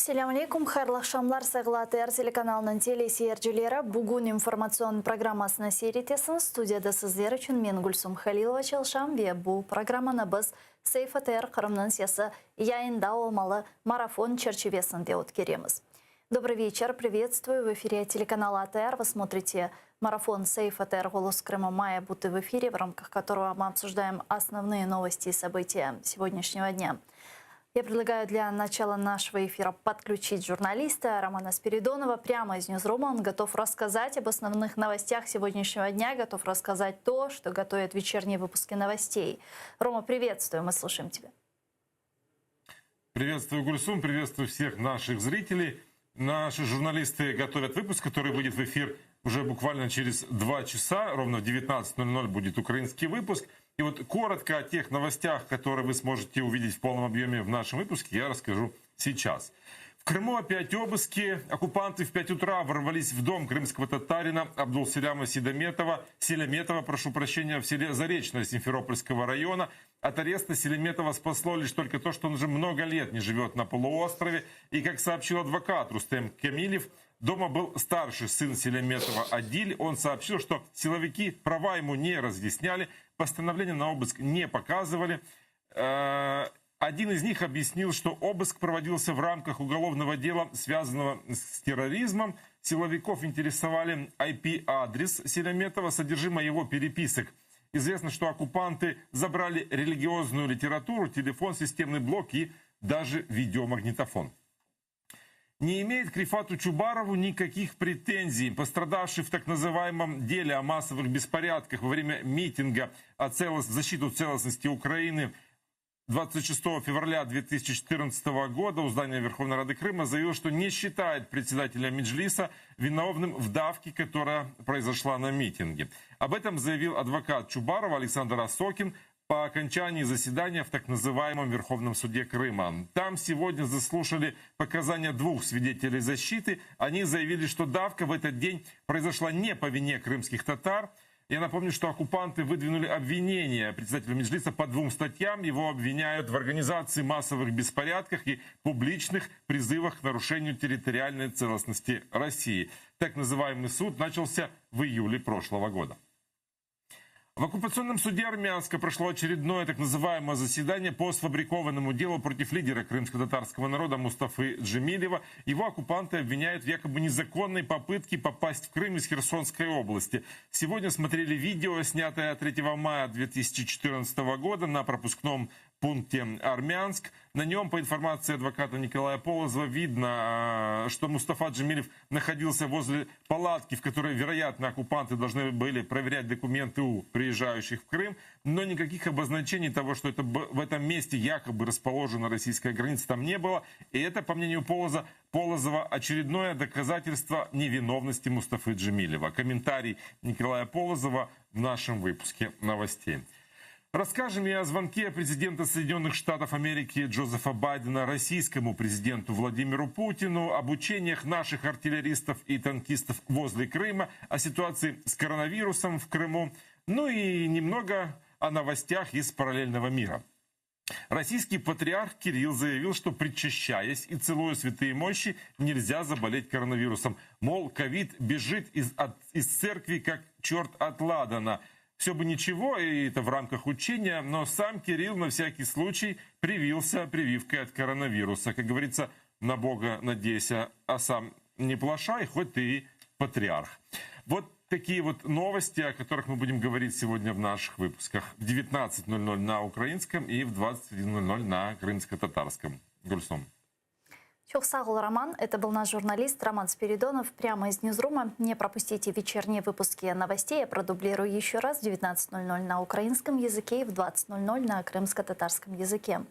Селям алейкум, хайрлы акшамлар, сагыл АТР телеканалының телесерджілері. Бүгін информацион программасына серетесін. Студияда сіздер үшін мен Гүлсум Халилова чалшам. Бұл программаны біз Сейф АТР Қырымның сесі яйында олмалы марафон черчевесінде өткереміз. Добрый вечер, приветствую. В эфире телеканала АТР. Вы смотрите марафон Сейф АТР «Голос Крыма мая» будто в эфире, в рамках которого мы обсуждаем основные новости и события сегодняшнего дня. Я предлагаю для начала нашего эфира подключить журналиста Романа Спиридонова прямо из Ньюзрума. Он готов рассказать об основных новостях сегодняшнего дня, готов рассказать то, что готовят вечерние выпуски новостей. Рома, приветствую, мы слушаем тебя. Приветствую, Гульсум, приветствую всех наших зрителей. Наши журналисты готовят выпуск, который выйдет в эфир уже буквально через 2 часа. Ровно в 19:00 будет украинский выпуск. И вот коротко о тех новостях, которые вы сможете увидеть в полном объеме в нашем выпуске, я расскажу сейчас. В Крыму опять обыски. Оккупанты в 5 утра ворвались в дом крымского татарина Абдулселяма Селяметова, прошу прощения, в селе Заречное Симферопольского района. От ареста Селяметова спасло лишь только то, что он уже много лет не живет на полуострове. И, как сообщил адвокат Рустем Камилев, дома был старший сын Селяметова Адиль. Он сообщил, что силовики права ему не разъясняли, постановление на обыск не показывали. Один из них объяснил, что обыск проводился в рамках уголовного дела, связанного с терроризмом. Силовиков интересовали IP-адрес Селяметова, содержимое его переписок. Известно, что оккупанты забрали религиозную литературу, телефон, системный блок и даже видеомагнитофон. Не имеет к Рифату Чубарову никаких претензий. Пострадавший в так называемом деле о массовых беспорядках во время митинга в защиту целостности Украины 26 февраля 2014 года у здания Верховной Рады Крыма заявил, что не считает председателя Меджлиса виновным в давке, которая произошла на митинге. Об этом заявил адвокат Чубарова Александр Осокин по окончании заседания в так называемом Верховном суде Крыма. Там сегодня заслушали показания 2 свидетелей защиты. Они заявили, что давка в этот день произошла не по вине крымских татар. Я напомню, что оккупанты выдвинули обвинение председателю Меджлиса по 2 статьям. Его обвиняют в организации массовых беспорядках и публичных призывах к нарушению территориальной целостности России. Так называемый суд начался в июле прошлого года. В оккупационном суде Армянска прошло очередное так называемое заседание по сфабрикованному делу против лидера крымско-татарского народа Мустафы Джемилева. Его оккупанты обвиняют в якобы незаконной попытке попасть в Крым из Херсонской области. Сегодня смотрели видео, снятое 3 мая 2014 года на пропускном пункте Армянск. На нем, по информации адвоката Николая Полозова, видно, что Мустафа Джемилев находился возле палатки, в которой, вероятно, оккупанты должны были проверять документы у приезжающих в Крым, но никаких обозначений того, что в этом месте якобы расположена российская граница, там не было. И это, по мнению Полозова, очередное доказательство невиновности Мустафы Джемилева. Комментарий Николая Полозова в нашем выпуске новостей. Расскажем и о звонке президента Соединенных Штатов Америки Джозефа Байдена российскому президенту Владимиру Путину, об учениях наших артиллеристов и танкистов возле Крыма, о ситуации с коронавирусом в Крыму, ну и немного о новостях из параллельного мира. Российский патриарх Кирилл заявил, что причащаясь и целуя святые мощи, нельзя заболеть коронавирусом. Мол, ковид бежит из церкви, как черт от ладана. Все бы ничего, и это в рамках учения, но сам Кирилл на всякий случай привился прививкой от коронавируса. Как говорится, на Бога надейся, а сам не плашай, хоть ты и патриарх. Вот такие вот новости, о которых мы будем говорить сегодня в наших выпусках. В 19:00 на украинском и в 21:00 на крымско-татарском. Гульсум. Чохсагул Роман, это был наш журналист Роман Спиридонов прямо из Ньюзрума. Не пропустите вечерние выпуски новостей. Я продублирую еще раз в 19:00 на украинском языке и в 20:00 на крымско-татарском языке.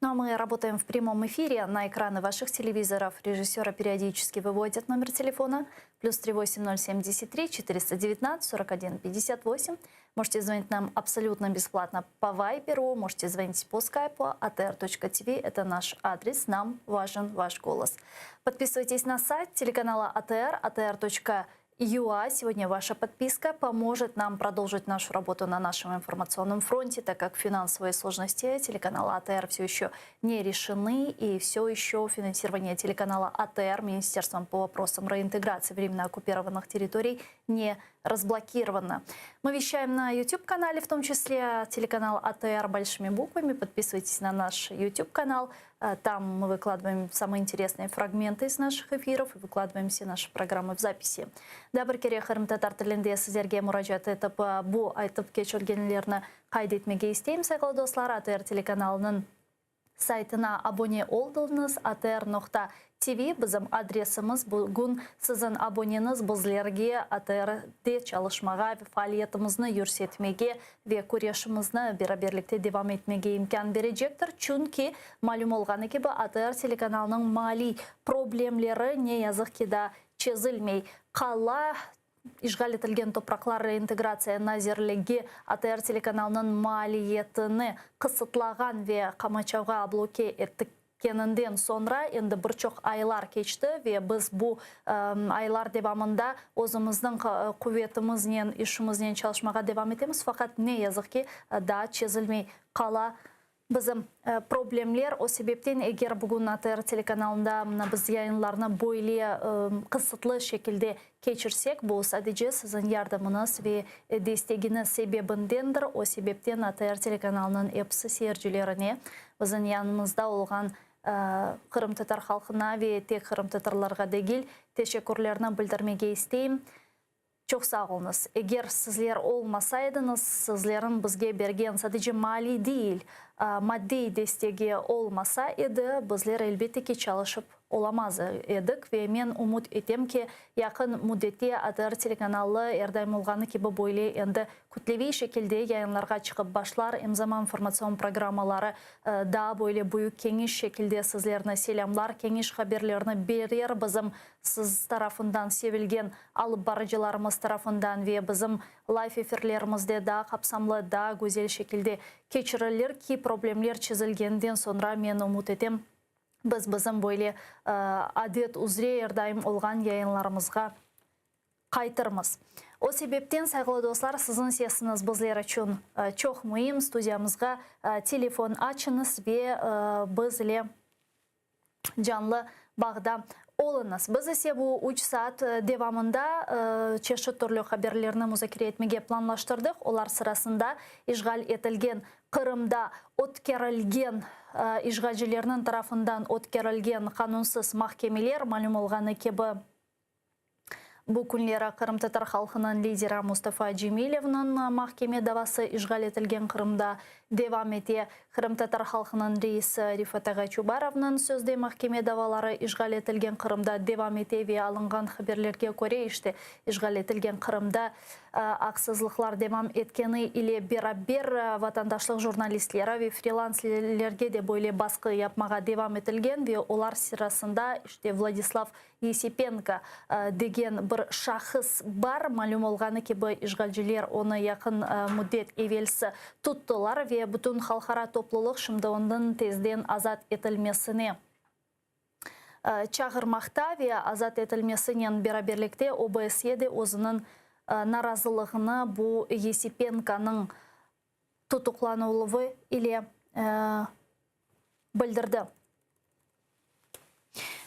Ну а мы работаем в прямом эфире. На экраны ваших телевизоров режиссера периодически выводят номер телефона +3 8073 419 41 58. Можете звонить нам абсолютно бесплатно по Вайберу, можете звонить по скайпу atr.tv. Это наш адрес, нам важен ваш голос. Подписывайтесь на сайт телеканала АТР, atr.tv. Сегодня ваша подписка поможет нам продолжить нашу работу на нашем информационном фронте, так как финансовые сложности телеканала АТР все еще не решены, и все еще финансирование телеканала АТР Министерством по вопросам реинтеграции временно оккупированных территорий не разблокировано. Мы вещаем на YouTube-канале, в том числе телеканал АТР большими буквами. Подписывайтесь на наш YouTube-канал. Там мы выкладываем самые интересные фрагменты из наших эфиров и выкладываем все наши программы в записи. Дабыр кере қырым татар тілінде сіздерге мұражат етіп, бұл айтып кечіргенлеріні қайдетмеге істейм. Сайқылы достар, АТР телеканалының сайтына абоне олдыңыз. ATR.TV bizim адресimiz. Бүгін сіздің абонеңіз bizlerге ATR'де çalışmaға ve faaliyetimizni yürütmege ve kurashimizni beraberlikte devam etmege imkan verecektir. Çünkü malum olğanı gibi ATR telekanalının mali problemleri ne yazık ki de çözülmey qala. İşgal etilgen topraklar reintegrasiya nazirligi ATR telekanalının maliyetini kısıtlagan ve qamachauga bloke ettikeninden sonra endi bir çok aylar geçti ve biz bu aylar devamında özümüzün kuvvetimizden, işimizden çalışmaga devam etemiz. Fakat ne yazık ki daha çözülmey qala. Bizim problemler o sebepten eğer bugün ATR telekanalında biz yayınlarını böyle kısıtlı şekilde geçirsek, bu sadece sizin yardımınız ve desteğiniz sebebindendir. O sebepten ATR telekanalının hepsi seyircilerine bizim yanımızda olan Kırım Tatar halkına ve tek Kırım Tatarlarga değil teşekkürlerini bildirmege isteyim. Çok sağ olunuz. Eğer sizler olmasaydınız, sizlerin bizge bergen sadece mali değil, maddi desteği olmasaydı, bizler elbette ki çalışıp olamaz edik ve men umut etem ki yakın müddette ATR telekanalı erdayım olğanı gibi böyle endi kütlevi şekilde yayınlarga çıkıp başlar. Zaman informasyon programmaları daha böyle büyük keniş şekilde sizlerine selamlar, keniş haberlerini verir. Bizim siz tarafından sevilgen alıp barıcılarımız tarafından ve bizim live efirlerimizde daha kapsamlı, daha güzel şekilde geçirilir ki problemler çözülgenden sonra men umut etem biz bizim böyle adet üzere erdayım olğan yayınlarımızga qaytırmız. O sebepten sayılı dostlar, sizin sesiniz bizler için çok mühim. Studiyamızga telefon açınız ve bizle canlı bağda olunuz. Biz ise bu 3 saat devamında çeşitli türlü haberlerini müzakere etmeye planlaştırdık. Onlar sırasında işgal etilgen Kırım'da ötkerilgen işgalcilerinin tarafından ötkerilgen kanunsuz mahkemeler malum olğanı gibi bu günlere Kırım Tatar halkının lideri Mustafa Cemilev'nin mahkeme davası işgal etilgen Kırım'da devam ete. Kırım Tatar halkının reisi Rifat Ağa Çubarov'ның sözde mahkeme davaları işgal etilgen Kırım'da devam ete ve alıngan haberlerge göre işte işgal etilgen Kırım'da aksızlıklar devam etkeni ile beraber vatandaşlık jurnalistleri ve freelancerlerge de böyle baskı yapmağa devam etilgen ve onlar sırasında işte Vladislav Yesipenko degen bir şahıs var. Malum olğanı gibi işgalciler onu yakın müddet evvelsi tuttular ve bütün halkara topluluk şimdi onun tezden azat etilmesini çağırmakta ve azat etilmesinin beraberlikte OBSE'de özünün narazılığını bu Yesipenko'nun tutuklanılığı ile bildirdi.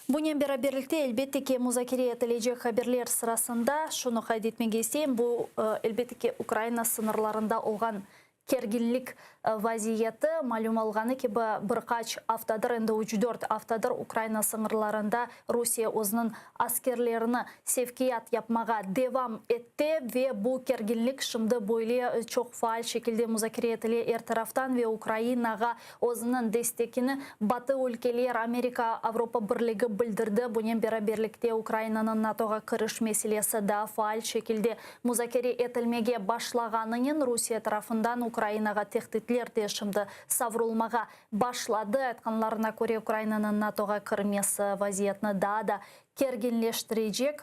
Bunun beraberlikte elbette ki müzakere edilecek haberler sırasında şunu kaydetmege isteyim. Bu elbette ki Ukrayna sınırlarında olan kerginlik vaziyeti malum olğanı gibi birkaç haftadır, endi 3-4 haftadır Ukrayna sınırlarında Rusya özünün askerlerini sevkiyat yapmağa devam etti ve bu kerginlik şimdi böyle çok faal şekilde müzakere ediliyor her taraftan ve Ukrayna'ga özünün destekini Batı ülkeler, Amerika, Avrupa Birliği bildirdi. Bunun beraberlikte Ukrayna'nın NATO'ga kiriş meselesi daha faal şekilde müzakere edilmeye başlağanının Rusya tarafından Ukrayna'ga tehditler de şimdi savrulmağa başladı. Aytkanlarına göre Ukrayna'nın NATO'ga kirmesi vaziyetini daha da kerginleştirecek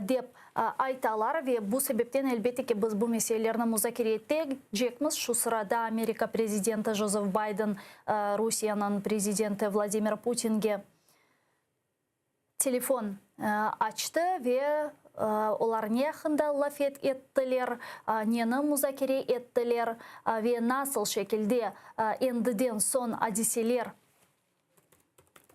dep aytalar ve bu sebepten elbette ki biz bu meselelerini müzakere edecekmiz. Şu sırada Amerika prezidenti Joseph Biden Rusya'nın prezidenti Vladimir Putin'ge телефон açtı ve оларне yakında laf ettiler, neni muzakere ettiler ve nasıl şekilde endiden son hadiseler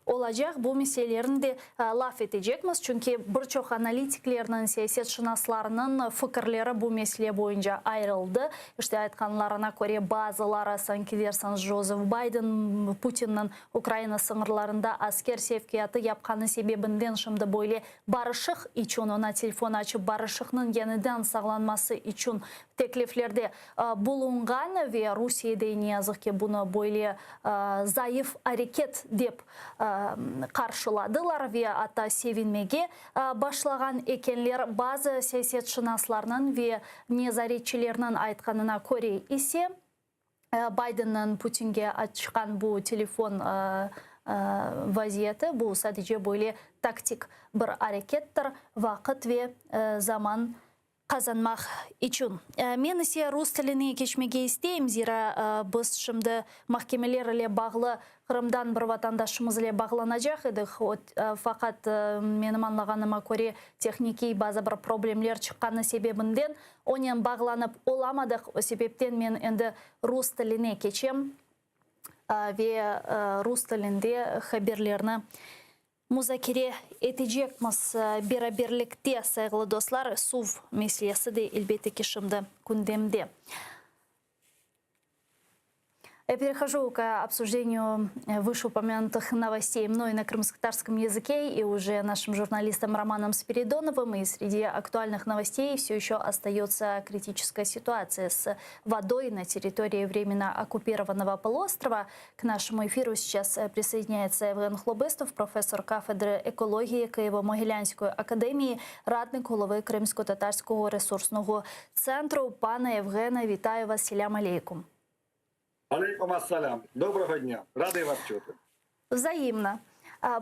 olacak, bu meselelerini de laf edecekmiz. Çünkü birçok analitiklerinin, siyasetşinaslarının fikirleri bu mesele boyunca ayrıldı. İşte aytkanlarına göre bazıları sanki derseniz Joseph Biden, Putin'in Ukrayna sınırlarında asker sevkiyatı yapkanı sebebinden şimdi böyle barışık için, ona telefon açıp barışıkның yeniden sağlanması için tekliflerde bulungan ve Rusya'da ne yazık ki bunu böyle zayıf hareket deyip karşıladılar ve hatta sevinmege başlagan ekenler. Bazı siyasetşinaslarının ve nezaretçilerinin aytkanına göre ise Biden'ın Putin'ge açkan bu telefon vaziyeti bu sadece böyle taktik bir harekettir, vakit ve zaman kazanmak için. Men ise Rus tiline geçmege isteyim, zira biz şimdi mahkemelerle bağlı Kırım'dan bir vatandaşımızla bağlanacak idik. Fakat benim anlaganyma göre tekniki bazı bir problemler çıkkanı sebebinden onun bağlanıp olamadık. O sebepten men endi Rus tiline geçeyim ve Rus tilinde haberlerini muzakere edecekmiz beraberlikte, saygılı dostlar. Suv meselesi de elbette ki şimdi gündemde. Я перехожу к обсуждению вышеупомянутых новостей мной на крымско-татарском языке и уже нашим журналистом Романом Спиридоновым. И среди актуальных новостей все еще остается критическая ситуация с водой на территории временно оккупированного полуострова. К нашему эфиру сейчас присоединяется Евген Хлобистов, профессор кафедры экологии Києво-Могилянської академії, радник голови Кримсько-татарського ресурсного центру. Пане Євгене, вітаю вас, селям алейкум. Алейкум ассалям. Доброго дня. Рады вас чути. Взаимно.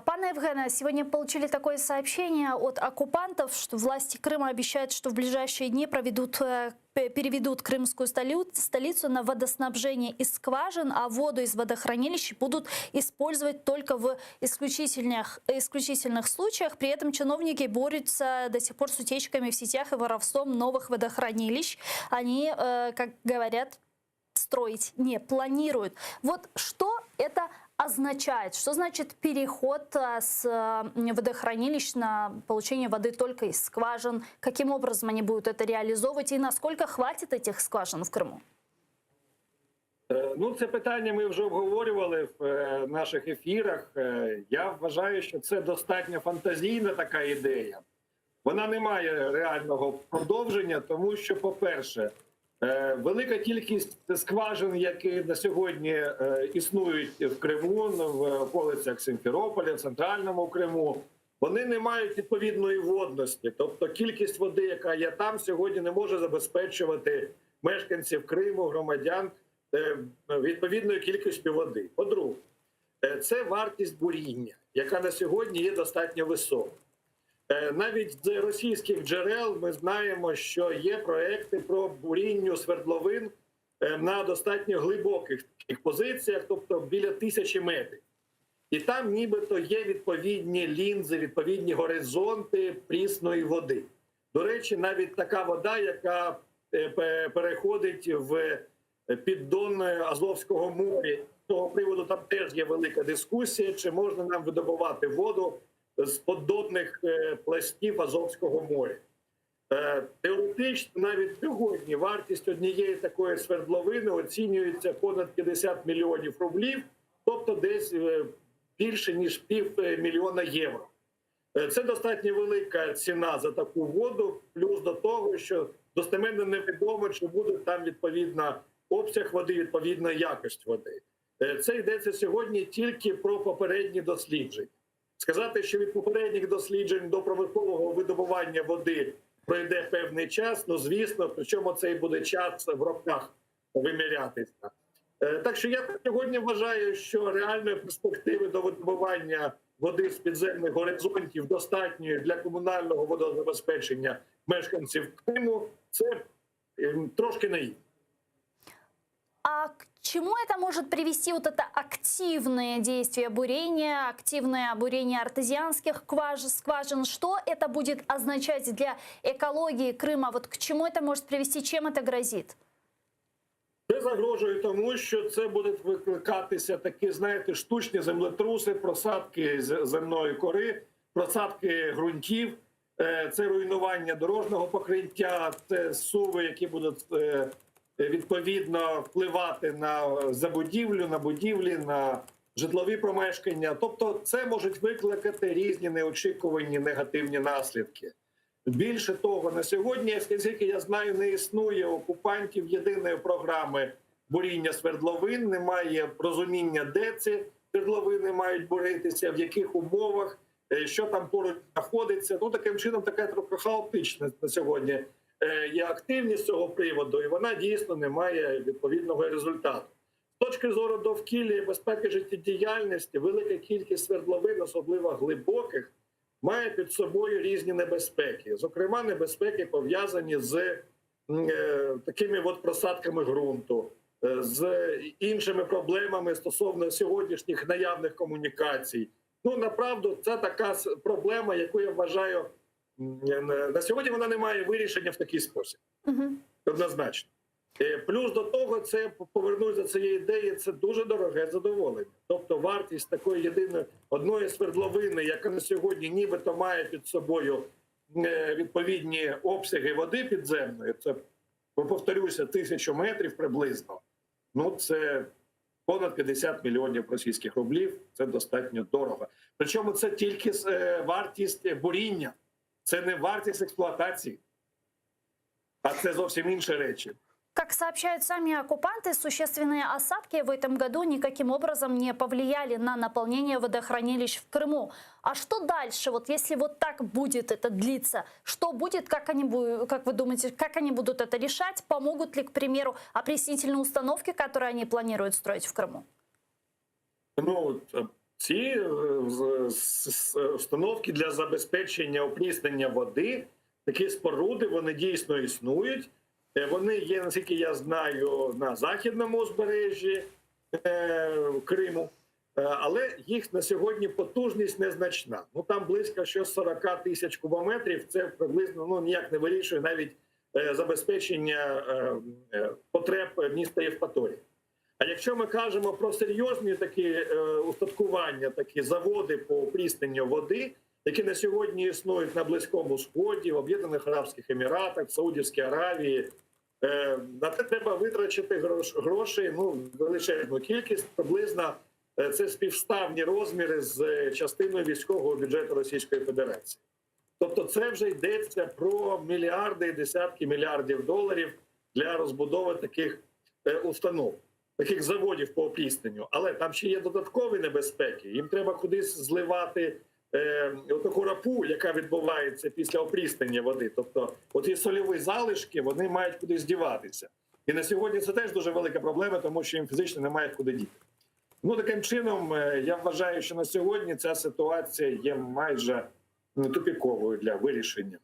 Пане Евгене, сегодня получили такое сообщение от оккупантов, что власти Крыма обещают, что в ближайшие дни переведут крымскую столицу на водоснабжение из скважин, а воду из водохранилищ будут использовать только в исключительных случаях. При этом чиновники борются до сих пор с утечками в сетях и воровством новых водохранилищ. Они, как говорят, строить не планируют. Вот что это означает? Что значит переход с водохранилищ на получение воды только из скважин? Каким образом они будут это реализовывать? И насколько хватит этих скважин в Криму? Ну, це питання ми вже обговорювали в наших ефірах. Я вважаю, що це достатньо фантазійна така ідея. Вона не має реального продовження, тому що, по-перше, велика кількість скважин, які на сьогодні існують в Криму, в околицях Сімферополя, в центральному Криму, вони не мають відповідної водності. Тобто кількість води, яка є там, сьогодні не може забезпечувати мешканців Криму, громадян відповідною кількістю води. По-друге, це вартість буріння, яка на сьогодні є достатньо висока. Навіть з російських джерел ми знаємо, що є проекти про бурінню свердловин на достатньо глибоких позиціях, тобто біля 1000 метрів. І там нібито є відповідні лінзи, відповідні горизонти прісної води. До речі, навіть така вода, яка переходить в піддон Азовського моря. З того приводу там теж є велика дискусія, чи можна нам видобувати воду з поддонних пластів Азовського моря. Теоретично навіть сьогодні вартість однієї такої свердловини оцінюється понад 50 мільйонів рублів, тобто десь більше ніж $500 000 євро. Це достатньо велика ціна за таку воду, плюс до того, що достеменно невідомо, чи буде там відповідна обсяг води, відповідна якість води. Це йдеться сьогодні тільки про попередні дослідження. Сказати, що від попередніх досліджень до промислового видобування води пройде певний час, ну звісно, причому цей буде час в роках вимірятися. Так що я сьогодні вважаю, що реальної перспективи до видобування води з підземних горизонтів достатньої для комунального водозабезпечення мешканців Криму – це трошки наївно. А чему это может привести вот это активное действие бурения, активное бурение артезианских скважин? Что это будет означать для экологии Крыма? Вот к чему это может привести, чем это грозит? Це загрожує тому, що це будуть викликатися такі, знаєте, штучні землетруси, просадки земної кори, просадки ґрунтів, це руйнування дорожнього покриття, це суви, які будуть відповідно впливати на забудівлю, на будівлі, на житлові помешкання. Тобто це можуть викликати різні неочікувані негативні наслідки. Більше того, на сьогодні, наскільки я знаю, не існує окупантів єдиної програми буріння свердловин, немає розуміння, де ці свердловини мають буритися, в яких умовах, що там поруч знаходиться. Ну, таким чином, така трохи хаотична на сьогодні є активність цього приводу, і вона дійсно не має відповідного результату. З точки зору довкілля і безпеки життєдіяльності, велика кількість свердловин, особливо глибоких, має під собою різні небезпеки. Зокрема, небезпеки пов'язані з такими от просадками ґрунту, з іншими проблемами стосовно сьогоднішніх наявних комунікацій. Ну, направду, це така проблема, яку я вважаю, на сьогодні вона не має вирішення в такий спосіб. Однозначно. Плюс до того, це, повернусь до цієї ідеї, це дуже дороге задоволення. Тобто вартість такої єдиної одної свердловини, яка на сьогодні нібито має під собою відповідні обсяги води підземної, це, повторюся, 1000 метрів приблизно, ну це понад 50 мільйонів російських рублів, це достатньо дорого. Причому це тільки вартість буріння, це не вартість експлуатації, а це зовсім інші речі. Как сообщают сами оккупанты, существенные осадки в этом году никаким образом не повлияли на наполнение водохранилищ в Крыму. А что дальше? Вот если вот так будет это длиться, что будет, как вы думаете, как они будут это решать? Помогут ли, к примеру, опреснительные установки, которые они планируют строить в Крыму? Ну, ці установки для забезпечення опріснення води, такі споруди, вони дійсно існують. Вони є, наскільки я знаю, на західному узбережжі Криму, але їх на сьогодні потужність незначна. Ну, там близько 40 тисяч кубометрів, це приблизно ніяк не вирішує навіть забезпечення потреб міста Євпаторії. А якщо ми кажемо про серйозні такі устаткування, такі заводи по опрісненню води, які на сьогодні існують на Близькому Сході, в Об'єднаних Арабських Еміратах, в Саудівській Аравії, на це треба витрачити грошей, величезну кількість, приблизно це співставні розміри з частиною військового бюджету Російської Федерації. Тобто це вже йдеться про мільярди і десятки мільярдів доларів для розбудови таких установ, таких заводів по опрісненню. Але там ще є додаткові небезпеки, їм треба кудись зливати таку рапу, яка відбувається після опріснення води. Тобто оці сольові залишки, вони мають кудись діватися. І на сьогодні це теж дуже велика проблема, тому що їм фізично немає куди діти. Ну, таким чином, я вважаю, що на сьогодні ця ситуація є майже тупіковою для вирішення.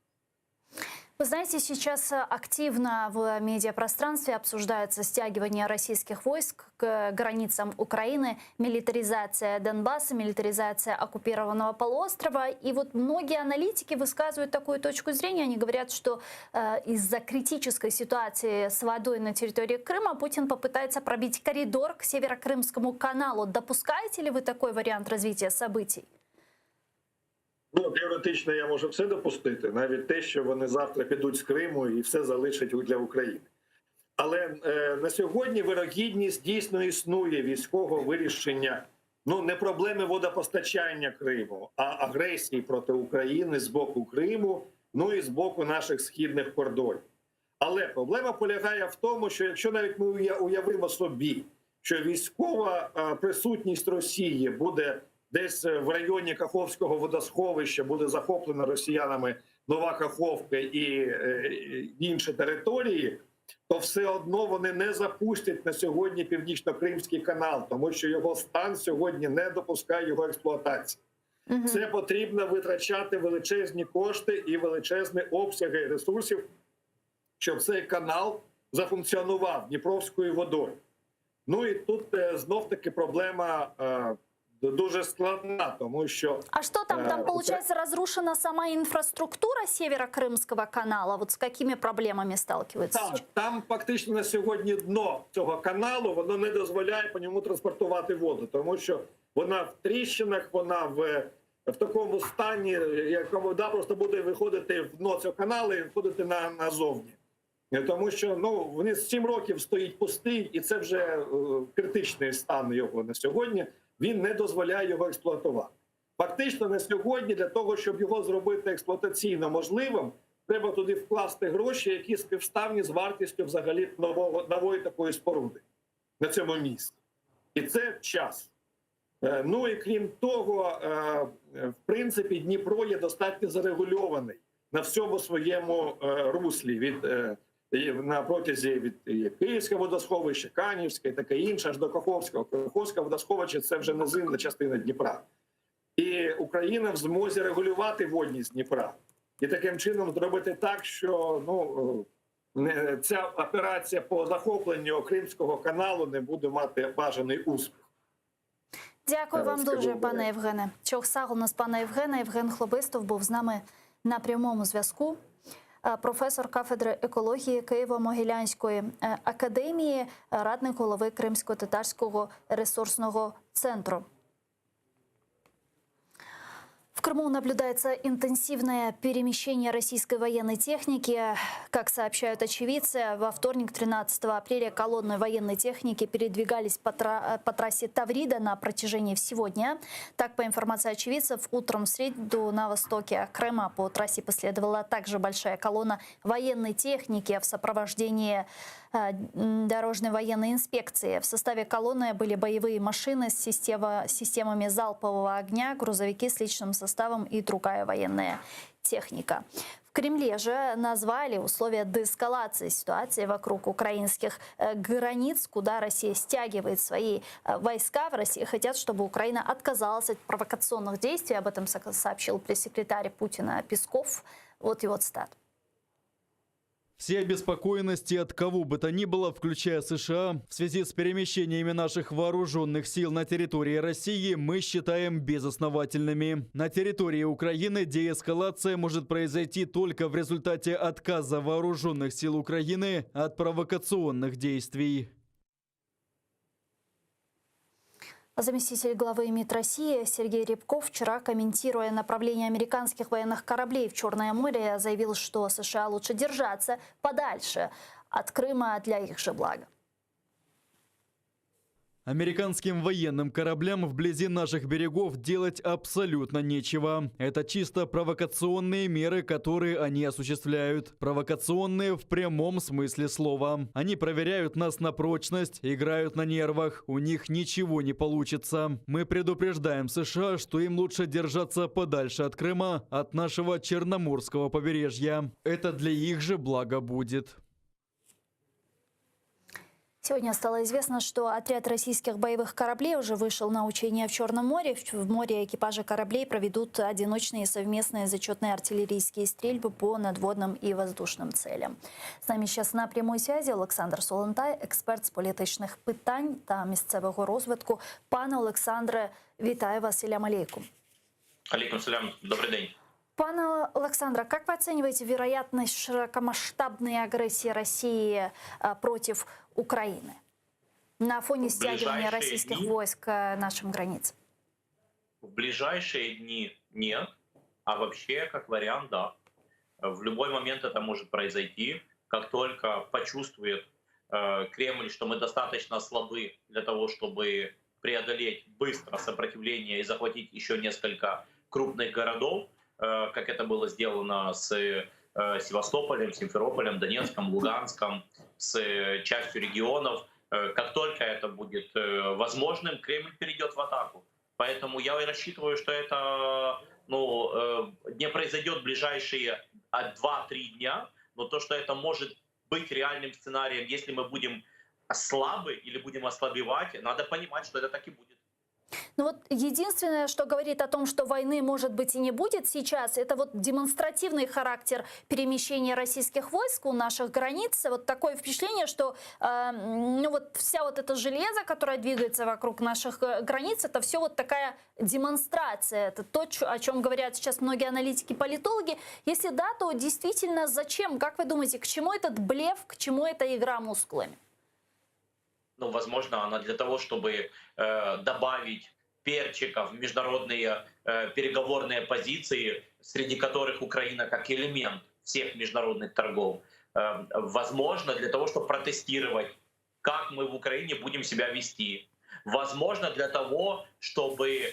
Вы знаете, сейчас активно в медиапространстве обсуждается стягивание российских войск к границам Украины, милитаризация Донбасса, милитаризация оккупированного полуострова. И вот многие аналитики высказывают такую точку зрения. Они говорят, что из-за критической ситуации с водой на территории Крыма Путин попытается пробить коридор к Северокрымскому каналу. Допускаете ли вы такой вариант развития событий? Ну, теоретично я можу все допустити, навіть те, що вони завтра підуть з Криму і все залишать для України. Але на сьогодні вирогідність дійсно існує військового вирішення, не проблеми водопостачання Криму, а агресії проти України з боку Криму, і з боку наших східних кордонів. Але проблема полягає в тому, що якщо навіть ми уявимо собі, що військова присутність Росії буде десь в районі Каховського водосховища, буде захоплена росіянами Нова Каховка і інші території, то все одно вони не запустять на сьогодні Північно-Кримський канал, тому що його стан сьогодні не допускає його експлуатації. Це потрібно витрачати величезні кошти і величезні обсяги ресурсів, щоб цей канал зафункціонував Дніпровською водою. Ну і тут знов-таки проблема дуже складна, тому що... А что там? Там, получается, разрушена сама инфраструктура Северо-Крымского канала? Вот с какими проблемами сталкиваются? Там фактично на сьогодні дно цього каналу, воно не дозволяє по ньому транспортувати воду, тому що вона в тріщинах, вона в такому стані, яка вода просто буде виходити в дно цього каналу і виходити назовні. Тому що вони з 7 років стоїть пустий, і це вже критичний стан його на сьогодні. Він не дозволяє його експлуатувати. Фактично на сьогодні для того, щоб його зробити експлуатаційно можливим, треба туди вкласти гроші, які співставні з вартістю взагалі нової такої споруди на цьому місці. І це час. Ну і крім того, в принципі, Дніпро є достатньо зарегульований на всьому своєму руслі на протязі від Київського водосховища, Канівське і таке інше, аж до Каховського. Каховське водосховище – це вже низинна частина Дніпра. І Україна в змозі регулювати водність Дніпра. І таким чином зробити так, що ця операція по захопленню Кримського каналу не буде мати бажаний успіх. Дякую вам дуже, пане Євгене. Чохсаг у нас пана Євгена. Євген Хлобистов був з нами на прямому зв'язку. Професор кафедри екології Києво-Могилянської академії, радник голови Кримсько-Татарського ресурсного центру. В Крыму наблюдается интенсивное перемещение российской военной техники. Как сообщают очевидцы, во вторник, 13 апреля, колонны военной техники передвигались по трассе Таврида на протяжении всего дня. Так, по информации очевидцев, утром в среду на востоке Крыма по трассе последовала также большая колонна военной техники в сопровождении дорожной военной инспекции. В составе колонны были боевые машины с системами залпового огня, грузовики с личным составом и другая военная техника. В Кремле же назвали условия деэскалации ситуации вокруг украинских границ, куда Россия стягивает свои войска. В России хотят, чтобы Украина отказалась от провокационных действий. Об этом сообщил пресс-секретарь Путина Песков. Вот его цитата. Все обеспокоенности от кого бы то ни было, включая США, в связи с перемещениями наших вооруженных сил на территории России, мы считаем безосновательными. На территории Украины деэскалация может произойти только в результате отказа вооруженных сил Украины от провокационных действий. Заместитель главы МИД России Сергей Рябков вчера, комментируя направление американских военных кораблей в Черное море, заявил, что США лучше держаться подальше от Крыма для их же блага. Американским военным кораблям вблизи наших берегов делать абсолютно нечего. Это чисто провокационные меры, которые они осуществляют. Провокационные в прямом смысле слова. Они проверяют нас на прочность, играют на нервах. У них ничего не получится. Мы предупреждаем США, что им лучше держаться подальше от Крыма, от нашего Черноморского побережья. Это для их же блага будет. Сегодня стало известно, что отряд российских боевых кораблей уже вышел на учения в Черном море. В море экипажи кораблей проведут одиночные совместные зачетные артиллерийские стрельбы по надводным и воздушным целям. С нами сейчас на прямой связи Олександр Солонтай, експерт з політичних питань та місцевого розвитку. Пане Олександре, вітаю вас, селям алейкум. Алейкум салям, добрый день. Пане Александре, как вы оцениваете вероятность широкомасштабной агрессии России против Украины на фоне стягивания российских войск к нашим границам? В ближайшие дни нет, а вообще, как вариант, да. В любой момент это может произойти, как только почувствует Кремль, что мы достаточно слабы для того, чтобы преодолеть быстро сопротивление и захватить еще несколько крупных городов, как это было сделано с Севастополем, Симферополем, Донецком, Луганском, с частью регионов. Как только это будет возможным, Кремль перейдет в атаку. Поэтому я и рассчитываю, что это не произойдет в ближайшие 2-3 дня, но то, что это может быть реальным сценарием, если мы будем слабы или будем ослабевать, надо понимать, что это так и будет. Ну вот единственное, что говорит о том, что войны может быть и не будет сейчас, это вот демонстративный характер перемещения российских войск у наших границ. Вот такое впечатление, что ну вот вся вот эта железо, которая двигается вокруг наших границ, это все вот такая демонстрация. Это то, о чем говорят сейчас многие аналитики, политологи. Если да, то действительно зачем? Как вы думаете, к чему этот блеф, к чему эта игра мускулами? Ну, возможно, она для того, чтобы добавить перчика в международные переговорные позиции, среди которых Украина как элемент всех международных торгов. Возможно, для того, чтобы протестировать, как мы в Украине будем себя вести. Возможно, для того, чтобы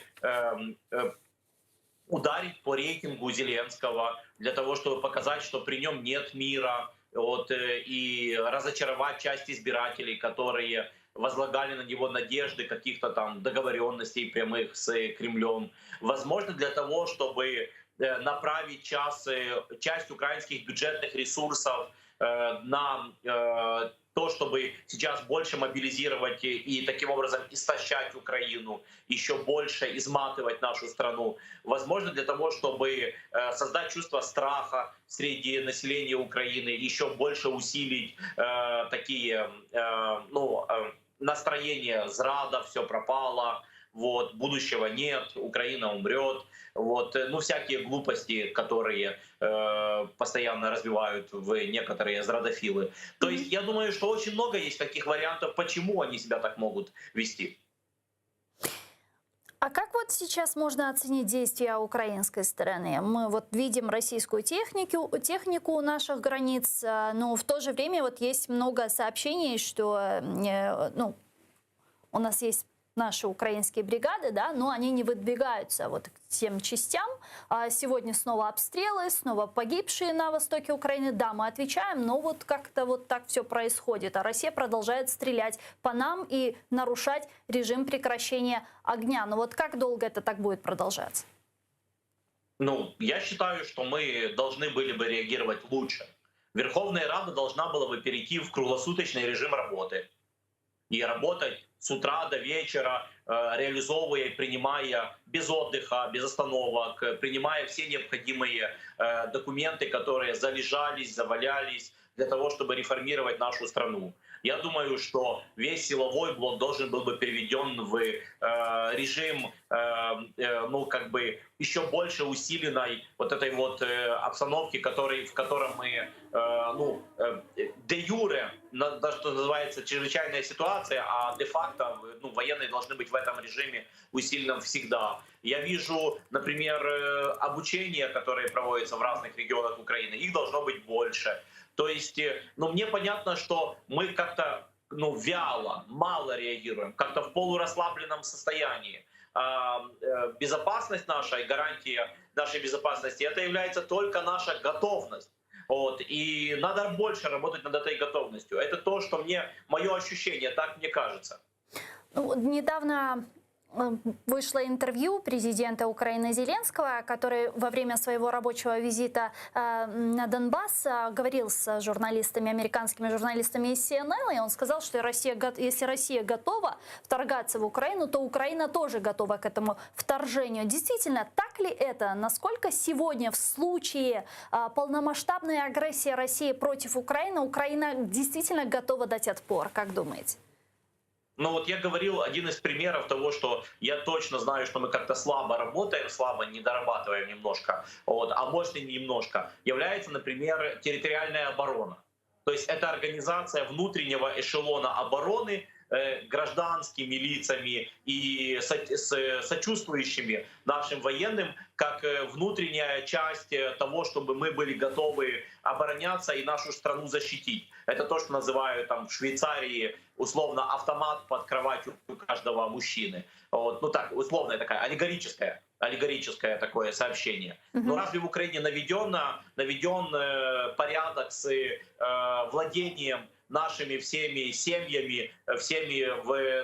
ударить по рейтингу Зеленского, для того, чтобы показать, что при нем нет мира, вот, и разочаровать часть избирателей, которые возлагали на него надежды каких-то там договоренностей прямых с Кремлем. Возможно, для того, чтобы направить часть украинских бюджетных ресурсов на то, чтобы сейчас больше мобилизировать и таким образом истощать Украину, еще больше изматывать нашу страну. Возможно, для того, чтобы создать чувство страха среди населения Украины, еще больше усилить такие настроения: зрада, все пропало, вот, будущего нет, Украина умрет. Вот, ну, всякие глупости, которые постоянно развивают в некоторые зрадофилы. То есть я думаю, что очень много есть таких вариантов, почему они себя так могут вести. А как вот сейчас можно оценить действия украинской стороны? Мы вот видим российскую технику у наших границ, но в то же время вот есть много сообщений, что ну, у нас есть наши украинские бригады, да, но они не выдвигаются вот к тем частям. А сегодня снова обстрелы, снова погибшие на востоке Украины. Да, мы отвечаем, но вот как-то вот так все происходит. А Россия продолжает стрелять по нам и нарушать режим прекращения огня. Но вот как долго это так будет продолжаться? Ну, я считаю, что мы должны были бы реагировать лучше. Верховная Рада должна была бы перейти в круглосуточный режим работы и работать с утра до вечера, реализовывая и принимая без отдыха, без остановок, принимая все необходимые документы, которые залежались, завалялись, для того, чтобы реформировать нашу страну. Я думаю, что весь силовой блок должен был бы переведен в режим, ну, как бы еще больше усиленной вот этой вот обстановки, в котором мы, ну, де юре, что называется, чрезвычайная ситуация, а де-факто, ну, военные должны быть в этом режиме усиленном всегда. Я вижу, например, обучение, которое проводится в разных регионах Украины, их должно быть больше. То есть, ну, мне понятно, что мы как-то, ну, вяло, мало реагируем, как-то в полурасслабленном состоянии. Безопасность наша и гарантия нашей безопасности — это является только наша готовность. Вот. И надо больше работать над этой готовностью. Это то, что мое ощущение, так мне кажется. Ну, недавно вышло интервью президента Украины Зеленского, который во время своего рабочего визита на Донбасс говорил с журналистами, американскими журналистами из CNN, и он сказал, что если Россия готова вторгаться в Украину, то Украина тоже готова к этому вторжению. Действительно, так ли это? Насколько сегодня в случае полномасштабной агрессии России против Украины, Украина действительно готова дать отпор? Как думаете? Ну вот я говорил, один из примеров того, что я точно знаю, что мы как-то слабо работаем, слабо недорабатываем немножко, вот, а может и немножко, является, например, территориальная оборона. То есть это организация внутреннего эшелона обороны гражданскими лицами и сочувствующими нашим военным, как внутренняя часть того, чтобы мы были готовы обороняться и нашу страну защитить. Это то, что называют там в Швейцарии условно автомат под кроватью у каждого мужчины. Вот, ну так, условная такая аллегорическое такое сообщение. Но разве в Украине наведен порядок с владением нашими всеми семьями, всеми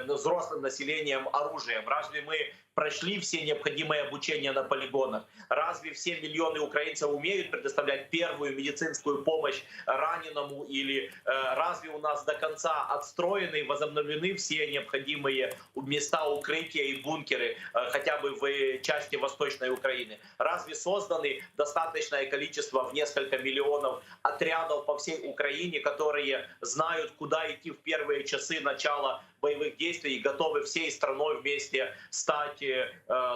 взрослым населением оружием? Разве мы прошли все необходимые обучения на полигонах? Разве все миллионы украинцев умеют предоставлять первую медицинскую помощь раненому? Или разве у нас до конца отстроены и возобновлены все необходимые места укрытия и бункеры хотя бы в части Восточной Украины? Разве созданы достаточное количество в несколько миллионов отрядов по всей Украине, которые знают, куда идти в первые часы начала боевых действий и готовы всей страной вместе стать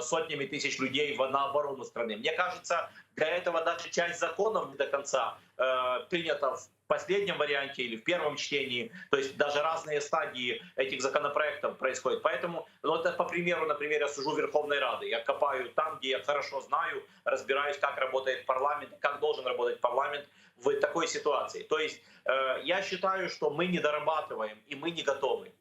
сотнями тысяч людей на оборону страны? Мне кажется, для этого даже часть законов не до конца принята в последнем варианте или в первом чтении. То есть даже разные стадии этих законопроектов происходят. Поэтому, это по примеру, например, я сужу Верховной Рады. Я копаю там, где я хорошо знаю, разбираюсь, как работает парламент, как должен работать парламент в такой ситуации. То есть я считаю, что мы не дорабатываем и мы не готовы.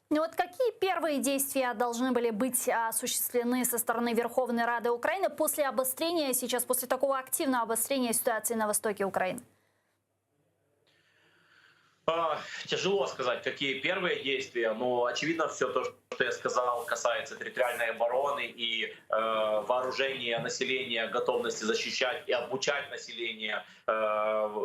Ну вот какие первые действия должны были быть осуществлены со стороны Верховной Рады Украины после обострения, сейчас после такого активного обострения ситуации на востоке Украины? Тяжело сказать, какие первые действия, но очевидно все то, что я сказал, касается территориальной обороны и вооружения населения, готовности защищать и обучать население,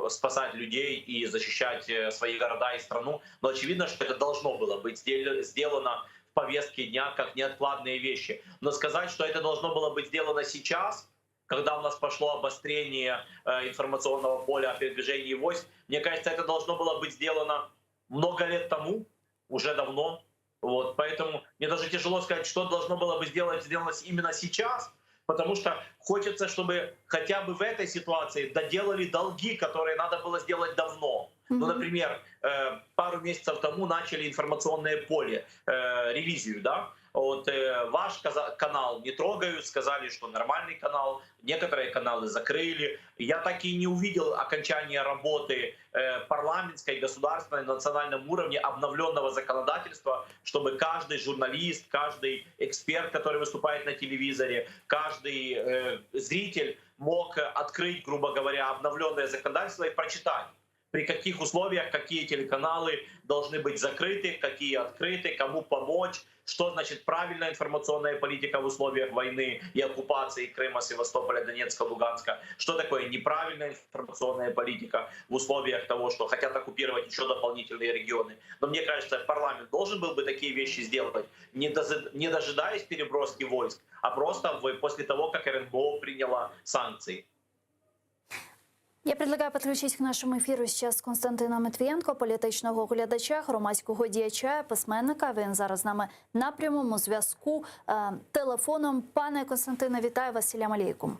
спасать людей и защищать свои города и страну. Но очевидно, что это должно было быть сделано в повестке дня как неоткладные вещи. Но сказать, что это должно было быть сделано сейчас, когда у нас пошло обострение информационного поля о передвижении войск, мне кажется, это должно было быть сделано много лет тому, уже давно. Вот. Поэтому мне даже тяжело сказать, что должно было бы сделать именно сейчас, потому что хочется, чтобы хотя бы в этой ситуации доделали долги, которые надо было сделать давно. Ну, например, пару месяцев тому начали информационное поле, ревизию, да? Вот ваш канал не трогают, сказали, что нормальный канал, некоторые каналы закрыли. Я так и не увидел окончания работы парламентской, государственной, на национальном уровне обновленного законодательства, чтобы каждый журналист, каждый эксперт, который выступает на телевизоре, каждый зритель мог открыть, грубо говоря, обновленное законодательство и прочитать, при каких условиях какие телеканалы должны быть закрыты, какие открыты, кому помочь, что значит правильная информационная политика в условиях войны и оккупации Крыма, Севастополя, Донецка, Луганска, что такое неправильная информационная политика в условиях того, что хотят оккупировать еще дополнительные регионы. Но мне кажется, парламент должен был бы такие вещи сделать, не дожидаясь переброски войск, а просто после того, как РНБО приняла санкции. Я предлагаю підключити к нашому ефіру зараз Константина Матвієнко, політичного глядача, громадського діяча, письменника. Він зараз з нами на прямому зв'язку телефоном. Пане Константине, вітаю вас, салям алейкум.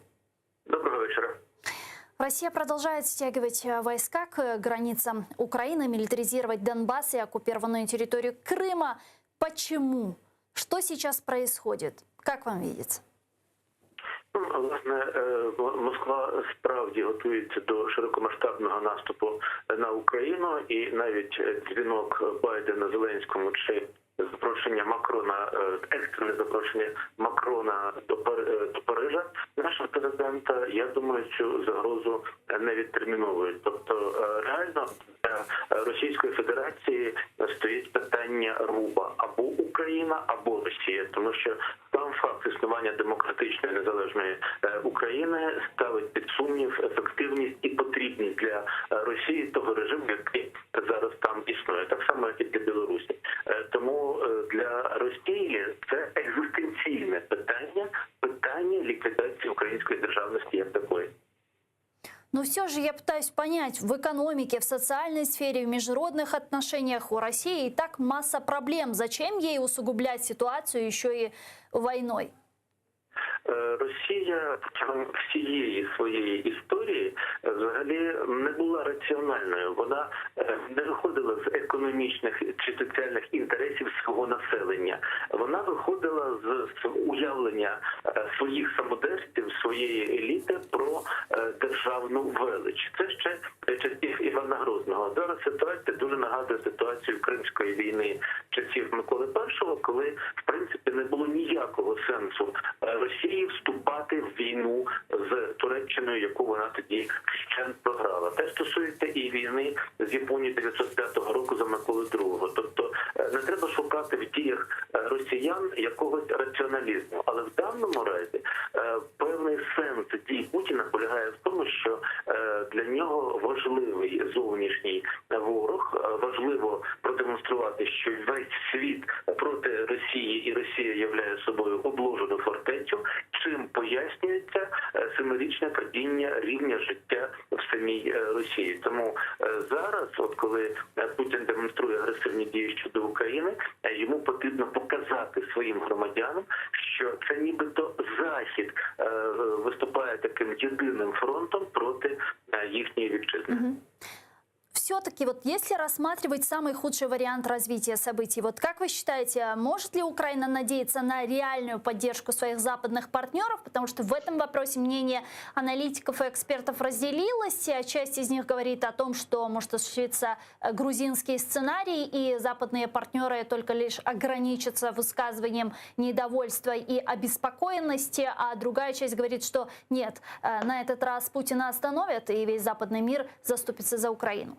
Доброго вечера. Россия продолжает стягивать войска к границам Украины, милитаризировать Донбасс и оккупированную территорию Крыма. Почему? Что сейчас происходит? Как вам видится? Власне, Москва справді готується до широкомасштабного наступу на Україну, і навіть дзвінок Байдена Зеленському чи запрошення Макрона, екстрене запрошення Макрона до Парижа нашого президента, я думаю, цю загрозу не відтерміновують. Тобто реально для Російської Федерації стоїть питання руба: або Україна, або Росія, тому що сам факт існування демократичної незалежної України ставить під сумнів ефективність і потрібність для Росії того режиму, який зараз там існує, так само як і для Білорусі. Тому для Росії це екзистенційне питання ліквідації української державності як такої. Но все же я пытаюсь понять, в экономике, в социальной сфере, в международных отношениях у России и так масса проблем. Зачем ей усугублять ситуацию еще и войной? Росія протягом всієї своєї історії взагалі не була раціональною. Вона не виходила з економічних чи соціальних інтересів свого населення. Вона виходила з уявлення своїх самодержців, своєї еліти про державну велич. Це ще часів Івана Грозного. Зараз ситуація дуже нагадує ситуацію Кримської війни часів Миколи І, коли, в принципі, не було ніякого сенсу Росії вступати в війну з Туреччиною, яку вона тоді вщент програла. Те стосується і війни з Японією 1905 року за Миколи II. Тобто не треба шукати в діях росіян якогось раціоналізму. Але в даному разі певний сенс дій Путіна полягає в тому, що для нього важливий зовнішній ворог, важливо продемонструвати, що весь світ проти Росії і Росія являє собою обложену фортецю, чим пояснюється семирічне падіння рівня життя в самій Росії. Тому зараз, от коли Путін демонструє агресивні дії щодо України, йому потрібно показати своїм громадянам, що це нібито Захід виступає таким єдиним фронтом проти їхньої вітчизни. Все-таки вот если рассматривать самый худший вариант развития событий, вот как вы считаете, может ли Украина надеяться на реальную поддержку своих западных партнеров? Потому что в этом вопросе мнение аналитиков и экспертов разделилось. Часть из них говорит о том, что может осуществиться грузинский сценарий, и западные партнеры только лишь ограничатся высказыванием недовольства и обеспокоенности, а другая часть говорит, что нет, на этот раз Путина остановят, и весь западный мир заступится за Украину.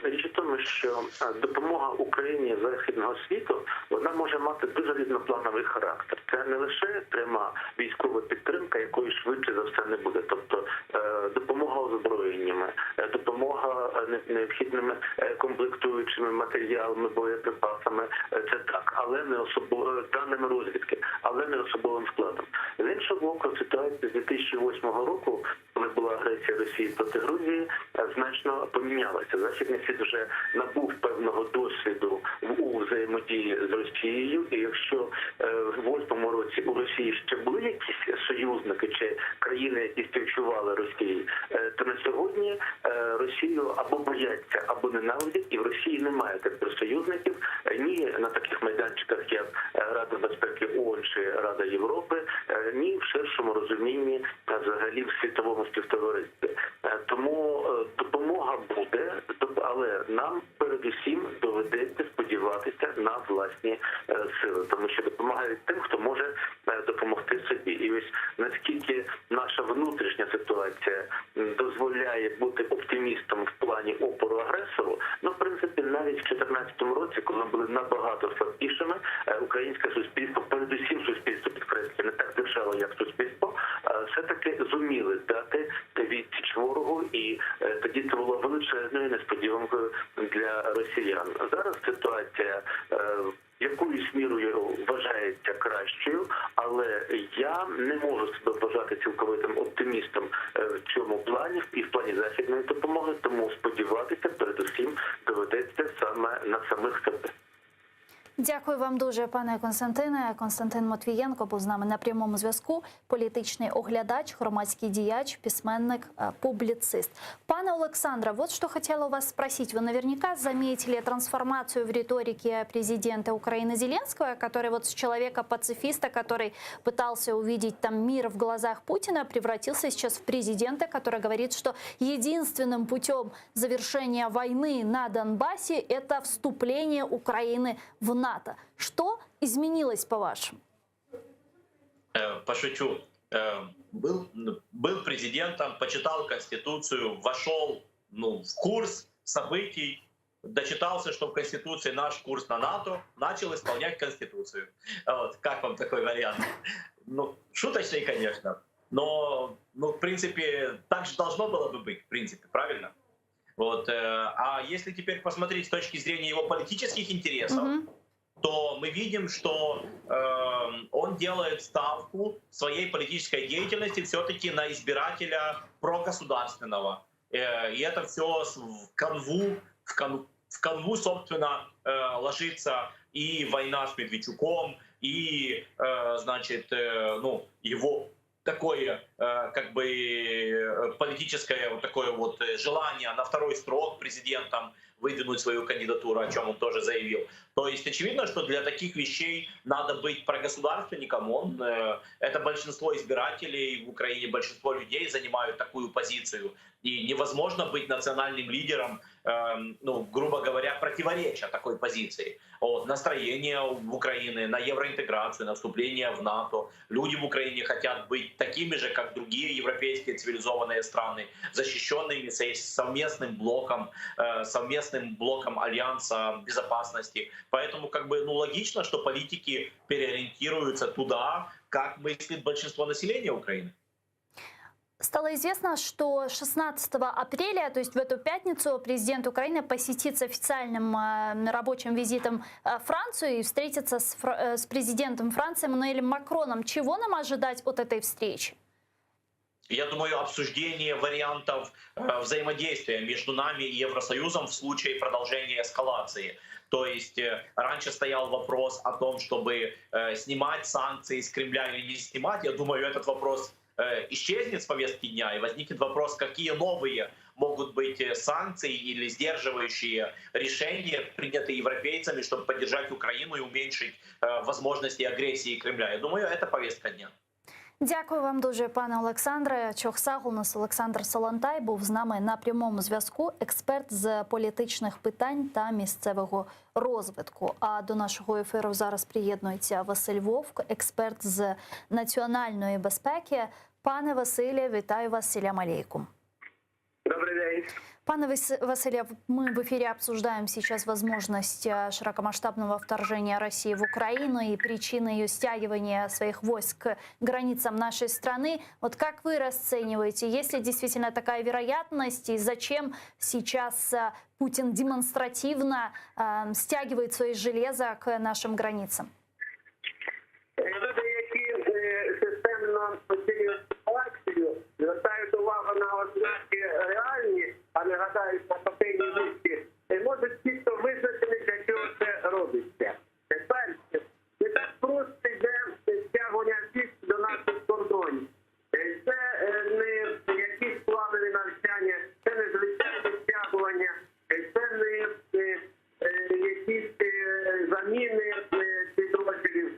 Річ у тому, що допомога Україні західного світу, вона може мати дуже різноплановий характер. Це не лише пряма військова підтримка, якої швидше за все не буде. Тобто допомога озброєннями, допомога необхідними комплектуючими матеріалами, боєприпасами, це так, але не даними розвідки, але не особовим складом. З іншого боку, ситуація з 2008 року, коли була агресія Росії проти Грузії, значно помінялася. Західний світ вже набув певного досвіду у взаємодії з Росією, і якщо в 2008 році у Росії ще були якісь союзники чи країни, які співчували Росії, то на сьогодні Росію або бояться, або ненавидять, і в Росії немає тепер союзників ні на таких майданчиках, як Рада безпеки ООН чи Рада Європи, ні в ширшому розумінні взагалі в світовому співтоваристві. Тому допомога буде, але нам передусім доведеться сподіватися на власні сили, тому що допомагають тим, хто може допомогти собі. І ось наскільки наша внутрішня ситуація дозволяє бути оптимістом в плані опору агресору, ну, в принципі, навіть в 2014 році, коли ми були набагато слабкішими, українське суспільство, передусім суспільство, підкреслює, не так держава, як суспільство, все-таки зуміли дати відсіч ворогу, і тоді це було величезною несподіванкою для росіян. Зараз ситуація якоюсь мірою вважається кращою, але я не можу себе вважати цілковитим оптимістом в цьому плані, і в плані західної допомоги, тому сподіватися передусім доведеться саме на самих себе. Дякую вам дуже, пане Константине. Константин Матвієнко був з нами на прямому зв'язку. Політичний оглядач, громадський діяч, письменник, публицист. Пане Александре, вот что хотела у вас спросить. Вы наверняка заметили трансформацию в риторике президента Украины Зеленского, который вот с человека-пацифиста, который пытался увидеть там мир в глазах Путина, превратился сейчас в президента, который говорит, что единственным путем завершения войны на Донбассе – это вступление Украины в НАТО. Что изменилось, по-вашему? Пошучу. Был президентом, почитал Конституцию, вошел в курс событий, дочитался, что в Конституции наш курс на НАТО, начал исполнять Конституцию. Вот. Как вам такой вариант? Шуточный, конечно, но в принципе, так же должно было бы быть, в принципе, правильно? Вот. А если теперь посмотреть с точки зрения его политических интересов, то мы видим, что он делает ставку в своей политической деятельности все-таки на избирателя прогосударственного. И это все в канву, собственно, ложится и война с Медведчуком, и, значит, его такое, как бы, политическое вот такое вот желание на второй срок президентом выдвинуть свою кандидатуру, о чем он тоже заявил. То есть очевидно, что для таких вещей надо быть прогосударственником. Это большинство избирателей в Украине, большинство людей занимают такую позицию. И невозможно быть национальным лидером, грубо говоря, противоречия такой позиции. Настроение в Украине на евроинтеграцию, на вступление в НАТО. Люди в Украине хотят быть такими же, как как другие европейские цивилизованные страны, защищенными совместным блоком Альянса безопасности. Поэтому логично, что политики переориентируются туда, как мыслит большинство населения Украины. Стало известно, что 16 апреля, то есть в эту пятницу, президент Украины посетит с официальным рабочим визитом Францию и встретится с президентом Франции Эммануэлем Макроном. Чего нам ожидать от этой встречи? Я думаю, обсуждение вариантов взаимодействия между нами и Евросоюзом в случае продолжения эскалации. То есть раньше стоял вопрос о том, чтобы снимать санкции с Кремля или не снимать. Я думаю, этот вопрос исчезнет с повестки дня, и возникнет вопрос, какие новые могут быть санкции или сдерживающие решения, принятые европейцами, чтобы поддержать Украину и уменьшить возможности агрессии Кремля. Я думаю, это повестка дня. Дякую вам дуже, пане Олександре. Чохсагл, у нас Олександр Солонтай був з нами на прямому зв'язку, експерт з політичних питань та місцевого розвитку. А до нашого ефіру зараз приєднується Василь Вовк, експерт з національної безпеки. Пане Василе, вітаю вас, селям алейкум. Добрий день. Пане Василий, мы в эфире обсуждаем сейчас возможность широкомасштабного вторжения России в Украину и причины ее стягивания своих войск к границам нашей страны. Вот как вы расцениваете, есть ли действительно такая вероятность и зачем сейчас Путин демонстративно стягивает свои железа к нашим границам? Люди, які системно оцінюють ситуацію, звертають увагу на ознаки реальні, а не гадають на папейні листі, можуть чітко визначити, для чого це робиться. Перше, не так просто йде стягування військ до наших кордонів. Це не якісь планові навчання, це не звичайне стягування, це не якісь заміни підрозділів.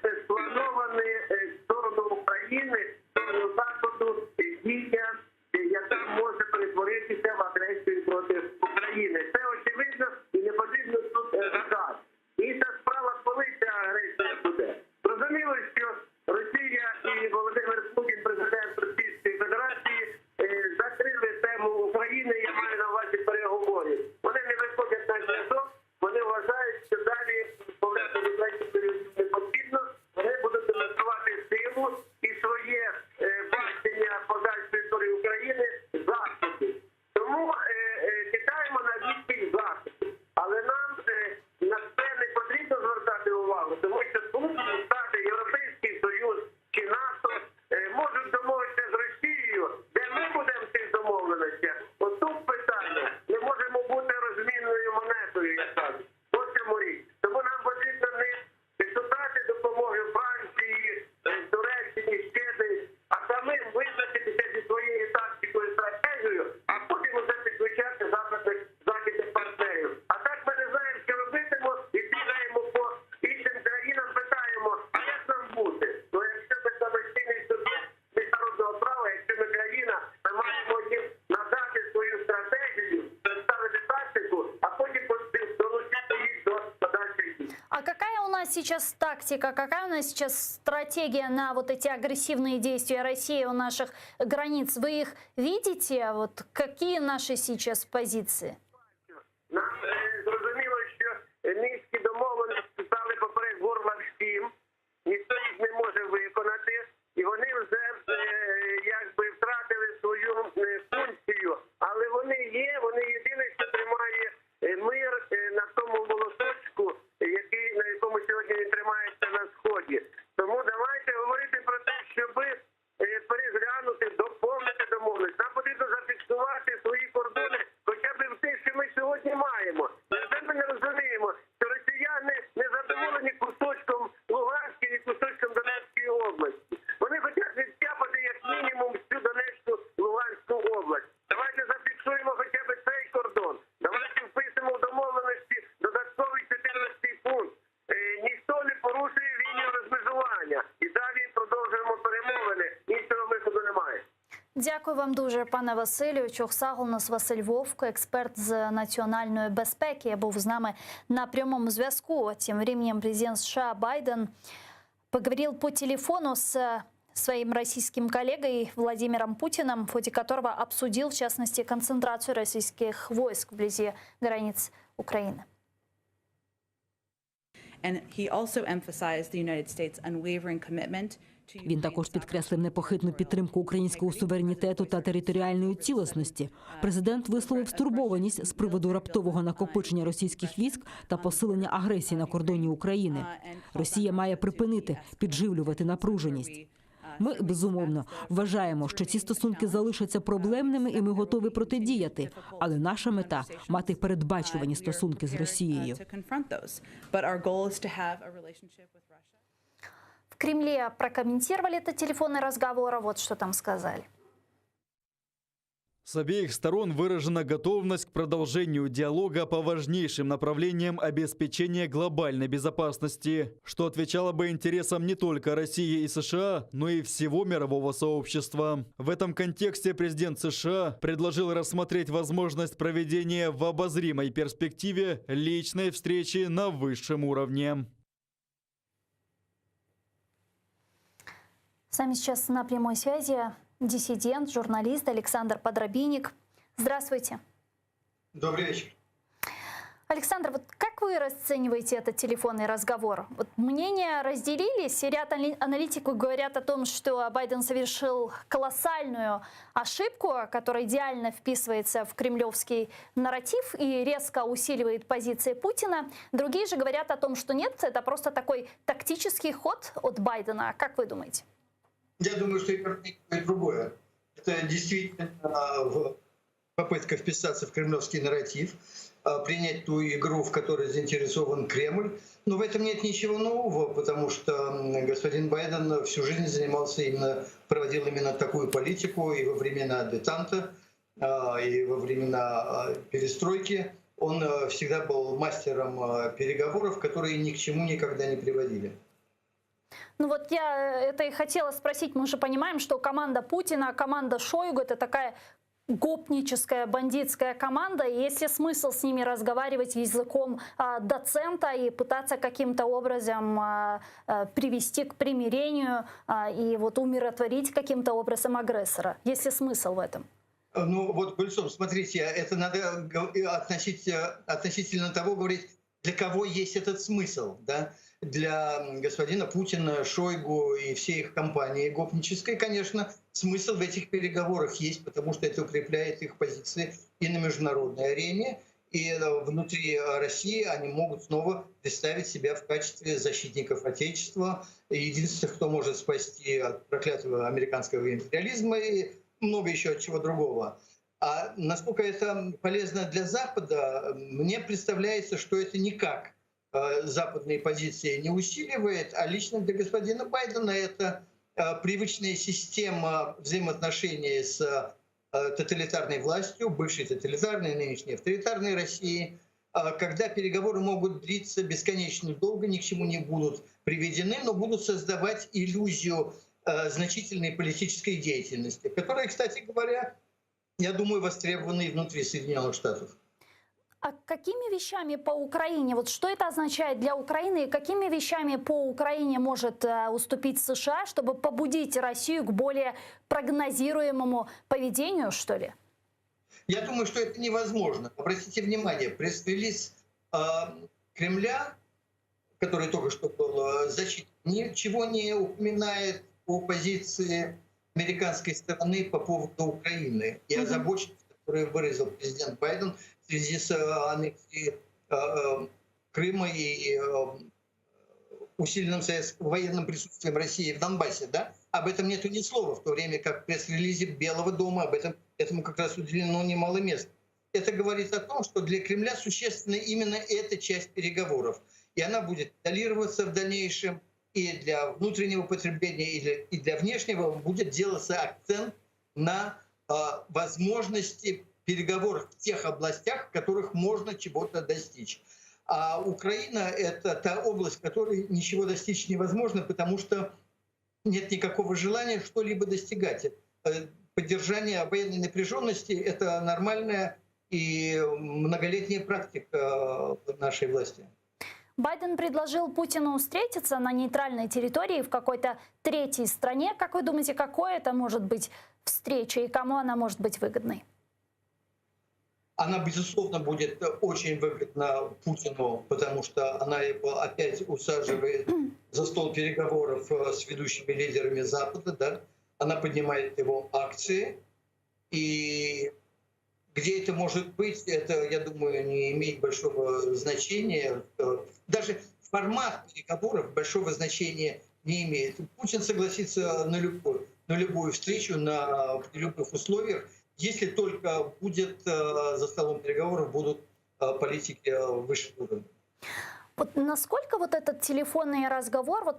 Це сплановані в сторону України, в сторону Заходу дія, яка може перетворитися в агресію проти України. Це очевидно і не потрібно тут гадати. Інша справа, коли ця агресія буде. Зрозуміло, що Росія і Володимир Путін, президент Російської Федерації, закрили тему України, я маю на увазі переговорів. Вони не виходять на зв'язок, вони вважають, що далі повлекти не потрібно, вони будуть демонструвати силу і своє бачення подальшої історії України Заходу. Тому чекаємо на відповідь Заходу. Але нам на це не потрібно звертати увагу, тому що Сполучені Штати, Європейський Союз чи НАТО можуть домовитися з Росією, де ми будемо в цих домовленостях. От тут питання. Ми можемо бути розмінною монетою, як кажуть, по цьому річ. Тому нам потрібно не шукати допомоги Франції, Туреччині, ще десь, а самим визначитися зі своєю тактикою, стратегією, а потім уже підключати західних партнерів. А так ми не знаємо, що робитимо, і бігаємо по іншим країнам, питаємо, а як нам бути? Ну, якщо ми самостійний суб'єкт міжнародного права, якщо ми країна, ми маємо їм надати свою стратегію, представити тактику, а потім долучити їх до подальших дій. А какая у нас сейчас тактика, какая у нас сейчас стратегия на вот эти агрессивные действия России у наших границ? Вы их видите? Вот какие наши сейчас позиции? Нам зрозуміло, що мінські домовленості стали поперед горла всім, ніхто їх не може виконати, і вони вже якби втратили свою функцію. Але вони є, вони єдине, що тримає мир на тому волосочку, на якому сьогодні він тримається на Сході. Тому давайте говорити про те, щоб переглянути, доповнити домовленість. Нам потрібно зафіксувати свої кордони хоча б в те, що ми сьогодні маємо. Невже ми не розуміємо, що росіяни не задоволені кусочком Луганської і кусочком Донецької області. Вони хочуть відтяпати як мінімум всю Донецьку, Луганську область. Давайте зафіксуємо хоча б цей кордон. Давайте впишемо в домовленості додатковий 14-й пункт. Ніхто не порушує лінію розмежування. І далі продовжуємо перемовини. Іншого виходу немає. Дякую вам дуже, пане Василю. Чохсагл, у нас Василь Вовк, експерт з національної безпеки, був з нами на прямому зв'язку. Тем временем президент США Байден поговорил по телефону с своим российским коллегой Владимиром Путиным, в ходе которого обсудил, в частности, концентрацию российских войск вблизи границ Украины. Він також підкреслив непохитну підтримку українського суверенітету та територіальної цілісності. Президент висловив стурбованість з приводу раптового накопичення російських військ та посилення агресії на кордоні України. Росія має припинити підживлювати напруженість. Ми, безумовно, вважаємо, що ці стосунки залишаться проблемними і ми готові протидіяти. Але наша мета – мати передбачувані стосунки з Росією. В Кремле прокомментировали этот телефонный разговор, а вот что там сказали. С обеих сторон выражена готовность к продолжению диалога по важнейшим направлениям обеспечения глобальной безопасности, что отвечало бы интересам не только России и США, но и всего мирового сообщества. В этом контексте президент США предложил рассмотреть возможность проведения в обозримой перспективе личной встречи на высшем уровне. С нами сейчас на прямой связи диссидент, журналист Александр Подробинник. Здравствуйте. Добрый вечер. Александр, вот как вы расцениваете этот телефонный разговор? Вот мнения разделились, и ряд аналитиков говорят о том, что Байден совершил колоссальную ошибку, которая идеально вписывается в кремлевский нарратив и резко усиливает позиции Путина. Другие же говорят о том, что нет, это просто такой тактический ход от Байдена. Как вы думаете? Я думаю, что и другое. Это действительно попытка вписаться в кремлевский нарратив, принять ту игру, в которой заинтересован Кремль. Но в этом нет ничего нового, потому что господин Байден всю жизнь проводил именно такую политику и во времена детанта, и во времена перестройки. Он всегда был мастером переговоров, которые ни к чему никогда не приводили. Ну вот я это и хотела спросить. Мы же понимаем, что команда Путина, команда Шойгу – это такая гопническая, бандитская команда. И есть ли смысл с ними разговаривать языком доцента и пытаться каким-то образом привести к примирению и вот умиротворить каким-то образом агрессора? Есть ли смысл в этом? Ну вот, Гульсом, смотрите, это надо относительно того говорить, для кого есть этот смысл, да? Для господина Путина, Шойгу и всей их компании гопнической, конечно, смысл в этих переговорах есть, потому что это укрепляет их позиции и на международной арене, и внутри России они могут снова представить себя в качестве защитников Отечества, единственных, кто может спасти от проклятого американского империализма и много еще от чего другого. А насколько это полезно для Запада, мне представляется, что это никак западные позиции не усиливает, а лично для господина Байдена это привычная система взаимоотношений с тоталитарной властью, бывшей тоталитарной, нынешней авторитарной России, когда переговоры могут длиться бесконечно долго, ни к чему не будут приведены, но будут создавать иллюзию значительной политической деятельности, которая, кстати говоря, я думаю, востребована и внутри Соединенных Штатов. А какими вещами по Украине, вот что это означает для Украины, и какими вещами по Украине может уступить США, чтобы побудить Россию к более прогнозируемому поведению, что ли? Я думаю, что это невозможно. Обратите внимание, пресс-релиз Кремля, который только что был зачитан, ничего не упоминает о позиции американской стороны по поводу Украины и озабоченности, которую выразил президент Байден в связи с аннексией Крыма и усиленным военным присутствием России в Донбассе. Да? Об этом нету ни слова, в то время как в пресс-релизе Белого дома этому как раз уделено немало места. Это говорит о том, что для Кремля существенна именно эта часть переговоров. И она будет деталироваться в дальнейшем, и для внутреннего потребления, и для внешнего будет делаться акцент на возможности переговоров в тех областях, в которых можно чего-то достичь. А Украина — это та область, в которой ничего достичь невозможно, потому что нет никакого желания что-либо достигать. Поддержание военной напряженности — это нормальная и многолетняя практика нашей власти. Байден предложил Путину встретиться на нейтральной территории в какой-то третьей стране. Как вы думаете, какой это может быть встреча и кому она может быть выгодной? Она, безусловно, будет очень выгодна Путину, потому что она его опять усаживает за стол переговоров с ведущими лидерами Запада. Да? Она поднимает его акции. И где это может быть, это, я думаю, не имеет большого значения. Даже формат переговоров большого значения не имеет. Путин согласится на любую встречу, при любых условиях, если только будет за столом переговоров будут политики высшего уровня. Вот насколько вот этот телефонный разговор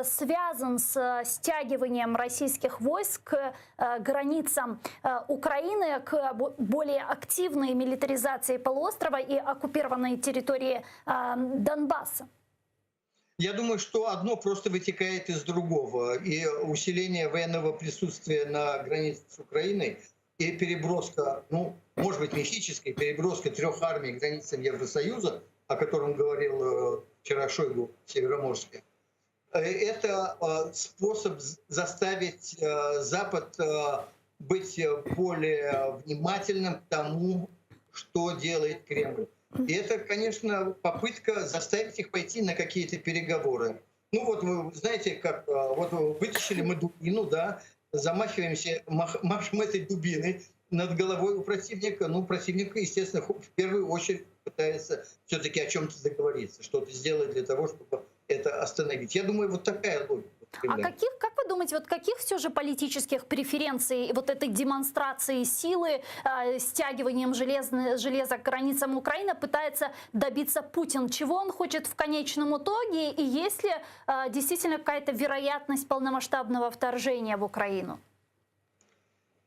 связан с стягиванием российских войск к границам Украины, к более активной милитаризации полуострова и оккупированной территории Донбасса? Я думаю, что одно просто вытекает из другого. И усиление военного присутствия на границе с Украиной, и переброска, ну, может быть, мифическая переброска 3 армий к границам Евросоюза, о котором говорил вчера Шойгу в Североморске, это способ заставить Запад быть более внимательным к тому, что делает Кремль. И это, конечно, попытка заставить их пойти на какие-то переговоры. Ну вот вы знаете, как вот вытащили мы дубину, да, замахиваемся, машем этой дубиной над головой у противника. Ну, противник, естественно, в первую очередь пытается все-таки о чем-то договориться, что-то сделать для того, чтобы это остановить. Я думаю, вот такая логика. А как вы думаете, вот каких все же политических преференций вот этой демонстрации силы, стягиванием железа к границам Украины пытается добиться Путин? Чего он хочет в конечном итоге? И есть ли действительно какая-то вероятность полномасштабного вторжения в Украину?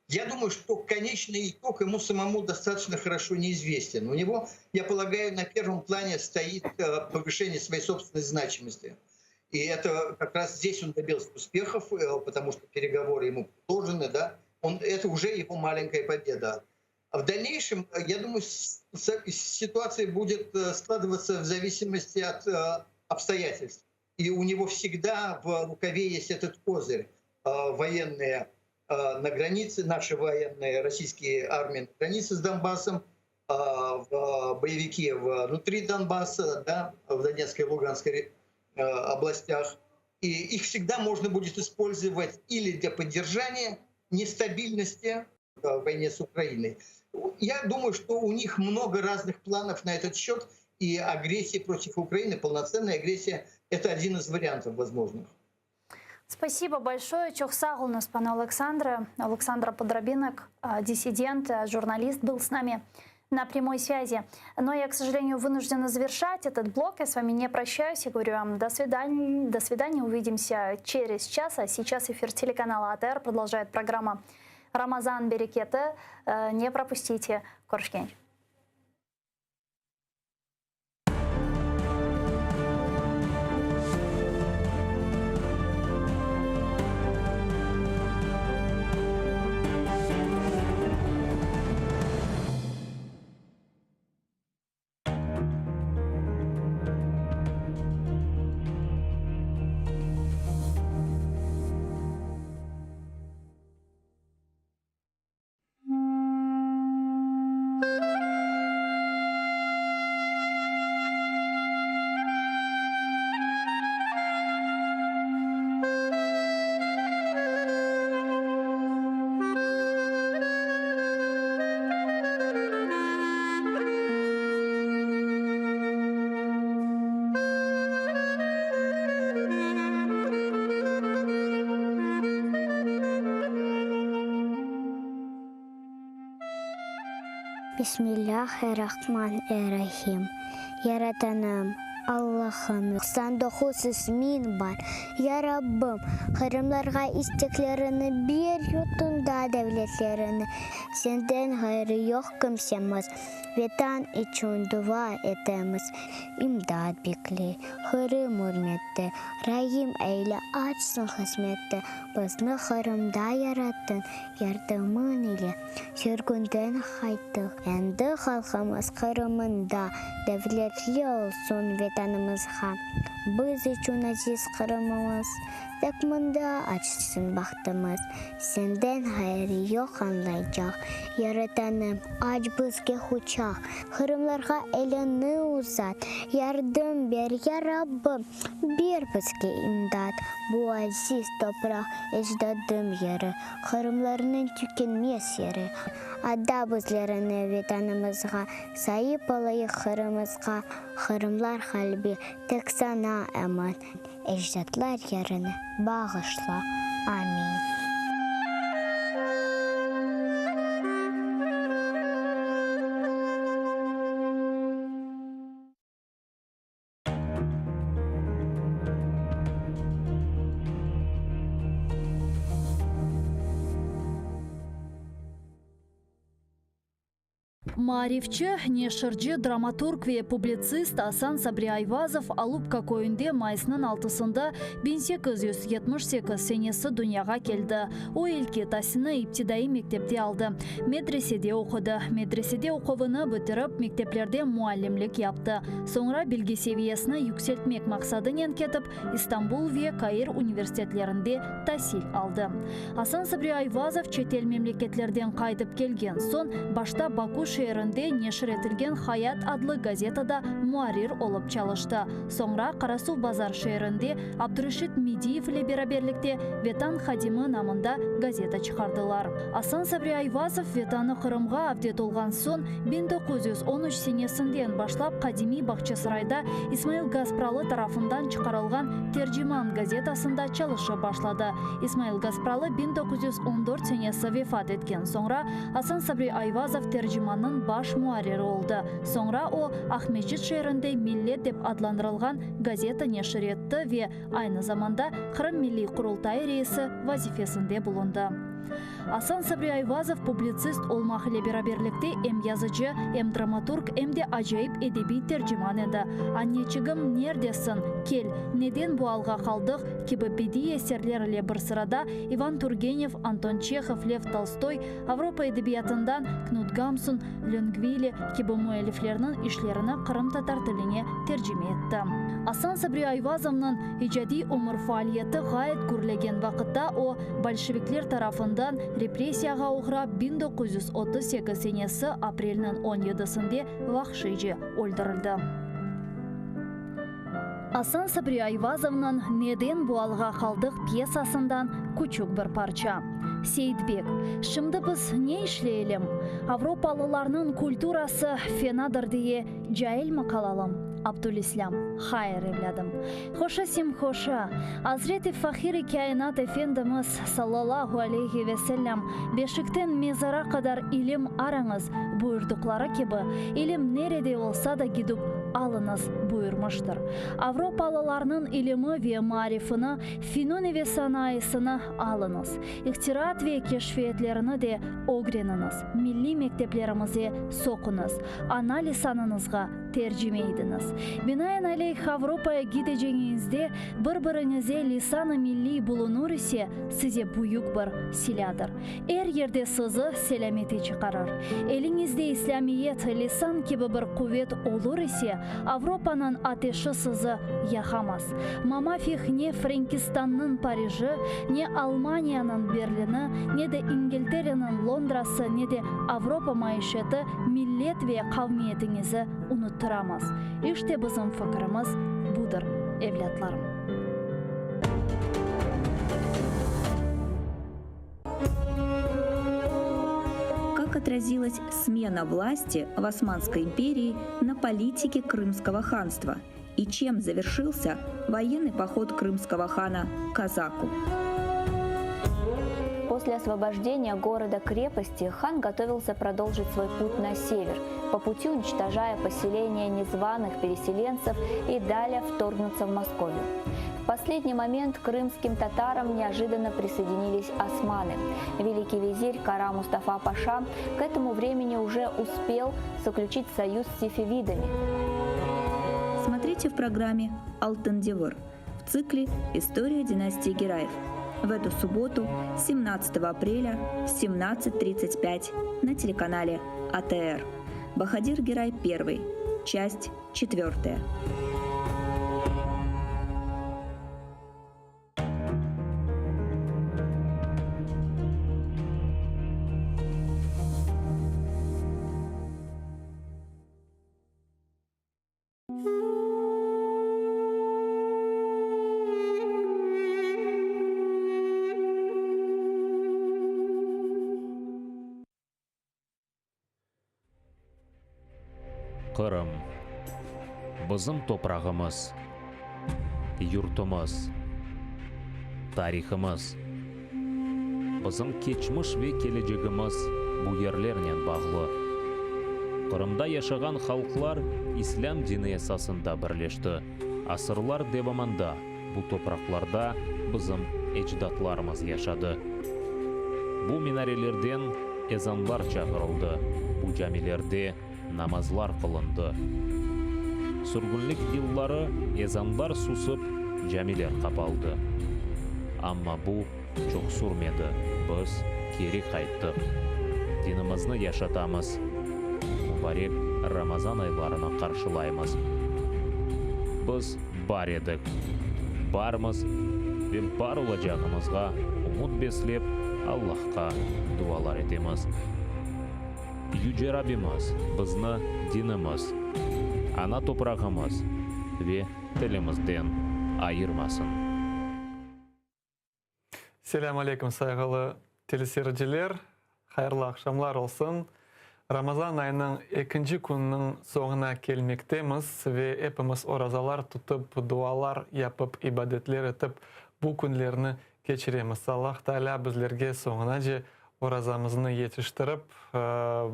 Я думаю, что конечный итог ему самому достаточно хорошо неизвестен. У него, я полагаю, на первом плане стоит повышение своей собственной значимости. И это как раз здесь он добился успехов, потому что переговоры ему предложены, да. Это уже его маленькая победа. А в дальнейшем, я думаю, ситуация будет складываться в зависимости от обстоятельств. И у него всегда в рукаве есть этот козырь. Военные на границе, наши военные, российские армии на границе с Донбассом, боевики внутри Донбасса, да, в Донецкой и Луганской областях. И их всегда можно будет использовать или для поддержания нестабильности в войне с Украиной. Я думаю, что у них много разных планов на этот счет, и агрессия против Украины, полноценная агрессия, это один из вариантов возможных. Спасибо большое. Чохсагул нас, пана Александра. Александра Подробинок, диссидент, журналист, был с нами на прямой связи. Но я, к сожалению, вынуждена завершать этот блок. Я с вами не прощаюсь. Я говорю вам до свидания. До свидания. Увидимся через час. А сейчас эфир телеканала АТР продолжает программа «Рамазан Берекеты». Не пропустите. Коршкенч. Бисмиллахир-рахманир-рахим. Яратаным, Allah'ım 99 min var. Ya Rabbim Kırımlarga isteklerini bir yutunda devletlerini. Senden hayrı yok kimsemiz. Vatan için dua etemiz. İmdad bekle. Kırım hürmette. Rahim eyle açsın hizmette. Bizni Kırım'da yarattın. Yardımın ile. Sürgünden kayttık. Endi halkımız Kırım'ında. Devletli olsun vatanımızga. Biz için aziz Kırım'ımız. Takmında açsın baktımız. Senden hayrı yok anlayacak. Yaratanım aç bizge uçak. Kırımlarga elini uzat. Yardım ver ya Rabbim. Bir bizge imdat. Bu aziz toprak ecdadım yeri. Kırımlarının tükenmez yeri. Adda bizlerini vatanımızga. Sahip olayı Kırım'ızga. Kırımlar kalbi tek sana eman. Ecdatlar yerini bağışla. Amin. Марифчы, нешырчы, драматург ve публицист Асан Сабри Айвазов Алупка көйінде майысының 6-сында 1878 senesi dünyaya geldi. O ilk tahsilini iptidai mektepte aldı. Medresede okudu. Medresede okuvunu bitirip mekteplerde muallimlik yaptı. Sonra bilgi seviyesini yükseltmek maksadıyla ketip İstanbul ve Kair üniversitetlerinde tahsil aldı. Асан Сабри Айвазов çetel memleketlerden kaydıp gelgen son başta Baku şehrinde neşr etilgen Hayat adlı gazetada muarir olup çalıştı. Sonra Karasuv Bazar şehrinde Abdurrashid Mediyev ile beraberlikte Vetan Hadimi namında gazeta çıkardılar. Асан Сабри Айвазов Vetanı Kırım'a avdet olgan son 1913 senesinden başlap Kadimi Bahçesaray'da İsmail Gaspralı tarafından çıkarılgan Tercüman gazetasında çalışa başladı. İsmail Gaspralı 1914 senesi vefat etken sonra Асан Сабри Айвазов tercümanın baş muariri oldu. Sonra o Ahmetçit şehrinde Millet dep adlandırılgan gazeta neşr etti ve aynı zamanda Kırım Milli Kurultayı reisi vazifesinde bulundu. Асан Сабри Айвазов publitsist olmak ile beraberlikte hem yazıcı, hem dramaturg, hem de acayip edebi tercüman edi. Anneciğim neredesin? Kel, neden bu alga kaldık? Gibi bedi eserlerle bir sırada Ivan Turgenev, Anton Çekhov, Lev Tolstoy, Avrupa edebiyatından Knut Gamsun, Longvili gibi müelliflerinin işlerini Kırım Tatar tiline tercüme etti. Асан Сабри Айвазов'ның icadi umur faaliyeti gayet gürlegen vakitte o Bolşevikler tarafından represiyaga uğrab 1938 senesi aprelinin 17'sinde vahşice öldürüldü. Асан Сабри Айвазов'ның Neden bu alga kaldık piyasasından küçük bir parça. Seyitbek, şimdi biz ne işleyelim? Avrupalılarının kulturası fenadır diye cahil mi kalalım? Abdülislam, hayır evladım. Hoşa sim hoşa. Hazreti Fahir-i Kainat Efendimiz sallallahu aleyhi ve sellem beşikten mezara kadar ilim aranız buyurdukları gibi ilim nerede olsa da gidip alınız buyurmuştur. Avrupalılarının ilimi ve marifini, fenoni ve sanayisini alınız. İhtirat ve keşfiyetlerini de öğreniniz. Milli mekteplerimize sokunuz. Ana lisanınızga tercüme ediniz. Binaenaleyh Avrupa'ya gideceğinizde birbirinize lisan-ı milli bulunur ise size büyük bir siladır. Her yerde sizi selameti çıkarır. Elinizde İslamiyet, lisan gibi bir kuvvet olur ise Avrupa'nın ateşi sizi yakamaz. Mamafih ne Frankistan'ın Paris'i, ne Almanya'nın Berlin'i, ne de İngiltere'nin Londra'sı, ne de Avrupa maişeti millet ve kavmiyetinizi unutturamaz. İşte bizim fikrimiz budur evlatlarım. Как отразилась смена власти в Османской империи на политике Крымского ханства и чем завершился военный поход крымского хана к Казаку? После освобождения города-крепости хан готовился продолжить свой путь на север, по пути уничтожая поселения незваных переселенцев и далее вторгнуться в Московию. В последний момент к крымским татарам неожиданно присоединились османы. Великий визирь Кара Мустафа Паша к этому времени уже успел заключить союз с сефевидами. Смотрите в программе «Алтын Девор» в цикле «История династии Гираев». В эту субботу, 17 апреля в 17:35 на телеканале АТР. Бахадир Гирай I, часть 4. Қырым, бізім топрағымыз, юртымыз, тарихымыз, бізім кечміш ве кележегіміз бұ ерлернен бағлы. Қырымда яшаған халқлар ислам діні есасында бірлешті. Асырлар деваманда бұ топрақларда бізім ечдатларымыз яшады. Бұ минарелерден ezanlar çağırıldı. Bu camilerde namazlar kılındı. Sürgünlük yılları ezanlar susup camiler kapaldı. Ama bu çok sürmedi. Biz geri kayttık. Dinimizni yaşatamız. Mübarek Ramazan aylarını karşılayımız. Biz bar edik. Barmız ve bar olacağımızga umut beslep Allah'a dualar etimiz. Yüce Rabbimiz bizni dinimiz, ana toprağımız ve tilimizden ayırmasın. Selam aleyküm saygılı teleseyirciler. Hayırlı akşamlar olsun. Ramazan ayının ikinci gününün sonuna gelmektemiz ve hepimiz orazalar tutup, dualar yapıp, ibadetler etip bu günlerini geçiremiz. Allah Teala bizlerge soğunaca orazamızını yetiştirip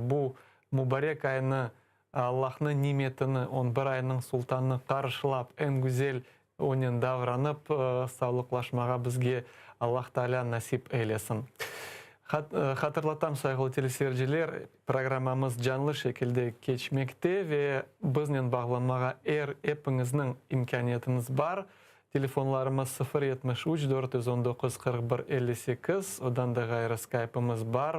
bu mübarek ayını Allah'ın nimetini, 11 ayının sultanını karşılap, en güzel onun davranıp sağlıklaşmağa bizge Allah Teala nasip eylesin. Hatırlatam saygılı teleseyirciler, programımız canlı şekilde geçmekte ve bizden bağlanmağa hepinizin imkaniyetiniz var. Telefonlarımız 073 419 41 58, odan da gayrı Skype'ımız var,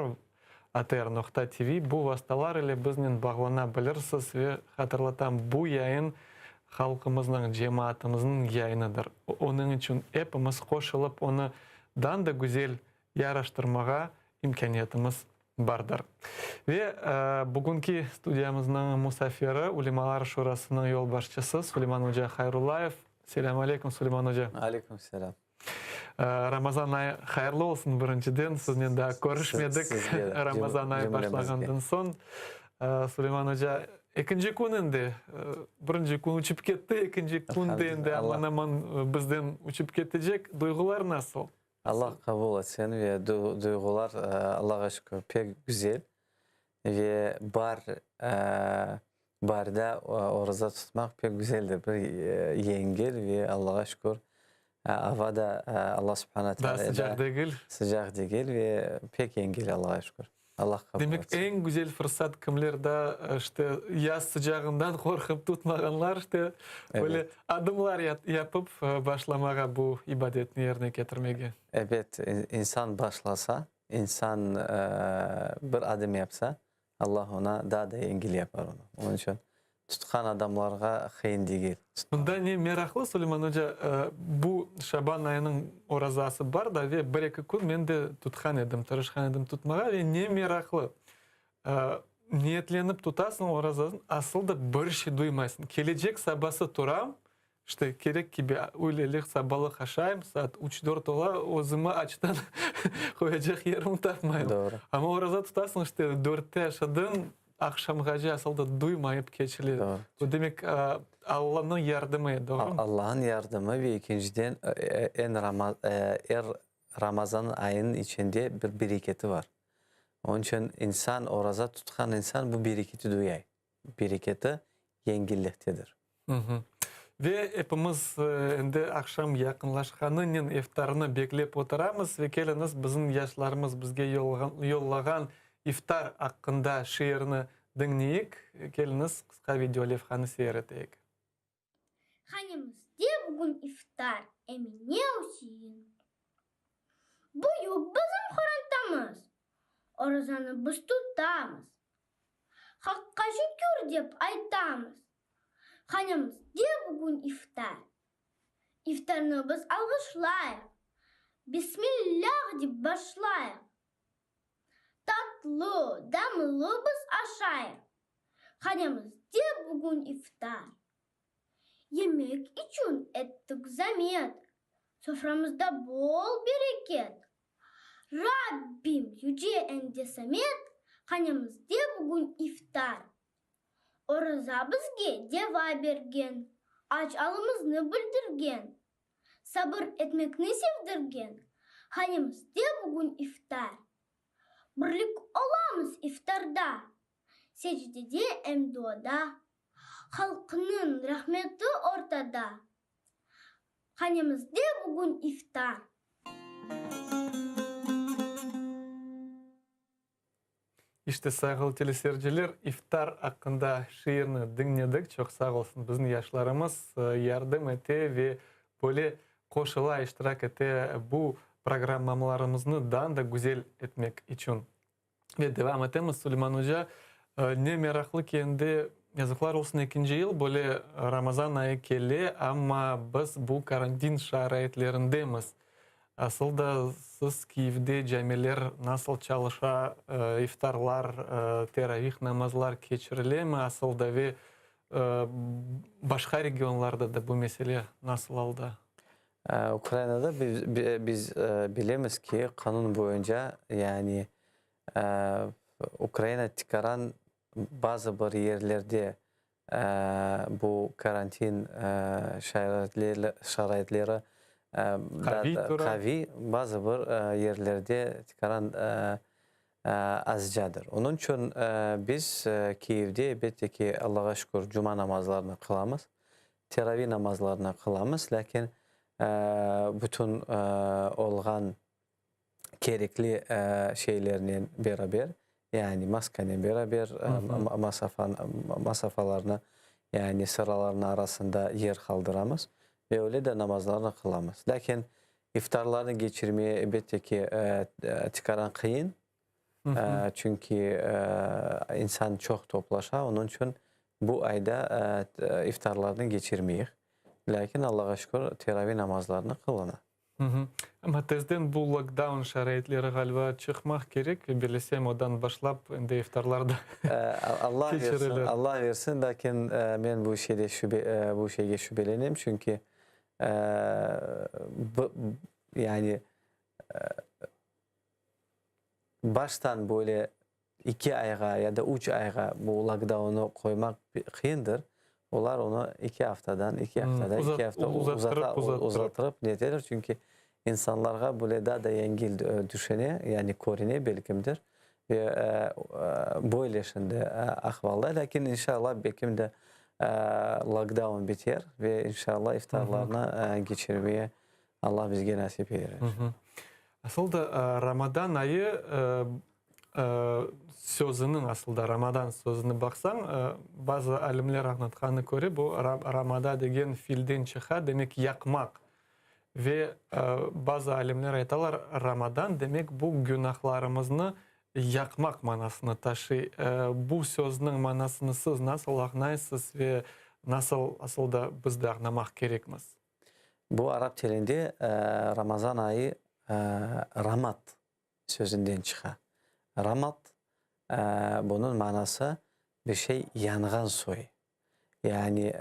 atr.tv. Bu vasıtalar ile bizden bağlanabilirsiniz ve hatırlatam bu yayın halkımızın, cemaatimizin yayınıdır. Onun için hepimiz koşulup onu dan da güzel yaraştırmağa imkaniyetimiz vardır. Ve bugünkü stüdyamızın musafiri Ulemalar Şurası'nın yol başçısı Süleyman Hoca Hayrullayev. Selamun aleyküm Süleyman Hoca. Aleyküm selam. Ramazan ayı hayırlı olsun birinciden. Sizinle daha görüşmedik. Ramazan ayı başlagandın son. Süleyman Hoca ikinci gününde, birinci gün uçup gitti, ikinci günde indi aman bizden uçup gidecek. Duygular nasıl? Allah kabul etsin ve duygular Allah'a şükür pek güzel ve barda oruza tutmak pek güzeldir. Bir yengel ve Allah'a şükür hava da Allah subhanahu teala sıcak değil ve pek yengel Allah'a şükür. Allah kabul Demek etsin. en güzel fırsat kimlerde işte yaz sıcağından korkup tutmayanlar işte böyle adımlar yapıp başlamağa bu ibadetini yerine getirmeye. Evet, insan başlasa, insan bir adım yapsa Allah ona daha da yengil yapar onu. Onun için tutkan adamlarga kıyın değil. Bunda ne meraklı Süleyman Hoca, bu Şaban ayının orazası var da ve bir iki gün ben de tutkan edim, tırışkan edim tutmağa ve ne meraklı. Niyetlenip tutasın orazasın, asıl da bir şey duymaysın. Gelecek sabahı turam, işte gerek gibi öylelik sabahı haşayım, saat 3-4 ola özümü açtan koyacak yerimi tapmayım. Doğru. Ama oraza tutasın işte 4'te yaşadın, akşamgaca asıl da duymayıp geçilir. Bu demek Allah'ın yardımı, doğru mu? Allah'ın yardımı ve ikinciden Ramazan ayının içinde bir bereketi var. Onun için insan, oraza tutkan insan bu bereketi duyay. Bereketi yengilliktedir. Ve hepimiz indi akşam yakınlaşkanının iftarını beklep oturamız ve keliniz bizim yaşlarımız bizge yollagan iftar hakkında şiirini dinleyik. Keliniz kısa video levhanı seyreteyik. Hanımızda bugün iftar emine usiyin. Bu yok bizim horantamız. Orazanı biz tutamız. Hakka şükür dep aytamız. Hanımızda bugün iftar. İftarını biz alkışlayık. Bismillah dep başlayık. Tatlı, damlı biz aşayık. Hanımızda bugün iftar. Yemek için ettik zamet. Soframızda bol bereket. Rabbim yüce ende samet. Hanımızda bugün iftar. Oraza bizge deva bergen. Aç alımızını bildirgen. Sabır etmekni sevdirgen. Hanımızda bugün iftar. Birlik olamız iftarda. Secdede emduada. Halkının rahmeti ortada. Hanımızda bugün iftar. İşte sayılı teleseyirciler, iftar hakkında şiirini dinledik. Çok sağ olsun bizim yaşlarımız yardım ete ve böyle koşula iştirak ete bu programmalarımızı daha da güzel etmek için. Ve devam etemiz Süleyman Hoca. Ne meraklı kendi yazıklar olsun ikinci yıl böyle Ramazan ayı kelli ama biz bu karantin şaraitlerindemiz. Aslında siz Kiev'de camiler nasıl çalışa, iftarlar, teravih namazlar geçirilir mi aslında ve başka regionlarda da bu mesele nasıl oldu? Ukrayna'da biz bilemiz ki kanun boyunca yani Ukrayna çıkaran bazı bariyerlerde bu karantin şaraitleri kavi bazı bir yerlerde çıkaran azcadır. Onun için biz Kiev'de elbette ki Allah'a şükür cuma namazlarını kılamız, teravih namazlarını kılamız. Lakin bütün olğan gerekli şeylerinin beraber yani maskenin beraber masafalarını yani sıralarının arasında yer kaldıramız ve öyle de namazlarını kılamız. Lakin iftarlarını geçirmeye elbette ki çıkaran kıyın. Çünkü insan çok toplaşa. Onun için bu ayda iftarlarını geçirmeyik. Lakin Allah'a şükür teravih namazlarını kılına. Ama tezden bu lockdown şaraitleri galiba çıkmak gerek. Bilesem odan başlap indi iftarlarda geçirilir. Allah versin. Lakin ben bu şeyge şüphelenim. Çünkü yani baştan böyle 2 ayga ya da 3 ayga bu lockdown'u koymak kıyındır. Onlar onu 2 hafta uzatırıp nedir? Çünkü insanlara böyle daha da yengil düşene yani korine belkimdir. Ve böyle şimdi ahvalda. Lakin inşallah belkimde lockdown biter ve inşallah iftarlarına geçirmeye Allah bizge nasip eder. Aslında Ramazan ayı sözünün aslında Ramazan sözüne baksan bazı alimler anlatkanı göre bu Ramazan degen filden çıka demek yakmak ve bazı alimler aytalar Ramazan demek bu günahlarımızı yakmak manasını taşı. Bu sözünün manasını siz nasıl anlaysınız ve nasıl aslında biz de anlamak gerekmez? Bu Arap dilinde Ramazan ayı Ramat sözünden çıkar. Ramat bunun manası bir şey yanğan soy. Yani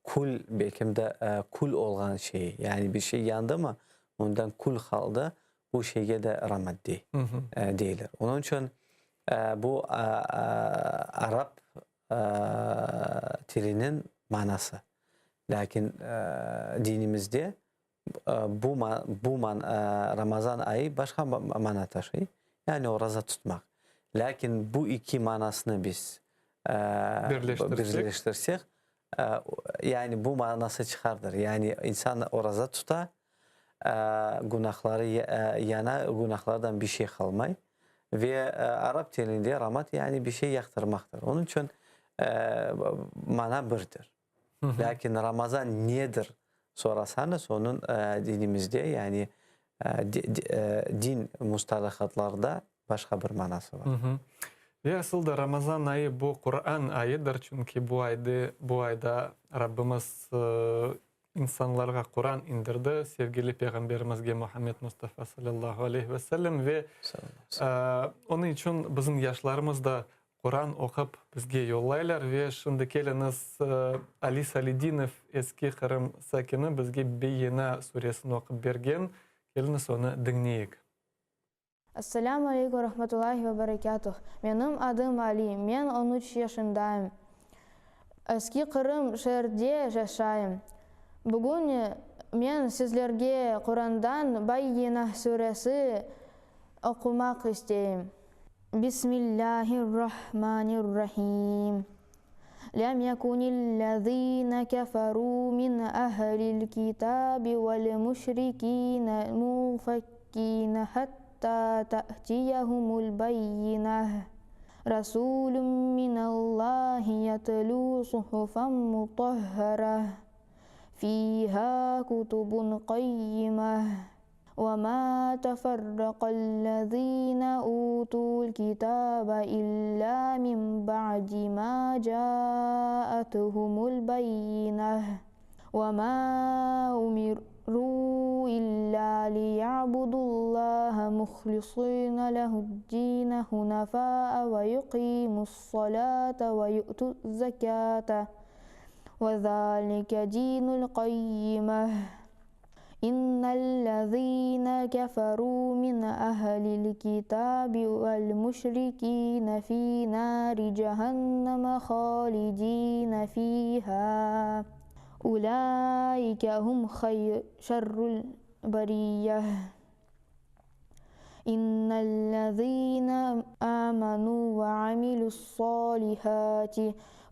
kul belki de kul olan şey. Yani bir şey yandı mı ondan kul kaldı. Bu şeye de ramat değildir. Onun için bu Arap dilinin manası. Lakin dinimizde Ramazan ayı başka mana taşıyor. Yani oruza tutmak. Lakin bu iki manasını biz birleştirsek yani bu manası çıkardır. Yani insan oruza tutar, günahları günahlardan bir şey kalmay ve Arap dilinde ramat yani bir şey yaktırmaktır. Onun için mana birdir. Lakin Ramazan nedir sorarsanız onun dinimizde yani din mustalahатlarda başka bir manası var. Ve aslında Ramazan ayı bu Kur'an ayıdır çünkü bu ayda Rabbimiz insanlarga Kur'an indirdi. Sevgili Peygamberimizge Muhammed Mustafa sallallahu aleyhi ve sellem ve onun için bizim yaşlarımız da Kur'an okup bizge yollaylar ve şimdi keliniz Ali Salidinov eski Kırım sakini bizge Beyina suresini okup bergen. Keliniz onu dinleyik. Assalamu alaikum rahmatullahi ve barakatuh. Benim adım Ali. Men 13 yaşındayım. Eski Kırım şehirde yaşayım. Bugün men sizlerge Kur'an'dan Beyina suresi okumak isteyim. Bismillahirrahmanirrahim. Lem yekunillezine keferu min ehlil kitabi vel müşrikine mufakkine hatta ta'tiyahumul bayyinah. Rasulun minallahi yatlu suhufan mutahharah. Fiha kutubun qayyimah. وما تفرق الذين أوتوا الكتاب إلا من بعد ما جاءتهم البينة وما أمروا إلا ليعبدوا الله مخلصين له الدين حنفاء ويقيموا الصلاة ويؤتوا الزكاة وذلك دين القيمة إن الذين كفروا من أهل الكتاب والمشركين في نار جهنم خالدين فيها أولئك هم شر البرية إن الذين آمنوا وعملوا الصالحات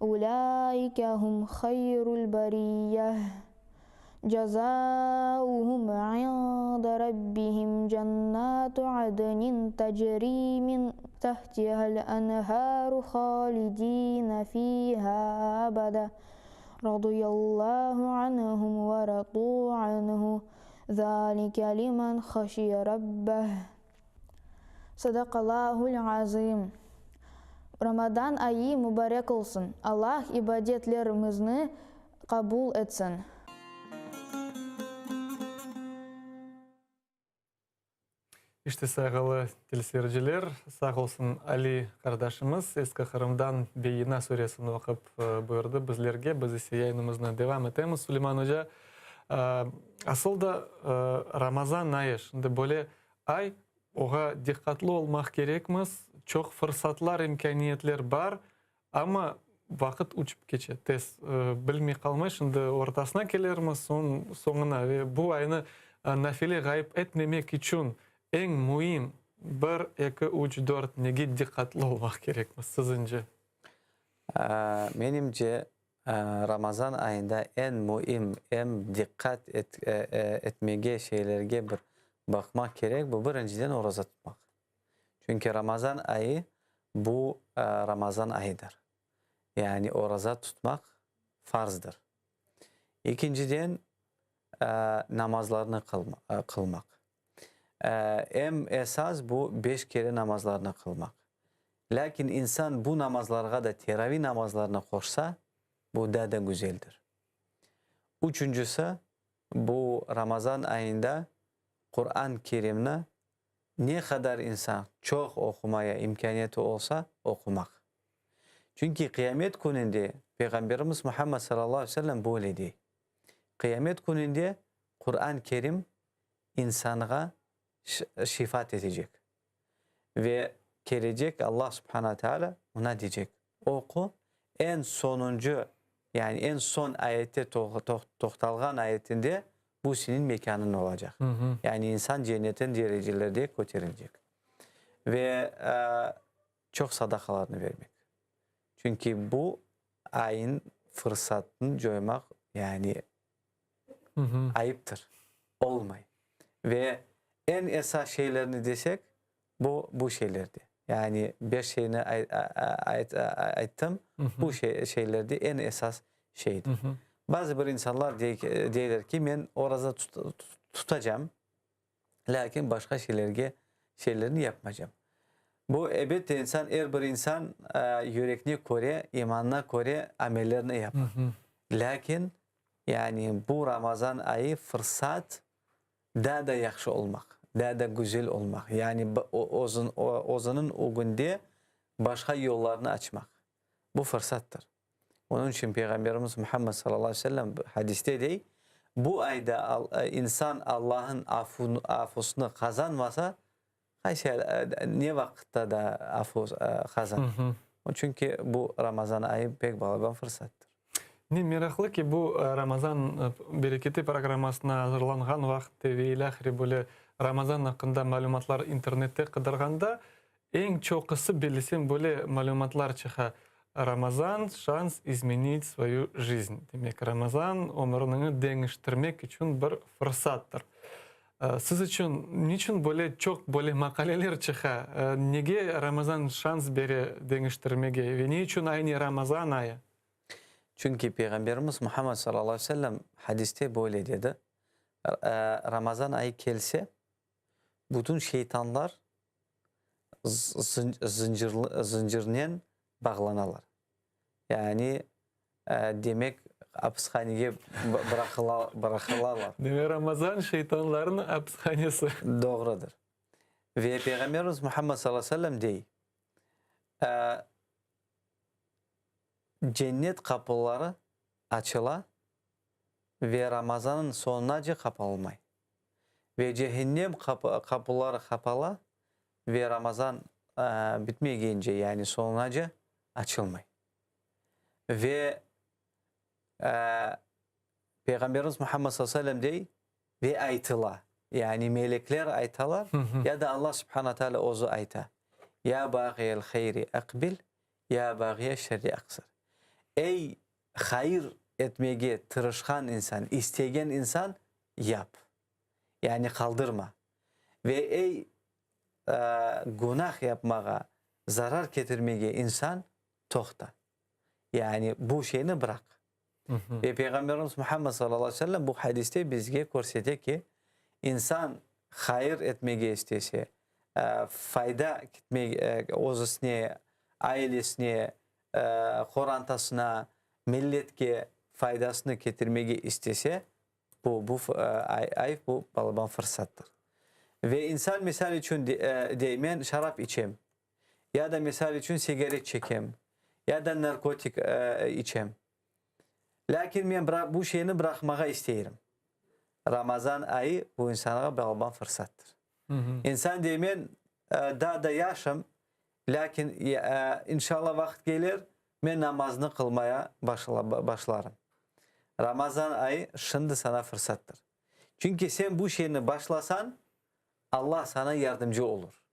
أولئك هم خير البرية جزاؤهم عند ربهم جنات عدن تجري من تحتها الأنهار خالدين فيها أبدا رضي الله عنهم ورضوا عنه ذلك لمن خشي ربه صدق الله العظيم. Рамадан айы mübarek olsun. Allah ibadetlerimizni kabul etsin. İşte sayılı teleseyirciler, sağ olsun Ali kardeşimiz eski Kırım'dan Beyina suresini okup buyurdu bizlerge. Biz ise yayınımızdan devam etemiz. Süleyman Hoca, aslında Ramazan ayı, şimdi böyle ay, oğa dikkatli olmak gerekmez. Çok fırsatlar, imkaniyetler var ama vakit uçup geçer. Tez bilmey kalmay, şimdi ortasına gelirmiz sonuna ve bu ayını nafile gayip etmemek için en mühim 1, 2, 3, 4 nege dikkatli olmak gerekmez sizince? Menimce Ramazan ayında en mühim, en dikkat etmege şeylerge bir bakmak gerek. Bu birinciden oruza tutmak. Çünkü Ramazan ayı bu Ramazan ayıdır. Yani oruza tutmak farzdır. İkinciden namazlarını kılmak. En esas bu 5 kere namazlarını kılmak. Lakin insan bu namazlara da teravih namazlarına koşsa bu daha da güzeldir. Üçüncüsü bu Ramazan ayında Kur'an-ı Kerim'ne ne kadar insan çok okumaya imkaniyeti olsa okumak. Çünkü kıyamet gününde Peygamberimiz Muhammed sallallahu aleyhi ve sellem böyle diyor. Kıyamet gününde Kur'an-ı Kerim insana şifat edecek. Ve gelecek Allah subhanahu teala ona diyecek. Oku en sonuncu yani en son ayette toxtalgan ayetinde bu senin mekanın olacak. Yani insan cennetin derecelerine götürülecek. Ve çok sadakalarını vermek. Çünkü bu ayın fırsatını coymak yani ayıptır. Olmay. Ve en esas şeylerini desek bu şeylerdi. Yani 5 şeyini ayıttım. Bu şeylerdi en esas şeydi. Bazı bir insanlar deyirler ki ben orada tutacağım. Lakin başka şeylerini yapmayacağım. Bu elbette insan her bir insan yüreğine göre, imanına göre amellerini yapar. Lakin yani bu Ramazan ayı fırsat daha da yaxşı olmak, daha da güzel olmak. Yani o'zining o günde başka yollarını açmak. Bu fırsattır. Onun için Peygamberimiz Muhammed sallallahu aleyhi ve sellem hadiste değil, bu ayda insan Allah'ın affusunu kazanmasa ne vakitte de affu kazanır. Çünkü bu Ramazan ayı pek bağlı fırsattır. Ne meraklı ki bu Ramazan bereketi programmasına hazırlanған vaxtı ve ilahiri böyle Ramazan hakkında malumatlar internette kıdırganda en çoğusu bilsin böyle malumatlar çıkar. Ramazan şans изменить свою жизнь. Demek Ramazan ömrünü değiştirmek için bir fırsattır. Siz için niçin böyle çok böyle makaleler çıkar? Nege Ramazan şans beri değiştirmeye ve niçin aynı Ramazan ayı? Çünkü Peygamberimiz Muhammed sallallahu aleyhi ve sellem hadiste böyle dedi. Ramazan ayı gelse bütün şeytanlar zincirle bağlanırlar. Yani demek hapishaneye bırakırlar. Demek Ramazan şeytanların hapishanesi. Doğrudur. Ve Peygamberimiz Muhammed sallallahu aleyhi ve sellem değil. Cennet kapıları açıla ve Ramazanın sonunaca kapalmay. Ve cehennem kapıları kapalı ve Ramazan bitmeyince yani sonunaca açılmay. Ve Peygamberimiz Muhammed sallallahu aleyhi ve sellem değil ve aytıla. Yani melekler aytalar ya da Allah subhanahu teala ozu ayta. Ya bağiyel hayri akbil, ya bağiyel şerri aksır. Ey hayır etmeye tırışkan insan, isteyen insan yap. Yani kaldırma. Ve ey günah yapmaya, zarar getirmeye insan toxta. Yani bu şeyini bırak. Ve Peygamberimiz Muhammed sallallahu aleyhi ve sellem bu hadiste bizge gösterdi ki insan hayır etmeye istese, fayda gitmeye, özüsüne, ailesine, korantasına, milletke faydasını getirmeye istese bu balban fırsattır. Ve insan misal için demen şarap içem ya da misal için sigaret çekem ya da narkotik içem. Lakin ben bu şeyini bırakmaya isteyirim. Ramazan ayı bu insana balban fırsattır. İnsan demen daha da yaşam lakin inşallah vakit gelir ben namazını kılmaya başlarım. Ramazan ayı şimdi sana fırsattır. Çünkü sen bu şeyini başlasan Allah sana yardımcı olur.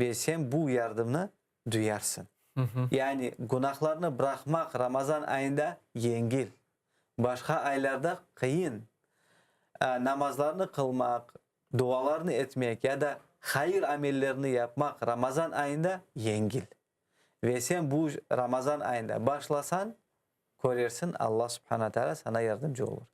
Ve sen bu yardımını duyarsın. Yani günahlarını bırakmak Ramazan ayında yengil. Başka aylarda kıyın. Namazlarını kılmak, dualarını etmek ya da hayır amellerini yapmak Ramazan ayında yengil. Ve sen bu Ramazan ayında başlasan görürsün Allah subhanahu teala sana yardımcı olur.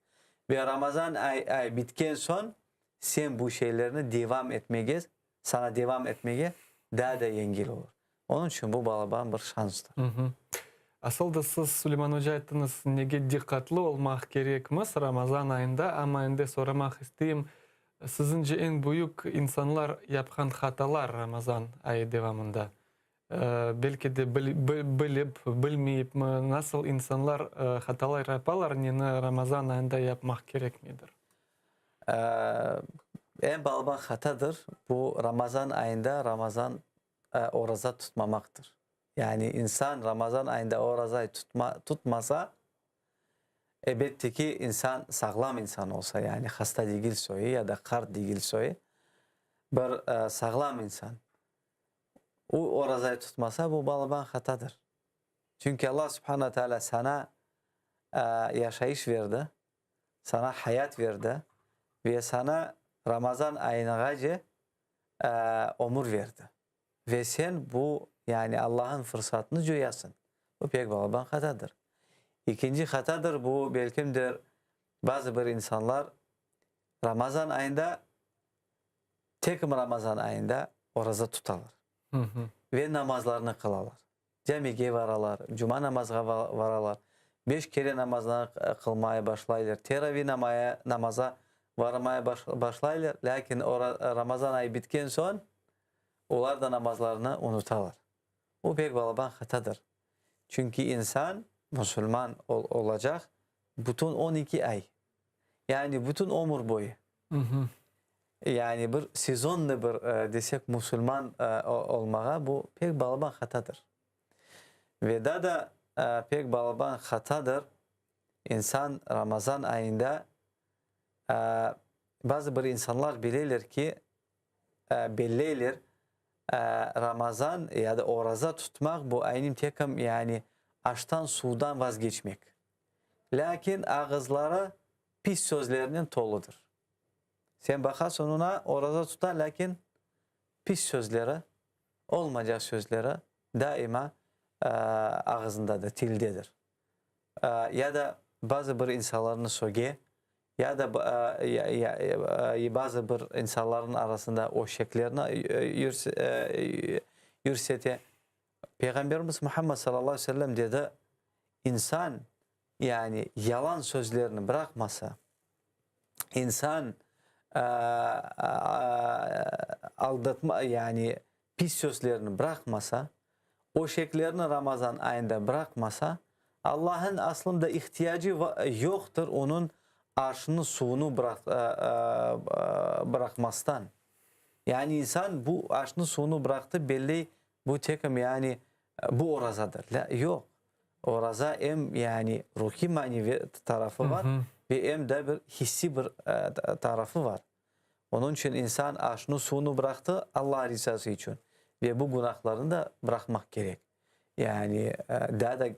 Ve Ramazan ay bitken son sen bu şeylerini sana devam etmeye daha da yengil olur. Onun için bu balaban bir şanstır. Asıl da siz Süleyman Hoca ayttınız nege dikkatli olmak gerekmiz Ramazan ayında ama ende soramak isteyeyim. Sizince en büyük insanlar yapkan hatalar Ramazan ayı devamında. Belki de bilip, bilmeyip nasıl insanlar hatalar yaparlar nene Ramazan ayında yapmak gerek midir? En balban hatadır. Bu Ramazan ayında oruza tutmamaktır. Yani insan Ramazan ayında oruza tutmasa elbette ki insan sağlam insan olsa, yani hasta değil soyu ya da kart değil soyu, bir sağlam insan o orazayı tutmasa bu balaban hatadır. Çünkü Allah subhanahu teala sana yaşayış verdi, sana hayat verdi ve sana Ramazan ayına gacı ömür verdi. Ve sen bu, yani Allah'ın fırsatını joyasın. Bu pek balaban hatadır. İkinci hatadır bu, belki bazı bir insanlar Ramazan ayında, tek Ramazan ayında oraza tutarlar. Ve namazlarını kılarlar. Camiye varalar, cuma namazına varalar. 5 kere namazlarını kılmaya başlayırlar. Teravih namaza varmaya başlayırlar. Lakin Ramazan ayı bitken son onlar da namazlarını unutarlar. Bu pek balaban hatadır. Çünkü insan Müslüman olacak bütün 12 ay. Yani bütün ömür boyu. Yani bir sezonlu bir desek Müslüman olmağa bu pek balaban hatadır. Ve daha da pek balaban hatadır. İnsan Ramazan ayında bazı bir insanlar bilirler ki belliler Ramazan ya da oraza tutmak bu aynı takım, yani açtan sudan vazgeçmek. Lakin ağızları pis sözlerinin toludur. Sen bakarsın ona oraza tutar, lakin pis sözleri, olmayacak sözleri daima ağzındadır, tildedir. Ya da bazı bir insanların söge, ya da bazı bir insanların arasında o şeklerini yürsete. Peygamberimiz Muhammed sallallahu aleyhi ve sellem dedi, insan yani yalan sözlerini bırakmasa, insan aldatma, yani pis sözlerini bırakmasa, o şeklerini Ramazan ayında bırakmasa, Allah'ın aslında ihtiyacı yoktur onun arşının suyunu bırakmastan. Yani insan bu arşının suyunu bıraktı belli, bu tekım yani bu orazadır. Yok. Oraza hem yani ruhi manevi tarafı var ve hem de bir hissi bir tarafı var. Onun için insan arşının suyunu bıraktı Allah rızası için. Ve bu günahlarını da bırakmak gerek. Yani daha da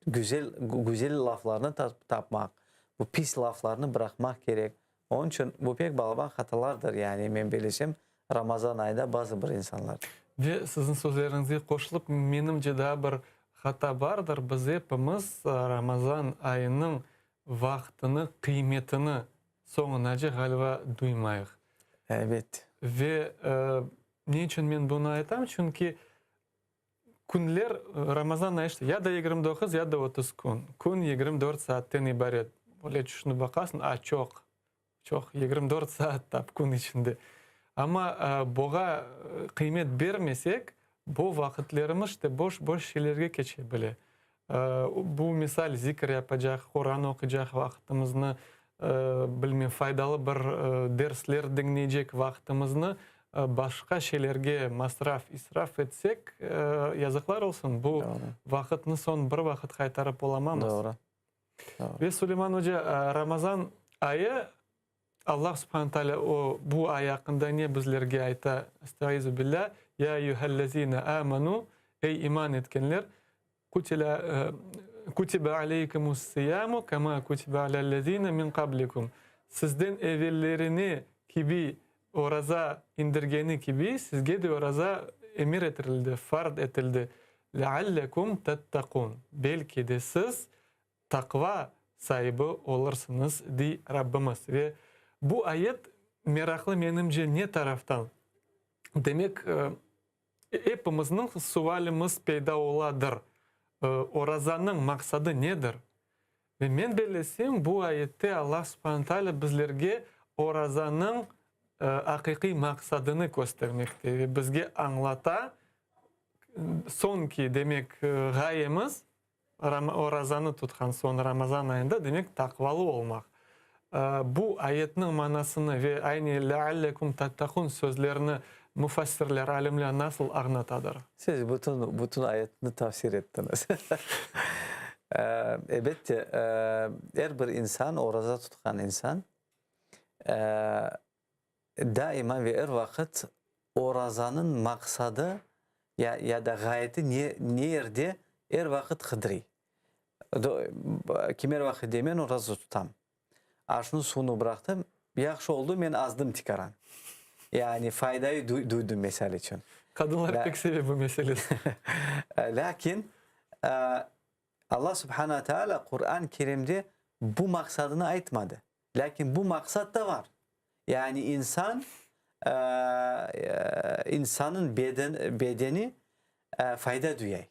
güzel laflarını tapmak, bu pis laflarını bırakmak gerek. Onun için bu pek balaban hatalardır. Yani ben bilişim Ramazan ayında bazı bir insanlar. Ve sizin sözlerinize koşulup menimce daha bir hata vardır. Biz hepimiz Ramazan ayının vaktini, kıymetini sonunca galiba duymayız. Evet. Ve niçin ben bunu aytam? Çünkü günler Ramazan ayı işte ya da 29 ya da 30 gün. Gün 24 saatten ibaret. Öyle düşünüp bakarsın, çok 24 saat tap gün içinde. Ama buğa kıymet vermesek, bu vakitlerimiz işte boş şeylerge geçebilir. Bu misal zikir yapacak, Kur'an okuyacak vaktimizni, bilmem faydalı bir dersler dinleyecek vaktimizni başka şeylerge israf etsek yazıklar olsun. Bu vakitni son bir vakit kaytarıp olamamız. Doğru. Ve Süleyman Hoca, Ramazan ayı Allah subhanahu teala bu ay hakkında ne bizlerge ayta? Estaizu billah. Ya eyyühellezine amanu, ey iman etkenler, kutibe aleykumus siyamu kama kutibe alellezine min qablikum. Sizden evvellerini gibi oraza indirgeni gibi sizge de oraza emir ettirildi, fard etildi. Leallekum tettakun. Belki de siz takva sahibi olursunuz di Rabbimiz. Ve bu ayet meraklı menimce ne taraftan? Demek hepimizin sualimiz peyda oladır. Orazanın maksadı nedir? Ve men bilesem bu ayette Allah subhanahu teala bizlerge orazanın hakiki maksadını göstermekte. Ve bizge anlata sonki demek gayemiz orazanı tutkan son Ramazan ayında demek takvalı olmak. Bu ayetinin manasını ve aynı leallekum tattakun sözlerini müfessirler, alimler nasıl anlatadır? Siz bütün ayetini tafsir ettiniz. elbette her bir insan, oraza tutkan insan daima ve her vakit orazanın maksadı ya da gayeti nerede her vakit kıdri. Kim her vakit demen oraza tutam. Aşını sunu bıraktım. Yaxşı oldu, men azdım tikaran. Yani faydayı duydum mesela için. Kadınlar pek seviyor bu meselesi. Lakin Allah Subhanahu Teala Kur'an-ı Kerim'de bu maksadını aytmadı. Lakin bu maksat da var. Yani insanın bedeni fayda duyay.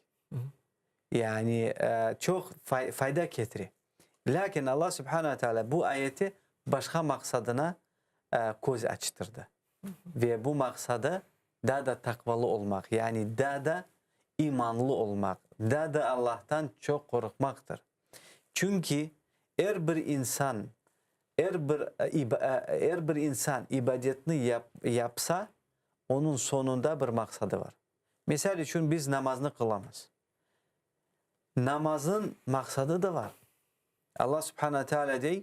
Yani çok fayda getiriyor. Lakin Allah Subhanahu Teala bu ayeti başka maksadına göz açtırdı. Ve bu maksadı daha da takvalı olmak, yani daha da imanlı olmak, daha da Allah'tan çok korkmaktır. Çünkü her bir insan ibadetini yapsa onun sonunda bir maksadı var. Misal için biz namazını kılamız. Namazın maksadı da var. Allah Subhanahu Teala diyor: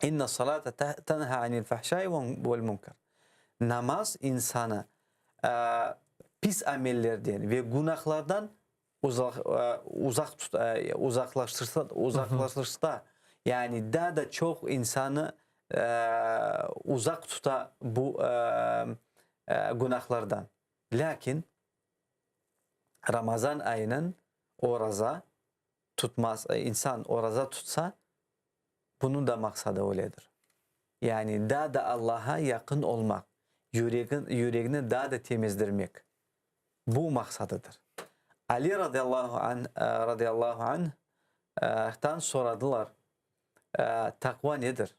İnne salate tenha anil fahşai vel munkar. Namaz insanı pis amellerden ve günahlardan uzaklaştırsa, yani daha da çok insanı uzak tuta bu günahlardan. Lakin Ramazan ayının oraza tutmaz, insan oraza tutsa bunun da maksadı öyledir. Yani daha da Allah'a yakın olmak, yüreğini daha da temizdirmek. Bu maksadıdır. Ali radıyallahu anh'tan soradılar, takva nedir?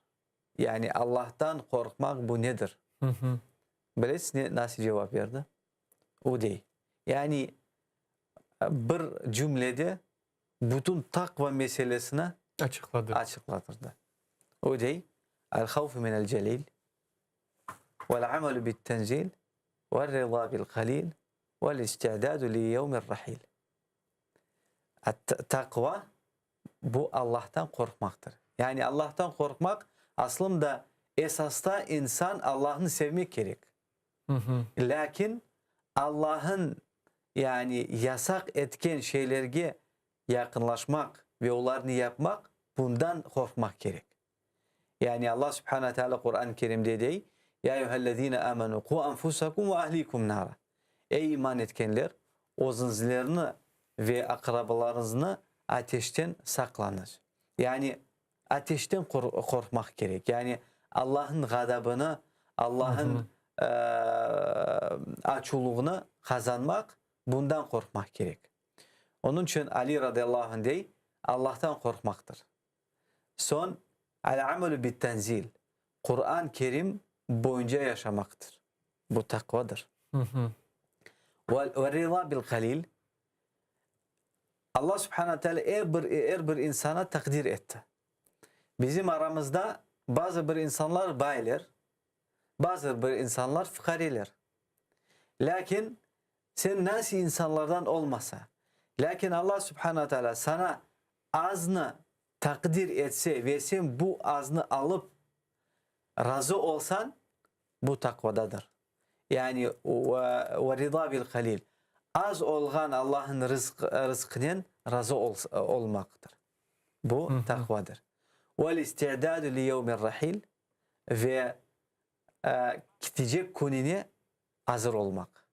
Yani Allah'tan korkmak bu nedir? Bilesiniz nasıl cevap verdi? O değil. Yani bir cümlede bütün takva meselesine açıklatırdı. O değil. El-havfu minel celil vel-amelu bit-tenzil vel-rıza bil-kalil vel-istidadu li-yevmir-rahil. Takva bu Allah'tan korkmaktır. Yani Allah'tan korkmak aslında esasda insan Allah'ını sevmek gerek. Lakin Allah'ın yani yasak etken şeylerge yakınlaşmak ve onlarını yapmak, bundan korkmak gerek. Yani Allah Subhanahu Teala Kur'an-ı Kerim'de dey: Ya eyyühellezine amenu ku anfusakum ve ahlikum nara. Ey iman etkenler, özünüzlerini ve akrabalarınızı ateşten saklanır. Yani ateşten korkmak gerek. Yani Allah'ın gadabını, Allah'ın açılığını kazanmak, bundan korkmak gerek. Onun için Ali radıyallahu anh dey, Allah'tan korkmaktır. Son, el-amelü bit-tenzil. Kur'an-ı Kerim boyunca yaşamaktır. Bu takvadır. Ve-rıza bil-kalil. Allah Subhanahu Teala her bir insana takdir etti. Bizim aramızda bazı bir insanlar bayiler, bazı bir insanlar fukariler. Lakin sen nasıl insanlardan olmasa, lakin Allah Subhanahu Teala sana azını takdir etse ve sen bu azını alıp razı olsan, bu takvadadır. Yani ve rıza bil kalil. Az olgan Allah'ın rızkının razı olmaktır. Bu takvadır. Vel istidadu li yevmir rahil, ve gidecek gününe hazır olmak.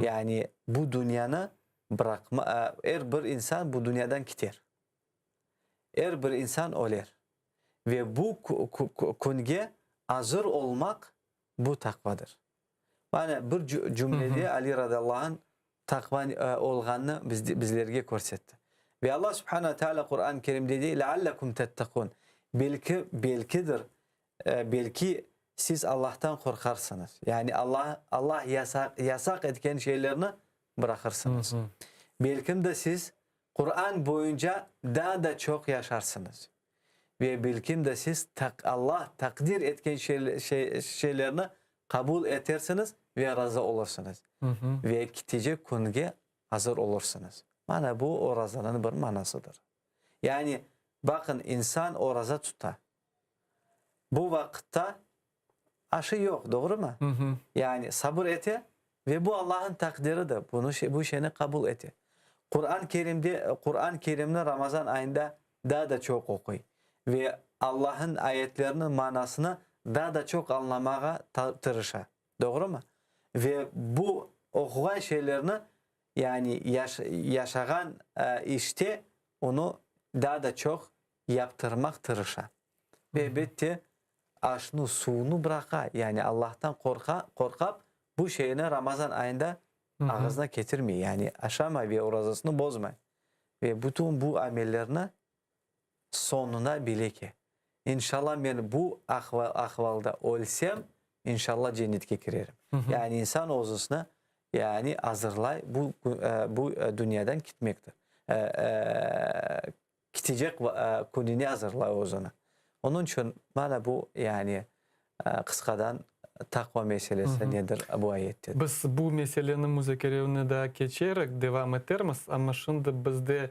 Yani bu dünyanı bırakma, her bir insan bu dünyadan gider. Her bir insan öler. Ve bu günge hazır olmak, bu takvadır. Yani bir cümlede Ali radıyallahu anh takva olganını bizlerge görsetti. Ve Allah Subhanahu Teala Kur'an-ı Kerim'de dedi: "Leallekum tettekun." Belki siz Allah'tan korkarsınız. Yani Allah yasak etken şeylerini bırakırsınız. Belki de siz Kur'an boyunca daha da çok yaşarsınız. Ve belki de siz Allah takdir etken şeylerini kabul edersiniz ve razı olursunuz. Ve gidecek günge hazır olursunuz. Mana bu o razının bir manasıdır. Yani bakın insan oraza tutar. Bu vakitte aşı yok, doğru mu? Yani sabır ete ve bu Allah'ın takdiridir. Bu şeyini kabul ete. Kur'an-ı Kerim'de Ramazan ayında daha da çok okuy. Ve Allah'ın ayetlerinin manasını daha da çok anlamaya tırışa. Doğru mu? Ve bu okuyan şeylerini yani yaşayan işte onu daha da çok yaptırmak tırışa. Ve bitti aşını suyunu bıraka. Yani Allah'tan korkap bu şeyini Ramazan ayında ağzına getirmeyi. Yani aşama ve orazasını bozmayın. Ve bütün bu amellerini sonuna bile ki. İnşallah ben bu ahvalda olsam inşallah cennetke girerim. Yani insan ozusuna yani hazırlay bu dünyadan gitmektir. Gidecek gününü hazırlay ozuna. Onun için bana bu yani kıskadan takva meselesi nedir bu ayette? Biz bu meselenin müzakerelerini de geçerek devam ederiz ama şimdi bizde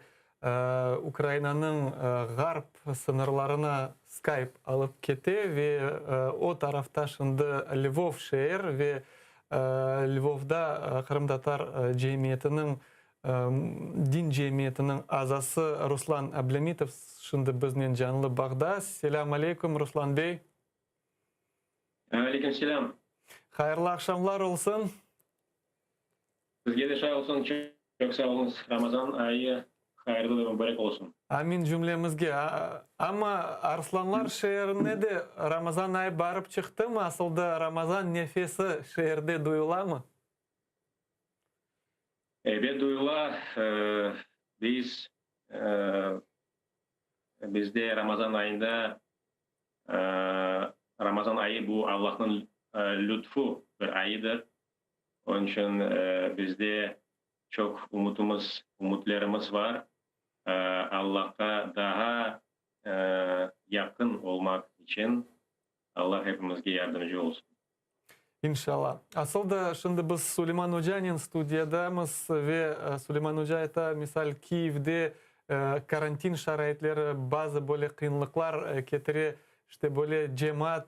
Ukrayna'nın garp sınırlarına Skype alıp kete ve o tarafta şimdi Lvov şehir ve Lvov'da Kırım Tatar cemiyetinin din cemiyetinin azası Ruslan Ablamitov şimdi bizden canlı bağda. Selamun aleyküm Ruslan Bey. Aleyküm selam. Hayırlı akşamlar olsun. Sizge de sağ olsun. Çok sağ olun. Ramazan ayı hayırlı ve mübarek olsun. Amin cümlemizge. Ama Arslanlar şehrine de Ramazan ayı barıp çıktı mı? Aslında Ramazan nefesi şehirde duyula mı? Evet duyula. Bizde Ramazan ayında Ramazan ayı bu Allah'ın lütfu bir ayıdır. Onun için bizde çok umutlarımız var. Allah'a daha yakın olmak için Allah hepimizge yardımcı olsun. İnşallah. Aslında şimdi biz Süleyman Hoca'nın stüdyadamız ve Süleyman Hoca ete misal Kiev'de karantin şarayetleri bazı böyle kıyınlıklar getire işte böyle cemaat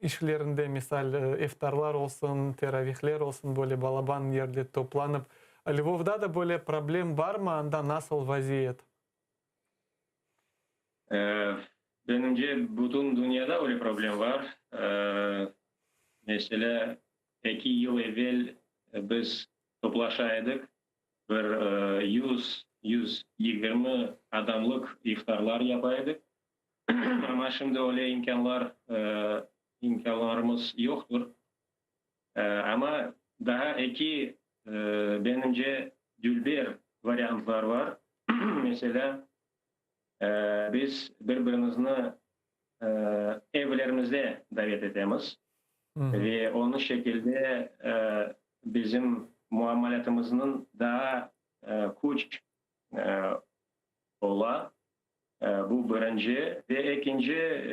işlerinde misal iftarlar olsun, teravihler olsun böyle balaban yerde toplanıp Lvov'da da böyle problem var mı? Anda nasıl vaziyet? Benimce bütün dünyada öyle problem var. Mesela 2 yıl evvel biz toplaşaydık. Bir 120 adamlık iftarlar yapaydık. Ama şimdi öyle imkanlarımız yoktur. Ama daha iki benimce dülber varyantlar var. Mesela biz birbirimizini evlerimizde davet edemiz. Ve onun şekilde bizim muamelatımızın daha küçük ola. Bu birinci ve ikinci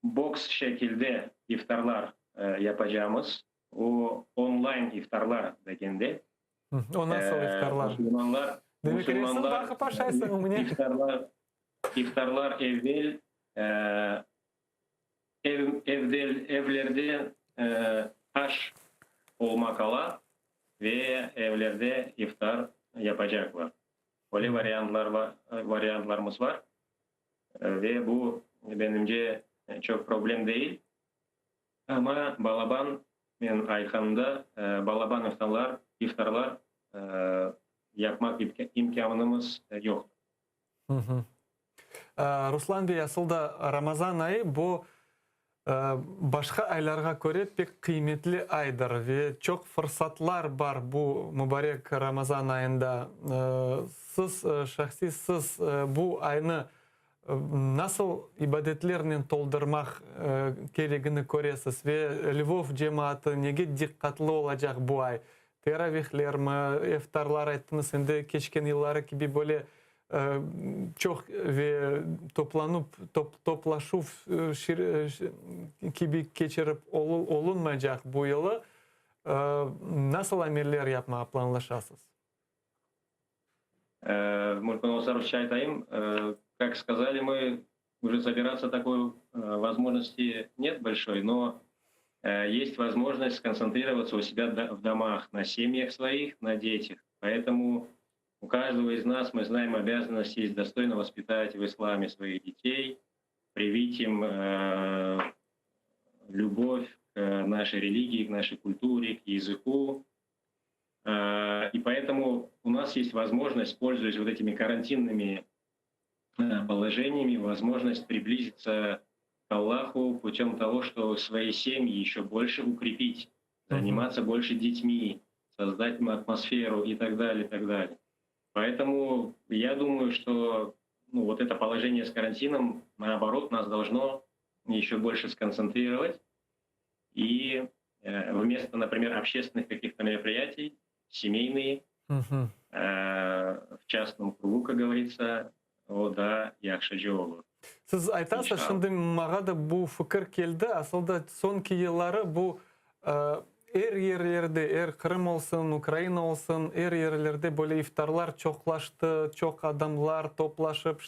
box şekilde iftarlar yapacağımız o online iftarlar degende. O nasıl iftarlar? İftarlar evlerde aş olmak ala ve evlerde iftar yapacaklar. Öyle varyantlarımız var. Ve bu benimce çok problem değil. Ama Balaban ben Ayhan'da Balaban iftarlar yapmak imkanımız yok. Ruslan Bey, aslında Ramazan ayı bu başka aylarga göre pek kıymetli aydır ve çok fırsatlar var bu mübarek Ramazan ayında. Siz bu ayını nasıl ibadetlerle doldurmak gereğini görüyorsunuz ve Lvov cemaati nege dikkatli olacak bu ay? Teravihler mi, iftarlar ettiniz, şimdi geçken yılları gibi böyle çok ve toplaşıp gibi geçirip olunmayacak bu yılı nasıl ameller yapmaya planlaşasınız? Как сказали мы, уже собираться такой возможности нет большой, но есть возможность сконцентрироваться у себя в домах, на семьях своих, на детях. Поэтому у каждого из нас, мы знаем, обязанность есть достойно воспитать в исламе своих детей, привить им любовь к нашей религии, к нашей культуре, к языку. И поэтому у нас есть возможность, пользуясь вот этими карантинными положениями, возможность приблизиться к Аллаху путем того, что свои семьи еще больше укрепить, заниматься больше детьми, создать им атмосферу и так далее, и так далее. Поэтому я думаю, что вот это положение с карантином, наоборот, нас должно еще больше сконцентрировать. И вместо, например, общественных каких-то мероприятий, семейные, в частном кругу, как говорится, да, яхшы жолы. Сіз айтасыз, шынды мағада бұл фікір келді, асылда сонки еллары бұл ерлерде, Қырым олсын, Украина олсын, ерлерде бөле ифтарлар чоқлашты, чоқ адамлар топлашып,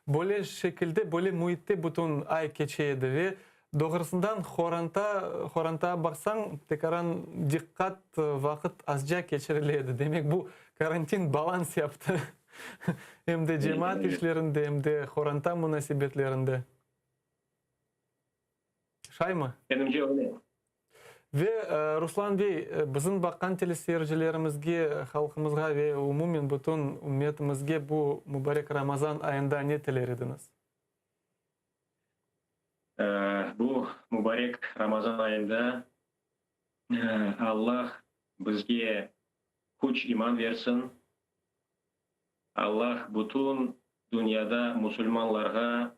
бөле шекілде, бөле мұйытте бұтын ай кечейді ве доғырсындан хоранта бақсаң, текаран диққат вақыт азжа кечіріледі. Демек бұл карантин баланс япты. Hem de cemaat işlerinde hem de хорanta münasebetlerinde. Şay mı? Benimce öyle. Ve Ruslan Bey, bizim bakkan teleseyircilerimizge, halkımızga ve umumen bütün ümmetimizge bu mübarek Ramazan ayında ne teler ediniz? Bu mübarek Ramazan ayında Allah bizge kuch iman versin. Allah bütün dünyada Müslümanlara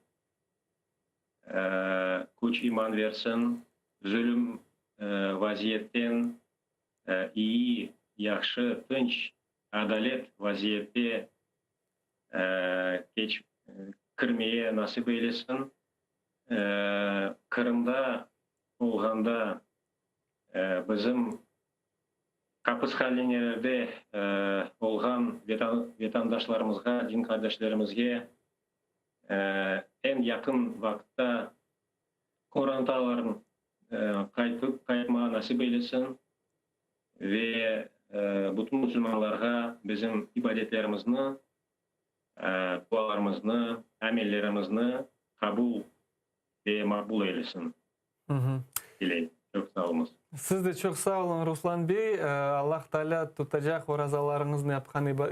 kuch iman versin. Zulüm vaziyetten iyi, yaxşı, tinç, adalet vaziyette kirmeye nasip eylesin. Kırım'da olganda bizim kapıs halinelerde olgan vatandaşlarımızga, din kardeşlerimizge en yakın vakitte korantaların kayıtma nasip eylesin ve bütün Müslümanlara bizim ibadetlerimizni, dualarımızı, amellerimizni kabul ve makbul eylesin. Dileyim. Çok sağ olun. Siz de çok sağ olun Ruslan Bey. Allah Teala tutacak orazalarınızı,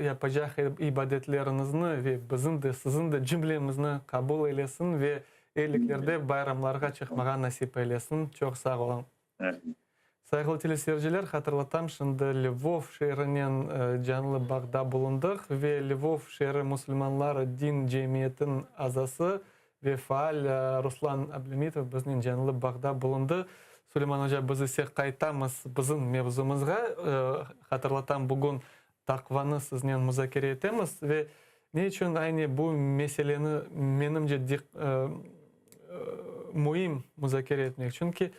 yapacak ibadetlerinizi ve bizim de sizin de cümlemizni kabul eylesin ve eyliklerde bayramlarga çıkmağa nasip eylesin. Çok sağ olun. Evet. Saygılı teleseyirciler, hatırlatam, şimdi Lvov şehrinin canlı bağda bulunduk ve Lvov şehri Müslümanlar din cemiyetinin azası ve faal Ruslan Ablemitov bizning canlı bağda bulundu. Süleyman Hoca, biz ise qaytamiz bizim mevzumuzga. Hatırlatam, bugün takvani sizden müzakere etemiz ve ne için aynı bu meseleni menimce muhim müzakere etmek. Çünkü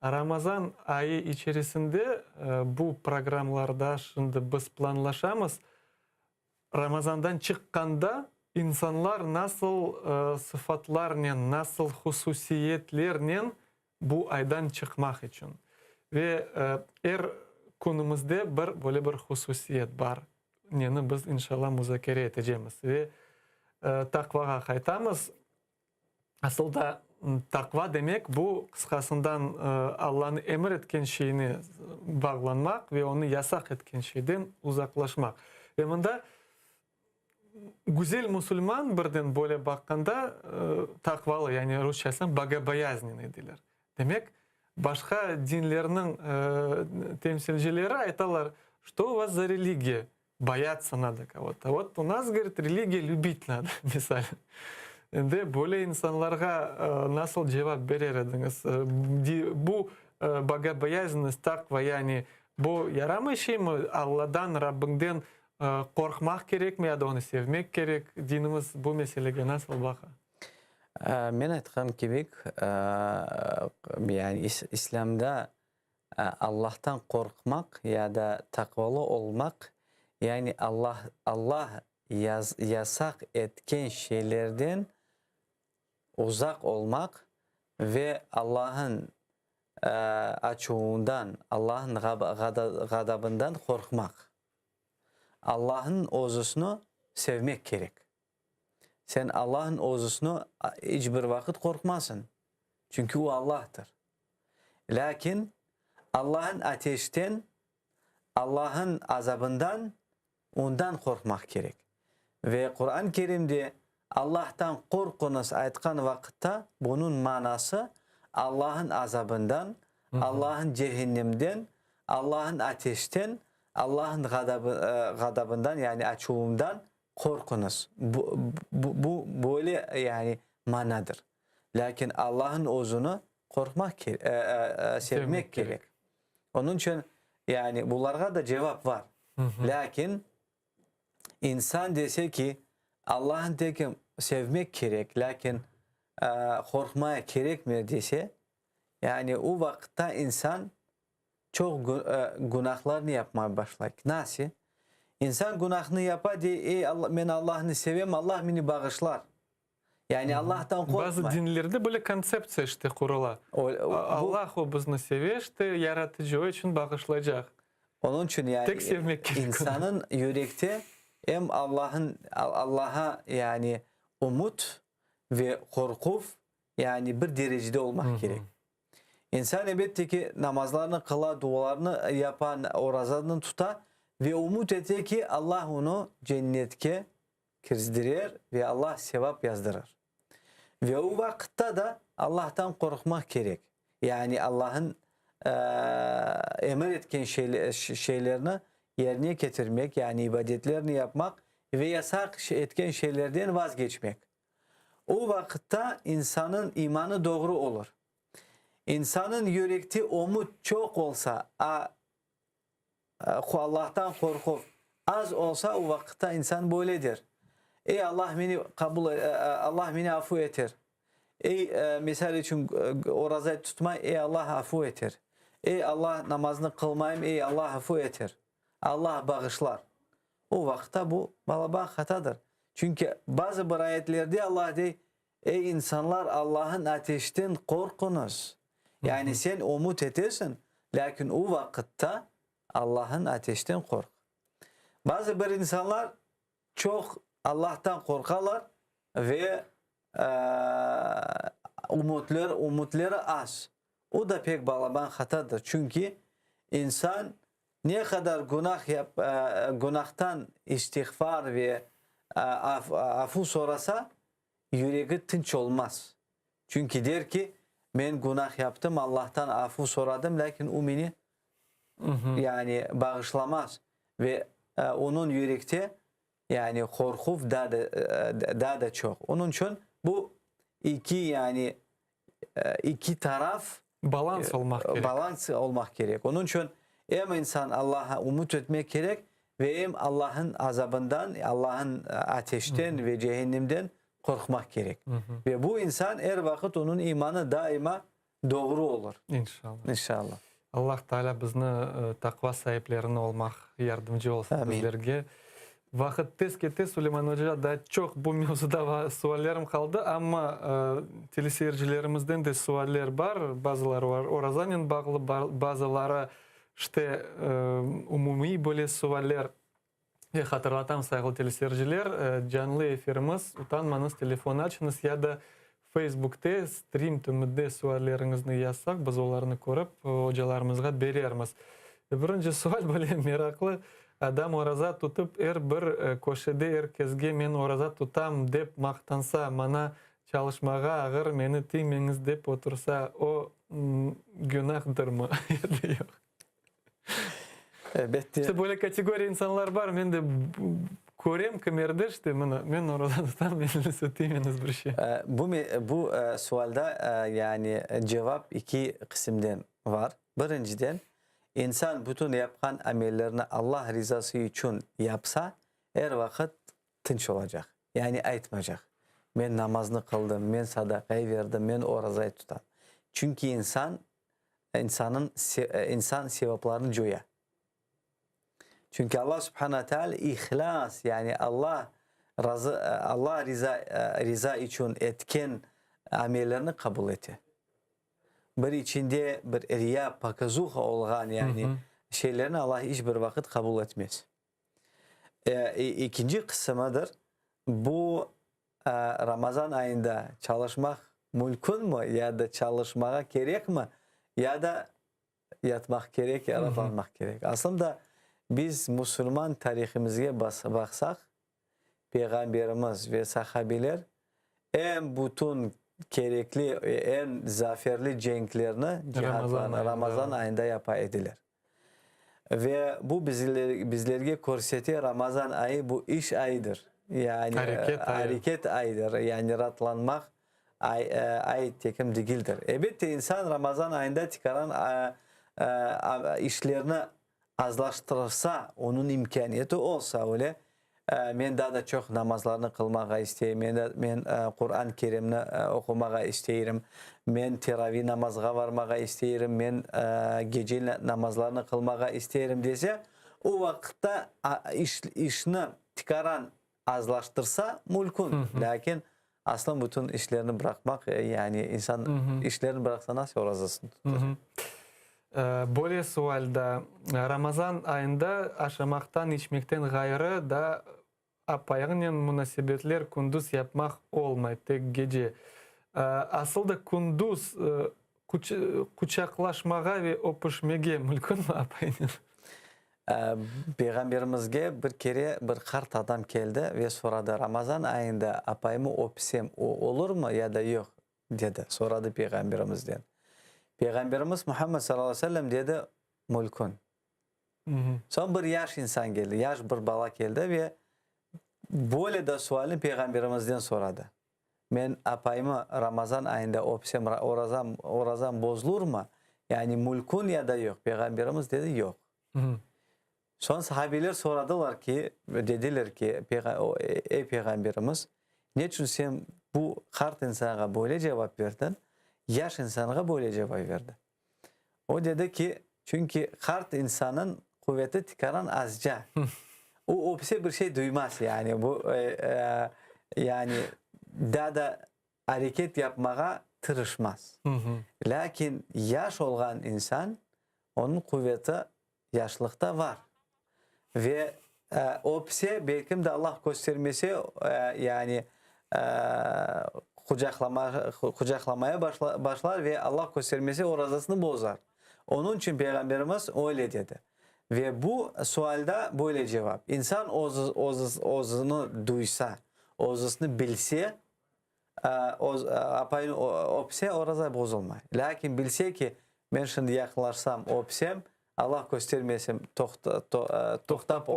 Ramazan ayı içerisinde bu programlarda şimdi biz planlaşamız. Ramazandan çıkkanda insanlar nasıl sıfatlarla, nasıl hususiyetlerle bu aydan çıkmak için. Ve konumuzda böyle bir hususiyet var. Yani biz inşallah müzakere edeceğiz. Ve takvaga kaytamız. Aslında takva demek bu kıskasından Allah'ın emretken şeyini bağlanmak ve onu yasak etken şeyden uzaklaşmak. Ve bunda güzel Müslüman birden böyle bakanda takvalı, yani Rusçasından bogобоязненный diler. Demek başka dinlerinin temsilcileri aytalar, что у вас за религия? Бояться надо кого-то. Вот у нас, говорит, религия любить надо, misal. Endi böyle insanlarga nasıl cevap verir ediniz? Bu bogобоязненность, takva, yani bu yaramay şey mi? Allah'dan, Rabbinden korkmak gerek mi ya da onu sevmek gerek? Dinimiz bu meseleye nasıl bakar? Men aytgan kebek, yani İslamda Allah'tan korkmak ya da takvalı olmak, yani Allah yasak etken şeylerden uzak olmak ve Allah'ın açığından, Allah'ın gadabından korkmak. Allah'ın ozusunu sevmek gerek. Sen Allah'ın ozusunu hiçbir vakit korkmasın. Çünkü o Allah'tır. Lakin Allah'ın ateşten, Allah'ın azabından ondan korkmak gerek. Ve Kur'an-ı Kerim'de Allah'tan korkunuz aytkan vakitte bunun manası Allah'ın azabından, Allah'ın cehennemden, Allah'ın ateşten, Allah'ın gadabından yani açığından korkunuz. Bu böyle yani manadır. Lakin Allah'ın ozunu korkmak, sevmek gerek. Onun için yani bunlara da cevap var. Lakin insan dese ki Allah'ın tekim sevmek gerek, lakin korkmaya gerekmiyor dese, yani o vakitte insan çok günahlarını yapmaya başlar. Nasıl? İnsan günahını yapar diye, ey Allah, ben Allah'ını seveyim, Allah beni bağışlar. Yani Allah'tan korkma. Bazı dinlerde böyle konsepsiya işte kurula. Allah o bizni seviyor, işte yaratıcı o için bağışlayacak. Onun için yani tek sevmek gerek. İnsanın yürekte hem Allah'a yani umut ve korku yani bir derecede olmak gerek. İnsan elbette ki namazlarını kılar, dualarını yapan, orazlarını tutar ve umut eder ki Allah onu cennetke kirdirir ve Allah sevap yazdırır. Ve o vakitte de Allah'tan korkmak gerek. Yani Allah'ın emir etken şeylerini yerine getirmek, yani ibadetlerini yapmak ve yasak etken şeylerden vazgeçmek. O vakitte insanın imanı doğru olur. İnsanın yürekte umut çok olsa, Allah'tan korkup az olsa o vakitte insan böyledir. Ey Allah beni Allah beni afu etir. Ey misal için orazayı tutma, ey Allah afu etir. Ey Allah namazını kılmayayım, ey Allah afu etir. Allah bağışlar. O vakitte bu balaba hatadır. Çünkü bazı ayetlerde Allah diyor, ey insanlar Allah'ın ateşten korkunuz. Yani sen umut edersin, lakin o vakitte Allah'ın ateşten kork. Bazı bir insanlar çok Allah'tan korkarlar ve umutları az. O da pek balaban hatadır. Çünkü insan ne kadar günahtan istiğfar ve afu sorasa yüreği tinç olmaz. Çünkü der ki ben günah yaptım, Allah'tan afu soradım, lakin o beni yani bağışlamaz ve onun yürekte yani korku daha da çok. Onun için bu iki taraf balans olmak gerek. Onun için hem insan Allah'a umut etmek gerek ve hem Allah'ın azabından, Allah'ın ateşten ve cehennemden korkmak gerek. Ve bu insan her vakit onun imanı daima doğru olur. İnşallah. İnşallah. Allah Teala bizni takva sahiplerine olmak yardımcı olsun bizlerge. Vakit tez Süleyman Hoca da çok bu mevzuda suallerim kaldı ama teleseyircilerimizden de sualler var. Bazıları var Orazan'ın bağlı, bazıları işte umumi böyle sualler. Hatırlatam sayılı teleseyirciler, canlı efirimiz, utanmanız telefon açınız ya da Facebook'ta stream tümünde suallerinizni yazsak, biz onlarını korup hocalarımızga berermiz. Birinci sual böyle meraklı. Adam oraza tutup bir koşede herkesge men oraza tutam dep maqtansa, mana çalışmaga ağır meni tiymeniz dep otursa, o günahdır mı? Yok. Elbette. İşte böyle kategori insanlar var. Ben de görem kamerde işte men oraza tutam meninizi tiymeniz bir şey. Bu sualda yani cevap iki kısımdan var. Birinciden İnsan bütün yapkan amellerini Allah rızası için yapsa her vakit tinç olacak. Yani aytmayacak. Ben namazını kıldım, ben sadakayı verdim, ben orazayı tutam. Çünkü insan sevaplarını joya. Çünkü Allah subhanahu teala ihlas, yani Allah Allah riza için etken amellerini kabul etti. Bir içinde bir riya pakazuk olgan yani şeylerini Allah hiçbir vakit kabul etmez. İkinci kısmıdır. Bu Ramazan ayında çalışmak mümkün mü ya da çalışmaya gerek mi ya da yatmak gerek ya da almak gerek. Aslında biz Müslüman tarihimize baksak Peygamberimiz ve sahabiler en bütün gerekli, en zaferli cenklerini Ramazan ayında yapaydılar. Ve bu bizlerge korseti Ramazan ayı bu iş ayıdır. Yani hareket ayıdır. Yani rahatlanmak ay tekim değildir. Elbette insan Ramazan ayında çıkaran işlerini azlaştırırsa, onun imkaniyeti olsa öyle. Men daha da çok namazlarını kılmağa isteyeyim. Men Kur'an-ı Kerim'ini okumağa isteyeyim. Men teravih namazına varmağa isteyeyim. Men gece namazlarını kılmağa isteyeyim dese o vakitte işini çıkaran azlaştırsa mümkün. Lakin aslında bütün işlerini bırakmak yani insan işlerini bıraksa nasıl orasısın tutar? Böyle sualda Ramazan ayında aşamaktan içmekten gayrı da apayağının münasebetler kunduz yapmak olmaydı tek gece. Aslında kunduz kucaklaşmağa ve öpüşmege mümkün mü apayının? Peygamberimizge bir kere bir kart adam geldi ve soradı Ramazan ayında apayımı öpsem o olur mu ya da yok dedi. Soradı Peygamberimizden. Peygamberimiz Muhammed sallallahu aleyhi ve sellem dedi mülkün. Son bir yaş insan geldi. Yaş bir bala geldi ve böyle de sualini Peygamberimizden soradı. Men apayımı Ramazan ayında öpsem orazam bozulur mu? Yani mülkün ya da yok. Peygamberimiz dedi yok. Son sahabeler soradılar ki, dediler ki ey Peygamberimiz ne için sen bu kart insana böyle cevap verdin? Yaş insana böyle cevap verdi. O dedi ki çünkü kart insanın kuvveti çıkaran azca. O öpse bir şey duymaz yani bu yani daha da hareket yapmaya tırışmaz. Lakin yaş olan insan onun kuvveti yaşlıkta var. Ve öpse belki de Allah göstermesi yani kucaklamaya başlar ve Allah göstermesi orazasını bozar. Onun için Peygamberimiz öyle dedi. Ve bu sualda böyle cevap. İnsan ozunu duysa, ozunu bilse, apayını öpse orada bozulmaz. Lakin bilse ki ben şimdi yaklaşsam, öpsem, Allah göstermesin toktap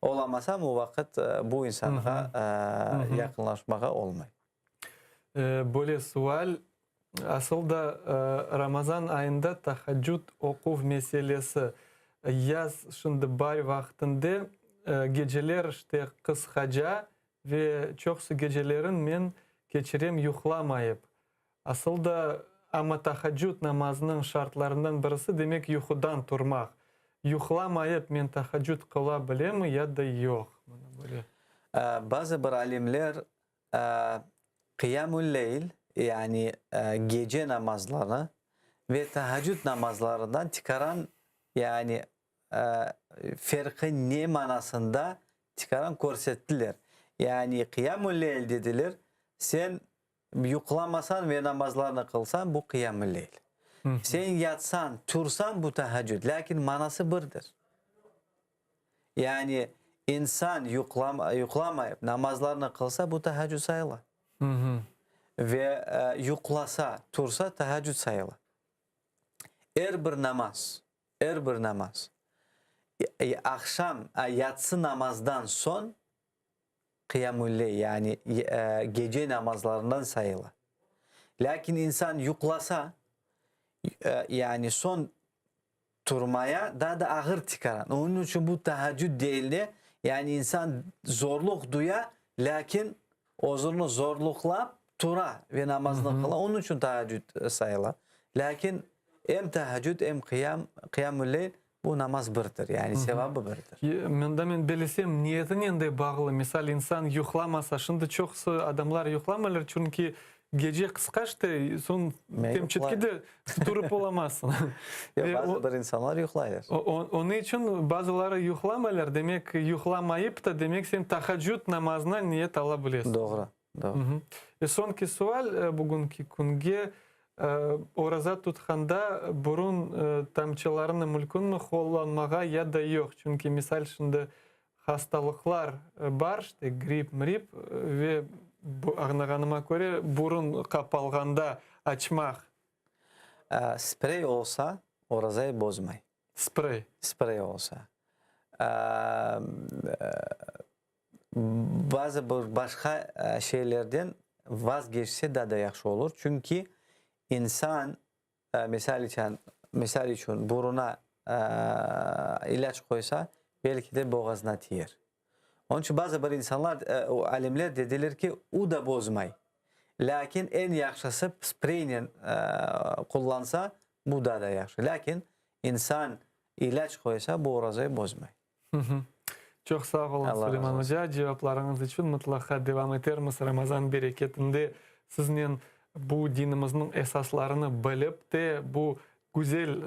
olamasam o vakit bu insana yakınlaşmaya olmay. Böyle sual aslında Ramazan ayında tahajjud okuv meselesi yaz şimdi bar vaktinde geceler işte kıskaca ve çoksu gecelerin men geçirem yuhlamayıp aslında ama tahajjud namazının şartlarından birisi demek yuhudan turmak. Yuhlamayıp men tahajjud kılabilirim ya da yok. Bazı bir alimler Kıyamul Leyl yani gece namazlarını ve tahajjud namazlarından çıkaran yani farkı ne manasında çıkaran görsettiler. Yani Kıyamul Leyl dediler sen yuklamasan ve namazlarını kılsan bu Kıyamul Leyl. Sen yatsan, tursan bu tahajjud. Lakin manası birdir. Yani insan yuklamayıp namazlarını kılsa bu tahajjud sayılır. Ve yuklasa, tursa tahajjud sayılır. Bir namaz. Akşam yatsı namazdan son Kıyamul Leyl yani gece namazlarından sayılır. Lakin insan yuklasa yani son turmaya daha da ağır çıkaran. Onun için bu tahajjud değil de yani insan zorluk duya lakin ozurunu zorlukla tura ve namazını kıla. Onun için tahajjud sayılır. Lakin hem tahajjud hem Kıyamul Leyl bu namaz birdir. Yani sevabı birdir. Men bilesem niyetin ende bağlı. Misal insan yuhlamasa, şimdi çoğusu adamlar yuhlamalar çünkü gece kıskaçtı, son temçitki de tuturup olamazsın. Bazı insanlar yuhlayır. Onun için bazıları yuhlamalar, demek yuhlamayıp da demek sen tahajjud namazına niyet alabilirsin. Doğru. Sonki sual bugünkü kunge orazat tutqanda burun tamçılarını mülkünü kullanmağa ya da yok. Çünkü misal şimdi hastalıklar var, işte grip, mrip ve anlağanıma göre burun kapalganda açmak. Sprey olsa orazayı bozmay. Sprey olsa. Bazı başka şeylerden vazgeçse daha da yaxşı olur. Çünkü insan misal için buruna ilaç koysa belki de boğazına tiyer. Onun için bazı bir insanlar, alimler dediler ki o da bozmay. Lakin en yaxşısı spreyle kullansa bu da yaxşı. Lakin insan ilaç koysa bu orazayı bozmay. Çok sağ olun Süleyman Hoca. Cevaplarınız için mutlaka devam ederimiz. Ramazan bereketinde sizin bu dinimizin esaslarını bilip de bu güzel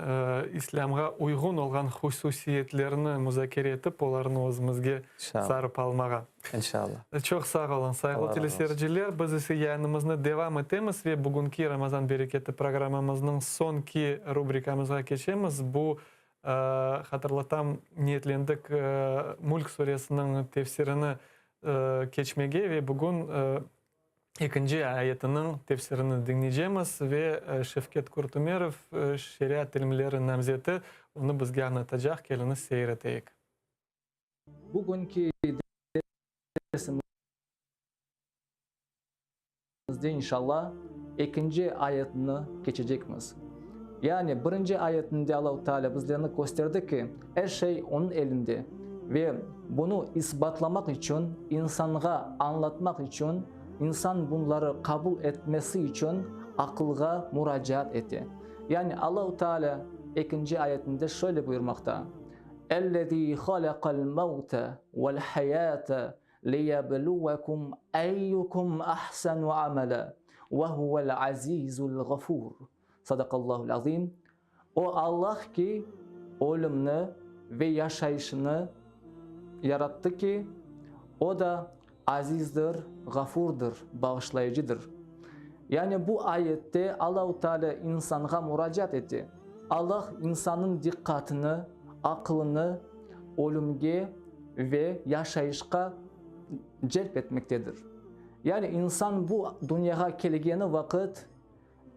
İslam'a uygun olan hususiyetlerini müzakere edip onların özümüzge sarıp almağa. İnşallah. Çok sağ olun. Saygılı teleseyirciler. Biz ise yayınımızda devam etemiz ve bugünkü Ramazan bereketi programımızın sonki rubrikamıza geçemiz. Bu hatırlatam niyetlendik Mulk suresinin tefsirini geçmege ve bugün ikinci ayetinin tefsirini dinleyeceğiz ve Şevket Kurtumerov şeriat ilimleri namzeti onu bizge anlatacak. Geliniz seyreteyik. Bugünkü dersimizde inşallah ikinci ayetini geçeceğiz. Yani birinci ayetinde Allah-u Teala bizlerine gösterdi ki her şey onun elinde ve bunu ispatlamak için, insanlığa anlatmak için, insan bunları kabul etmesi için akılga müracaat etti. Yani Allah-u Teala ikinci ayetinde şöyle buyurmakta: "Ellezî halakal mevte vel hayâte liyebluvekum eyyukum ahsenu amela ve huvel azîzul gafûr." Sadakallahul azim. O Allah ki ölümünü ve yaşayışını yarattı ki o da azizdir, gafurdur, bağışlayıcıdır. Yani bu ayette Allah-u Teala insana müracaat etti. Allah insanın dikkatini, aklını ölümge ve yaşayışka celp etmektedir. Yani insan bu dünyaya gelgeni vakit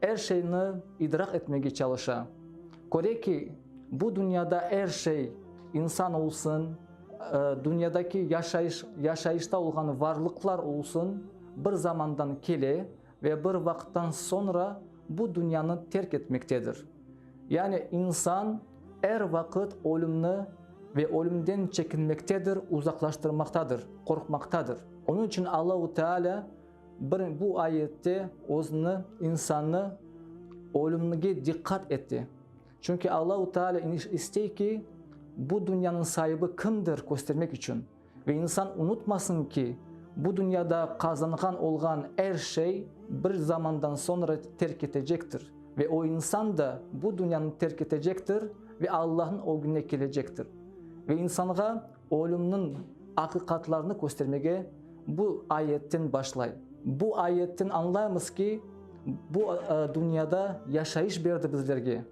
her şeyini idrak etmeye çalışır. Göre ki bu dünyada her şey insan olsun, dünyadaki yaşayışta olan varlıklar olsun bir zamandan kele ve bir vakitten sonra bu dünyanı terk etmektedir. Yani insan her vakit ölümünü ve ölümden çekinmektedir, uzaklaştırmaktadır, korkmaktadır. Onun için Allah-u Teala bu ayette özünü, insanı ölümüne dikkat etti. Çünkü Allah-u Teala istiyor ki bu dünyanın sahibi kimdir göstermek için. Ve insan unutmasın ki bu dünyada kazanılan olan her şey bir zamandan sonra terk edecektir. Ve o insan da bu dünyanın terk edecektir ve Allah'ın o güne gelecektir. Ve insana ölümünün hakikatlarını göstermeye bu ayetten başlayın. Bu ayetten anlayamız ki bu dünyada yaşayış verdi bizlerge.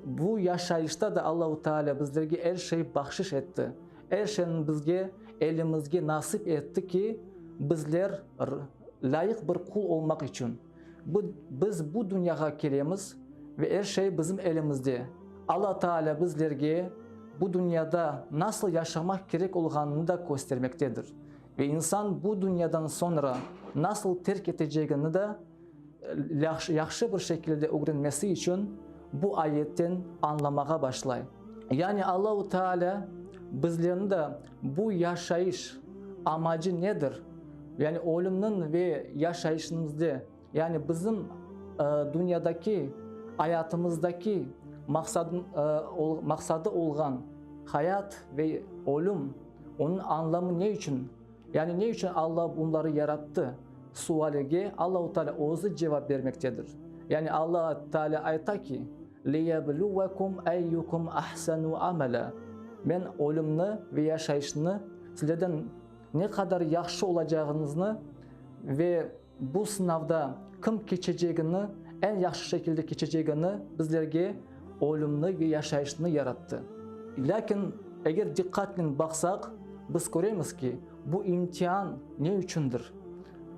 Bu yaşayışta da Allah-u Teala bizlerge her şey bahşiş etti. Her şeyin bizge elimizge nasip etti ki bizler layık bir kul olmak için. Biz bu dünyaya gelemiz ve her şey bizim elimizde. Allah Teala bizlerge bu dünyada nasıl yaşamak gerek olduğunu da göstermektedir. Ve insan bu dünyadan sonra nasıl terk edeceğini de yaxşı bir şekilde öğrenmesi için bu ayetten anlamaya başlay. Yani Allah-u Teala bizlerin de bu yaşayış amacı nedir? Yani ölümün ve yaşayışımızda, yani bizim dünyadaki hayatımızdaki maksadı olgan hayat ve ölüm, onun anlamı ne için? Yani ne için Allah bunları yarattı? Sualige Allah-u Teala o'zi cevap vermektedir. Yani Allah Teala ayta ki liyabluwakum ayyukum ahsanu amala. Men ölümni ve yaşayışını sizlerden ne kadar yaxşı olacağınızı ve bu sınavda kim geçeceğini en yaxşı şekilde geçeceğini bizlerge ölümni ve yaşayışını yarattı. Lakin eğer dikkatle baksak biz göremiz ki bu imtihan ne üçündür?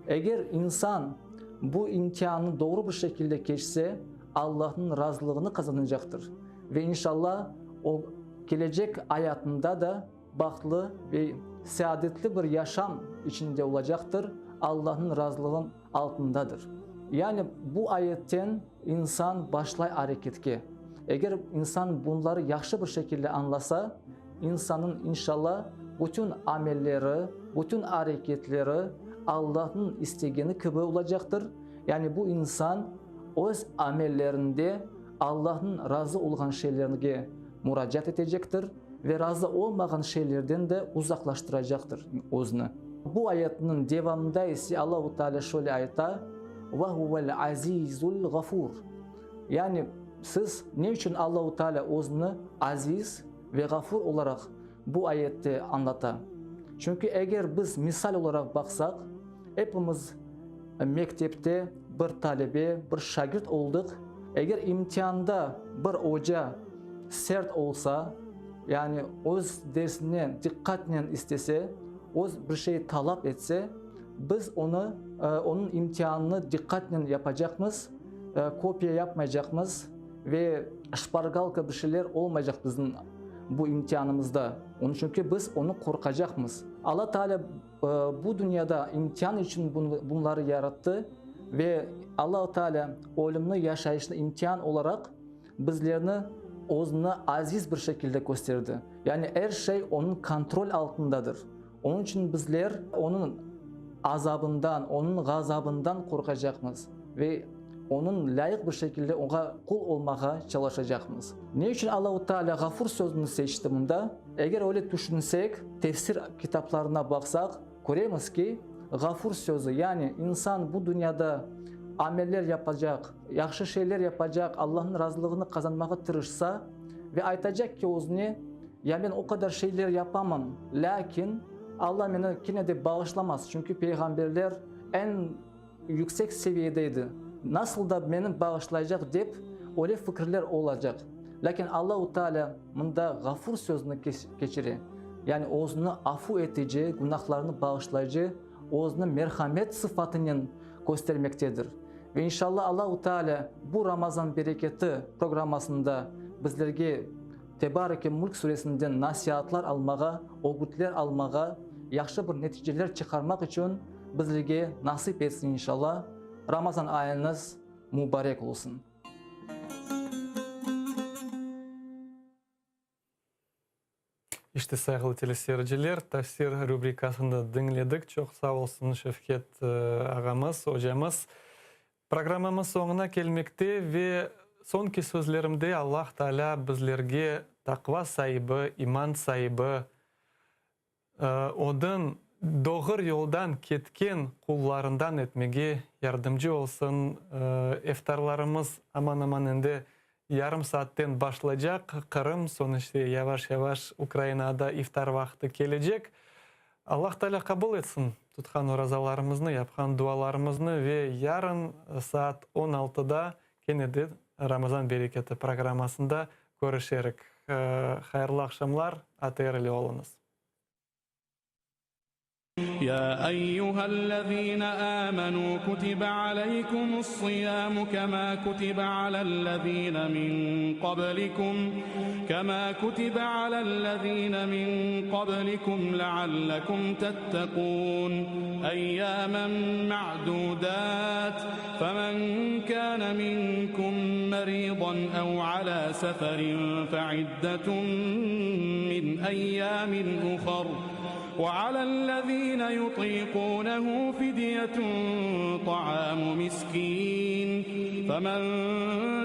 Eğer insan bu imtihanı doğru bir şekilde geçse Allah'ın razılığını kazanacaktır. Ve inşallah o gelecek hayatında da bahtlı ve saadetli bir yaşam içinde olacaktır. Allah'ın razılığının altındadır. Yani bu ayetten insan başlay hareketke. Eğer insan bunları yaxşı bir şekilde anlasa, insanın inşallah bütün amelleri, bütün hareketleri Allah'ın istediğini gibi olacaktır. Yani bu insan öz amellerinde Allah'ın razı olan şeylerine müracaat edecektir ve razı olmayan şeylerden de uzaklaştıracaktır özünü. Bu ayetin devamında ise Allah-u Teala şöyle ayette ve huvel azizul gafur. Yani siz ne için Allah-u Teala özünü aziz ve gafur olarak bu ayette anlata? Çünkü eğer biz misal olarak baksak, hepimiz mektepte bir talebe, bir şagirt olduk. Eğer imtihanda bir hoca sert olsa, yani öz dersine dikkatle istese, öz bir şey talep etse, biz onun imtihanını dikkatle yapacağımız, kopya yapmayacağımız ve şpargalka bir şeyler olmayacak bizim bu imtihanımızda. Onun çünkü biz onu korkacağımız. Allah Teala bu dünyada imtihan için bunları yarattı ve Allah Teala ölümlü yaşayışını imtihan olarak bizlerini özünü aziz bir şekilde gösterdi. Yani her şey onun kontrol altındadır. Onun için bizler onun azabından, onun gazabından korkacağımız ve onun layık bir şekilde ona kul olmaya çalışacağımız. Ne için Allah-u Teala gafur sözünü seçti bunda? Eğer öyle düşünsek, tefsir kitaplarına baksak, göremiz ki gafur sözü, yani insan bu dünyada ameller yapacak, yaxşı şeyler yapacak, Allah'ın razılığını kazanmaya tırışsa ve aytacak ki özüne, ya ben o kadar şeyler yapamam, lakin Allah beni yine de bağışlamaz. Çünkü peygamberler en yüksek seviyedeydi. Nasıl da beni bağışlayacak deyip öyle fikirler olacak. Lakin Allah-u Teala bunda gafur sözünü geçirir. Yani özünü afu edici, günahlarını bağışlayıcı, özünü merhamet sıfatının göstermektedir. Ve inşallah Allah-u Teala bu Ramazan bereketi programmasında bizlerge Tebareke Mulk suresinden nasihatlar almağa, öğütler almağa, yaxşı bir neticeler çıkarmak için bizlerge nasip etsin inşallah. Ramazan ayınız mübarek olsun. İşte saygılı teleseyirciler, tafsir rubrikasında dinledik. Çok sağ olsun Şevket ağamız, hocamız. Programımız sonuna gelmekte ve sonki sözlerimde Allah Teala bizlerge takva sahibi, iman sahibi, odun doğru yoldan ketken kullarından etmege yardımcı olsun. İftarlarımız aman aman indi yarım saatten başlayacak. Kırım sonuçta yavaş yavaş Ukrayna'da iftar vakti gelecek. Allah Teala kabul etsin tutkan orazalarımızı, yapkan dualarımızı ve yarın saat 16'da kenedi Ramazan Bereketi programmasında görüşerek. Hayırlı akşamlar, atayarlı olunuz. يا أيها الذين آمنوا كتب عليكم الصيام كما كتب على الذين من قبلكم لعلكم تتقون أياما معدودات فمن كان منكم مريضا أو على سفر فعدة من أيام أخر وعلى الذين يطيقونه فدية طعام مسكين فمن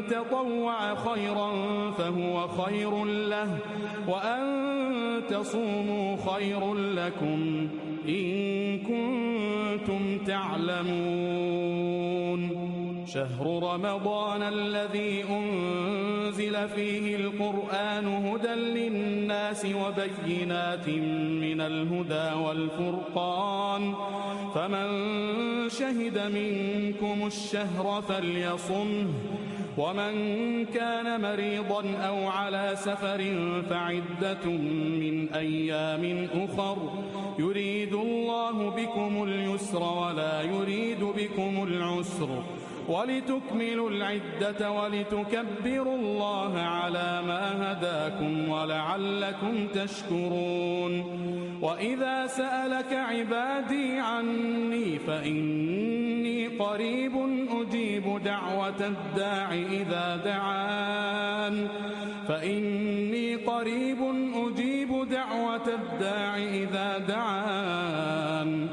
تطوع خيرا فهو خير له وأن تصوموا خير لكم إن كنتم تعلمون شهر رمضان الذي أنزل فيه القرآن هدى للناس وبينات من الهدى والفرقان فمن شهد منكم الشهر فليصمه ومن كان مريضا أو على سفر فعدة من أيام أخر يريد الله بكم اليسر ولا يريد بكم العسر ولتكملوا العدة ولتكبروا الله على ما هداكم ولعلكم تشكرون وإذا سألك عبادي عني فإني قريب أجيب دعوة الداع إذا دعان فإني قريب أجيب دعوة الداع إذا دعان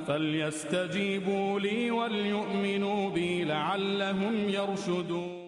فليستجيبوا لي وليؤمنوا بي لعلهم يرشدون.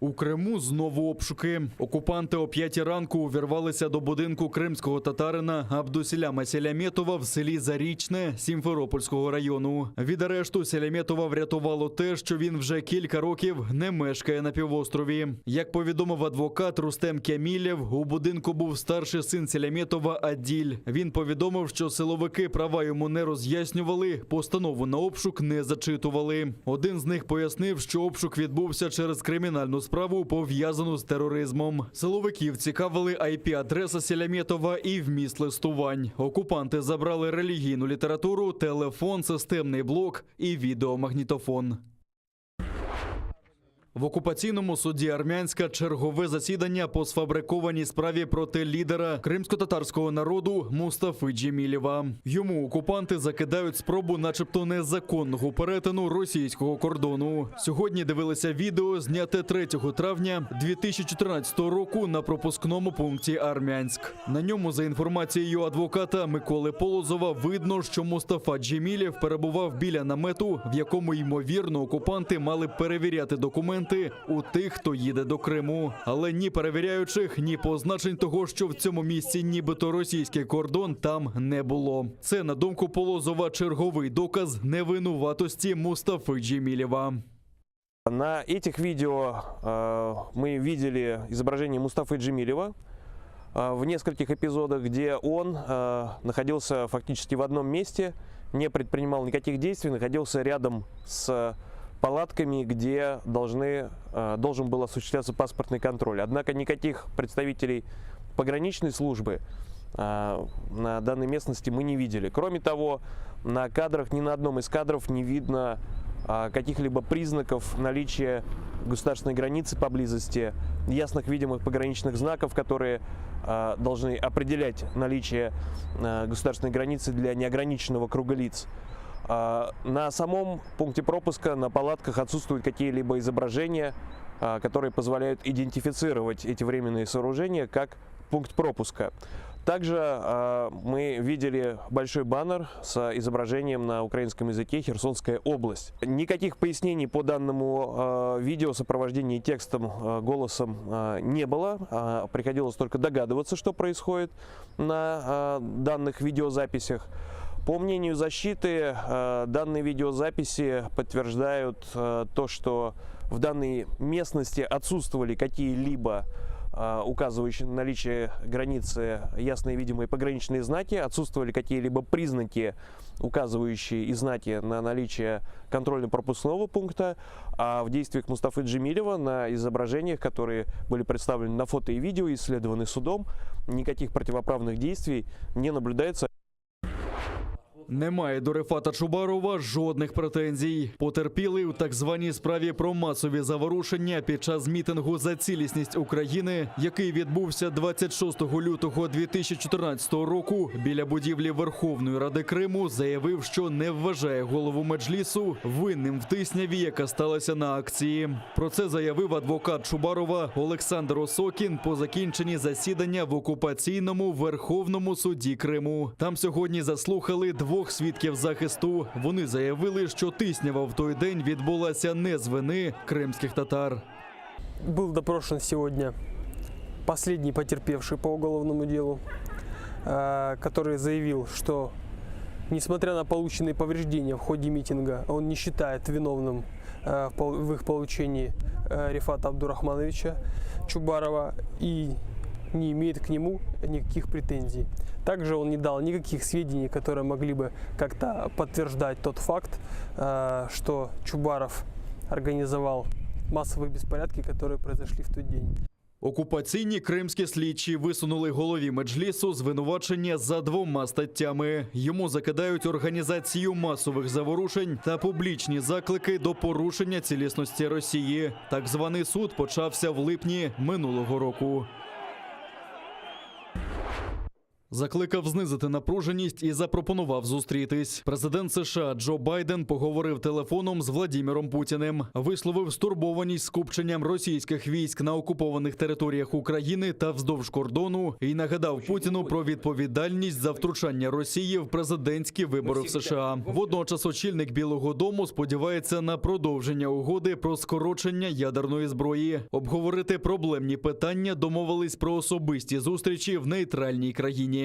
У Криму знову обшуки. Окупанти о 5 ранку увірвалися до будинку кримського татарина Абдусіляма Селямєтова в селі Зарічне Сімферопольського району. Від арешту Селямєтова врятувало те, що він вже кілька років не мешкає на півострові. Як повідомив адвокат Рустем Кямілєв, у будинку був старший син Селямєтова Аділь. Він повідомив, що силовики права йому не роз'яснювали, постанову на обшук не зачитували. Один з них пояснив, що обшук відбувся через кримінальну справу, пов'язану з тероризмом. Силовиків цікавили IP-адреса Селямєтова і вміст листувань. Окупанти забрали релігійну літературу, телефон, системний блок і відеомагнітофон. В окупаційному суді Армянська чергове засідання по сфабрикованій справі проти лідера кримсько-татарського народу Мустафи Джемілєва. Йому окупанти закидають спробу начебто незаконного перетину російського кордону. Сьогодні дивилися відео, зняте 3 травня 2014 року на пропускному пункті Армянськ. На ньому, за інформацією адвоката Миколи Полозова, видно, що Мустафа Джемілєв перебував біля намету, в якому, ймовірно, окупанти мали перевіряти документи у тих, хто їде до Криму. Але ні перевіряючих, ні позначень того, що в цьому місці нібито російський кордон, там не було. Це, на думку Полозова, черговий доказ невинуватості Мустафи Джемілєва. На этих видео мы видели изображение Мустафы Джемилева в нескольких эпизодах, где он находился фактически в одном месте, не предпринимал никаких действий, находился рядом с палатками, где должен был осуществляться паспортный контроль. Однако никаких представителей пограничной службы на данной местности мы не видели. Кроме того, на кадрах, ни на одном из кадров не видно каких-либо признаков наличия государственной границы поблизости, ясных видимых пограничных знаков, которые должны определять наличие государственной границы для неограниченного круга лиц. На самом пункте пропуска, на палатках отсутствуют какие-либо изображения, которые позволяют идентифицировать эти временные сооружения как пункт пропуска. Также мы видели большой баннер с изображением на украинском языке «Херсонская область». Никаких пояснений по данному видео, сопровождении текстом, голосом не было. Приходилось только догадываться, что происходит на данных видеозаписях. По мнению защиты, данные видеозаписи подтверждают то, что в данной местности отсутствовали какие-либо указывающие на наличие границы ясные видимые пограничные знаки, отсутствовали какие-либо признаки, указывающие и знаки на наличие контрольно-пропускного пункта, а в действиях Мустафы Джемилева на изображениях, которые были представлены на фото и видео, исследованы судом, никаких противоправных действий не наблюдается. Немає до Рефата Чубарова жодних претензій. Потерпілий у так званій справі про масові заворушення під час мітингу за цілісність України, який відбувся 26 лютого 2014 року біля будівлі Верховної Ради Криму, заявив, що не вважає голову Меджлісу винним в тисняві, яка сталася на акції. Про це заявив адвокат Чубарова Олександр Осокін по закінченні засідання в окупаційному Верховному суді Криму. Там сьогодні заслухали двох свідків захисту. Вони заявили, що тиснява в той день відбулася не з вини кримських татар. Был допрошен сегодня последний потерпевший по уголовному делу, который заявил, что, несмотря на полученные повреждения в ходе митинга, он не считает виновным в их получении Рефата Абдурахмановича Чубарова и не имеет к нему никаких претензий. Также он не дал никаких сведений, которые могли бы как-то подтверждать тот факт, что Чубаров организовал массовые беспорядки, которые произошли в тот день. Окупаційні кримські слідчі висунули голові Меджлісу звинувачення за двома статтями. Йому закидають організацію масових заворушень та публічні заклики до порушення цілісності Росії. Так званий суд почався в липні минулого року. Закликав знизити напруженість і запропонував зустрітись. Президент США Джо Байден поговорив телефоном з Владіміром Путіним, висловив стурбованість скупченням російських військ на окупованих територіях України та вздовж кордону і нагадав Путіну про відповідальність за втручання Росії в президентські вибори в США. Водночас очільник Білого дому сподівається на продовження угоди про скорочення ядерної зброї. Обговорити проблемні питання домовились про особисті зустрічі в нейтральній країні.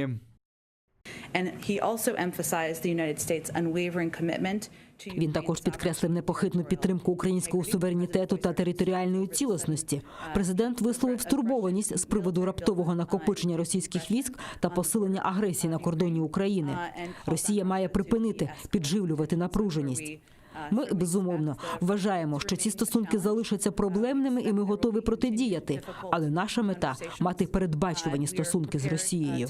Він також підкреслив непохитну підтримку українського суверенітету та територіальної цілісності. Президент висловив стурбованість з приводу раптового накопичення російських військ та посилення агресії на кордоні України. Росія має припинити підживлювати напруженість. Ми, безумовно, вважаємо, що ці стосунки залишаться проблемними і ми готові протидіяти. Але наша мета – мати передбачувані стосунки з Росією.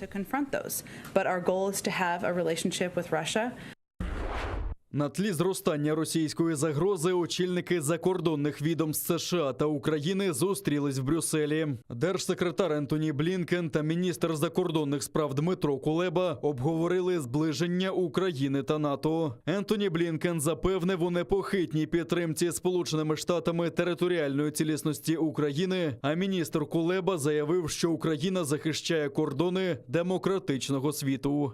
На тлі зростання російської загрози очільники закордонних відомств США та України зустрілись в Брюсселі. Держсекретар Ентоні Блінкен та міністр закордонних справ Дмитро Кулеба обговорили зближення України та НАТО. Ентоні Блінкен запевнив у непохитній підтримці Сполученими Штатами територіальної цілісності України, а міністр Кулеба заявив, що Україна захищає кордони демократичного світу.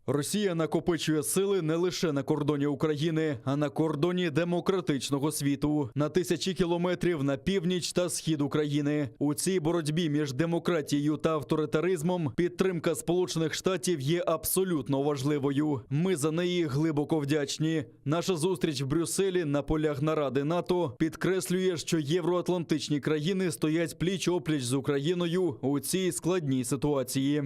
Росія накопичує сили не лише на кордоні України, а на кордоні демократичного світу, на тисячі кілометрів на північ та схід України. У цій боротьбі між демократією та авторитаризмом підтримка Сполучених Штатів є абсолютно важливою. Ми за неї глибоко вдячні. Наша зустріч в Брюсселі на полях наради НАТО підкреслює, що євроатлантичні країни стоять пліч-опліч з Україною у цій складній ситуації.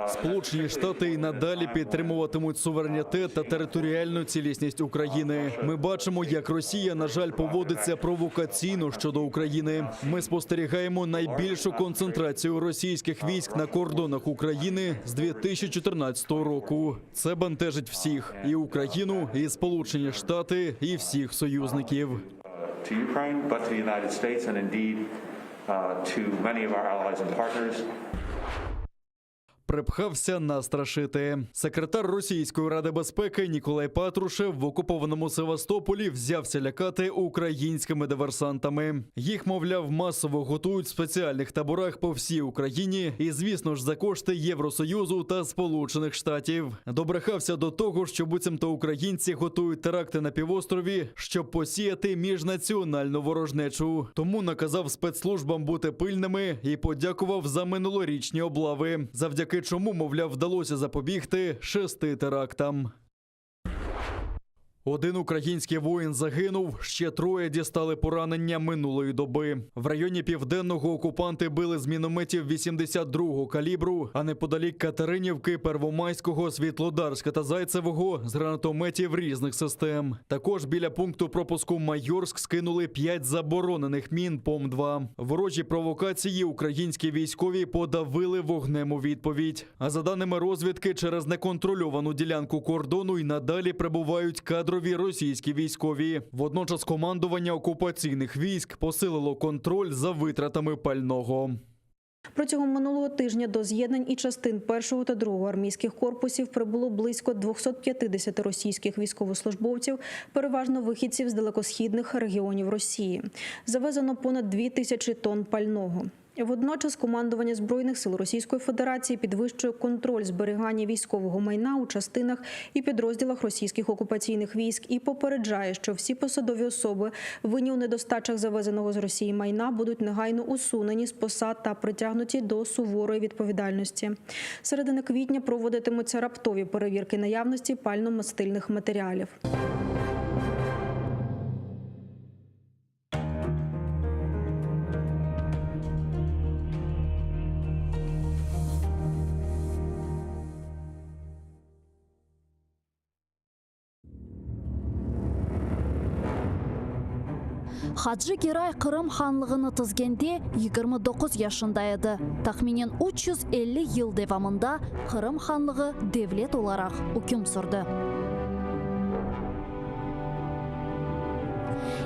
Сполучені Штати і надалі підтримуватимуть суверенітет та територіальну цілісність України. Ми бачимо, як Росія, на жаль, поводиться провокаційно щодо України. Ми спостерігаємо найбільшу концентрацію російських військ на кордонах України з 2014 року. Це бентежить всіх – і Україну, і Сполучені Штати, і всіх союзників. To many of our allies and partners. Припхався настрашити. Секретар Російської Ради безпеки Ніколай Патрушев в окупованому Севастополі взявся лякати українськими диверсантами. Їх, мовляв, масово готують в спеціальних таборах по всій Україні і, звісно ж, за кошти Євросоюзу та Сполучених Штатів. Добрехався до того, що буцімто українці готують теракти на півострові, щоб посіяти міжнаціональну ворожнечу. Тому наказав спецслужбам бути пильними і подякував за минулорічні облави, завдяки чому, мовляв, вдалося запобігти 6 терактам. Один український воїн загинув, ще троє дістали поранення минулої доби. В районі Південного окупанти били з мінометів 82-го калібру, а неподалік Катеринівки, Первомайського, Світлодарська та Зайцевого з гранатометів різних систем. Також біля пункту пропуску Майорськ скинули 5 заборонених мін ПОМ-2. Ворожі провокації українські військові подавили вогнем у відповідь. А за даними розвідки, через неконтрольовану ділянку кордону й надалі прибувають кадрові російські військові. Водночас командування окупаційних військ посилило контроль за витратами пального. Протягом минулого тижня до з'єднань і частин 1-го та 2-го армійських корпусів прибуло близько 250 російських військовослужбовців, переважно вихідців з далекосхідних регіонів Росії. Завезено понад 2000 тонн пального. Водночас командування Збройних сил Російської Федерації підвищує контроль зберігання військового майна у частинах і підрозділах російських окупаційних військ і попереджає, що всі посадові особи, винні у недостачах завезеного з Росії майна, будуть негайно усунені з посад та притягнуті до суворої відповідальності. З середини квітня проводитимуться раптові перевірки наявності пально-мастильних матеріалів. Хаджи Герай Қырым ханлығыны тізгенде 29 yaşında еді. Тахминен 350 ел девамында Қырым ханлығы девлет оларақ үкім сүрді.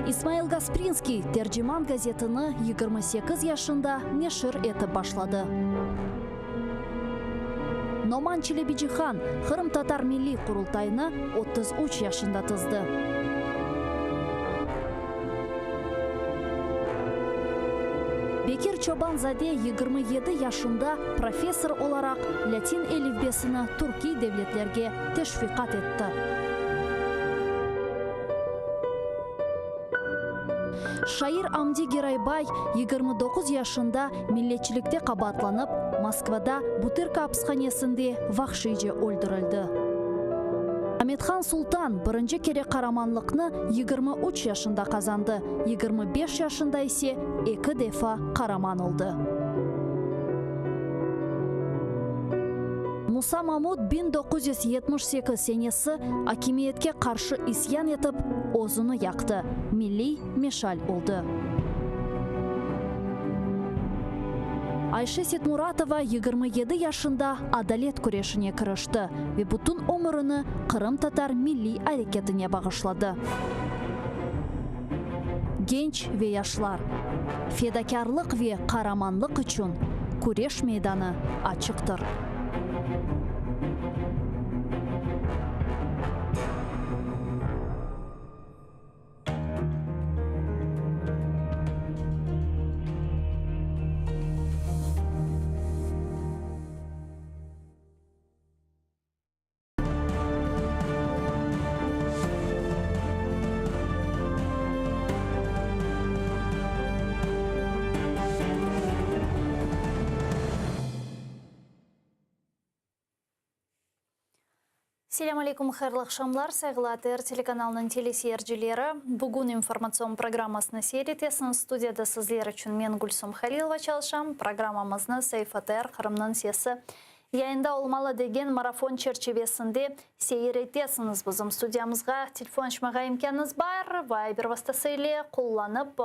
Исмаил Гаспринский Терджиман газетіні 28 yaşında нешір етіп башлады. Номан Челебиджихан Қырым татар милли құрылтайны 33 yaşında тізді. Бекир Чобанзаде 27 yaşında профессор olarak Latin әліпбесіні Түрки devletlerге teşviqat etті. Шайыр Амди Герайбай 29 yaşında milletçilikte qabatlanıp, Moskvada Butyrka hapisxanesinde vahşice öldürüldü. Аметхан Султан бірінші кере қараманлықны 23 yaşında қазанды, 25 yaşında есе 2 defa қараман oldu. Musa Mahmud 1978 senesi hakimiyetке qarşı isyan etip, ozunu yaktı. Milli meşal oldu. Ayşe Setmuratova 27 yaşında adalet күрешіне кірішті ve bütün ömrünü Kırım Tatar milli hareketine bağışladı. Genç ve yaşlar, fedakarlık ve kahramanlık için күреш meydanı açıktır. Селям алейкум, хайрлы акшамлар, сайгылатыр телеканалының телесерджилері. Бүгін информацион программасына серетесін. Студияда сізлер үшін мен Гүлсум Халилова чалшам. Программамызны Сейфатер Қырымның сесі яйында олмалы деген марафон черчевесінде сейретесіңіз. Бізім студиямызға телефон шмаға имканыңыз бар. Вайбер вастасыйле қолланып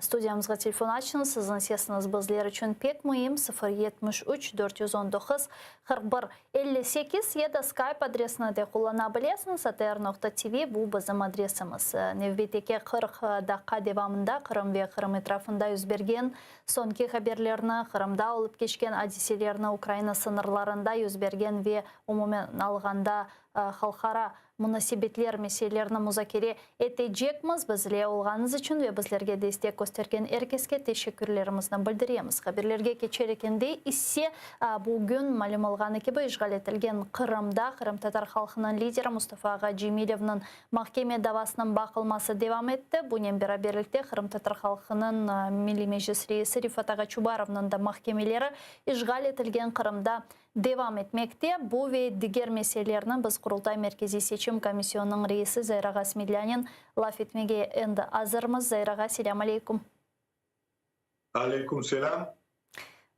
студиямызға телефон açın. Sizin sesiniz bizler için pek mühim. 073 419 41 58 ya da Skype adresini de kullanabilirsiniz. atr.tv bu bizim adresimiz. Növbeteki 40 dakika devamında Kırım ve Kırım etrafında yüz bergen sonki haberlerini, Kırımda olup geçken hadiselerini, Ukrayna sınırlarında yüz bergen ve umumen alganda халқара мунасибетлер мәселелерін музакире етежекміз. Бізле олғаныңыз үшін ве бізлерге дестек көстерген әркеске тешекүрлерімізді білдіреміз. Хаберлерге кечерекенде иссе бүгін мәлім алғаны кебі işgal етілген Қырымда Қырым татар халқының лидері Мұстафа Аға Джемилевнің махкеме давасының бақылмасы девам етті. Бұнен бераберлікте Қырым татар халқының Милли Межлис рейсі Рифат Аға Чубаровның да махкемелері işgal етілген Қырымда devam etmekte. Bu ve diğer meselelerini biz Kurultay Merkezi Seçim Komisyonu'nun reisi Zayra Gasmilyanin laf etmege endi hazırmız. Zayra, selam aleyküm. Aleyküm selam.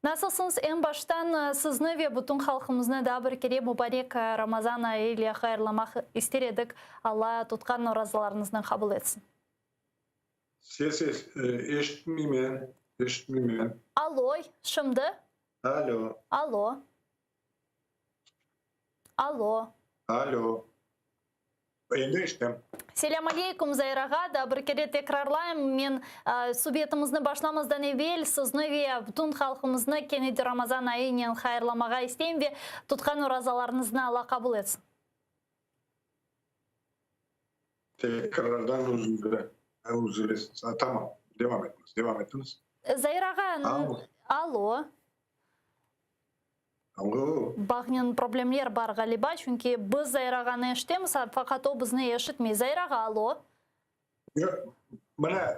Nasılsınız? En baştan sizni ve bütün halkımızına da bir kere mübarek Ramazan ayı ile hayırlamak istedik. Allah tutkan orazalarınızdan kabul etsin. Ses eşitmeymen. Alo, şimdi? Alo. Alo. Alo. Alo. Endi iştem. Selam aleyküm Zayraga da bir kere tekrarlayayım. Men subjetimizni başlamazdan evvel sizni ve bütün halkımızını Kennedy Ramazan ayının hayırlamağa isteyim ve tutkan orazalarınızdan Allah kabul etsin. Tekrardan özür dilerim. Tamam. Devam ettiniz. Zayraga, alo. Bağının problemler var galiba çünkü biz Zayraga'nı eşitemiz fakat o bizni eşitmiyor. Zayraga, alo. Bana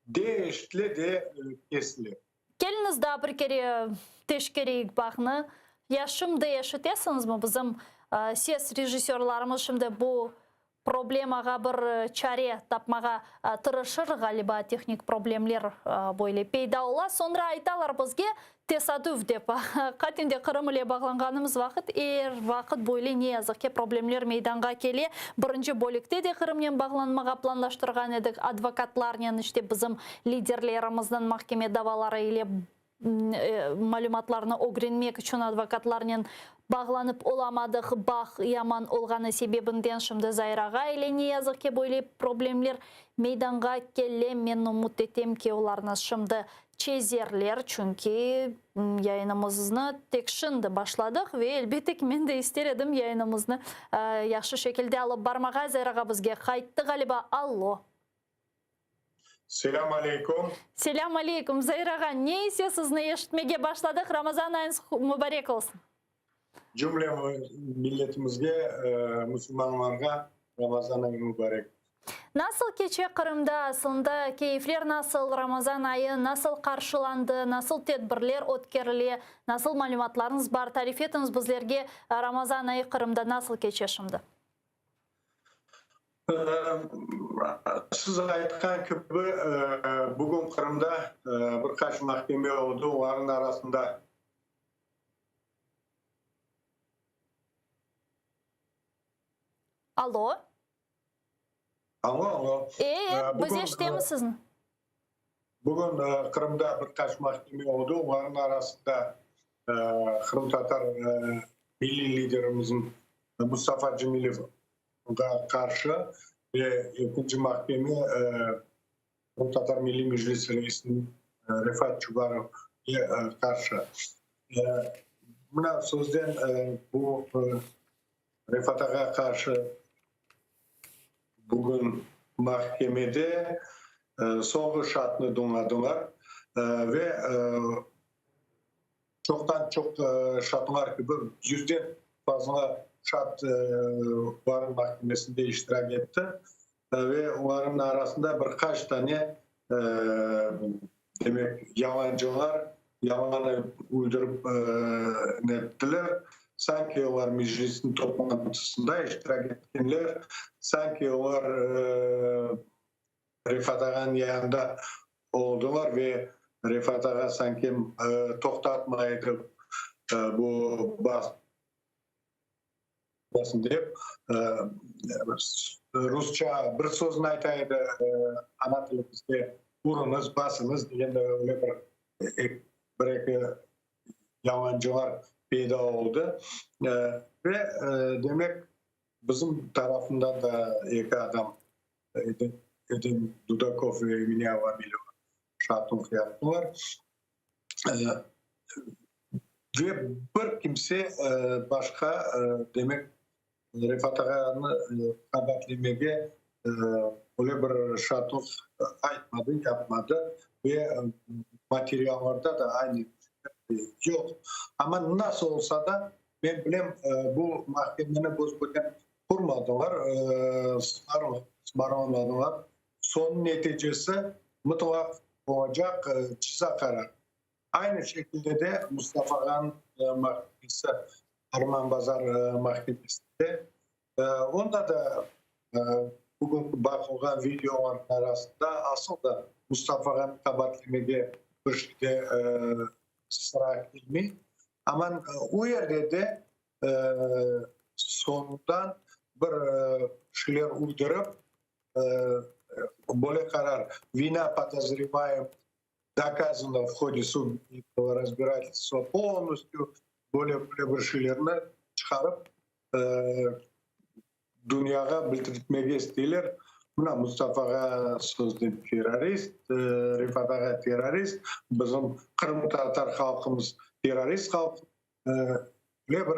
de eşitle de kesili. Geliniz daha bir kere teşekkür bağını. Ya şimdi eşitesiniz mi bizim ses rejissörlerimiz şimdi bu problemaga bir çare tapmaga tırışır galiba teknik problemler böyle peyda ola. Sonra aytalar bizge tesadüf dep. Katinde Kırım ile bağlanganımız vakit vakit böyle ne yazık ki problemler meydanga kele. Birinci bölükte de Kırım'la bağlanmaga planlaştırgan edik. Advokatlarla işte bizim liderlerimizden mahkeme davaları ile malumatlarını öğrenmek için advokatlarla bağlanıp olamadık, bağ yaman olğanı sebebinden şimdi Zayraga ile ne yazık ki böyle problemler meydanga kelle. Men umut etem ki onlarına şimdi çözerler çünkü yayınımızını tek şimdi başladık ve elbette ki men de isterim yayınımızını yaxşı şekilde alıp barmağa. Zayraga bizge kayıttı galiba. Allo. Selam aleyküm. Selam aleyküm Zayraga. Neyse sizni eşitmege başladık. Ramazan ayınız mübarek olsun. Cümle milletimizge, Müslümanlarga Ramazan ayı mübarek. Nasıl geçiyor Kırım'da aslında? Keyifler nasıl? Ramazan ayı nasıl karşılandı? Nasıl tedbirler ötkürüldü? Nasıl malumatlarınız var? Tarif etiniz bizlerge Ramazan ayı Kırım'da nasıl geçiyor şimdi? Siz aytkan gibi bugün Kırım'da birkaç mahkeme oldu. Onların arasında Alo. Alo. Biz eşitemiz sizni. Bugün Kırım'da birkaç mahkeme oldu. Onların arasında Kırım Tatar milli liderimizin Mustafa Cemilev'e karşı ve ikinci mahkeme Kırım Tatar Milli Meclisi Reisi'nin Refat Çubarov'a karşı. Buna sözden bu Refat'a karşı bugün mahkemede son şartını donladılar ve çoktan çok şartlar gibi 100'den fazla şart var mahkemesinde iştirak etti ve onların arasında birkaç tane demek yalancılar yalanı uydurup nettiler. Sanki onlar meclisin toplantısında iştirak etkenler, sanki onlar Refat Ağa'nın yanında oldular ve Refat Ağa sanki toktatmaydı bu basın deyip Rusça bir sözünü aytaydı ana tilimizde urunuz, basınız degende öyle bir yalancılar peyda oldu ve demek bizim tarafından da iki adam Edin Dudakov ve Emine Vavilova şartını yaptılar ve bir kimse başka demek Refat Ağa'nı kabatlemeye öyle bir şartını aytmadı, yapmadı ve materyallarda da aynı yok. Ama nasıl olsa da ben bileyim bu mahkemenin bozguden kurmadılar, smarlamadılar. Son neticesi mutlak olacak ceza kararı. Aynı şekilde de Mustafa Han mahkemesi, Harman Bazar mahkemesinde onda da bugün bakılan videoların arasında aslında Mustafa Han kabatlemege bir şeyde sıra ilmi. Ama o yerde de sonundan bir şeyler uydurup более karar вина подозреваем доказано в ходе судебного разбирательства полностью более bir çıkarıp dünyaya bildirtmeye istiyorlar. Buna Mustafa'ya sözde terörist, Rifat terörist, bizim Kırım Tatar halkımız terörist halk. Böyle bir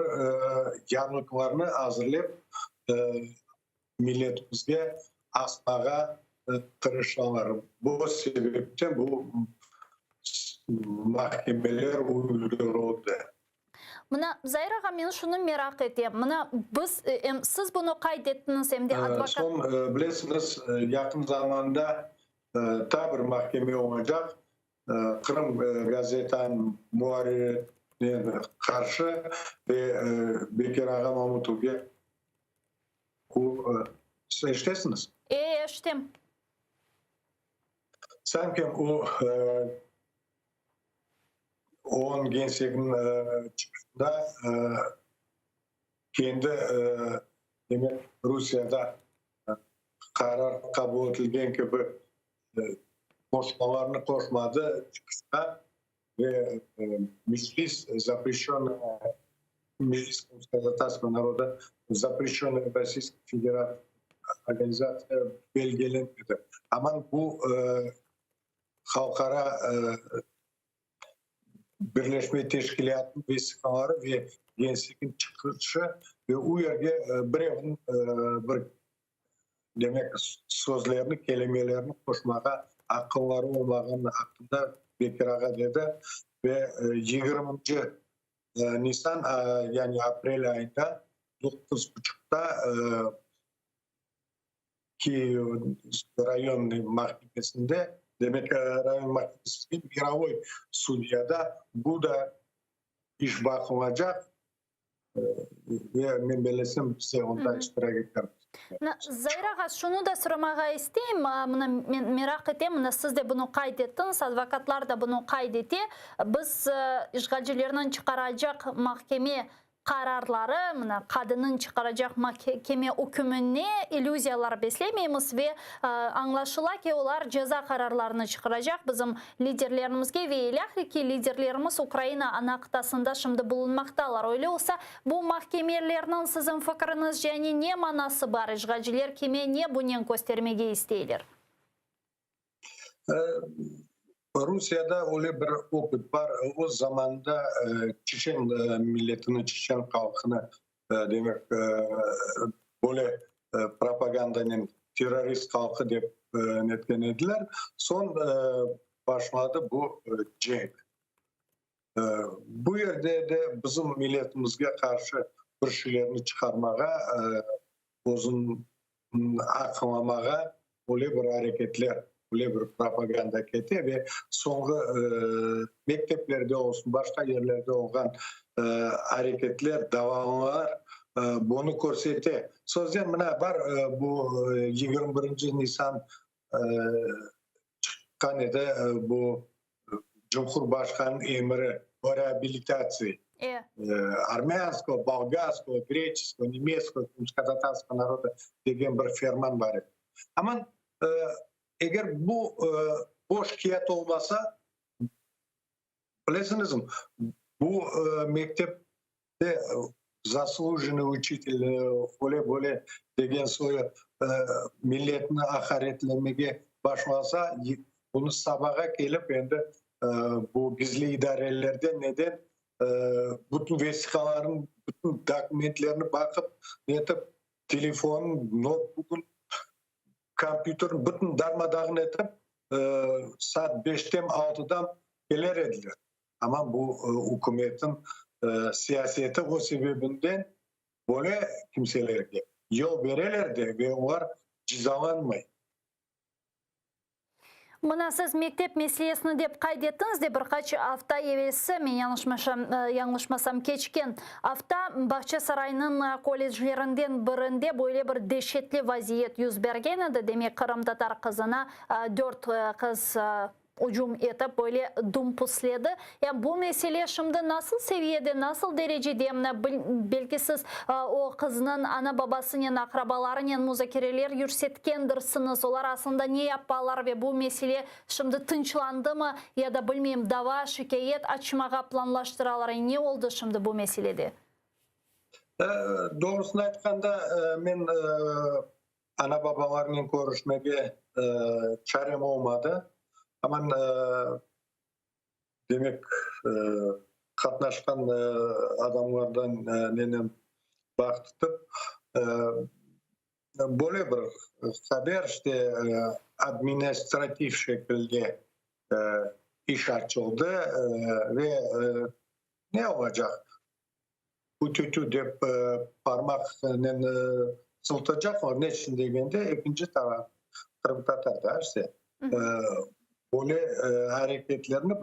yanlıklarını hazırlayıp milletimizge asmağa tırışanlar. Bu sebepten bu mahkemeler uyguluyordu. Мына Зайраға мен шуны merak etем. Мына siz bunu kaydettiniz hem de advokat. Son bilirsiniz yakın zamanda ta bir mahkeme olacak. Kırım gazetanın muharririne karşı ve Bekir Ağa Mahmutov'a eşitesiniz. Eşitim. Sanki onun gençliğinin çıkışında kendi demek Rusya'da karar kabul edilen gibi koşmalarını koşmadı çıkışta ve Meclis запрещенная Meclis Konsultasyon Народа запрещенная Российской Федерации organizasyon belgelenmedi. Ama bu halkara Birleşme Teşkilatı'nın vesikaları ve gençliğin çıkışı ve o yerde bir demek sözlerini, kelimelerini koşmaya akılları olmağının hakkında Bekir Ağa dedi ve 20. Nisan yani April ayında 9.30'da ki rayon mahkemesinde demek rayon mahkemesinde Mировой Sudya'da bu da iş bakılacak ve ben belirsin size onda iştirak ederim. Zayrağa şunu da sormağa isteyeyim. Men merak ettim. Siz de bunu kaydettiniz. Advokatlar da bunu kaydetti. Biz işgalcilerin çıkaracak mahkeme kararları, kadının çıkaracak mahkeme hükmüne illüziyalar beslemeyimiz ve anlaşıla ki onlar ceza kararlarını çıkaracak bizim liderlerimizge ve ilahir ki liderlerimiz Ukrayna ana kıtasında şimdi bulunmaktalar. Öyle olsa bu mahkemelerinin sizin fikriniz yani ne manası var? İşgalciler kime ne bunu göstermeye istiyorlar? Rusya'da öyle bir opet var. O zamanda Çeçen milletini, Çeçen halkını demek böyle propagandanın terörist halkı diye netlenediler. Son başladı bu cenk. Bu yerde de bizim milletimizge karşı bir şeylerini çıkarmaya, uzun aklamaya öyle bir hareketler, öyle bir propaganda keti ve sonra mekteplerde olsun, başka yerlerde olan hareketler, davranışlar bunu korsete. Sözden bana var bu 21. Nisan çıkan bu Cumhurbaşkanı emri o реабилитации армянского, болгарского, греческого, немецкого, казахстанского народа деген bir ferman var. Ama eğer bu boş kağıt olmasa bilesiniz mi? Bu mektepte заслуженный учитель böyle деген soyu milletini hakaretlemeye başlasa bunu sabaha gelip endi bu gizli idarelerde neden bütün vesikaların, bütün dokumentlerini bakıp netip telefon, notebook'un, kompütörün bütün darmadağın etip saat 5'ten 6'dan gelir edilir. Ama bu hükümetin siyaseti o sebebinden böyle kimselerge yol verirler de ve onlar cezalanmayın. Мына сіз мектеп мәселесін деп қайдеттіңіз де бір қачы авта евесі, мен яңылышмасам кечкен. Авта Бақча сарайының колледжлерінден бірінде бойле бір дешетлі вазиет юз берген еді. Демек Қырым татар қызына 4 қыз ucum etip böyle dumpusledi. Yani bu mesele şimdi nasıl seviyede, nasıl derecede belki siz o kızının ana babasının, akrabalarının müzakereler yürsetkendirsiniz. Onlar aslında ne yapmalar ve bu mesele şimdi tınçlandı mı ya da bilmeyeyim dava, şikayet açmağa planlaştıralar. Ne oldu şimdi bu meselede? Doğrusunu aytqanda men ana babalarının görüşmege çarem olmadı. Ama demek katnaşkan adamlardan nenen baktıp böyle bir haber işte administratif şekilde iş açıldı ve ne olacak? Bu tütü de parmakla sıltacak mı? Ne için degende ikinci taraf Kırım Tatar'da işte. Böyle hareketlerini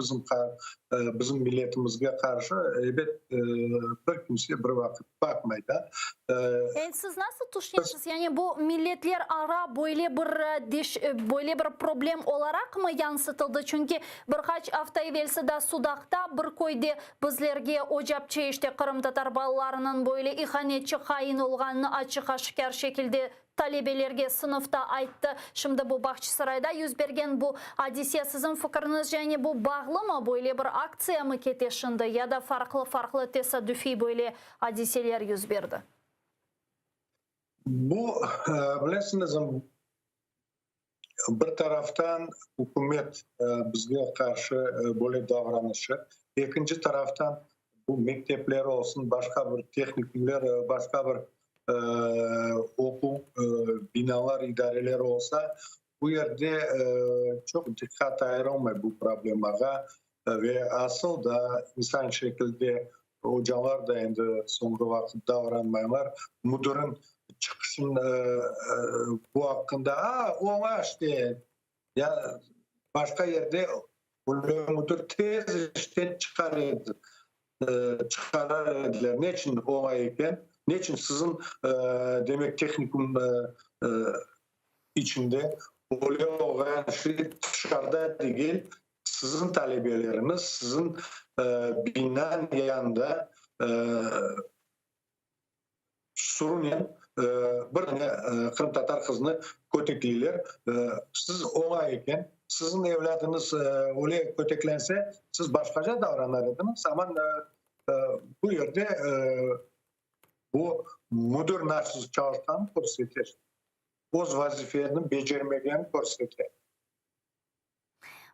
bizim milletimizge karşı elbet bir kimse bir vakit bakmaydı. Yani siz nasıl düşünüyorsunuz? Yani bu milletler ara böyle bir problem olarak mı yansıtıldı? Çünkü birkaç hafta evvelse de Sudak'ta bir koydu bizlerge ocapçı işte Kırım Tatar balalarının böyle ihanetçi hain olganını açık aşikar şekilde talebelerge sınıfta ayttı. Şimdi bu Bahçesaray'da yüz bergen bu hadise sizin fikriniz yani bu bağlı mı? Böyle bir aksiya mı keteşindi ya da farklı tesadüfi böyle hadiseler yüz berdi? Bu bilesiniz bir taraftan hükümet bizge karşı böyle davranışı, ikinci taraftan bu mektepler olsun, başka bir teknikler, başka bir okul binalar, idareler olsa bu yerde çok dikkat ayırılmıyor bu probleme ve asıl da insan şekilde hocalar da şimdi sonraki vakit davranmıyorlar. Müdürün çıksın bu hakkında ona işte ya başka yerde müdür tez işte çıkarırlar. Ne için ona iken? Ne için sizin demek teknikum içinde olan şey dışarıda değil, sizin talebeleriniz, sizin binanın yanında sorun bir Kırım Tatar kızını kötekliler. Siz ona iken, sizin evladınız öyle köteklense siz başkaca davranırdınız. Ama bu yerde bu müdür nasıl çalışkan korsete. Öz vazifelerini becermegen korsete.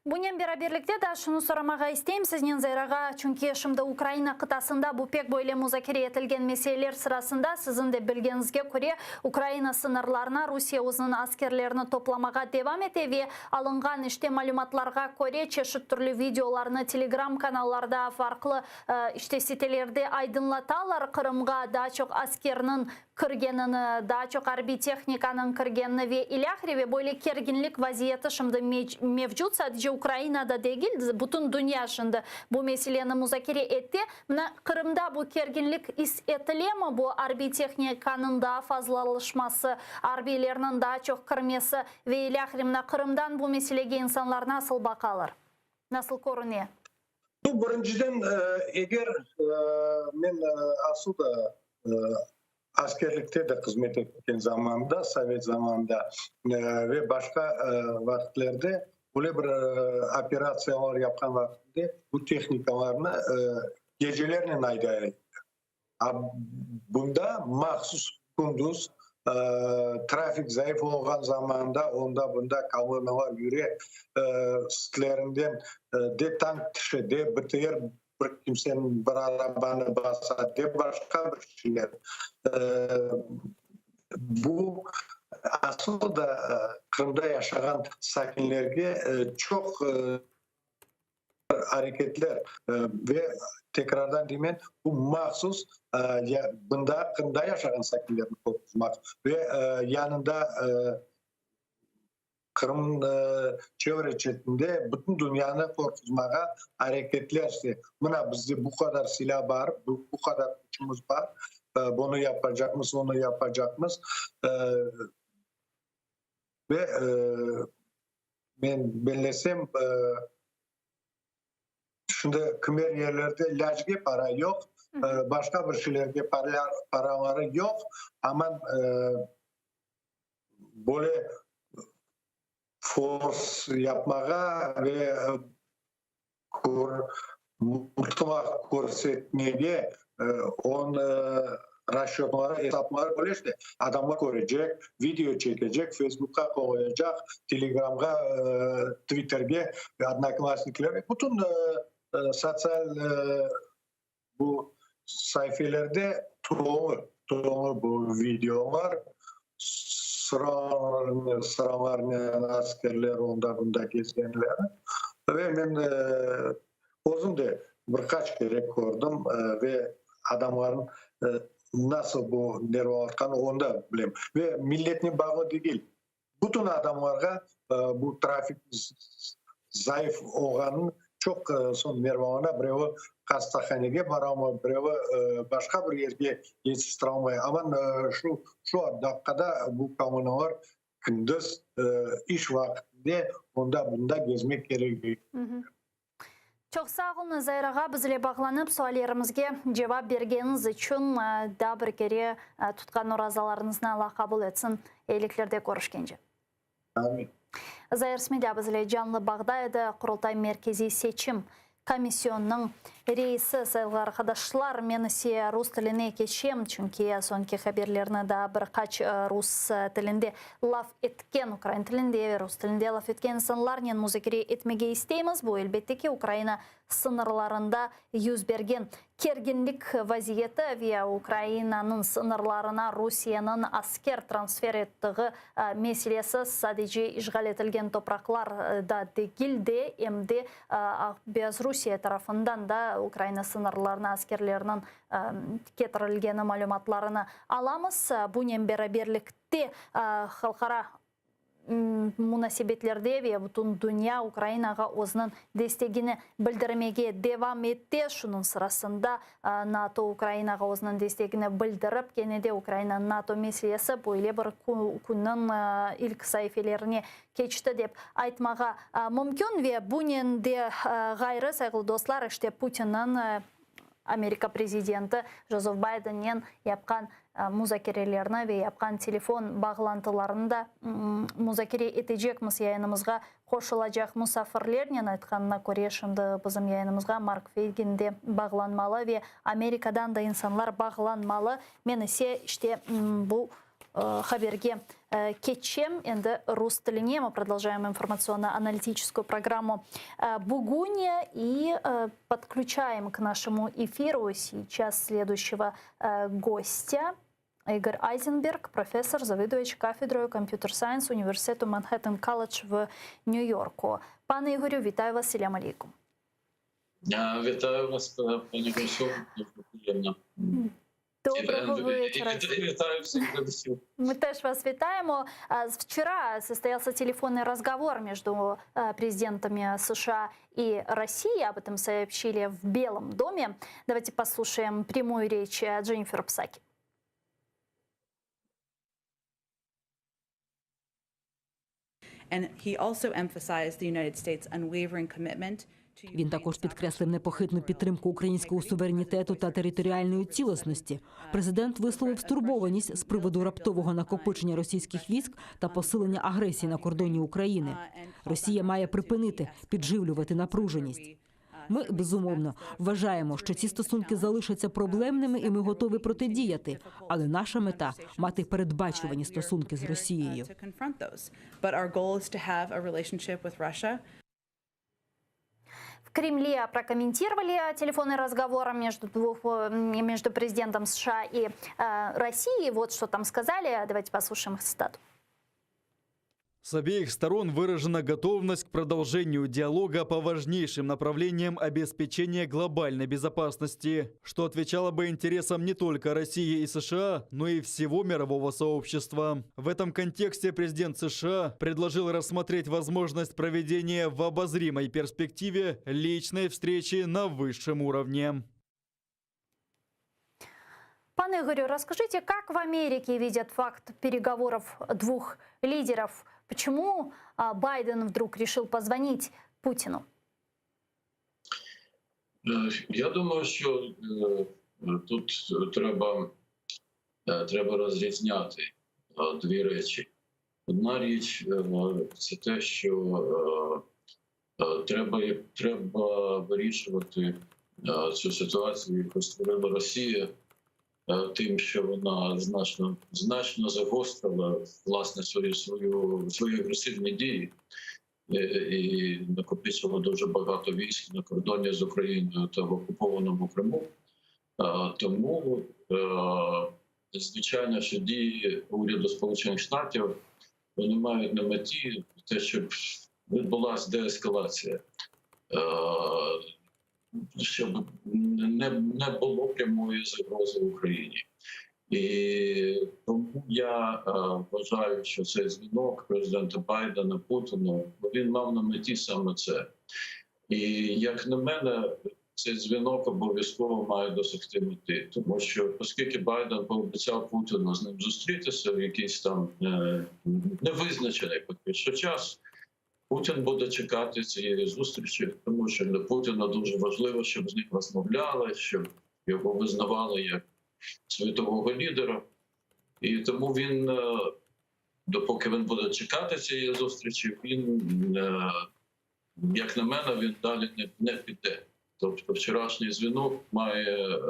Bunun beraberlikte de şunu soramağa isteyim sizin Zayrağa. Çünkü şimdi Ukrayna kıtasında bu pek böyle müzakere etilgen meseleler sırasında sizin de bilgenizge göre Ukrayna sınırlarına Rusya özünün askerlerini toplamağa devam ete ve alıngan işte malumatlarga göre çeşit türlü videolarını Telegram kanallarda farklı işte sitelerde aydınlatalar. Kırım'a daha çok askerinin kirgenini, daha çok harbi texnikanın kirgenini ve ilahri ve böyle kerginlik vaziyeti şimdi mevcut. Sadece Ukrayna'da değil, bütün dünya şimdi bu meseleni müzakere etti. Kırım'da bu kerginlik etile mi? Bu harbi texnikanın daha fazlalaşması, harbilerinin daha çok kırması ve ilahri Kırım'dan bu meselege insanlar nasıl bakarlar? Nasıl korunuyor? Bu birinciden eğer ben aslında askerlikte de hizmet ettiğim zamanda, Sovyet zamanında ve başka vakitlerde böyle bir operasyonlar yapan vakitte bu teknikalarını gecelerine ayda. Bunda mahsus kunduz trafik zayıf olan zamanda onda bunda kamyonalar yürüye sitlerinden de tank dışı de bitirir bir kimsenin bir arabanı basa de başka bir şeyler. Bu aslında Kırım'da yaşayan sakinlerge çok hareketler ve tekrardan demen bu mahsus bunda Kırım'da yaşayan sakinlerini korkutmak ve yanında Kırım çevre chetinde bütün dünyanı korkutmağa hareketlerse, buna bizde bu kadar silah var, bu kadar gücümüz var, bunu yapacağımız, onu yapacağımız ve ben belirlesem şimdi kümer yerlerde lacge para yok, başka bir şeylerde paraları yok ama böyle force yapmaya ve mutlaka görsetmeye rasyoonlara, hesaplara böyle işte adamlar görecek, video çekecek, Facebook'a koyacak, Telegram'a, Twitter'ga ve Одноклассниклere. Bütün sosyal bu sayfalarda çoğu bu videolar sıralarını askerler onda bunda gezgenler ve ben özüm de birkaç kere gördüm ve adamların nasıl bu nervatkanı onu da bileyim ve milletine bağlı değil. Bütün adamlara bu trafik zayıf olanın çok son nervana birevi hastahaneye baramı birevi başka bir yerge yetiştiremeye ama şu dakikada bu kamunalar gündüz iş vaktinde onda bunda gezmek gerekiyor. Çok sağ olun Zahir ağa, bizle bağlanıp suallerimizge cevap bergeniz için da bir kere tutkan orazalarınızın Allah kabul etsin. Eyliklerde görüşkence. Amin. Zahir Smilya bizle canlı Bağday'da Kurultay Merkezi Seçim Komisyonunun reisi sayılı arkadaşlar, men ise Rus tiline geçeyim çünkü sonki haberlerine de birkaç Rus tilinde laf etken, Ukrayna tilinde ve Rus tilinde laf etken insanlarla müzakere etmege isteyimiz. Bu elbette ki Ukrayna sınırlarında yüz bergen kerginlik vaziyeti ve Ukrayna'nın sınırlarına Rusya'nın asker transfer ettiği meselesi sadece işgal edilen topraklarda değil de hem de Beyaz Rusya tarafından da Ukrayna sınırlarına askerlerinin getirilgeni malumatlarını alamız. Bunun beraberlikte halkara münasebetlerde ve bütün dünya Ukrayna'ga özünün destegini bildirmeye devam etti. Şunun sırasında NATO Ukrayna'ga özünün destegini bildirip gene de Ukrayna NATO meselesi böyle bir kunun ilk sayfalarını geçti dep aytmağa mümkün ve bunun de gayrı sayılı dostlar işte Putin'in Amerika prezidenti Joseph Biden'ın yapkan müzakerelerini ve yapkan telefon bağlantılarını da müzakere edecekmiz yayınımızga koşulacak misafirlerinin aytkanına göre şimdi bizim yayınımızga Mark Feygin de bağlanmalı ve Amerika'dan da insanlar bağlanmalı. Men ise işte bu haberге кетчем. Енді Рус тіліне мы продолжаем информационно-аналитическую программу «Бугунья» и подключаем к нашему эфиру сейчас следующего гостя. Игорь Айзенберг, профессор, завідувач кафедрою комп'ютер-сайенс університету Манхеттен Колледж в Нью-Йорку. Пане Ігорю, вітаю вас, селям алейкум. Вітаю вас, пані Гульсу, дуже приємно. Доброго вечера. Вітаю всіх глядачів. Мы тоже вас витаем. Вчера состоялся телефонный разговор между президентами США и России. Об этом сообщили в Белом доме. Давайте послушаем прямую речь Дженнифер Псаки. And he also emphasized the United States' unwavering commitment. Він також підкреслив непохитну підтримку українського суверенітету та територіальної цілісності. Президент висловив стурбованість з приводу раптового накопичення російських військ та посилення агресії на кордоні України. Росія має припинити підживлювати напруженість. Ми, безумовно, вважаємо, що ці стосунки залишаться проблемними і ми готові протидіяти. Але наша мета – мати передбачувані стосунки з Росією. В Кремле прокомментировали телефонный разговор между президентом США и Россией. Вот что там сказали. Давайте послушаем их цитату. С обеих сторон выражена готовность к продолжению диалога по важнейшим направлениям обеспечения глобальной безопасности, что отвечало бы интересам не только России и США, но и всего мирового сообщества. В этом контексте президент США предложил рассмотреть возможность проведения в обозримой перспективе личной встречи на высшем уровне. Пан Игорь, расскажите, как в Америке видят факт переговоров двух лидеров? Почему Байден вдруг решил позвонить Путину? Я думаю, що тут треба розрізняти дві речі. Одна річ – це те, що треба вирішувати цю ситуацію, яку створила Росія, тим, що вона значно загострила власне свої агресивні дії і накопичила дуже багато військ на кордоні з Україною та в окупованому Криму. Тому, звичайно, що дії уряду Сполучених Штатів вони мають на меті те, щоб відбулася деескалація, щоб не було прямої загрози Україні. І тому я вважаю, що цей дзвінок президента Байдена Путіну, він мав на меті саме це. І, як на мене, цей дзвінок обов'язково має досягти мети. Тому що, оскільки Байден пообіцяв Путіну з ним зустрітися в якийсь там невизначений поки що час, Путін буде чекати цієї зустрічі, тому що для Путіна дуже важливо, щоб з ним розмовляли, щоб його визнавали як світового лідера. І тому він, допоки він буде чекати цієї зустрічі, він, як на мене, він далі не піде. Тобто вчорашній дзвінок має...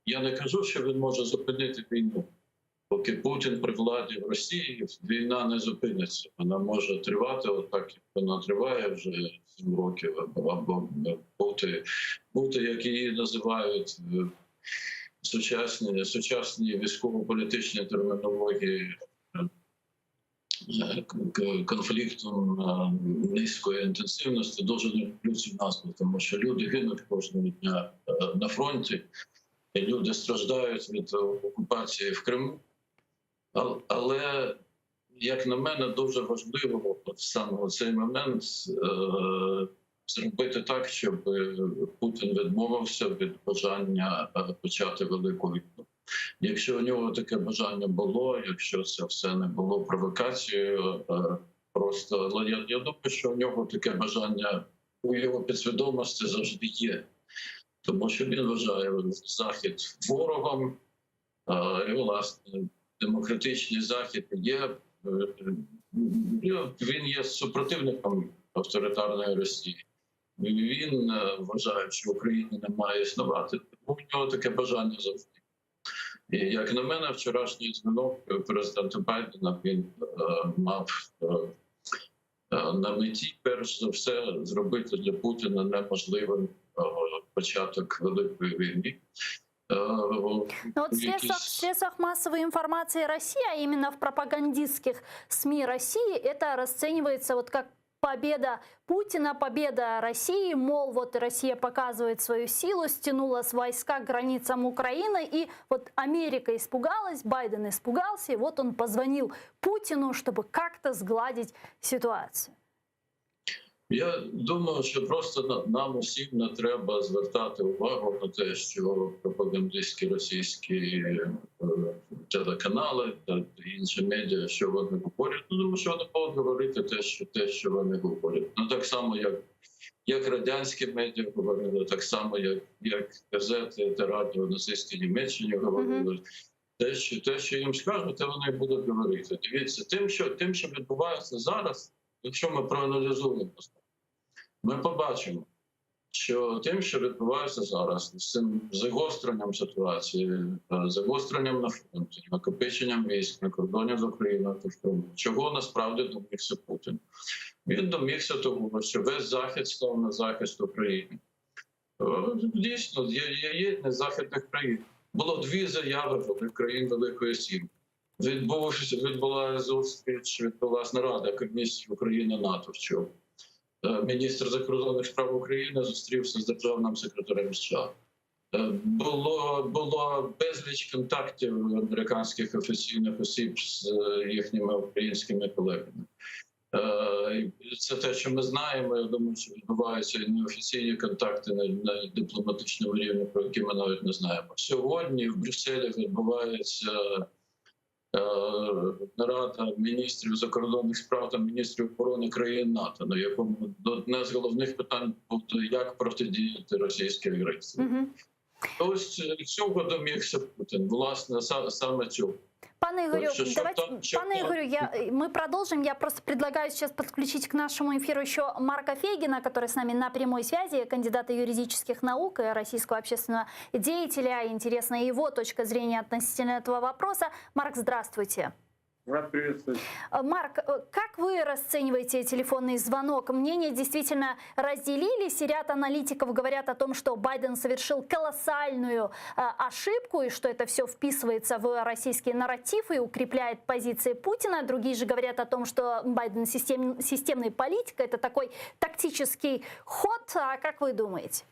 Я не кажу, що він може зупинити війну. Поки Путін при владі в Росії, війна не зупиниться. Вона може тривати отак, як вона триває вже 7 років, або бути, як її називають сучасні військово-політичні термінології, конфліктом низької інтенсивності. Дуже не люблю цю назву, тому що люди гинуть кожного дня на фронті, і люди страждають від окупації в Криму. Але, як на мене, дуже важливо саме в цей момент зробити так, щоб Путін відмовився від бажання почати велику війну. Якщо у нього таке бажання було, якщо це все не було провокацією, просто, але я думаю, що у нього таке бажання у його підсвідомості завжди є. Тому що він вважає Захід ворогом, і, власне, демократичний Захід він є супротивником авторитарної Росії. Він вважає, що Україна не має існувати. Тому у нього таке бажання завжди. І, як на мене, вчорашній дзвінок президента Байдена, він мав на меті, перш за все, зробити для Путіна неможливим початок великої війни. Но вот в средствах массовой информации России, а именно в пропагандистских СМИ России, это расценивается вот как победа Путина, победа России, мол, вот Россия показывает свою силу, стянула войска к границам Украины, и вот Америка испугалась, Байден испугался, и вот он позвонил Путину, чтобы как-то сгладить ситуацию. Я думаю, що просто нам усім не треба звертати увагу на те, що пропагандистські російські телеканали та інші медіа, що вони говорять. Тому що вони будуть говорити те, що вони говорять. Ну, так само, як радянські медіа говорили, так само, як газети та радіо нацистській Німеччині говорили. Те, що їм скажуть, те вони будуть говорити. Дивіться, тим, що відбувається зараз, якщо ми проаналізуємо, ми побачимо, що тим, що відбувається зараз, з цим загостренням ситуації, загостренням на фронті, накопиченням військ на кордоні з Україною та в Криму, чого насправді домігся Путін. Він домігся того, що весь Захід став на захист України. Дійсно, є єдність західних країн. Було 2 заяви країн Великої Сімки. Відбулася нарада Кабміністрів України-НАТО вчора. Міністр закордонних справ України зустрівся з державним секретарем США. Було безліч контактів американських офіційних осіб з їхніми українськими колегами. Це те, що ми знаємо. Я думаю, що відбуваються і неофіційні контакти на дипломатичному рівні, про які ми навіть не знаємо. Сьогодні в Брюсселі відбувається нарада міністрів закордонних справ та міністрів оборони країн НАТО, на якому одне з головних питань буде, як протидіяти російській агресії. Ось цього домігся Путін, власне, саме цього. Пане Игорю, мы продолжим. Я просто предлагаю сейчас подключить к нашему эфиру еще Марка Фейгина, который с нами на прямой связи, кандидата юридических наук и российского общественного деятеля. Интересна его точка зрения относительно этого вопроса. Марк, здравствуйте. Рад приветствовать. Марк, как вы расцениваете телефонный звонок? Мнения действительно разделились, и ряд аналитиков говорят о том, что Байден совершил колоссальную ошибку, и что это все вписывается в российский нарратив и укрепляет позиции Путина. Другие же говорят о том, что Байден системный политик, это такой тактический ход. А как вы думаете?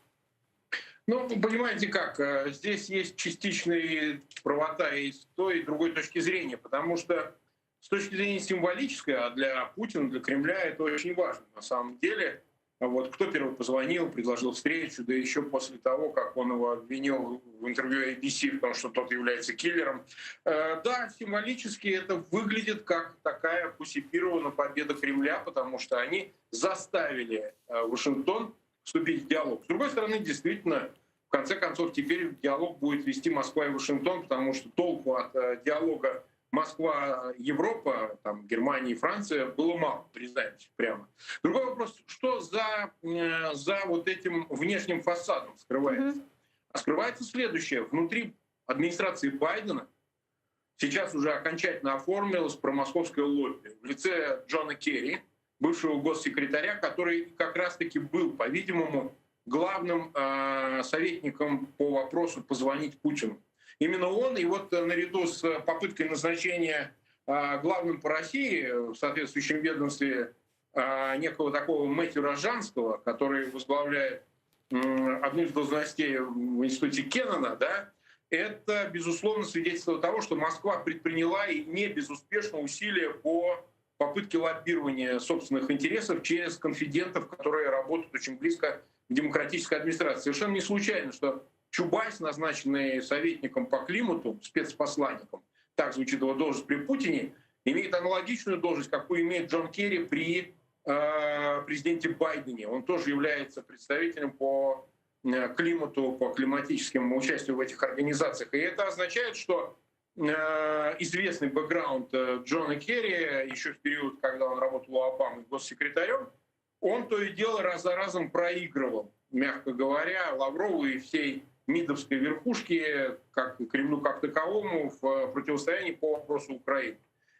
Ну, понимаете как, здесь есть частичная правота и с той, и другой точки зрения, потому что с точки зрения символической, а для Путина, для Кремля это очень важно. На самом деле, вот кто первый позвонил, предложил встречу, да еще после того, как он его обвинил в интервью ABC в том, что тот является киллером. Да, символически это выглядит как такая пассивированная победа Кремля, потому что они заставили Вашингтон вступить в диалог. С другой стороны, действительно, в конце концов, теперь диалог будет вести Москва и Вашингтон, потому что толку от диалога Москва-Европа, там, Германия и Франция было мало, признаемся прямо. Другой вопрос, что за вот этим внешним фасадом скрывается? А скрывается следующее. Внутри администрации Байдена сейчас уже окончательно оформилось промосковское лобби в лице Джона Керри, бывшего госсекретаря, который как раз-таки был, по-видимому, главным советником по вопросу позвонить Путину. Именно он, и вот наряду с попыткой назначения главным по России в соответствующем ведомстве некого такого Мэтью Рожанского, который возглавляет одну из должностей в институте Кеннона, да, это, безусловно, свидетельство того, что Москва предприняла и не безуспешно усилия по попытке лоббирования собственных интересов через конфидентов, которые работают очень близко к демократической администрации. Совершенно не случайно, что Чубайс, назначенный советником по климату, спецпосланником, так звучит его должность при Путине, имеет аналогичную должность, какую имеет Джон Керри при президенте Байдене. Он тоже является представителем по климату, по климатическому участию в этих организациях. И это означает, что известный бэкграунд Джона Керри еще в период, когда он работал у Обамы госсекретарем, он то и дело раз за разом проигрывал, мягко говоря, Лаврову и всей МИДовской верхушке, как Кремлю как таковому, в противостоянии по вопросу Украины.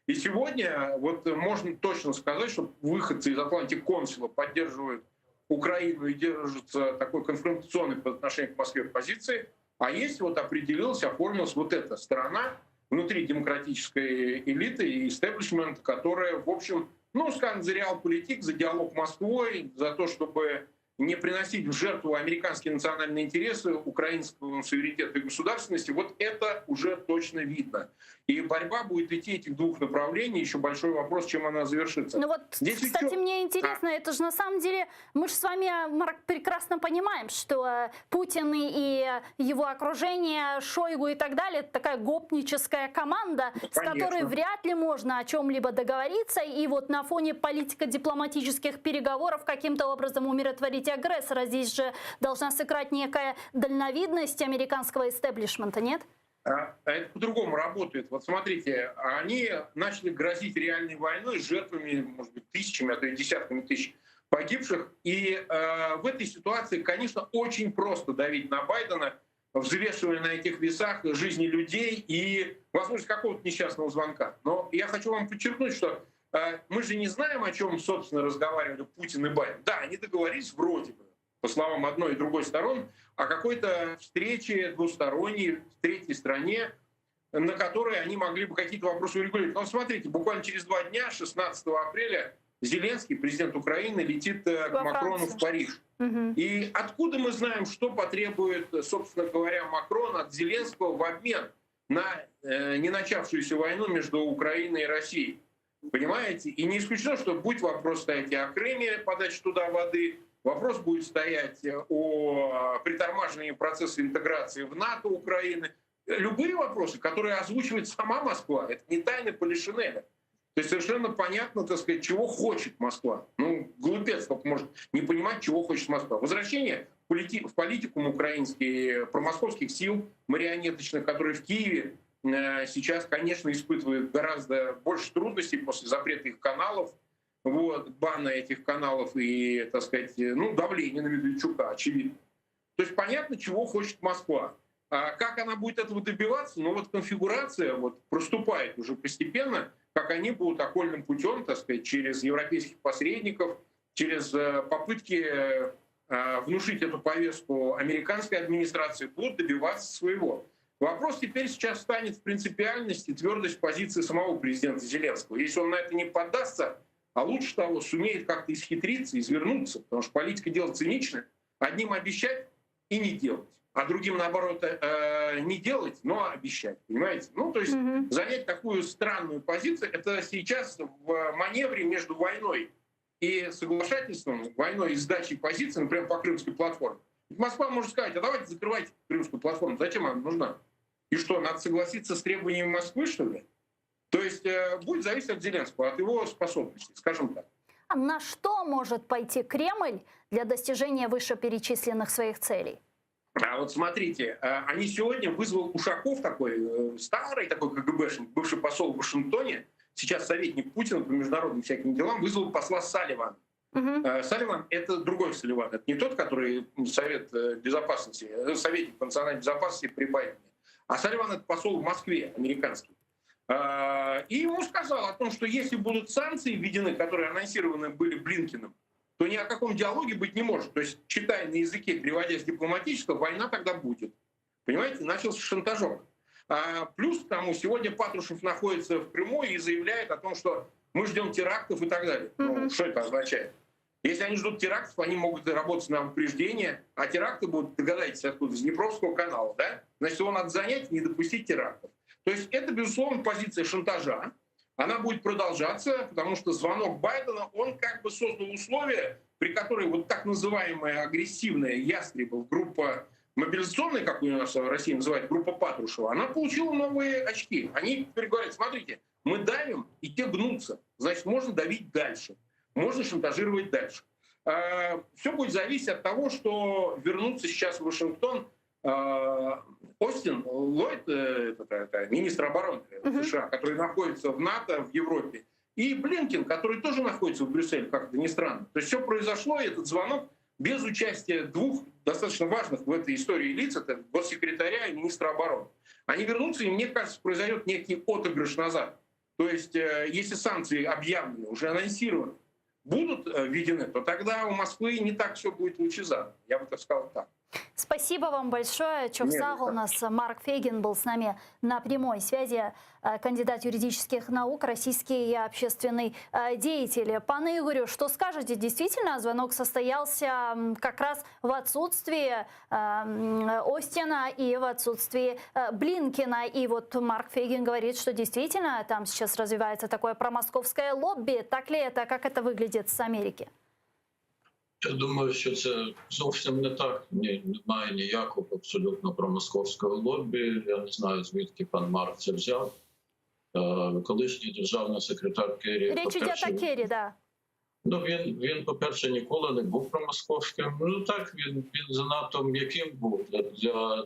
И сегодня вот можно точно сказать, что выходцы из Атлантик Консула поддерживают Украину и держатся такой конфронтационной по отношению к Москве позиции, а есть вот определилась, оформилась вот эта сторона внутри демократической элиты и истеблишмента, которая, в общем, ну, скажем, за реалполитик, за диалог с Москвой, за то, чтобы не приносить в жертву американские национальные интересы, украинского суверенитета и государственности, вот это уже точно видно. И борьба будет идти этих двух направлений. Еще большой вопрос, чем она завершится. Ну вот, здесь кстати, мне интересно, это же на самом деле, мы же с вами, Марк, прекрасно понимаем, что Путин и его окружение, Шойгу и так далее, это такая гопническая команда, с которой вряд ли можно о чем-либо договориться. И вот на фоне политико-дипломатических переговоров каким-то образом умиротворить агрессора. Здесь же должна сыграть некая дальновидность американского истеблишмента, нет? А это по-другому работает. Вот смотрите, они начали грозить реальной войной с жертвами, может быть, тысячами, а то и десятками тысяч погибших. И в этой ситуации, конечно, очень просто давить на Байдена, взвешивая на этих весах жизни людей и возможность какого-то несчастного звонка. Но я хочу вам подчеркнуть, что мы же не знаем, о чем, собственно, разговаривали Путин и Байден. Да, они договорились вроде бы, по словам одной и другой сторон, о какой-то встрече двусторонней в третьей стране на которые они могли бы какие-то вопросы урегулировать. Но смотрите, буквально через 2 дня, 16 апреля, Зеленский, президент Украины, летит к Макрону в Париж. И откуда мы знаем, что потребует, собственно говоря, Макрон от Зеленского в обмен на не начавшуюся войну между Украиной и Россией? Понимаете? И не исключено, что будет вопрос стоять и о Крыме, подаче туда воды, вопрос будет стоять о притормаживании процесса интеграции в НАТО Украины. Любые вопросы, которые озвучивает сама Москва, это не тайна Полишинеля. То есть совершенно понятно, так сказать, чего хочет Москва. Ну, глупец только может не понимать, чего хочет Москва. Возвращение в политикум украинских промосковских сил марионеточных, которые в Киеве сейчас, конечно, испытывают гораздо больше трудностей после запрета их каналов, вот, бана этих каналов и, так сказать, ну, давления на Медведчука, очевидно. То есть понятно, чего хочет Москва. А как она будет этого добиваться? Ну вот конфигурация вот проступает уже постепенно, как они будут окольным путем, так сказать, через европейских посредников, через попытки внушить эту повестку американской администрации, будут добиваться своего. Вопрос теперь сейчас станет в принципиальности, твердость позиции самого президента Зеленского. Если он на это не поддастся, а лучше того, сумеет как-то исхитриться, извернуться, потому что политика дело циничное, одним обещать и не делать, а другим, наоборот, не делать, но обещать, понимаете? Ну, то есть занять такую странную позицию, это сейчас в маневре между войной и соглашательством, войной и сдачей позиций, например, по Крымской платформе. Москва может сказать, а давайте закрывайте Крымскую платформу, зачем она нужна? И что, надо согласиться с требованиями Москвы, что ли? То есть будет зависеть от Зеленского, от его способностей, скажем так. А на что может пойти Кремль для достижения вышеперечисленных своих целей? А вот смотрите, они сегодня вызвал Ушаков, такой старый такой КГБшник, бывший посол в Вашингтоне, сейчас советник Путина по международным всяким делам, вызвал посла Салливана. Салливан — это другой Салливан, это не тот, который Совет Безопасности, советник по национальной безопасности при Байдене, а Салливан — это посол в Москве, американский. И ему сказал о том, что если будут санкции введены, которые анонсированы были Блинкеном, то ни о каком диалоге быть не может. То есть, читая на языке, переводя с дипломатического, война тогда будет. Понимаете, начался шантажок. Плюс к тому, сегодня Патрушев находится в Крыму и заявляет о том, что мы ждем терактов и так далее. Ну, что это означает? Если они ждут терактов, они могут работать на упреждение, а теракты будут, догадайтесь, откуда, из Днепровского канала, да? Значит, его надо занять и не допустить терактов. То есть это, безусловно, позиция шантажа. Она будет продолжаться, потому что звонок Байдена, он как бы создал условия, при которых вот так называемая агрессивная Ястребов группа мобилизационная, как у нас в России называют, группа Патрушева, она получила новые очки. Они теперь говорят, смотрите, мы давим, и те гнутся. Значит, можно давить дальше, можно шантажировать дальше. Все будет зависеть от того, что вернутся сейчас в Вашингтон Остин Ллойд, министр обороны США, который находится в НАТО, в Европе, и Блинкен, который тоже находится в Брюсселе, как это ни странно. То есть все произошло, и этот звонок без участия двух достаточно важных в этой истории лиц, это госсекретаря и министра обороны. Они вернутся, и мне кажется, произойдет некий отыгрыш назад. То есть если санкции объявлены, уже анонсированы, будут введены, то тогда у Москвы не так все будет лучезарно. Я бы так сказал так. Спасибо вам большое. У нас Марк Фейгин был с нами на прямой связи, кандидат юридических наук, российский общественный деятель. Пане Игорю, что скажете? Действительно, звонок состоялся как раз в отсутствии Остина и в отсутствии Блинкена. И вот Марк Фейгин говорит, что действительно там сейчас развивается такое промосковское лобби. Так ли это? Как это выглядит с Америки? Я думаю, що це зовсім не так. Немає ніякого абсолютно промосковського лобі. Я не знаю, звідки пан Марк це взяв. Колишній державний секретар Керрі... Річ йде про Керрі, да. Ну, він, по-перше, ніколи не був промосковським. Ну, так, він занадто м'яким був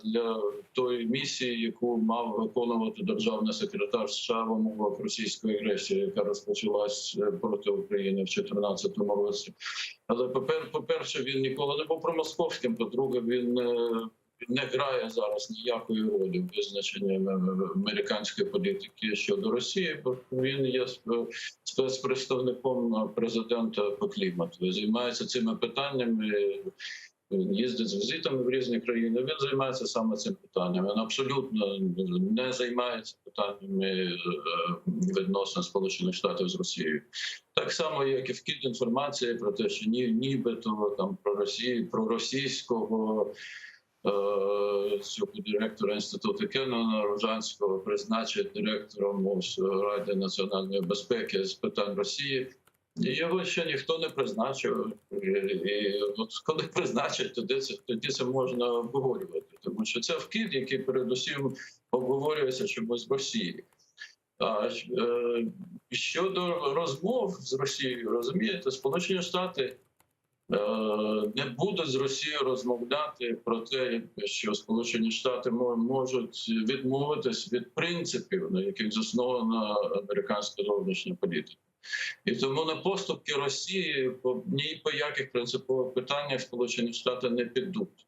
для тої місії, яку мав виконувати державний секретар США в умовах російської агресії, яка розпочалась проти України в 2014 році. Але, по-перше, він ніколи не був промосковським, по-друге, він не грає зараз ніякої ролі в визначенні американської політики щодо Росії, бо він є спецпредставником президента по клімату. Займається цими питаннями він їздить з візитами в різні країни, він займається саме цим питанням. Він абсолютно не займається питаннями відносин Сполучених Штатів з Росією. Так само, як і вкид інформації про те, що нібито там про російського цього директора Інституту Кеннона Ружанського призначить директором Ради національної безпеки з питань Росії. І його ще ніхто не призначив. І от коли призначать, тоді це можна обговорювати. Тому що це вкид, який передусім обговорюється чомусь в Росії. А щодо розмов з Росією, розумієте, Сполучені Штати не будуть з Росією розмовляти про те, що Сполучені Штати можуть відмовитись від принципів, на яких заснована американська зовнішня політика. І тому на поступки Росії ні по яких принципових питаннях Сполучені Штати не підуть.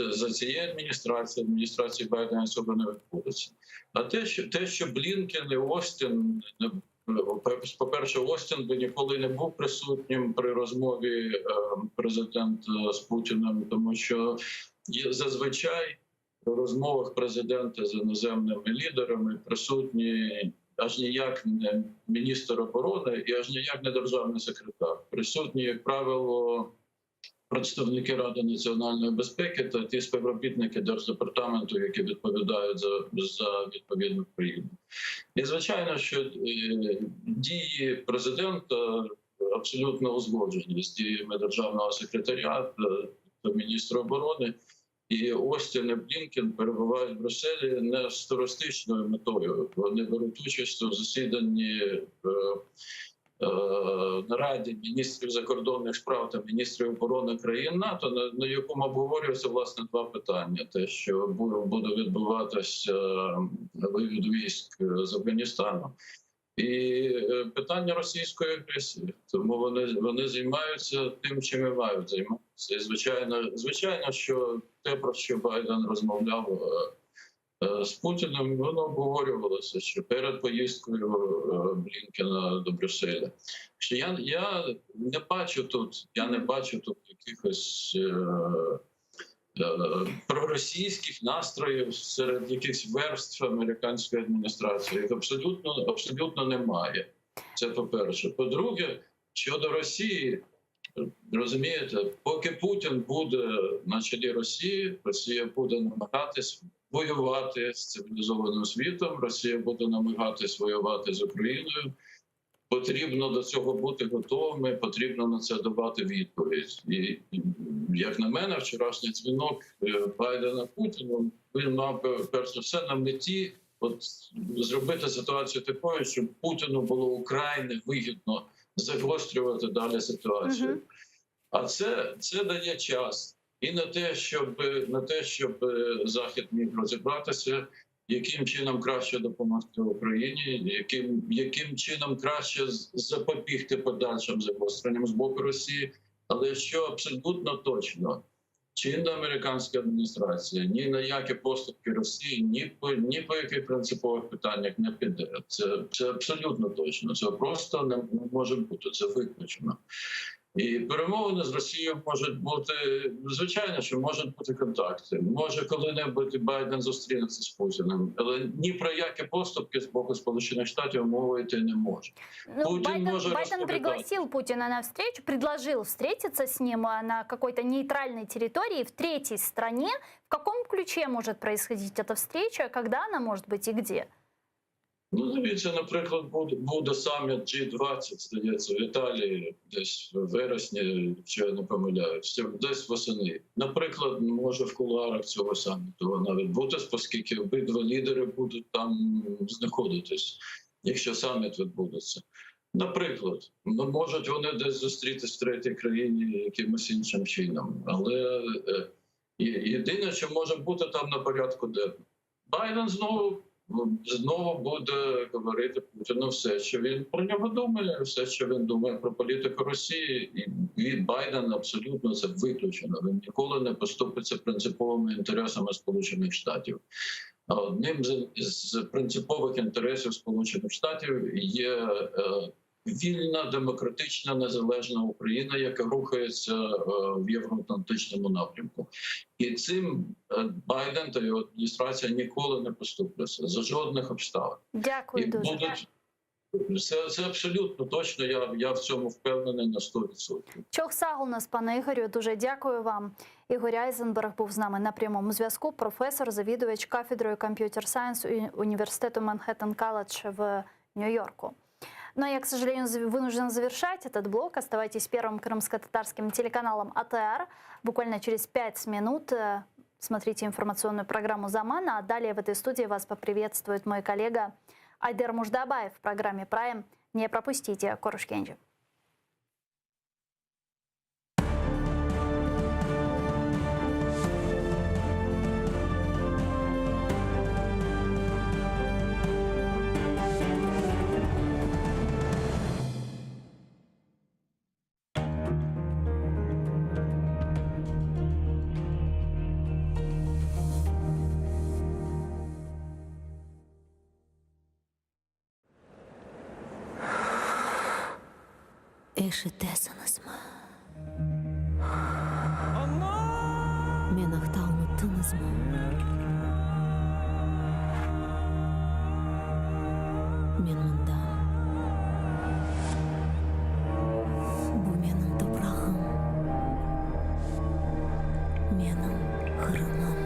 За цієї адміністрації Байдена особо не відбудеться. А те, що Блінкен і Остін, по-перше, Остін би ніколи не був присутнім при розмові президента з Путіним, тому що зазвичай при розмовах президента з іноземними лідерами присутні аж ніяк не міністр оборони і аж ніяк не державний секретар. Присутні, як правило, представники Ради національної безпеки та ті співробітники Держдепартаменту, які відповідають за відповідну країну. І, звичайно, що дії президента абсолютно узгоджені з діями державного секретаря та міністра оборони. І Остін і Блінкен перебувають в Брюсселі не з туристичною метою. Вони беруть участь у засіданні нараді міністрів закордонних справ та міністрів оборони країн НАТО, на якому обговорюються, власне, два питання. Те, що буде відбуватися вивід військ з Афганістану, і питання російської агресії. Тому вони займаються тим, чим і мають займатися. І звичайно, що те, про що Байден розмовляв з Путіним, воно обговорювалося ще перед поїздкою Блінкена до Брюсселя. Що я не бачу тут якихось проросійських настроїв серед якихось верств американської адміністрації. Їх абсолютно немає. Це по-перше. По-друге, щодо Росії, розумієте, поки Путін буде на чолі Росії, Росія буде намагатись воювати з цивілізованим світом, Росія буде намагатись воювати з Україною. Потрібно до цього бути готовими, потрібно на це давати відповідь. І, як на мене, вчорашній дзвінок Байдена Путіну, він мав, перш за все, на меті зробити ситуацію такою, щоб Путіну було украй невигідно загострювати далі ситуацію. А це дає час і на те, щоб Захід міг розібратися, яким чином краще допомогти Україні, яким чином краще запобігти подальшим загостренням з боку Росії. Але що абсолютно точно, чинна американська адміністрація ні на які поступки Росії, ні по яких принципових питаннях не піде. Це абсолютно точно. Це просто не може бути, це виключено. І перемовини з Росією можуть бути, звичайно, що можуть бути контакти. Може, коли-небудь Байден зустрінеться з Путіним, але ні про які поступки з боку Сполучених Штатів мови йти не може. Байден пригласил Путина на встречу, предложил встретиться с ним на какой-то нейтральной территории в третьей стране. В каком ключе может происходить эта встреча, когда она может быть и где? Ну, дивіться, наприклад, буде саміт G20, здається, в Італії десь в вересні, якщо я не помиляюсь, десь восени. Наприклад, може в кулуарах цього саміту навіть бути, оскільки обидва лідери будуть там знаходитись, якщо саміт відбудеться. Наприклад, можуть вони десь зустрітись в третій країні якимось іншим чином. Але єдине, що може бути там на порядку денному. Байден знову буде говорити Путіну все, що він про нього думає, все, що він думає про політику Росії. І від Байдена абсолютно це виключено. Він ніколи не поступиться принциповими інтересами Сполучених Штатів. Одним з принципових інтересів Сполучених Штатів є вільна, демократична, незалежна Україна, яка рухається в євроатлантичному напрямку. І цим Байден та його адміністрація ніколи не поступляться за жодних обставин. Дякую дуже. Це абсолютно точно, я в цьому впевнений на 100%. Çok sağ olunuz, пане Ігорю, дуже дякую вам. Ігор Айзенберг був з нами на прямому зв'язку, професор, завідувач кафедрою Computer Science університету Манхэттен Колледж в Нью-Йорку. Но я, к сожалению, вынуждена завершать этот блок. Оставайтесь первым крымско-татарским телеканалом АТР. Буквально через 5 минут смотрите информационную программу «Замана». А далее в этой студии вас поприветствует мой коллега Айдер Муждабаев в программе «Прайм». Не пропустите. Коруш Кенджи. Ишітесіңіз ма? Мен ақта ұмыттыңыз ма? Мен мұнда. Бұл менің топырағым. Менің қырымым.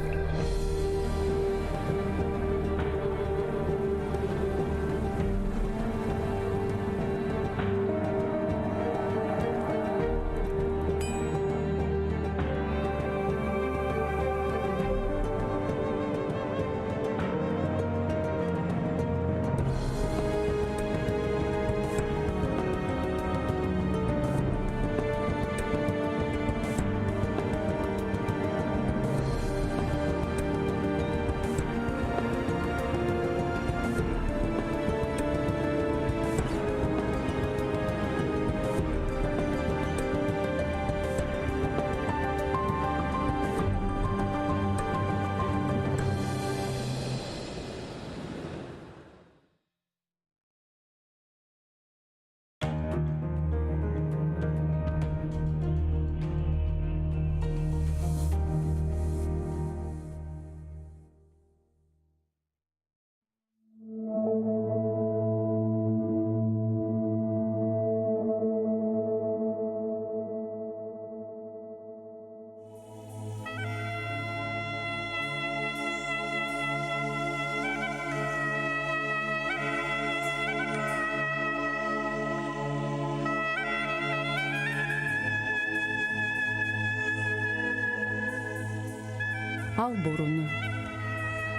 Ал боруны,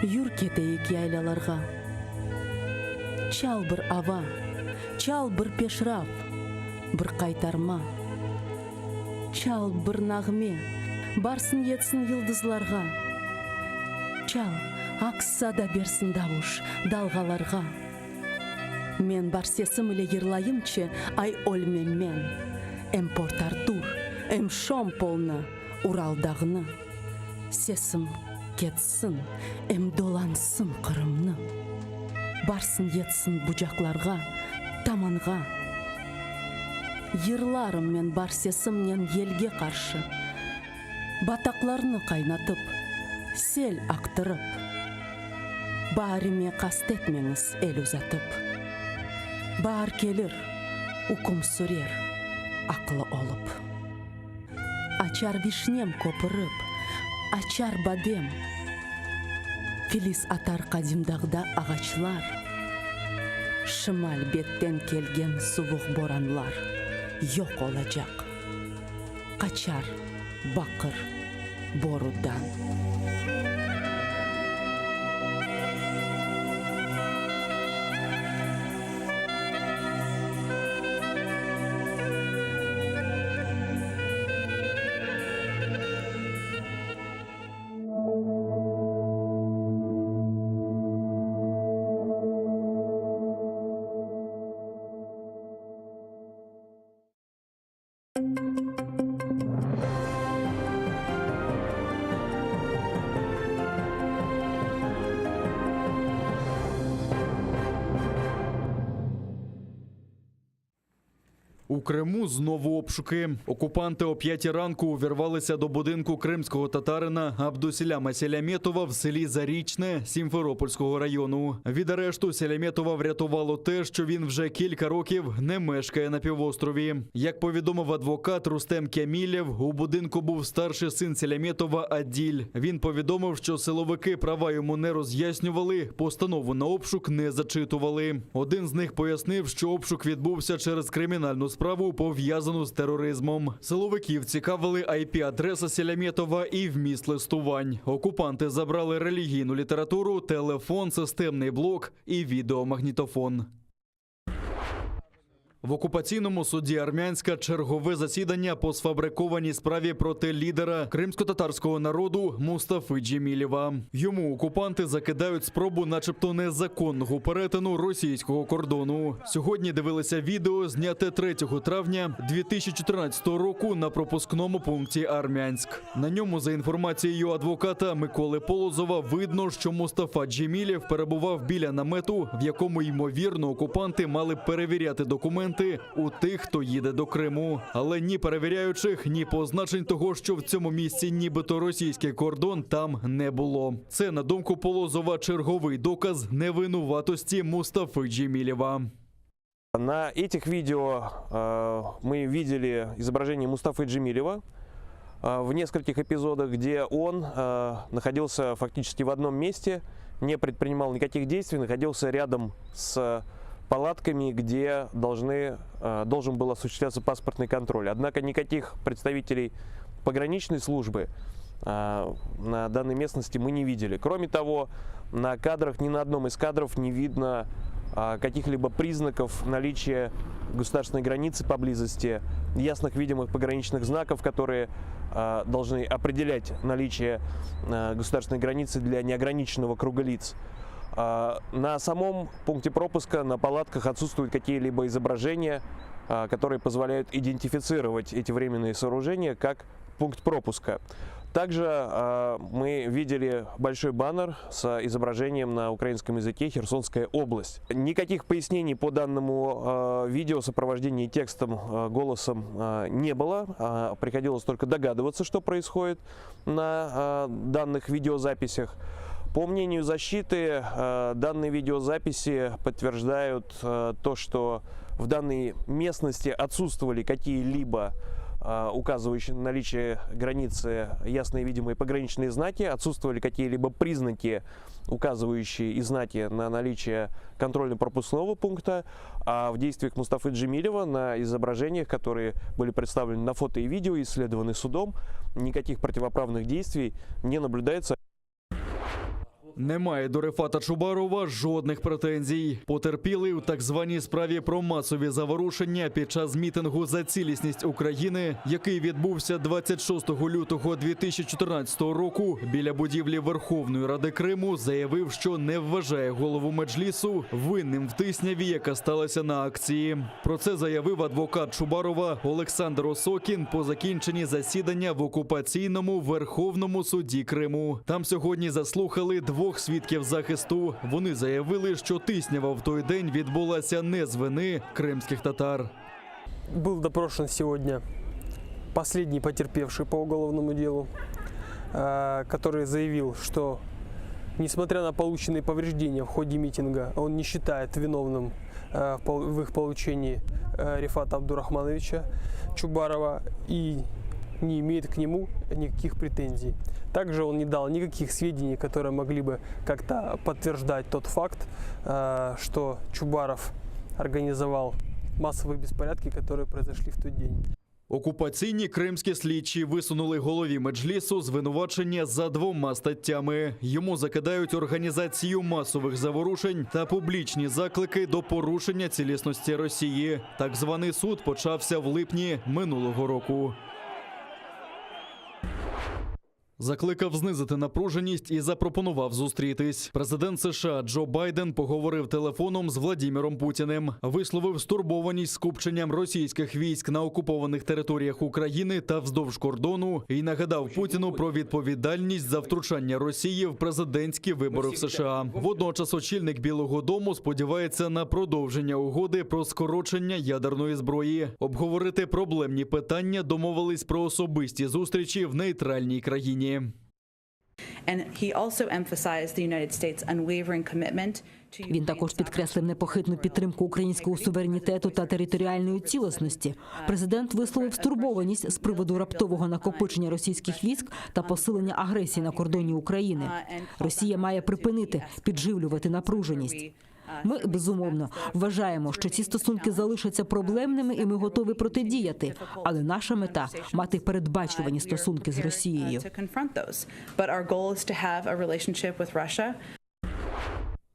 юр кетейік яйлаларға. Чал бір ава, чал бір пешрав, бір қайтарма. Чал бір нағме, барсын етсін йылдызларға. Чал, ақса да берсін дауыш далғаларға. Мен бар сесім іле ерлайымче ай ольмеммен. Эм Порт-Артур, эм Шомполны, Уралдағыны. Сесім кетсін, эм долансын Қырымны. Барсын етсін бұжақларға, таманға. Ерларым мен бар сесімнен елге қаршы. Батақларны қайнатып, сел ақтырып. Барыме қастетмеңіз ел ұзатып. Бар келір, ұқым сүрер, ақылы олып. Ачар вишнем көпіріп, ачар бадем. Филис атар қадимдағда ағачлар. Шымал беттен келген суық боранлар. Йоқ олacak. Қачар, бақыр, борудан. У Криму знову обшуки. Окупанти о 5 ранку увірвалися до будинку кримського татарина Абдусіляма Селяметова в селі Зарічне Сімферопольського району. Від арешту Селяметова врятувало те, що він вже кілька років не мешкає на півострові. Як повідомив адвокат Рустем Кямілєв, у будинку був старший син Селяметова Аділь. Він повідомив, що силовики права йому не роз'яснювали, постанову на обшук не зачитували. Один з них пояснив, що обшук відбувся через кримінальну справу, пов'язану з тероризмом. Силовиків цікавили IP-адреса Селяметова і вміст листувань. Окупанти забрали релігійну літературу, телефон, системний блок і відеомагнітофон. В окупаційному суді Армянська чергове засідання по сфабрикованій справі проти лідера кримсько-татарського народу Мустафи Джемілєва. Йому окупанти закидають спробу начебто незаконного перетину російського кордону. Сьогодні дивилися відео, зняте 3 травня 2014 року на пропускному пункті Армянськ. На ньому, за інформацією адвоката Миколи Полозова, видно, що Мустафа Джемілєв перебував біля намету, в якому, ймовірно, окупанти мали перевіряти документи у тих, хто їде до Криму. Але ні перевіряючих, ні позначень того, що в цьому місці нібито російський кордон, там не було. Це, на думку Полозова, черговий доказ невинуватості Мустафи Джемілєва. На этих видео мы видели изображение Мустафы Джемилева в нескольких эпизодах, где он находился фактически в одном месте, не предпринимал никаких действий, находился рядом с палатками, где должен был осуществляться паспортный контроль. Однако никаких представителей пограничной службы на данной местности мы не видели. Кроме того, на кадрах, ни на одном из кадров не видно каких-либо признаков наличия государственной границы поблизости, ясных видимых пограничных знаков, которые должны определять наличие государственной границы для неограниченного круга лиц. На самом пункте пропуска, на палатках отсутствуют какие-либо изображения, которые позволяют идентифицировать эти временные сооружения как пункт пропуска. Также мы видели большой баннер с изображением на украинском языке «Херсонская область». Никаких пояснений по данному видео, сопровождении текстом, голосом не было. Приходилось только догадываться, что происходит на данных видеозаписях. По мнению защиты, данные видеозаписи подтверждают то, что в данной местности отсутствовали какие-либо указывающие на наличие границы ясные видимые пограничные знаки, отсутствовали какие-либо признаки, указывающие и знаки на наличие контрольно-пропускного пункта, а в действиях Мустафы Джемилева на изображениях, которые были представлены на фото и видео, исследованы судом, никаких противоправных действий не наблюдается. Немає до Рефата Чубарова жодних претензій. Потерпілий у так званій справі про масові заворушення під час мітингу «За цілісність України», який відбувся 26 лютого 2014 року біля будівлі Верховної Ради Криму, заявив, що не вважає голову Меджлісу винним в тисняві, яка сталася на акції. Про це заявив адвокат Чубарова Олександр Осокін по закінченні засідання в окупаційному Верховному суді Криму. Там сьогодні заслухали двох свідків захисту. Вони заявили, що тиснява в той день відбулася не з вини кримських татар. Был допрошен сегодня последний потерпевший по уголовному делу, который заявил, что, несмотря на полученные повреждения в ходе митинга, он не считает виновным в их получении Рефата Абдурахмановича Чубарова и не имеет к нему никаких претензий. Также он не дал никаких сведений, которые могли бы как-то подтверждать тот факт, что Чубаров организовал массовые беспорядки, которые произошли в тот день. Окупаційні кримські слідчі висунули голові Меджлісу звинувачення за 2 статтями. Йому закидають організацію масових заворушень та публічні заклики до порушення цілісності Росії. Так званий суд почався в липні минулого року. закликав знизити напруженість і запропонував зустрітись. Президент США Джо Байден поговорив телефоном з Владіміром Путіним, висловив стурбованість скупченням російських військ на окупованих територіях України та вздовж кордону і нагадав Путіну про відповідальність за втручання Росії в президентські вибори в США. Водночас очільник Білого дому сподівається на продовження угоди про скорочення ядерної зброї. Обговорити проблемні питання домовились про особисті зустрічі в нейтральній країні. Він також підкреслив непохитну підтримку українського суверенітету та територіальної цілісності. Президент висловив стурбованість з приводу раптового накопичення російських військ та посилення агресії на кордоні України. Росія має припинити підживлювати напруженість. Ми, безумовно, вважаємо, що ці стосунки залишаться проблемними і ми готові протидіяти. Але наша мета – мати передбачувані стосунки з Росією.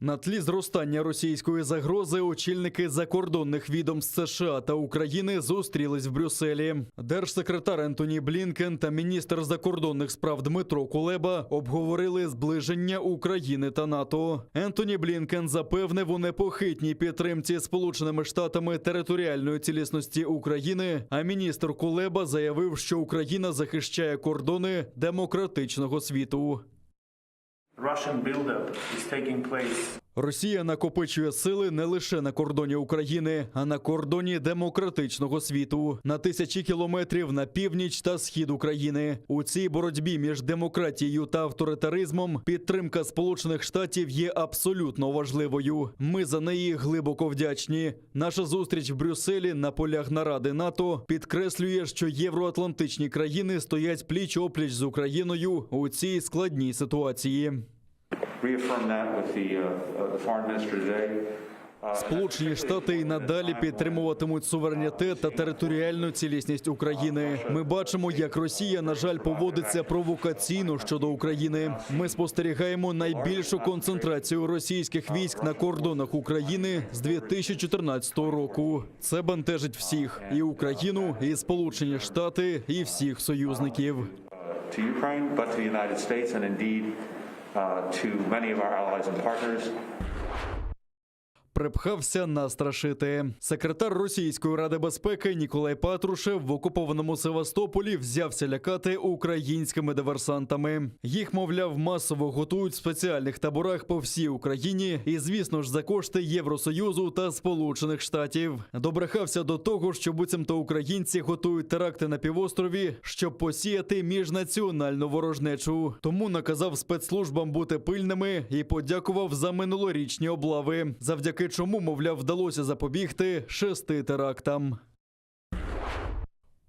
На тлі зростання російської загрози очільники закордонних відомств США та України зустрілись в Брюсселі. Держсекретар Ентоні Блінкен та міністр закордонних справ Дмитро Кулеба обговорили зближення України та НАТО. Ентоні Блінкен запевнив у непохитній підтримці Сполученими Штатами територіальної цілісності України, а міністр Кулеба заявив, що Україна захищає кордони демократичного світу. Росія накопичує сили не лише на кордоні України, а на кордоні демократичного світу. На тисячі кілометрів на північ та схід України. У цій боротьбі між демократією та авторитаризмом підтримка Сполучених Штатів є абсолютно важливою. Ми за неї глибоко вдячні. Наша зустріч в Брюсселі на полях наради НАТО підкреслює, що євроатлантичні країни стоять пліч-опліч з Україною у цій складній ситуації. Сполучені Штати і надалі підтримуватимуть суверенітет та територіальну цілісність України. Ми бачимо, як Росія, на жаль, поводиться провокаційно щодо України. Ми спостерігаємо найбільшу концентрацію російських військ на кордонах України з 2014 року. Це бентежить всіх – і Україну, і Сполучені Штати, і всіх союзників. To many of our allies and partners. Припхався настрашити. Секретар Російської Ради безпеки Ніколай Патрушев в окупованому Севастополі взявся лякати українськими диверсантами. Їх, мовляв, масово готують в спеціальних таборах по всій Україні і, звісно ж, за кошти Євросоюзу та Сполучених Штатів. Добрехався до того, що буцімто українці готують теракти на півострові, щоб посіяти міжнаціональну ворожнечу. Тому наказав спецслужбам бути пильними і подякував за минулорічні облави, завдяки чому, мовляв, вдалося запобігти 6 терактам.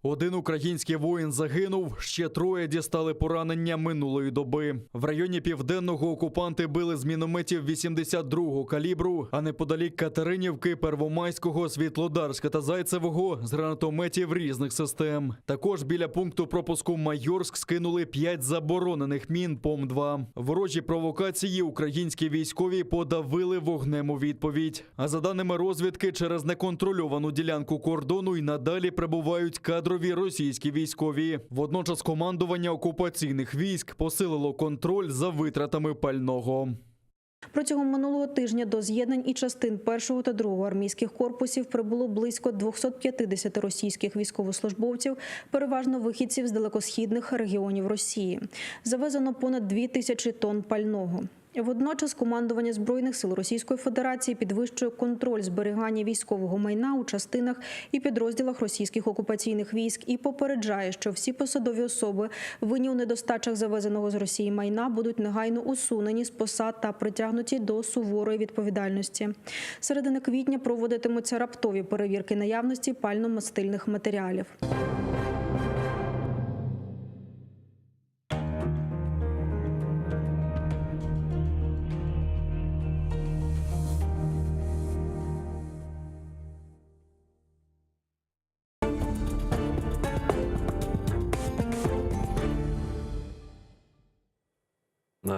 Один український воїн загинув, ще 3 дістали поранення минулої доби. В районі Південного окупанти били з мінометів 82-го калібру, а неподалік Катеринівки, Первомайського, Світлодарська та Зайцевого з гранатометів різних систем. Також біля пункту пропуску Майорськ скинули 5 заборонених мін ПОМ-2. Ворожі провокації українські військові подавили вогнем у відповідь. А за даними розвідки, через неконтрольовану ділянку кордону й надалі прибувають кадрові російські військові. Водночас командування окупаційних військ посилило контроль за витратами пального. Протягом минулого тижня до з'єднань і частин 1-го та 2-го армійських корпусів прибуло близько 250 російських військовослужбовців, переважно вихідців з далекосхідних регіонів Росії. Завезено понад 2000 тонн пального. Водночас командування Збройних сил Російської Федерації підвищує контроль зберігання військового майна у частинах і підрозділах російських окупаційних військ і попереджає, що всі посадові особи, винні у недостачах завезеного з Росії майна, будуть негайно усунені з посад та притягнуті до суворої відповідальності. З середини квітня проводитимуться раптові перевірки наявності пально-мастильних матеріалів.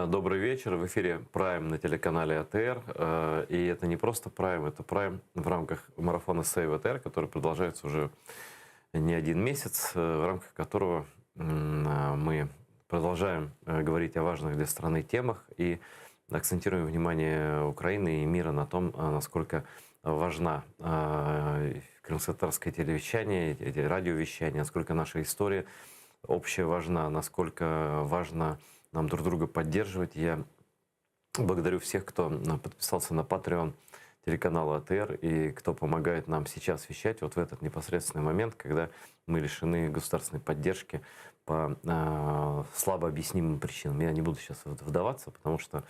Добрый вечер. В эфире Прайм на телеканале АТР. И это не просто Прайм, это Прайм в рамках марафона Save АТР, который продолжается уже не один месяц, в рамках которого мы продолжаем говорить о важных для страны темах и акцентируем внимание Украины и мира на том, насколько важна крымско-татарское телевещание, радиовещание, насколько наша история общая важна, насколько важно нам друг друга поддерживать. Я благодарю всех, кто подписался на Patreon телеканала АТР и кто помогает нам сейчас вещать вот в этот непосредственный момент, когда мы лишены государственной поддержки по слабо объяснимым причинам. Я не буду сейчас вдаваться, потому что,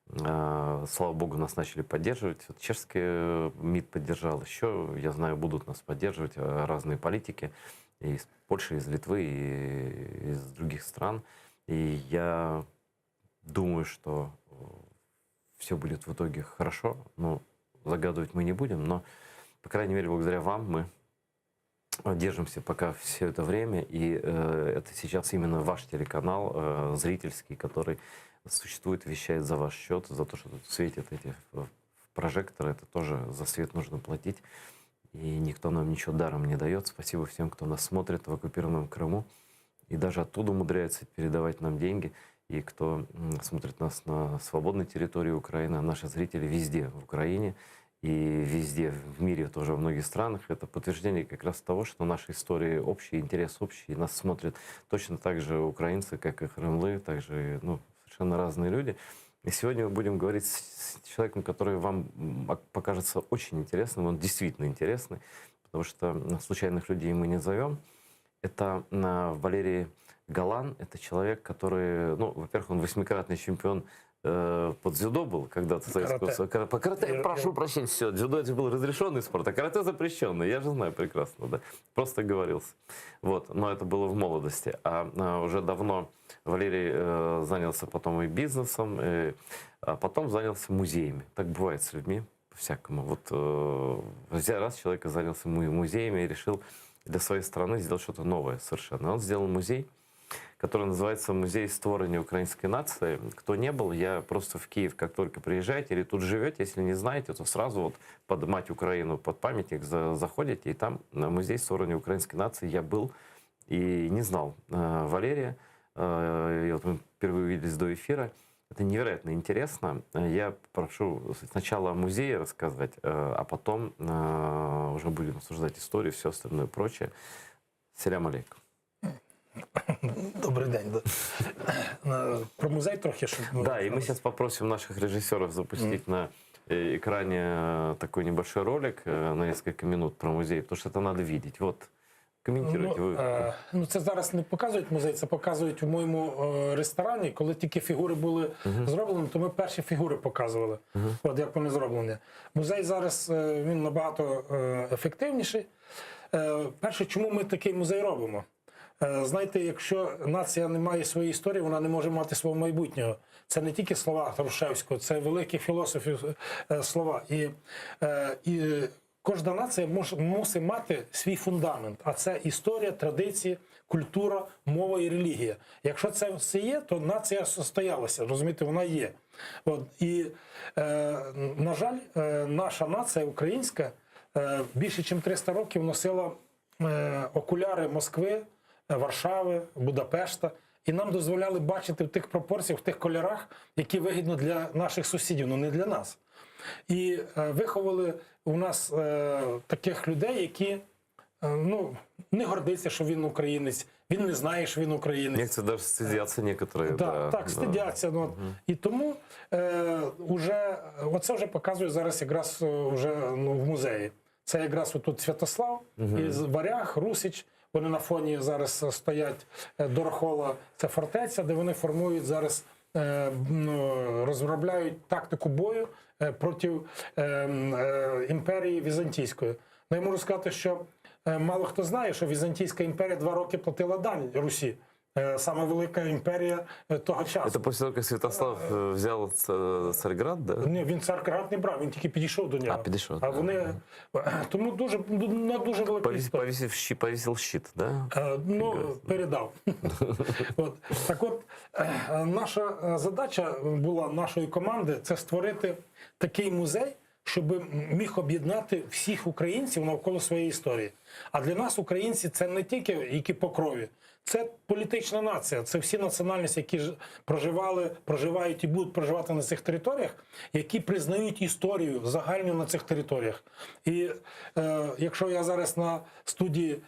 слава богу, нас начали поддерживать. Вот чешский МИД поддержал, еще, я знаю, будут нас поддерживать разные политики и из Польши, из Литвы, и из других стран. И я думаю, что все будет в итоге хорошо. Ну, загадывать мы не будем, но, по крайней мере, благодаря вам мы держимся пока все это время. И это сейчас именно ваш телеканал, зрительский, который существует, вещает за ваш счет, за то, что тут светят эти прожекторы. Это тоже за свет нужно платить. И никто нам ничего даром не дает. Спасибо всем, кто нас смотрит в оккупированном Крыму. И даже оттуда умудряется передавать нам деньги. И кто смотрит нас на свободной территории Украины, наши зрители везде в Украине и везде в мире, тоже во многих странах, это подтверждение как раз того, что наши истории общие, интерес общий. И нас смотрят точно так же украинцы, как и крымлы, также совершенно разные люди. И сегодня мы будем говорить с человеком, который вам покажется очень интересным. Он действительно интересный, потому что случайных людей мы не зовем. Это Валерий Галан. Это человек, который, во-первых, он 8-кратный чемпион под дзюдо был когда-то. По карате, прошу прощения, все. Дзюдо это был разрешенный спорт, а карате запрещенный. Я же знаю прекрасно, да. Просто говорился. Вот. Но это было в молодости. А уже давно Валерий занялся потом и бизнесом, а потом занялся музеями. Так бывает с людьми по-всякому. Вот раз человек занялся музеями и решил для своей страны сделать что-то новое совершенно. Он сделал музей, который называется «Музей створения украинской нации». Кто не был, я просто в Киев, как только приезжаете или тут живете, если не знаете, то сразу вот под «Мать Украину», под памятник заходите, и там на «Музей створения украинской нации» я был и не знал Валерия. И вот мы впервые увиделись до эфира. Это невероятно интересно. Я прошу сначала о музее рассказать, а потом уже будем обсуждать историю, все остальное прочее. Селям алейкум. Добрий день. Про музей трохи. Да, и мы сейчас попросим наших режиссеров запустить на экране такой небольшой ролик на несколько минут про музей, потому что это надо видеть. Вот, комментируйте ви. Це зараз не показують музей, це показують у моєму ресторані. Коли тільки фігури були зроблені, то ми перші фігури показували, от як вони зроблені. Музей зараз він набагато ефективніший. Перше, чому ми такий музей робимо? Знаєте, якщо нація не має своєї історії, вона не може мати свого майбутнього. Це не тільки слова Грушевського, це великі філософи слова. І кожна нація мусить мати свій фундамент, а це історія, традиції, культура, мова і релігія. Якщо це все є, то нація состоялася, розумієте, вона є. От. І, на жаль, наша нація українська більше, ніж 300 років носила окуляри Москви, Варшави, Будапешта. І нам дозволяли бачити в тих пропорціях, в тих кольорах, які вигідно для наших сусідів, але не для нас. І виховали у нас таких людей, які не гордиться, що він українець, він не знає, що він українець. Некоторые даже стыдятся некоторые. Да, так, стидяться. Да. І тому оце вже показує зараз якраз вже в музеї. Це якраз отут Святослав, із Варяг, Русич. Вони на фоні зараз стоять Дорохола, це фортеця, де вони формують зараз, розробляють тактику бою проти імперії Візантійської. Я можу сказати, що мало хто знає, що Візантійська імперія 2 роки платила дань Русі. Саме велика імперія того часу. Це після того, як Святослав взяв Царград, да? Ні, він Царград не брав, він тільки підійшов до нього. Підійшов. А вони... Тому дуже велика історія. Повісив щит, да? Передав. Так от, наша задача була, нашої команди, це створити такий музей, щоб міг об'єднати всіх українців навколо своєї історії. А для нас українці це не тільки які по крові, це політична нація, це всі національності, які проживають і будуть проживати на цих територіях, які признають історію загальну на цих територіях. І якщо я зараз на студії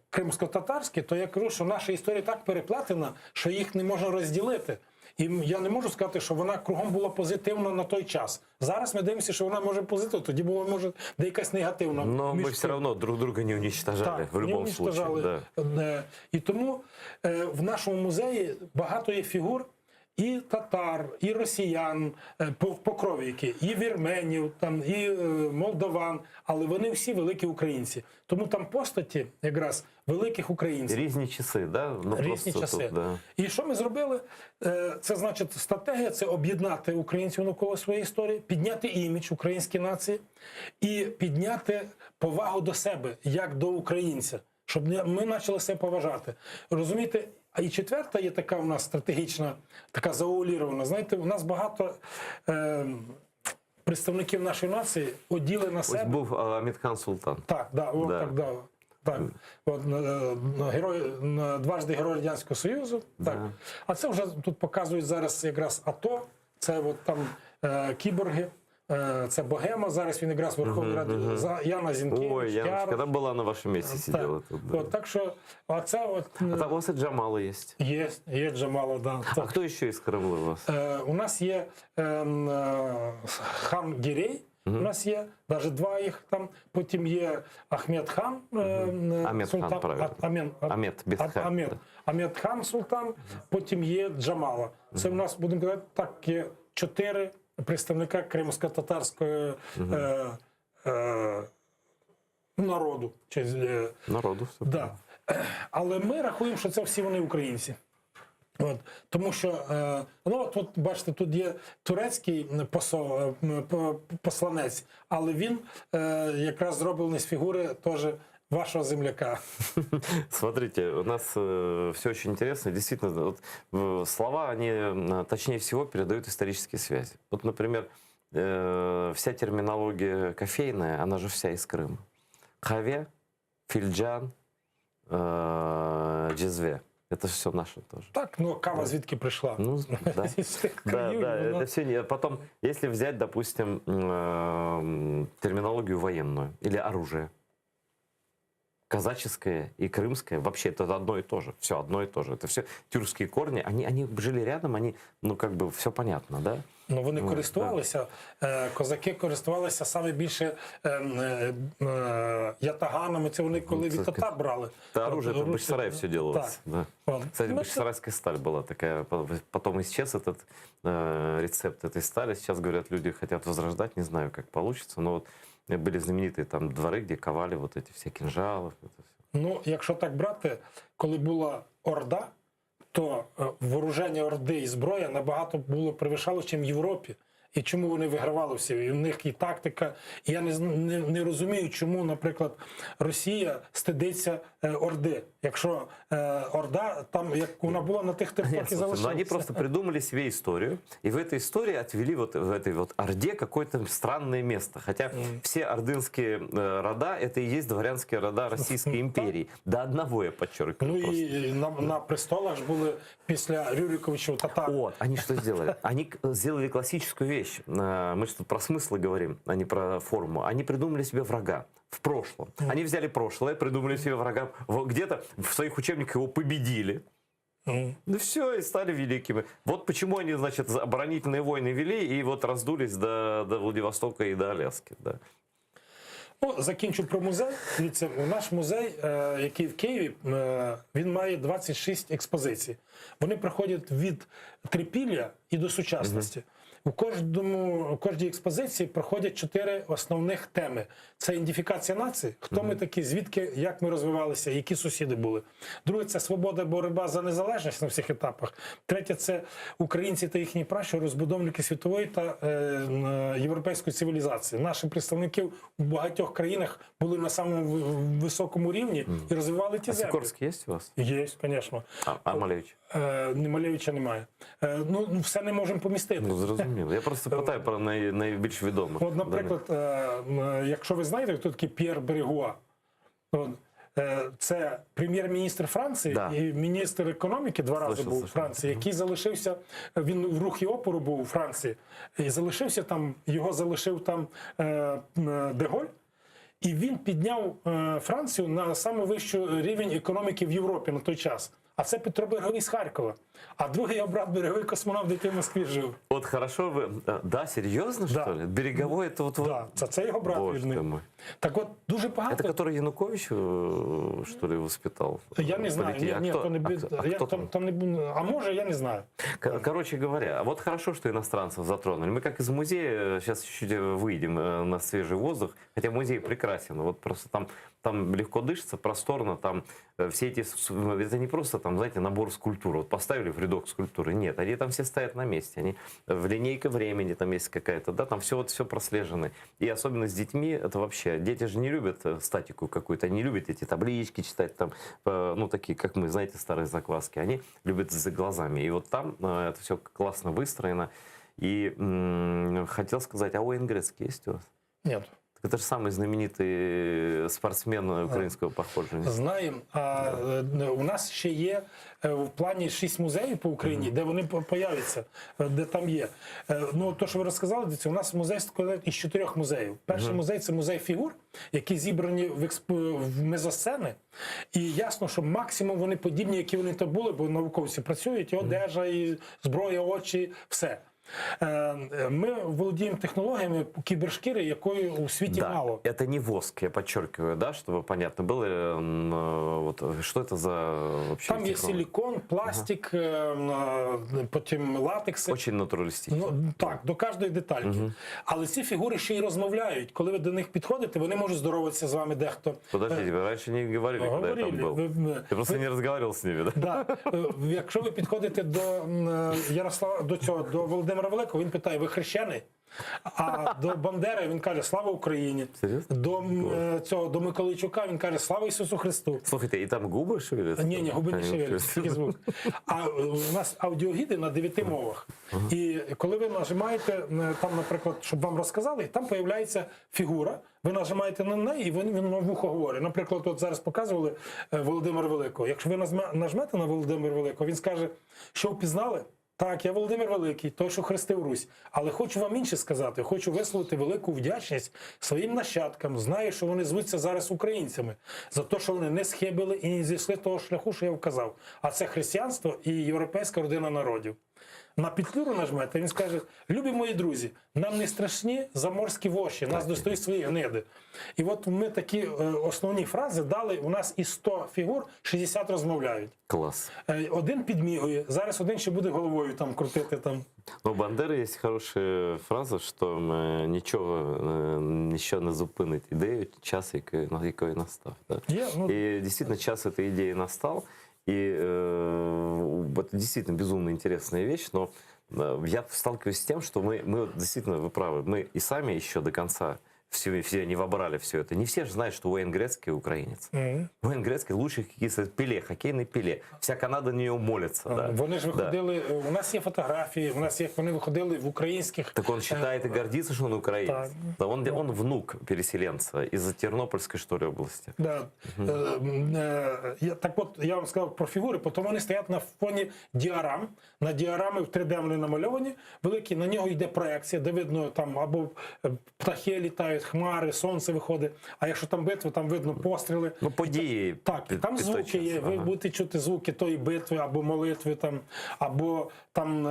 кримсько-татарській, то я кажу, що наша історія так переплетена, що їх не можна розділити. І я не можу сказати, що вона кругом була позитивна на той час. Зараз ми дивимося, що вона може позитивна, тоді була, може, де якась негативна. Но мы все равно друг друга не уничтожали, в любом случае. Да. І тому в нашому музеї багато є фігур і татар, і росіян, по крові які, і вірменів, там, і молдаван, але вони всі великі українці. Тому там постаті якраз великих українців. Різні часи, да? Ну, різні часи. Тут, да. І що ми зробили? Це значить стратегія, це об'єднати українців навколо своєї історії, підняти імідж української нації і підняти повагу до себе, як до українця, щоб ми почали себе поважати. Розумієте? А і четверта є така у нас стратегічна, така заулірована. Знаєте, у нас багато представників нашої нації оділи на себе. Ось був Амідхан Султан. Так, да, да. Так, да. Так, от, дважди Герой Радянського Союзу. Так. А це вже тут показують зараз якраз АТО, це от там кіборги, це Богема, зараз він якраз в Верховній Раді, Яна Зінкевич. Ой, Яночка, там була на вашому місці, сиділа тут. Да. От, так що, а це от... А там у вас і Джамала є? Є Джамала, да. А хто ще із Кремля у вас? У нас є хан Гірей, у нас є, навіть два їх там, потім є Ахмед хан, Султан, Ахмед хан Султан, потім є Джамала. Це у нас, будемо казати, так, є 4 представника кримсько-татарського народу. Народу, все. Да. Але ми рахуємо, що це всі вони українці. От, тому що, ну от бачите, тут є турецький посланець, але він якраз зроблений з фігури теж вашего земляка. Смотрите, у нас все очень интересно. Действительно, вот, слова, они точнее всего передают исторические связи. Вот, например, вся терминология кофейная, она же вся из Крыма. Каве, фільджан, джезве. Это же все наше тоже. Так, но кава звідки пришла? Ну, да. Да, это все. Потом, если взять, допустим, терминологию военную или оружие, казаческое и крымское, вообще это одно и то же. Все одно и то же. Это все тюркские корни. Они жили рядом, они, ну, как бы, все понятно, да? Ну, вони користувалися, козаки користувалися саме більше ятаганами, це вони коли від татар брали. Да, оружие, это в Бахчисарае все делалось. Да. Кстати, бахчисарайская сталь была такая, потом исчез этот рецепт этой стали. Сейчас, говорят, люди хотят возрождать, не знаю, как получится, но вот были знаменитые там дворы, где ковали вот эти все кинжалы. Ну, якщо так брати, коли була Орда, то вооруження Орди і зброя набагато було перевищало, ніж в Європі. І чому вони вигравали всі? І в них і тактика. І я не розумію, чому, наприклад, Росія стидиться Орди. Якщо Орда, там, як вона була на тих територіях і залишилася. Но они просто придумали себе историю, и в этой истории отвели вот в этой вот Орде какое-то странное место. Хотя все ордынские рода, это и есть дворянские рода Российской империи. До одного, я подчеркиваю. Ну и на престолах же были после Рюриковича татары. Вот, они что сделали? Они сделали классическую вещь. Мы же тут про смыслы говорим, а не про форму. Они придумали себе врага в прошлом. Они взяли прошлое, придумали себе врага, где-то в своих учебниках его победили. Ну все, и стали великими. Вот почему они, значит, оборонительные войны вели и вот раздулись до Владивостока и до Аляски. Да. Ну, закінчу про музей. Дивіться, наш музей, який в Києві, він має 26 експозицій. Вони проходять від трипілля і до сучасності. У кожній експозиції проходять 4 основних теми. Це ідентифікація нації, хто ми такі, звідки, як ми розвивалися, які сусіди були. Друге – це свобода, боротьба за незалежність на всіх етапах. Третє – це українці та їхні пращури, розбудовники світової та європейської цивілізації. Наші представники у багатьох країнах були на самому високому рівні і розвивали ті землі. Сікорський є у вас? Є, звісно. А Малевич? Малевича немає. Ну, все не можемо помістити. Ну, зрозуміло. Я просто питаю про найбільш відомих. От, наприклад, якщо ви знаєте, хто такий П'єр Берегуа, це прем'єр-міністр Франції і міністр економіки 2 рази був у Франції, який залишився, він в рухі опору був у Франції, і залишився там, його залишив там Де-Голь, і він підняв Францію на найвищий рівень економіки в Європі на той час. А це Петро Береговий з Харкова. А другий його брат Береговий космонавт, який в Москві жив. От хорошо ви... Да, серйозно, що ли? Береговой, це от... Да, це його брат вільний. Так от, дуже багато... Це, який Янукович, що ли, воспитав? Я не знаю. Ні, то не... А може, я не знаю. Короче говоря, вот хорошо, что иностранцев затронули. Мы как из музея, сейчас чуть-чуть выйдем на свежий воздух, хотя музей прекрасен. Вот просто там легко дышится, просторно, там все эти... Это не просто там, знаете, набор скульптур. Вот поставили в рядок скульптуры. Нет, они там все стоят на месте. Они в линейка времени там есть какая-то, да, там все прослежено. И особенно с детьми, это вообще... Дети же не любят статику какую-то, они любят эти таблички читать, там, ну, такие, как мы, знаете, старые закваски. Они любят за глазами. И вот там это все классно выстроено. И хотел сказать, а Уэйн Грецкий есть у вас? Нет. Это же самый знаменитый спортсмен українського походження. Знаємо. А у нас ще є в плані 6 музеїв по Україні, де вони появляться, де там є. Ну, то, що ви розказали, у нас музей складається із 4 музеїв. Перший музей – це музей фігур, які зібрані в мезосцени. І ясно, що максимум вони подібні, які вони то були, бо науковці працюють, і одежа, і зброя, очі, все. Ми володіємо технологіями кібершкіри, якої у світі мало. Это не воск, я подчеркиваю, да, чтобы понятно было, вот, что это за вообще там є силікон, пластик, потім латекс. Очень натуралістично. Ну, так, до кожної детальки. Але ці фігури ще й розмовляють. Коли ви до них підходите, вони можуть здороватися з вами дехто. Подождите, ви раніше не говорили, коли я там був. Я просто не розмовляв з ними, да? Якщо ви підходите до Ярослава, до Володимира Великого, він питає, ви хрещений? А до Бандери він каже, слава Україні. До Миколайчука він каже, слава Ісусу Христу. Слухайте, і там губи шевеляться? Ні, губи не шевеляться, тільки звук. А у нас аудіогіди на 9 мовах. І коли ви нажимаєте, там, наприклад, щоб вам розказали, там з'являється фігура, ви нажимаєте на неї, і він на вухо говорить. Наприклад, от зараз показували Володимира Великого. Якщо ви нажмете на Володимира Великого, він скаже, що впізнали? Так, я Володимир Великий, той, що хрестив Русь. Але хочу вам інше сказати. Хочу висловити велику вдячність своїм нащадкам. Знаю, що вони звуться зараз українцями. За те, що вони не схибили і не зійшли того шляху, що я вказав. А це християнство і європейська родина народів. На Петлюру нажмете, він скаже, любі мої друзі, нам не страшні заморські воші, нас достають свої гниди. І от ми такі основні фрази дали, у нас із 100 фігур 60 розмовляють. Клас. Один підмігує, зараз один ще буде головою там крутити. Там. У Бандери є хороша фраза, що нічого ще не зупинить ідею, час, який настав. Да? І дійсно час цієї ідеї настав. И это действительно безумно интересная вещь, но я сталкиваюсь с тем, что мы действительно, вы правы, мы и сами еще до конца все не вобрали все это. Не все же знают, что Уэйн Грецкий украинец. Уэйн Грецкий лучший Пеле, хоккейний Пеле. Вся Канада на нього молиться. Да. Вони ж виходили, у нас є фотографії, у нас є, вони виходили в українських... Так он считает и гордится, что он украинец. Да, он внук переселенца из Тернопольской, что ли, области. Да. Так от, я вам сказав про фігури, потім вони стоять на фоні діарам. На діарами в 3D вони намальовані, великі, на нього йде проекція, де видно там або птахи літають, хмари, сонце виходить. А якщо там битва, там видно постріли. Ну, події. Так, і там звуки є. Ви будете чути звуки тої битви, або молитви, там, або там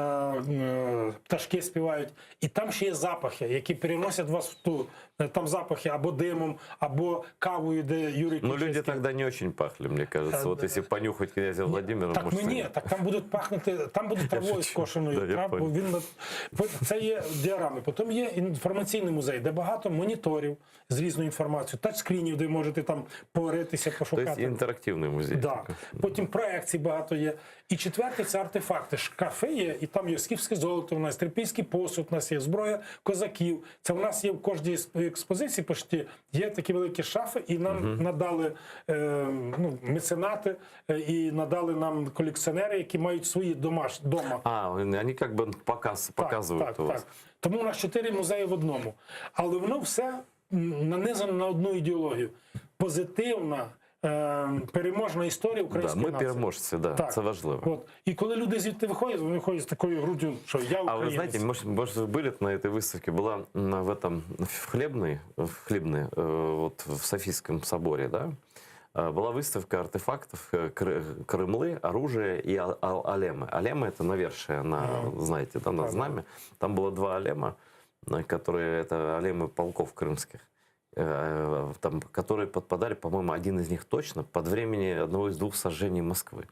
пташки співають. І там ще є запахи, які переносять вас в ту. Там запахи або димом, або кавою, де Юрій Ключевський. Ну, люди тогда не очень пахли, мне кажется. Вот если понюхать князя Владимира, так, может... ні, так там будуть пахнути, там буде травою скошеною. Це є діарами. Потім є інформаційний музей, де багато моніторів. моніторів з різною інформацією, тачскрінів, де можете там поритися, пошукати. Тобто інтерактивний музей. Да. Потім проекцій багато є. І четверте – це артефакти. Шкафи є, і там є скіфське золото, у нас трипільський посуд, у нас є зброя козаків. Це у нас є в кожній експозиції почти є такі великі шафи, і нам надали меценати, і надали нам колекціонери, які мають свої дома. Вони як би показують у вас. Так. Тому у нас 4 музеї в одному. Але воно все нанизано на одну ідеологію. Позитивна, переможна історія української ми нації. переможці, це важливо. От. І коли люди звідти виходять, вони виходять з такою груддю, що я українець. А ви знаєте, може ви були на этой выставке, была в Хлебной, вот в Софийском соборе, да? Была выставка артефактов, Крымлы, оружия и алемы. Алемы — это навершие, знаете, да, на знамя. Там было 2 алема, которые, это алемы полков крымских, которые подпадали, по-моему, один из них точно, под времени одного из 2 сожжений Москвы.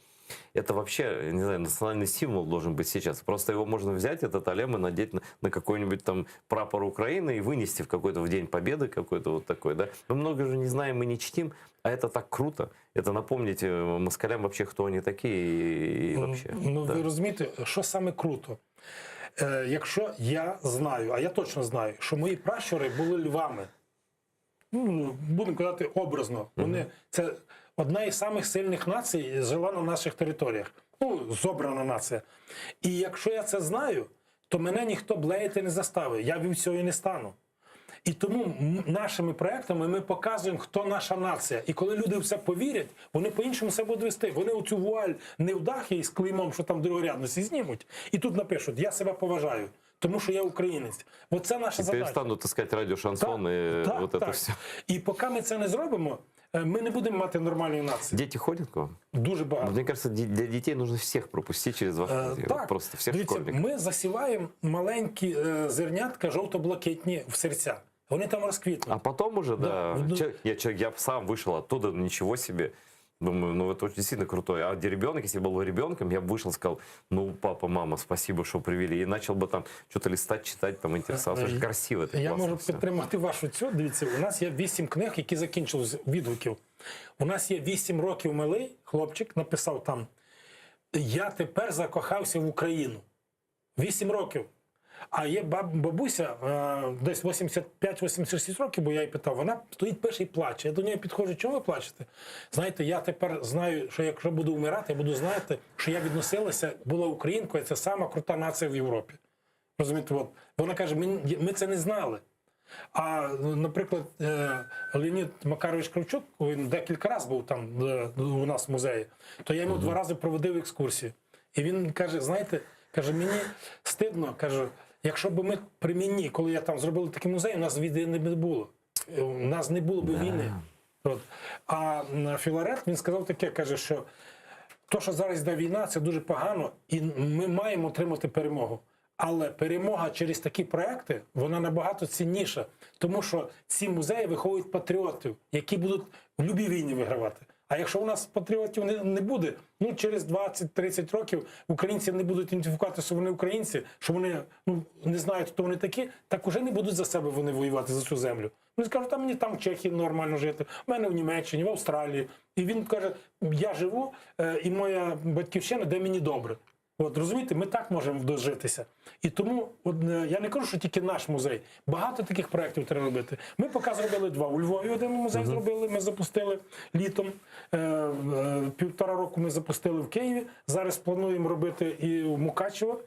Это вообще, не знаю, национальный символ должен быть сейчас. Просто его можно взять, этот алем, и надеть на какой-нибудь там прапор Украины и вынести в какой-то в День Победы какой-то вот такой, да. Мы много же не знаем и не чтим, а это так круто. Это напомнить москалям вообще, кто они такие и вообще. Ви розумієте, що саме круто? Якщо я знаю, а я точно знаю, що мої пращури були львами, будемо казати образно, це одна із самих сильних націй жила на наших територіях. Зобрана нація. І якщо я це знаю, то мене ніхто блеяти не заставить. Я вівцею і не стану. І тому нашими проектами ми показуємо, хто наша нація. І коли люди в це повірять, вони по-іншому себе будуть вести. Вони оцю вуаль не в дахі з клеймом, що там другорядності, знімуть. І тут напишуть: я себе поважаю, тому що я українець. Оце наша задача. І перестануть таскати радіо Шансон і це все. І поки ми це не зробимо, ми не будемо мати нормальної нації. Діти ходять к вам? Дуже багато. Мені кажется, для дітей потрібно всіх пропустити через ваш музей. Просто всіх школьників. Ми засіваємо маленькі зернятка жовто-блакитні в серця. Вони там розквітнуть. А потом уже, я сам вышел оттуда, ничего себе. Думаю, это очень действительно крутой. А ребенок, если был ребенком, я бы вышел и сказал: папа, мама, спасибо, что привели. И начал бы там что-то листать, читать, там интересоваться. Очень красиво. Я можу підтримати вашу цю. Дивіться, у нас є 8 книг, які закінчили з відгуків. У нас є 8 років малий хлопчик, написав там: я тепер закохався в Україну. 8 років. А є бабуся, десь 85-86 років, бо я її питав, вона стоїть перший і плаче. Я до неї підходжу: чому ви плачете? Знаєте, я тепер знаю, що якщо буду вмирати, я буду знати, що я відносилася, була українкою, це сама крута нація в Європі. Розумієте, от. Вона каже: ми це не знали. А, наприклад, Леонід Макарович Кравчук, він декілька разів був там у нас в музеї, то я йому 2 рази проводив екскурсію. І він каже: знаєте, каже, мені стидно, каже, якщо б ми при мені, коли я там зробили такий музей, у нас війни не було. У нас не було б війни. От. А Філарет, він сказав таке, каже, що то, що зараз йде війна, це дуже погано, і ми маємо отримати перемогу. Але перемога через такі проекти, вона набагато цінніша, тому що ці музеї виховують патріотів, які будуть в любій війні вигравати. А якщо у нас патріотів не буде, через 20-30 років українці не будуть ідентифікувати, що вони українці, що вони не знають, хто вони такі, так уже не будуть за себе вони воювати, за цю землю. Вони скажуть: мені там в Чехії нормально жити, в мене в Німеччині, в Австралії. І він каже: я живу, і моя батьківщина, де мені добре. От, розумієте, ми так можемо дожитися. І тому, я не кажу, що тільки наш музей. Багато таких проєктів треба робити. Ми поки зробили 2. У Львові один музей зробили, ми запустили літом. 1,5 року ми запустили в Києві. Зараз плануємо робити і в Мукачево.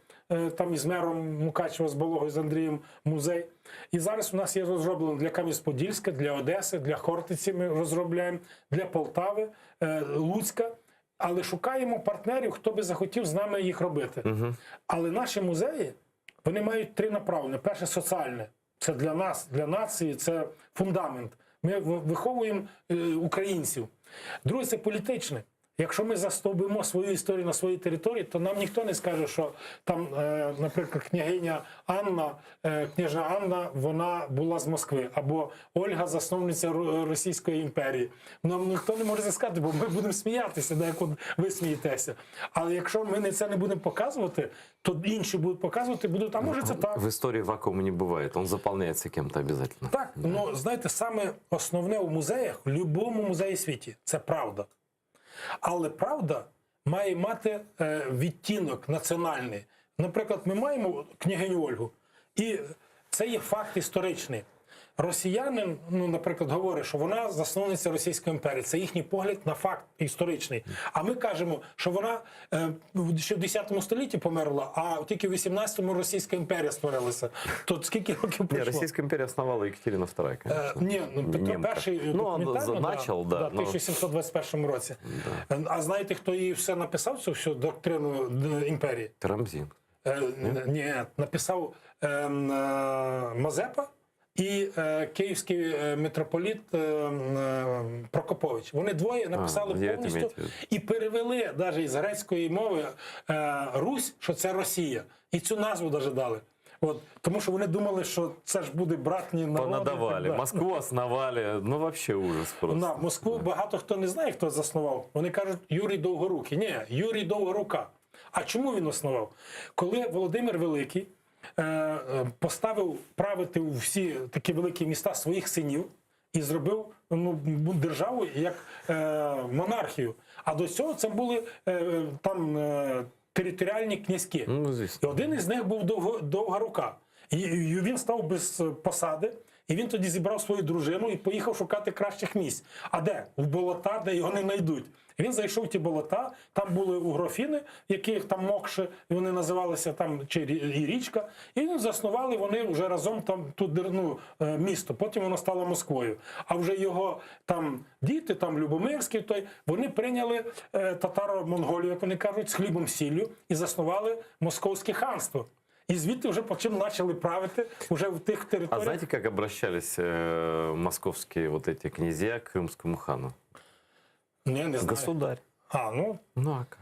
Там із мером Мукачева, з Балогою, з Андрієм музей. І зараз у нас є розроблено для Кам'янець-Подільська, для Одеси, для Хортиці ми розробляємо, для Полтави, Луцька. Але шукаємо партнерів, хто би захотів з нами їх робити. Але наші музеї, вони мають 3 направлення. Перше – соціальне. Це для нас, для нації, це фундамент. Ми виховуємо українців. Друге – це політичне. Якщо ми застовбимо свою історію на своїй території, то нам ніхто не скаже, що там, наприклад, княгиня Анна, княжна Анна, вона була з Москви, або Ольга, засновниця Російської імперії. Нам ніхто не може це сказати, бо ми будемо сміятися, як ви смієтеся. Але якщо ми це не будемо показувати, то інші будуть показувати, будуть, а може це так. В истории вакуума не бывает, он заполняется кем-то обязательно. Так, ну, знаєте, саме основне у музеях, в будь-якому музеї світі, це правда. Але правда має мати відтінок національний. Наприклад, ми маємо княгиню Ольгу, і це є факт історичний. Росіянин, ну, наприклад, говорить, що вона засновниця Російської імперії. Це їхній погляд на факт історичний. А ми кажемо, що вона ще в 10 столітті померла, а тільки в 18-му Російська імперія створилася. То скільки років пройшло? Не, Российская империя основала Екатерина II, конечно. Ні, Петро І начал, да, в 1721 році. Да. А знаєте, хто її все написав, цю всю доктрину імперії? Карамзін. Ні, написав Мазепа і київський митрополіт Прокопович. Вони двоє написали повністю і перевели навіть із грецької мови Русь, що це Росія. І цю назву навіть дали. От, тому що вони думали, що це ж буде братні народи. Понадавали, Москву основали, ну взагалі ужас просто. На Москву багато хто не знає, хто заснував. Вони кажуть, Юрій Довгорукий. Ні, Юрій Довгорука. А чому він основав? Коли Володимир Великий поставив правити у всі такі великі міста своїх синів і зробив державу як монархію. А до цього це були там територіальні князьки. І один із них був Довгорука. І він став без посади, і він тоді зібрав свою дружину і поїхав шукати кращих місць. А де? В болота, де його не знайдуть. Він зайшов в ті болота, там були угрофіни, яких там Мокши, вони називалися там, чи і річка, і заснували вони вже разом там тут місто, потім воно стало Москвою. А вже його там діти, там Любомирський, вони прийняли татаро-монголію, як вони кажуть, з хлібом сіллю і заснували Московське ханство. І звідти вже почали почали правити уже в тих територіях. А знаєте, як обращались московські вот эти князья к крымскому хану? Не знаю. Государь. Ну а как?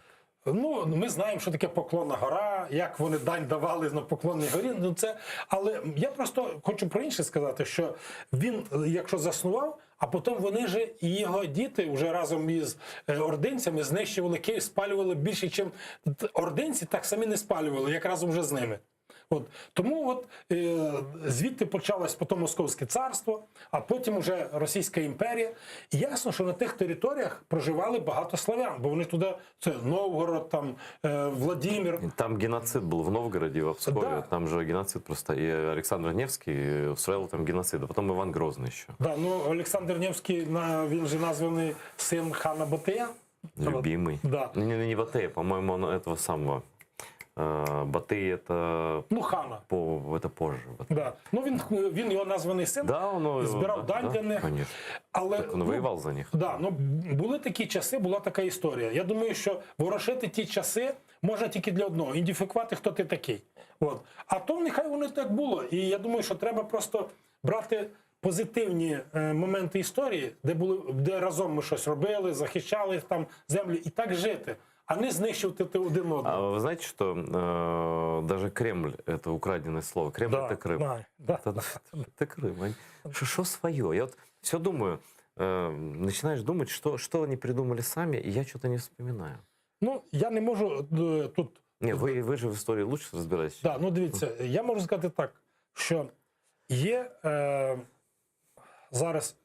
Ну, ми знаємо, що таке Поклонна гора, як вони дань давали на Поклонній горі. Ну, це... Але я просто хочу про інше сказати, що він, якщо заснував, а потім вони ж і його діти вже разом із ординцями знищували Київ, спалювали більше, ніж ординці, так самі не спалювали, як разом вже з ними. От. Тому звідти почалось потім Московське царство, а потім уже Російська імперія. І ясно, що на тих територіях проживали багато славян, бо вони туди, це Новгород, там, Владимир. Там геноцид был в Новгороде, в Пскове, да. Там же геноцид просто. И Александр Невский устроил там геноцид, а потом Иван Грозный еще. Да, ну Олександр Невський, він же названий син хана Батия. Любимый. Да. Не Батыя, по-моему, он этого самого. Батий это... Ну, хана. Это позже. Да. Ну, він його названий син, да, збирав дань для них. Але, так він воював за них. Да, ну, були такі часи, була така історія. Я думаю, що ворошити ті часи можна тільки для одного. Ідентифікувати, хто ти такий. От. А то нехай воно так було. І я думаю, що треба просто брати позитивні моменти історії, де разом ми щось робили, захищали там землю і так жити. А не знищувати один одного. А вы знаете, что даже Кремль — это украденное слово. Кремль — это Крым. Да. Это Крым. Что свое? Я вот все думаю, начинаешь думать, что они придумали сами, и я что-то не вспоминаю. Ну, я не можу тут... Не, ви же в історії лучше розбираєтесь. Так, ну дивіться, я можу сказати так, що є зараз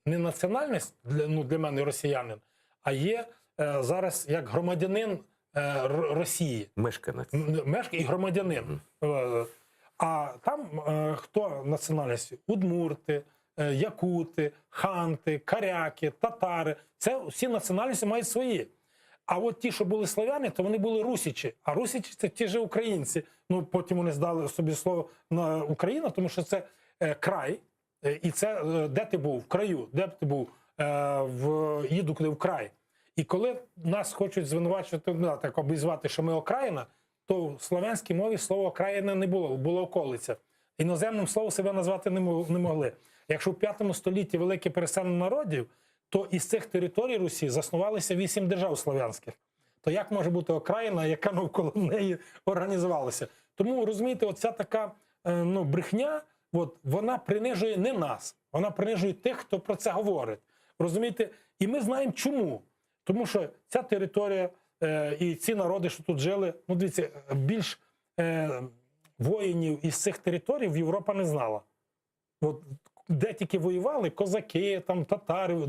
не національність, для мене росіянин, а є зараз як громадянин Росії. Мешканець. І громадянин. А там хто національності? Удмурти, якути, ханти, коряки, татари. Це всі національності мають свої. А от ті, що були славяни, то вони були русичі. А русичі – це ті ж українці. Ну, потім вони здали собі слово на Україна, тому що це край. І це де ти був? В краю. Де ти був? Їду куди в край. І коли нас хочуть звинувачувати, так обізвати, що ми окраїна, то в слов'янській мові слово окраїна не було, була околиця. Іноземним словом себе назвати не могли. Якщо в 5 столітті велике переселення народів, то із цих територій Русі заснувалися 8 держав славянських. То як може бути окраїна, яка навколо неї організувалася? Тому, розумієте, оця така брехня, вона принижує не нас, вона принижує тих, хто про це говорить. Розумієте? І ми знаємо чому. Тому що ця територія і ці народи, що тут жили, дивіться, більш воїнів із цих територій Європа не знала. Де тільки воювали, козаки, там, татари,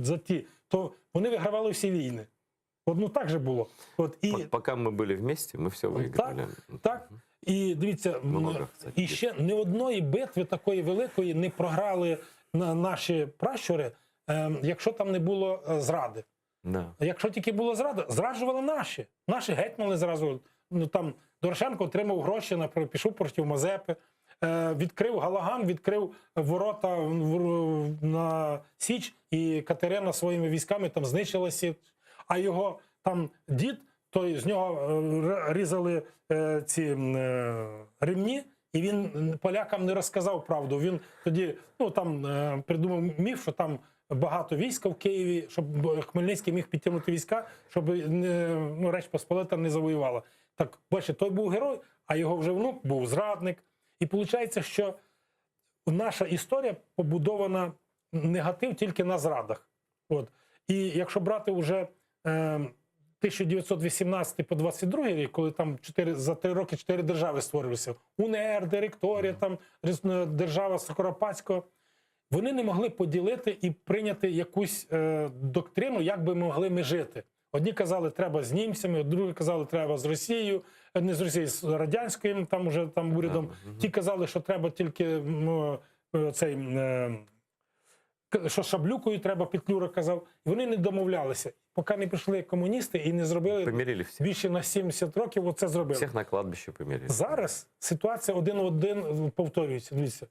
то вони вигравали всі війни. Так же було. Поки ми були вместе, ми все виграли. Так. І дивіться, і ще не одної битви такої великої не програли наші пращури, якщо там не було зради. Да. Якщо тільки було зрада, зраджували наші. Наші гетьмани зразу. Там Дорошенко отримав гроші, пішов проти Мазепи, відкрив Галаган, відкрив ворота на Січ, і Катерина своїми військами там знищила Січ. А його там дід, то з нього різали ці ремні, і він полякам не розказав правду. Він тоді придумав міф, що там багато війська в Києві, щоб Хмельницький міг підтягнути війська, щоб Реч Посполита не завоювала. Так, бачите, той був герой, а його вже внук був зрадник. І виходить, що наша історія побудована негатив тільки на зрадах. І якщо брати вже 1918 по 22 рік, коли там за 3 роки 4 держави створилися, УНР, Директорія, там держава Скоропадського, вони не могли поділити і прийняти якусь доктрину, як би могли ми жити. Одні казали, треба з німцями, другі казали, треба з Росією, не з Росією, з радянським там урядом. Ті казали, що треба тільки що Шаблюкою треба, Петлюра казав. І вони не домовлялися. Поки не прийшли комуністи і не зробили більше на 70 років, оце зробили. Всіх на кладбище помирили. Зараз ситуація один в один повторюється. Дивіться.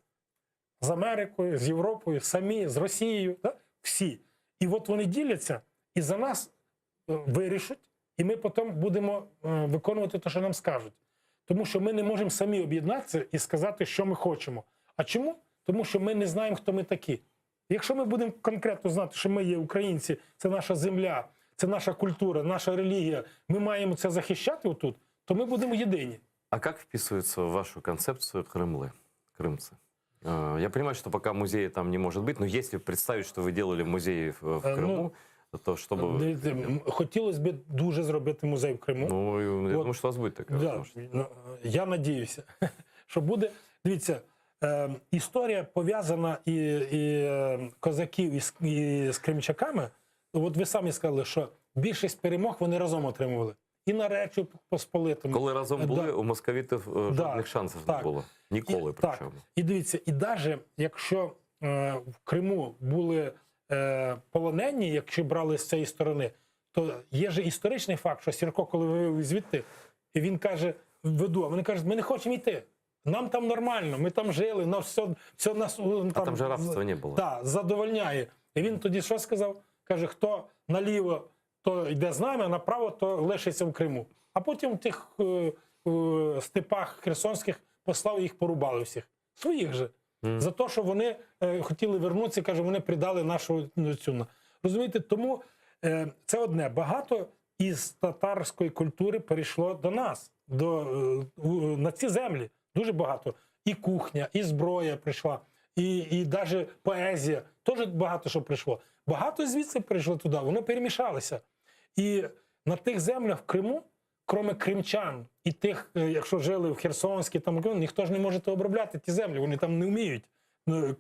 З Америкою, з Європою, самі, з Росією, всі. І вони діляться, і за нас вирішать, і ми потім будемо виконувати те, що нам скажуть. Тому що ми не можемо самі об'єднатися і сказати, що ми хочемо. А чому? Тому що ми не знаємо, хто ми такі. Якщо ми будемо конкретно знати, що ми є українці, це наша земля, це наша культура, наша релігія, ми маємо це захищати отут, то ми будемо єдині. А как вписывается в вашу концепцию Крымлы, крымцы? Я понимаю, что пока музея там не может быть, но если представить, что вы делали музей в Крыму, то чтобы... Хотілося б дуже зробити музей в Криму. Ну, я думаю, що у вас буде така можливість. Я надіюся, що буде. Дивіться, історія пов'язана і козаків з кримчаками. Ви самі сказали, що більшість перемог вони разом отримували. І на Речі Посполитому. Коли разом були, у московитів жодних шансів не було. Ніколи, причому. І дивіться, і навіть якщо в Криму були полонені, якщо брали з цієї сторони, то є ж історичний факт, що Сірко, коли вивів звідти, і він каже, веду, а вони кажуть, ми не хочемо йти. Нам там нормально, ми там жили, нас все нас там же рабства не було. Так, задовольняє. І він тоді що сказав? Каже, хто наліво, то йде з нами, а направо, то лишиться в Криму. А потім в тих степах херсонських послав, їх порубали всіх. Своїх же. За те, що вони хотіли вернутися, каже, вони придали нашу цю. Розумієте, тому це одне. Багато із татарської культури перейшло до нас, на ці землі. Дуже багато. І кухня, і зброя прийшла, і навіть поезія. Теж багато що прийшло. Багато звідси прийшло туди, воно перемішалося. І на тих землях в Криму, крім кримчан і тих, якщо жили в Херсонській, там ніхто ж не може обробляти ті землі, вони там не вміють.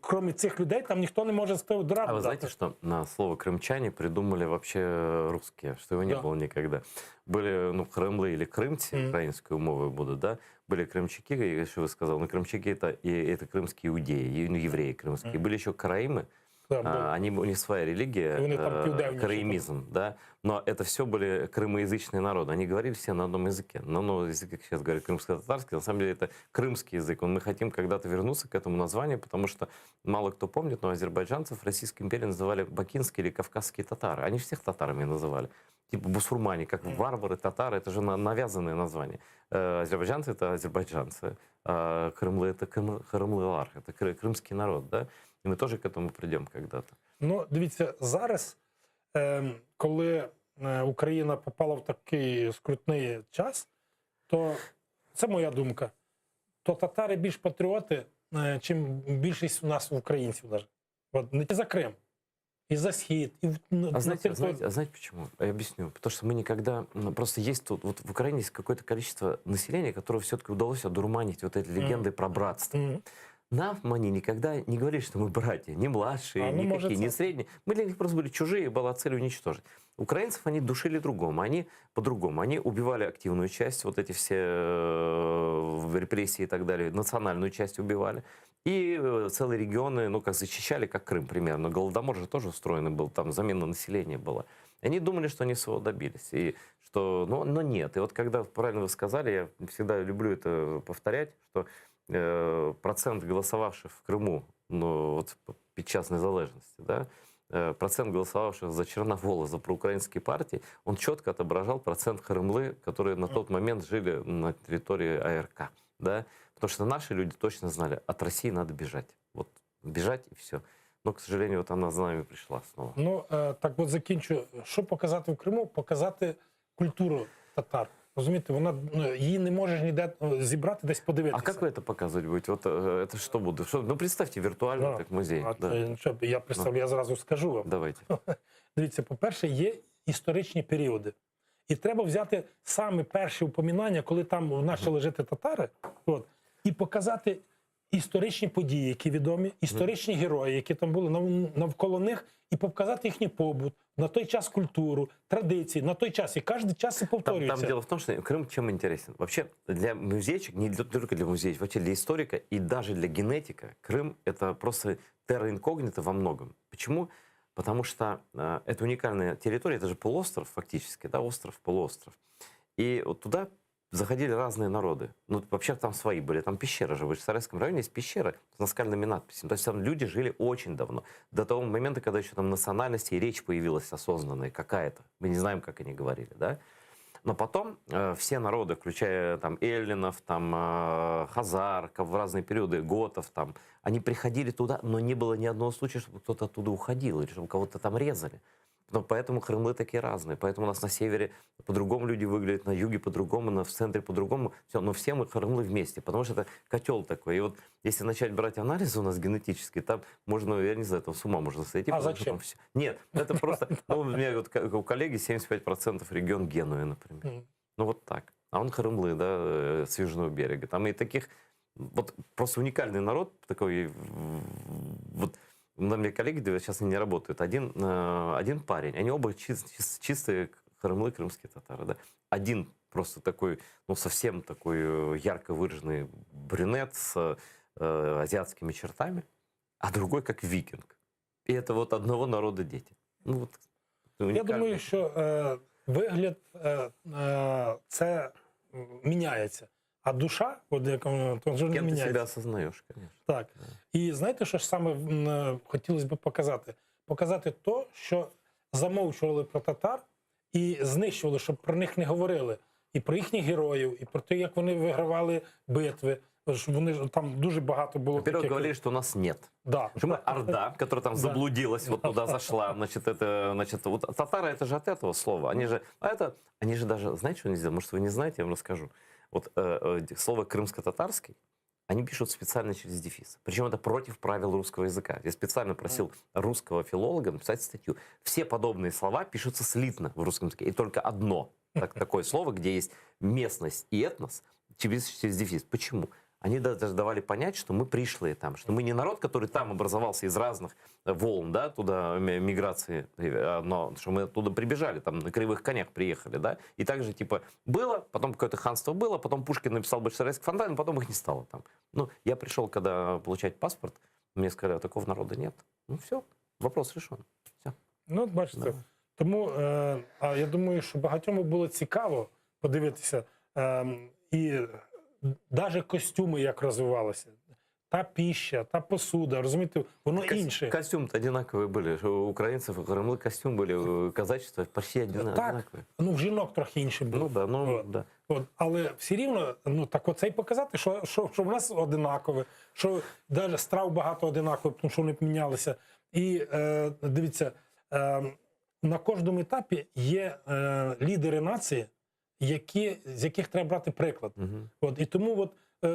Кроме цих людей, там никто не может драться. А вы знаете, что на слово «крымчане» придумали вообще русские, что его не было никогда. Были, крымлы или крымцы, украинскую мову будут, да? Были крымчаки, если вы сказали, но крымчаки это крымские иудеи, евреи крымские. Были еще караимы, у них своя религия, караимизм, да? Но это все были крымоязычные народы. Они говорили все на одном языке. На одном языке, как сейчас говорят, крымско-татарский. На самом деле это крымский язык. Мы хотим когда-то вернуться к этому названию, потому что мало кто помнит, но азербайджанцев в Российской империи называли бакинские или кавказские татары. Они всех татарами называли. Типа бусурмане, как варвары, татары. Это же навязанное название. Азербайджанцы — это азербайджанцы. Крымлы — это крымлылар. Это крымский народ, да? И мы тоже к этому придем когда-то. Ну, дивіться, зараз коли Україна попала в такий скрутний час, то це моя думка, то татари більш патріоти, чим більшість у нас українців навіть. От, не за Крим, и за Схід. Знаете почему? Я объясню. Потому что мы никогда... Просто есть тут... Вот в Украине есть какое-то количество населения, которое все-таки удалось одурманить вот этой легендой про братство. Нам они никогда не говорили, что мы братья, не младшие, никакие, не средние. Мы для них просто были чужие, была цель уничтожить. Украинцев они душили они по-другому. Они убивали активную часть, вот эти все репрессии и так далее, национальную часть убивали. И целые регионы, ну, как зачищали, как Крым примерно. Голодомор же тоже устроенный был, там замена населения была. И они думали, что они своего добились. И что, но нет. И вот когда, правильно вы сказали, я всегда люблю это повторять, что процент голосовавших в Крыму, ну, вот під час незалежности, да, процент голосовавших за Черновола, за проукраинские партии, он четко отображал процент крымлы, которые на тот момент жили на территории АРК. Да? Потому что наши люди точно знали, от России надо бежать. Вот бежать и все. Но, к сожалению, вот она за нами пришла снова. Ну, так от закінчу. Що показати в Криму? Показати культуру татар. Розумієте, вона, її не можеш ніде зібрати, десь подивитися. А як ви це показувати будете? Вот, это что буде? Ну, представьте, віртуально, як музей. Я представлю, я зразу скажу вам. Давайте. Дивіться, по-перше, є історичні періоди. І треба взяти саме перші упомінання, коли там почали жити татари, от, і показати історичні події, які відомі, історичні герої, які там були навколо них, і показати їхній побут, на той час культуру, традиції, на той час. І кожен час і повторюється. Там дело в том, что Крым чем интересен. Вообще для музейчик, не только для музеев, вообще для историка и даже для генетика, Крым — это просто терра инкогнито во многом. Почему? Потому что это уникальная территория, это же полуостров фактически, да, остров-полуостров. И вот туда заходили разные народы. Ну, вообще там свои были, там пещеры же. В Ижевсарском районе есть пещеры с наскальными надписями. То есть там люди жили очень давно. До того момента, когда еще там национальности и речь появилась осознанная какая-то. Мы не знаем, как они говорили, да? Но потом все народы, включая там эллинов, там хазар, в разные периоды, готов, там, они приходили туда, но не было ни одного случая, чтобы кто-то оттуда уходил или чтобы кого-то там резали. Но поэтому крымлы такие разные. Поэтому у нас на севере по-другому люди выглядят, на юге по-другому, в центре по-другому. Все, но все мы крымлы вместе, потому что это котел такой. И вот если начать брать анализы у нас генетические, там можно, я не знаю, там с ума можно сойти. А зачем? Все... Нет, это просто... Ну, у меня вот у коллеги 75% регион Генуи, например. Ну вот так. А он крымлы, да, с южного берега. Там и таких... Вот просто уникальный народ такой... Вот, у меня коллеги сейчас не работают. Один парень, они оба чистые крымлы, крымские татары. Да? Один просто такой, ну совсем такой ярко выраженный брюнет с азиатскими чертами, а другой как викинг. И это вот одного народа дети. Ну, вот, я думаю, що вигляд це міняється. А душа, от як воно, то вже не міняється. Кем ти себе осознаєш, звісно. Так. І знаєте, що ж саме хотілося б показати? Показати то, що замовчували про татар і знищували, щоб про них не говорили. І про їхніх героїв, і про те, як вони вигравали битви. Вони, там дуже багато було таких... Во-первых, говорили, что у нас нет. Да. Что мы Орда, которая там заблудилась, вот туда зашла. Значит, вот татары, это же от этого слова. Они же даже, знаете, что они сделали? Может, вы не знаете, я вам расскажу. Вот слово крымско-татарский, они пишут специально через дефис. Причем это против правил русского языка. Я специально просил русского филолога написать статью. Все подобные слова пишутся слитно в русском языке. И только одно такое слово, где есть местность и этнос, через дефис. Почему? Они даже давали понять, что мы пришлые там, что мы не народ, который там образовался из разных волн, да, туда миграции, но что мы оттуда прибежали, там на кривых конях приехали, да, и также типа было, потом какое-то ханство было, потом Пушкин написал Бахчисарайский фонтан, потом их не стало там. Ну, я пришел, когда получать паспорт, мне сказали, такого народа нет. Ну, все, вопрос решен. Все. Ну, бачите, да. Тому я думаю, що багатьом було цікаво подивитися і навіть костюми, як розвивалися. Та пища, та посуда, розумієте, воно інше. Костюмы-то одинаковые были. У украинцев, у Крымлы костюм были, казачество почти одинаковые. Так, ну в жінок трохи інші були. Ну да, ну да. От, але все рівно, ну так оце й показати, що в нас одинакове, що навіть страв багато одинакових, тому що вони помінялися. І дивіться, на кожному етапі є лідери нації, з яких треба брати приклад. От, і тому от,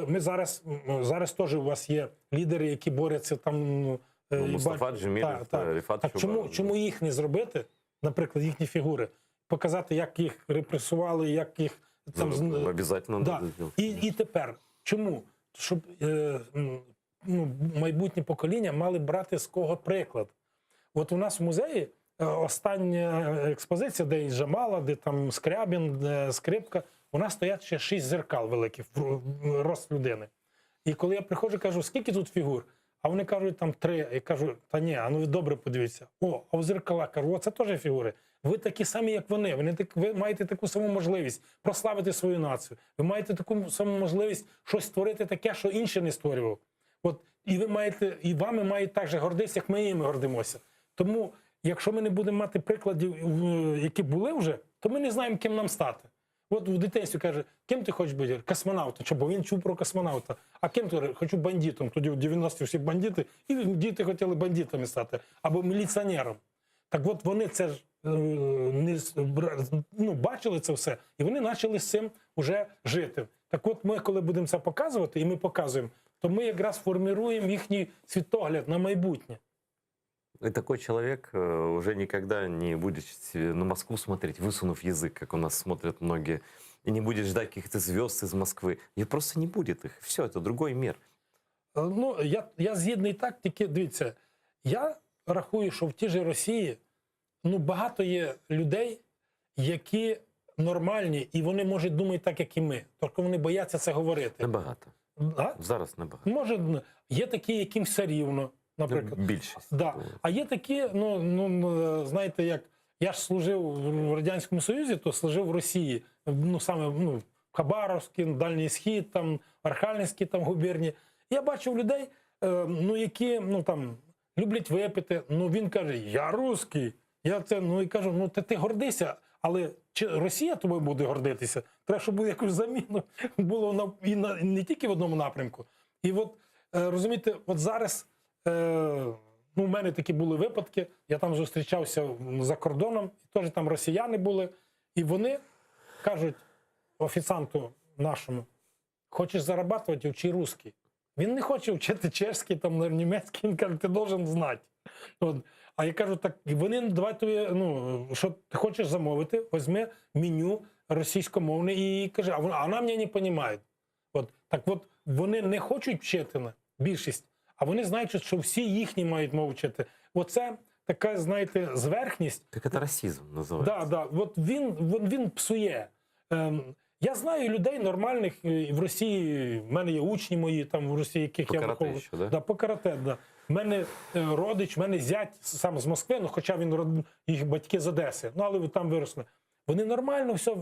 ми зараз теж у вас є лідери, які борються там... Мустафа Джемілєв, Рифат Так чому їх не зробити, наприклад, їхні фігури, показати, як їх репресували, як їх... Там, обов'язково да. І тепер, чому? Щоб майбутнє покоління мали брати з кого приклад. От у нас в музеї остання експозиція, де і Джамала, де там Скрябін, де Скрипка, у нас стоять ще 6 зеркал великих, рост людини. І коли я приходжу, кажу, скільки тут фігур? А вони кажуть, там 3. Я кажу, та ні, а ну ви добре подивіться. О, а в зеркала, кажу, о, це теж фігури. Ви такі самі, як вони. Ви маєте таку саму можливість прославити свою націю. Ви маєте таку саму можливість щось створити таке, що інший не створював. От, і вами мають так же гордитися, як ми їми гордимося. Тому, якщо ми не будемо мати прикладів, які були вже, то ми не знаємо, ким нам стати. От в дитинстві каже, ким ти хочеш бути? Космонавтом. Бо він чув про космонавта. А ким ти? Хочу бандитом. Тоді в 90-ті всі бандити, і діти хотіли бандитами стати. Або міліціонером. Так от вони це ж бачили це все, і вони почали з цим вже жити. Так от ми, коли будемо це показувати, і ми показуємо, то ми якраз формируємо їхній світогляд на майбутнє. И такой человек уже никогда не будет на Москву смотреть, высунув язык, как у нас смотрят многие, и не будет ждать каких-то звезд из Москвы. И просто не будет их. Все, это другой мир. Ну, я згідний так, тільки дивіться, я рахую, що в тій же Росії багато є людей, які нормальні, і вони, може, думають так, як і ми. Тільки вони бояться це говорити. Небагато. Зараз небагато. Може, є такі, яким все рівно. Наприклад. Більшість. Да. А є такі, знаєте, як я ж служив в Радянському Союзі, то служив в Росії, саме Хабаровський, Дальній Схід, там, Архангельські там губернії. Я бачив людей, які люблять випити. Він каже, я русський. Я це, і кажу, ти гордися, але чи Росія тобою буде гордитися? Треба, щоб якусь заміну було і не тільки в одному напрямку. І от, розумієте, от зараз у мене такі були випадки, я там зустрічався за кордоном, теж там росіяни були, і вони кажуть офіціанту нашому, хочеш зарабатувати, вчи русский. Він не хоче вчити чешський, там, німецький, він каже, ти должен знати. А я кажу, так, вони, давай тобі, що ти хочеш замовити, візьми меню російськомовне і каже, а вона мене не розуміє. Так от, вони не хочуть вчити, більшість, а вони знають, що всі їхні мають мову вчити. Оце така, знаєте, зверхність. Так це расизм називається. Да. От він псує. Я знаю людей нормальних в Росії, в мене є учні мої там в Росії, яких я виховую. Да, по карате, да. В мене родич, в мене зять сам з Москви, хоча їх батьки з Одеси, але там виросли. Вони нормально все,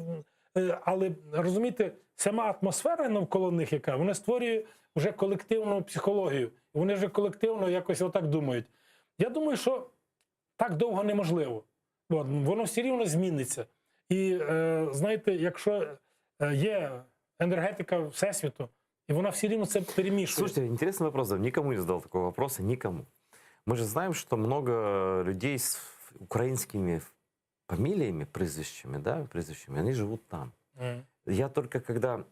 але, розумієте, сама атмосфера навколо них, яка, вона створює вже колективну психологію. Вони вже колективно якось отак думають. Я думаю, що так довго неможливо. Воно все рівно зміниться. І, знаєте, якщо є енергетика Всесвіту, и вона все равно это перемешивает. Слушайте, интересный вопрос. Никому не задал такого вопроса, никому. Мы же знаем, что много людей с украинскими фамилиями, прозвищами, они живут там. Я только когда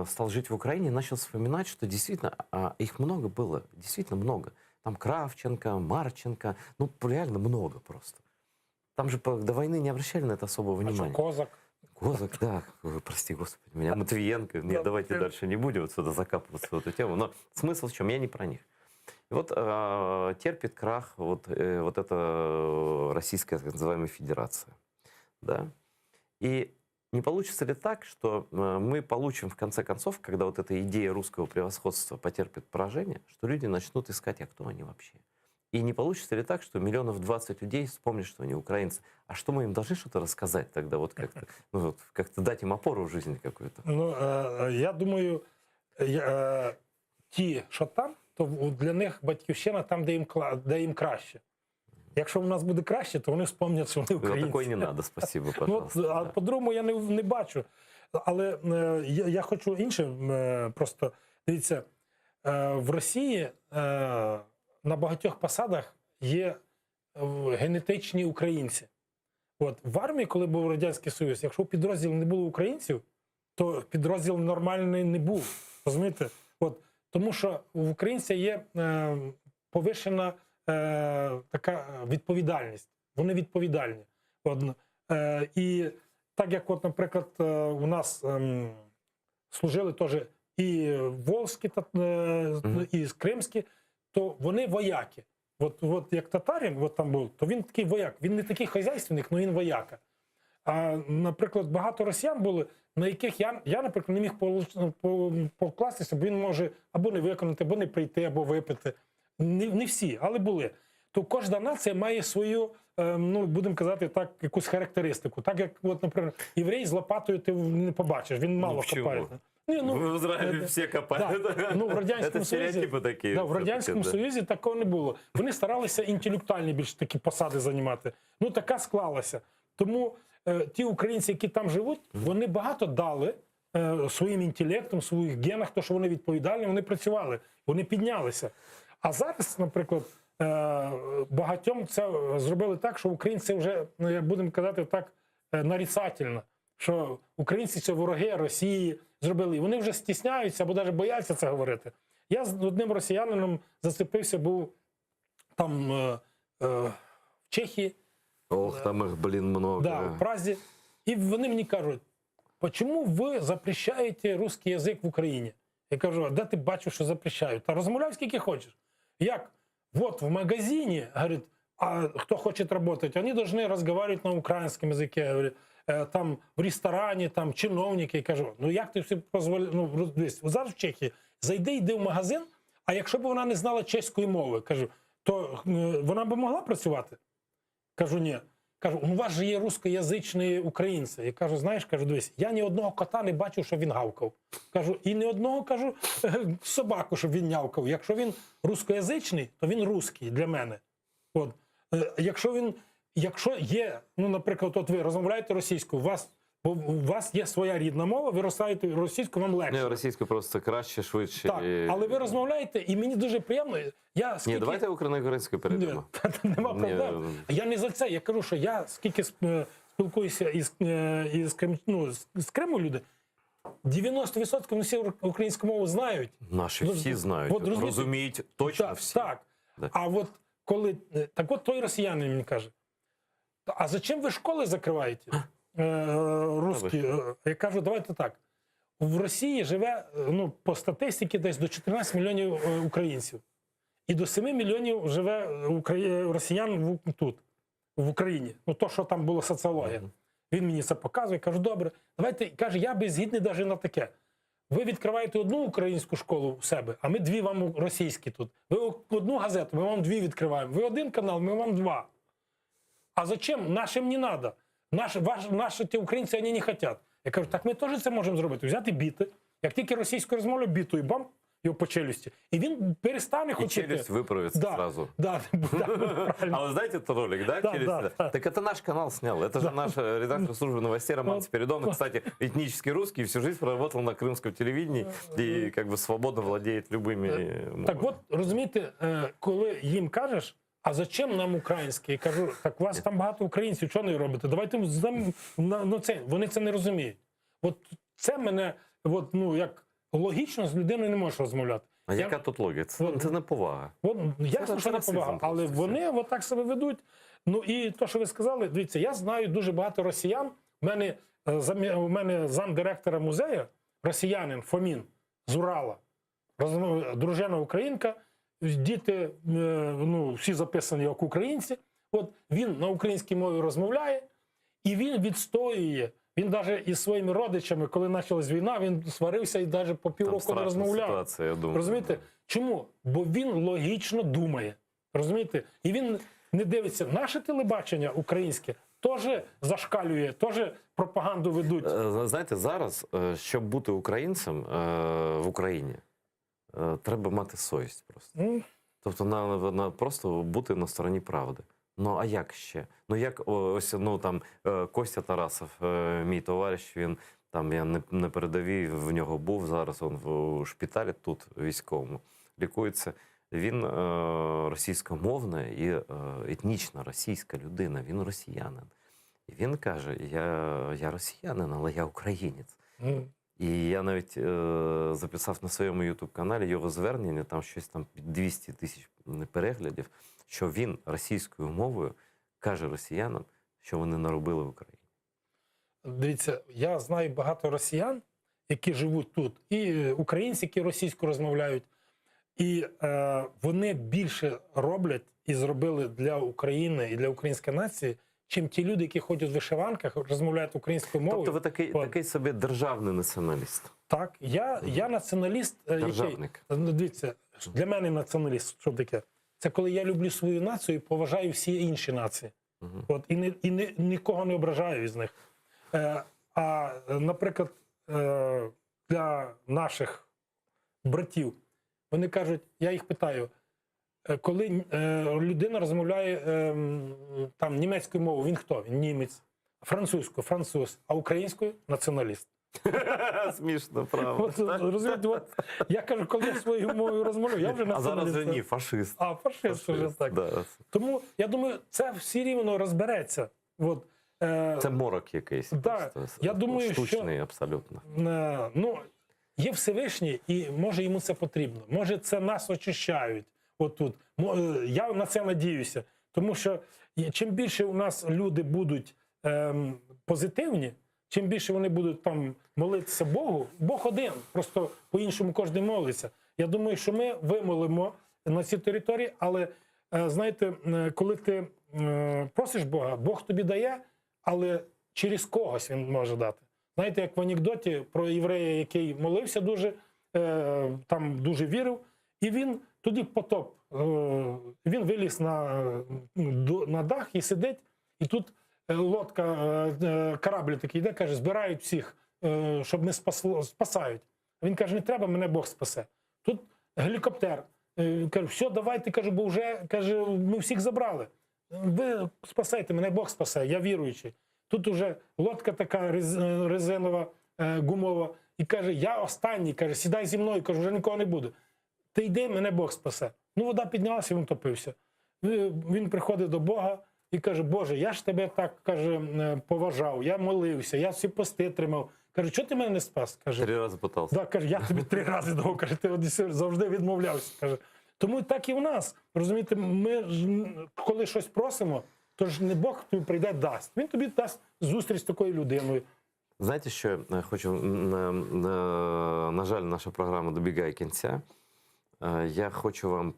стал жить в Украине, начал вспоминать, что действительно их много было, действительно много. Там Кравченко, Марченко, реально много просто. Там же до войны не обращали на это особого внимания. Козак. Козак, да. Прости, Господи, меня. Матвиенко. Нет, давайте дальше не будем сюда закапываться в эту тему. Но смысл в чем? Я не про них. И вот терпит крах вот эта российская, так называемая, федерация. Да? И не получится ли так, что мы получим в конце концов, когда вот эта идея русского превосходства потерпит поражение, что люди начнут искать, а кто они вообще? И не получится ли так, что 20 людей вспомнят, что они украинцы? А что мы им должны что-то рассказать тогда? Вот как-то, как-то дать им опору в жизни какую-то? Я думаю, ті, що там, то для них батьківщина там, де їм краще. Якщо в нас буде краще, то вони вспомнять, що вони українці. Такої не треба, спасибо, пожалуйста. А по-другому я не бачу. Але я хочу інше просто. Дивіться, в Росії на багатьох посадах є генетичні українці. От в армії, коли був Радянський Союз, якщо в підрозділі не було українців, то підрозділ нормальний не був. Розумієте? От, тому що в українця є повишена така відповідальність. Вони відповідальні. От, і так як, от, наприклад, у нас служили теж і волзькі, і кримські, то вони вояки. От як татарин от там був, то він такий вояк. Він не такий хазяйственник, але він вояка. А, наприклад, багато росіян були, на яких я наприклад, не міг покластися, бо він може або не виконати, або не прийти, або випити. Не всі, але були. То кожна нація має свою, ну, будемо казати так, якусь характеристику. Так як, от, наприклад, єврей з лопатою ти не побачиш, він мало копає. В Израиле все копают. Да. Ну, в Радянському Союзі, такі. Да, в Радянському Союзі такого не було. Вони старалися інтелектуальні більш такі посади займати. Ну, така склалася. Тому ті українці, які там живуть, вони багато дали своїм інтелектом, своїх генах, то, що вони відповідальні, вони працювали, вони піднялися. А зараз, наприклад, багатьом це зробили так, що українці вже, будемо казати так, нарицательно, що українці це вороги Росії зробили. І вони вже стісняються або навіть бояться це говорити. Я з одним росіянином зацепився, був там в Чехії. Ох, там их, блин, много. Да, в Празі. І вони мені кажуть, чому ви запрещаєте русский язик в Україні? Я кажу, а де ти бачиш, що запрещають? Та розмовляй скільки хочеш. Як? Вот в магазине, говорит, а кто хочет работать, они должны разговаривать на украинском языке. Говорит, там в ресторані, там чиновники. Я кажу, ну як ти все дозволяєш? Ну, зараз в Чехії зайди, йди в магазин, а якщо б вона не знала чеської мови, кажу, то вона б могла працювати? Кажу, ні. Кажу, у вас же є рускоязичні українці. Я кажу, знаєш, кажу, дивись, я ні одного кота не бачив, щоб він гавкав. Кажу, і ні одного, кажу, собаку, щоб він нявкав. Якщо він рускоязичний, то він русський для мене. От. Якщо є, ну, наприклад, от ви розмовляєте російською, у вас є своя рідна мова, ви розмовляєте російською, вам легше. Не, російською просто краще, швидше. Так, але ви розмовляєте, і мені дуже приємно. Ні, давайте українською перейдемо. Нема проблем. Я не за це. Я кажу, що я скільки спілкуюся з Криму люди, 90% вони всі українську мову знають. Наші всі знають, розуміють точно всі. Так. А от коли... Так от той росіянин мені каже, а зачем ви школи закриваєте? Русські. Я кажу, давайте так. В Росії живе, ну, по статистиці, десь до 14 мільйонів українців. І до 7 мільйонів живе росіян тут, в Україні. Ну, то, що там була соціологія. Він мені це показує, кажу, добре, давайте, каже, я би згідний навіть на таке. Ви відкриваєте одну українську школу в себе, а ми дві вам російські тут. Ви одну газету, ми вам дві відкриваємо. Ви один канал, ми вам два. А зачем? Нашим не треба. Наші ті українці, вони не хочуть. Я кажу, так ми теж це можемо зробити. Взяти біти. Як тільки російською розмовляю, біту і бам, його по челюсті. І він перестане хотіти. И челюсть выправится сразу. Да, А вы знаете этот ролик, да? Так это наш канал снял. Это же наш редактор службы новостей Роман Спиридонов. Кстати, этнический русский, всю жизнь проработал на крымском телевидении и как бы свободно владеет любыми мовами. Так от, розумієте, коли їм кажеш, а зачем нам українське? Я кажу, так у вас там багато українців, чого не робите? Давайте, ну, це, вони це не розуміють. От це мене, от, ну, як логічно з людиною не можеш розмовляти. А яка тут логіка? Це не повага. Ясно, що не повага, але вони отак себе ведуть. Ну і то, що ви сказали, дивіться, я знаю дуже багато росіян. У мене замдиректора музею, росіянин Фомін з Урала, дружина українка, діти, ну, всі записані як українці. От він на українській мові розмовляє, і він відстоює. Він навіть із своїми родичами, коли почалась війна, він сварився і навіть по півроку не розмовляв. Ситуація, я думаю. Розумієте? Чому? Бо він логічно думає. Розумієте? І він не дивиться. Наше телебачення українське теж зашкалює, теж пропаганду ведуть. Знаєте, зараз, щоб бути українцем в Україні, треба мати совість просто. Тобто просто бути на стороні правди. Ну, а як ще? Ну, як ось, ну, там, Костя Тарасов, мій товариш, він, там, я на передовій в нього був, зараз він в шпиталі тут, військовому, лікується. Він російськомовна і етнічна російська людина, він росіянин. І він каже, я росіянин, але я українець. І я навіть записав на своєму YouTube-каналі його звернення, там щось там 200 тисяч переглядів, що він російською мовою каже росіянам, що вони наробили в Україні. Дивіться, я знаю багато росіян, які живуть тут, і українці, які російською розмовляють, і вони більше роблять і зробили для України і для української нації, чим ті люди, які ходять в вишиванках, розмовляють українською мовою. Тобто ви такий собі державний націоналіст? Так, я націоналіст. Державник. Дивіться, для мене націоналіст, що таке? Це коли я люблю свою націю і поважаю всі інші нації. І нікого не ображаю із них. А, наприклад, для наших братів, вони кажуть, я їх питаю, коли людина розмовляє там німецькою мовою, він хто? Він німець. Французькою, француз, а українською – націоналіст. Смішно, правда. Розумієте, я кажу, коли я своєю мовою розмовляю, я вже націоналіст. А зараз вже ні, фашист. А, фашист вже так. Да. Тому, я думаю, це всі рівно розбереться. Це морок якийсь. Да, я думаю, штучний абсолютно. Ну, є Всевишній, і може йому це потрібно. Може це нас очищають отут. Я на це надіюся. Тому що чим більше у нас люди будуть позитивні, чим більше вони будуть там молитися Богу, Бог один, просто по-іншому кожен молиться. Я думаю, що ми вимолимо на цій території, але, знаєте, коли ти просиш Бога, Бог тобі дає, але через когось він може дати. Знаєте, як в анекдоті про єврея, який молився дуже, там дуже вірив, і він тоді потоп, він виліз на дах і сидить, і тут лодка, корабль такий йде, каже, збирають всіх, щоб не спасають. Він каже, не треба, мене Бог спасе. Тут гелікоптер, каже, все, давайте, каже, бо вже, каже, ми всіх забрали. Ви спасайте, мене Бог спасе, я віруючий. Тут уже лодка така резинова, гумова, і каже, я останній, каже, сідай зі мною, каже, вже нікого не буде. Ти йди, мене Бог спасе. Ну, вода піднялася, він топився. Він приходить до Бога і каже, Боже, я ж тебе так, каже, поважав, я молився, я всі пости тримав. Каже, чого ти мене не спас? Каже, 3 рази питався. Да, каже, я тобі 3 рази дав, каже, ти завжди відмовлявся. Каже. Тому так і в нас. Розумієте, ми коли щось просимо, то ж не Бог тобі прийде дасть. Він тобі дасть зустріч з такою людиною. Знаєте, що я хочу, на жаль, наша програма добігає кінця. Я хочу вам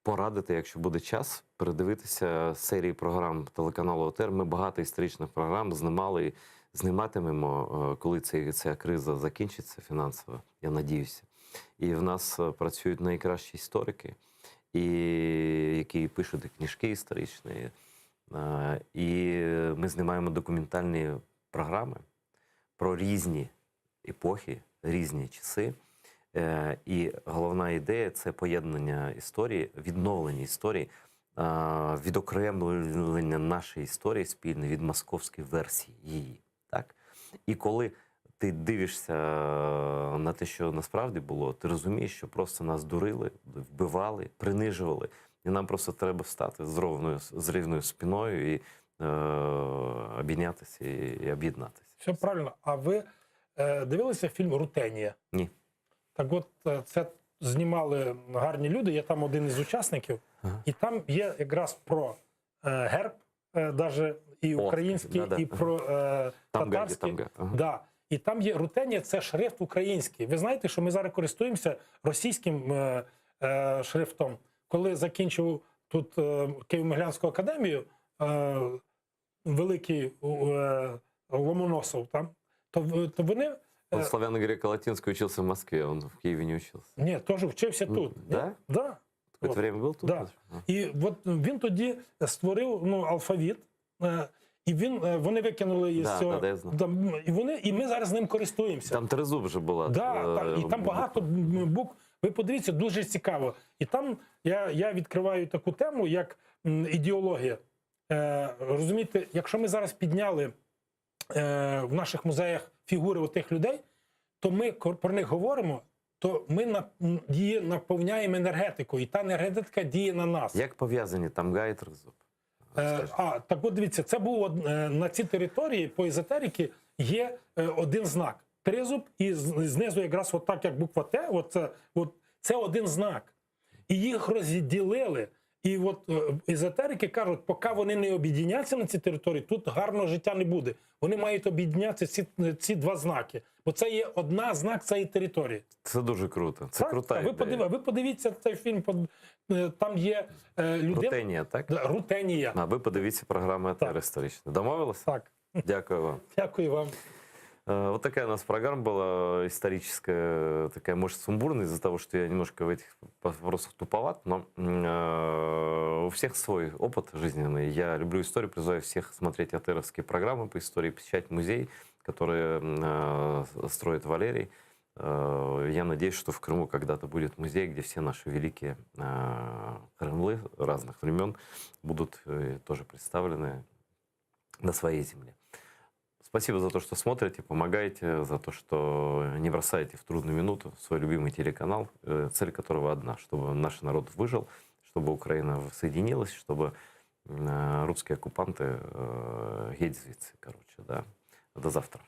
порадити, якщо буде час, передивитися серії програм телеканалу ОТР. Ми багато історичних програм знімали і зніматимемо, коли ця криза закінчиться фінансово, я надіюся. І в нас працюють найкращі історики, які пишуть книжки історичні. І ми знімаємо документальні програми про різні епохи, різні часи. І головна ідея – це поєднання історії, відновлення історії, відокремлення нашої історії спільної від московської версії її. Так? І коли ти дивишся на те, що насправді було, ти розумієш, що просто нас дурили, вбивали, принижували. І нам просто треба встати з рівною спиною і обійнятися і об'єднатися. Все правильно. А ви дивилися фільм «Рутенія»? Ні. Так от, це знімали гарні люди, я там один із учасників, і там є якраз про герб, навіть і український, і про татарський. Да. І там є Рутенія, це шрифт український. Ви знаєте, що ми зараз користуємося російським шрифтом. Коли закінчив тут Києво-Могилянську академію, великий Ломоносов, там, то вони... Он славяно-греко-латинский учился в Москве, он в Киеве не учился. Ні, теж вчився тут. Да? Да. Какое-то время был тут? Да. І от він тоді створив алфавіт, і вони викинули із цього. Я знаю. І ми зараз ним користуємося. Там тризуб вже була. Да, і там багато букв. Ви подивіться, дуже цікаво. І там я відкриваю таку тему, як ідеологія. Розумієте, якщо ми зараз підняли в наших музеях фігури отих людей, то ми про них говоримо, то ми наповняємо енергетику, і та енергетика діє на нас. Як пов'язані Тамга і тризуб? Так от дивіться, це був на цій території по езотерики є один знак. Тризуб і знизу якраз от так, як буква Т, це один знак. І їх розділили. І от езотерики кажуть, поки вони не об'єднаться на цій території, тут гарного життя не буде. Вони мають об'єднатися ці два знаки. Бо це є одна знак цієї території. Це дуже круто. Це крута ідея. Ви подивіться цей фільм, там є людина... Рутенія, так? Рутенія. А ви подивіться програму «Етер історичний». Домовились? Так. Дякую вам. Дякую вам. Вот такая у нас программа была историческая, такая, может, сумбурная из-за того, что я немножко в этих вопросах туповат, но у всех свой опыт жизненный. Я люблю историю, призываю всех смотреть этеровские программы по истории, посещать музей, который строит Валерий. Я надеюсь, что в Крыму когда-то будет музей, где все наши великие Крымлы разных времен будут тоже представлены на своей земле. Спасибо за то, что смотрите, помогаете, за то, что не бросаете в трудную минуту свой любимый телеканал, цель которого одна, чтобы наш народ выжил, чтобы Украина соединилась, чтобы русские оккупанты геть звідси, короче, да. До завтра.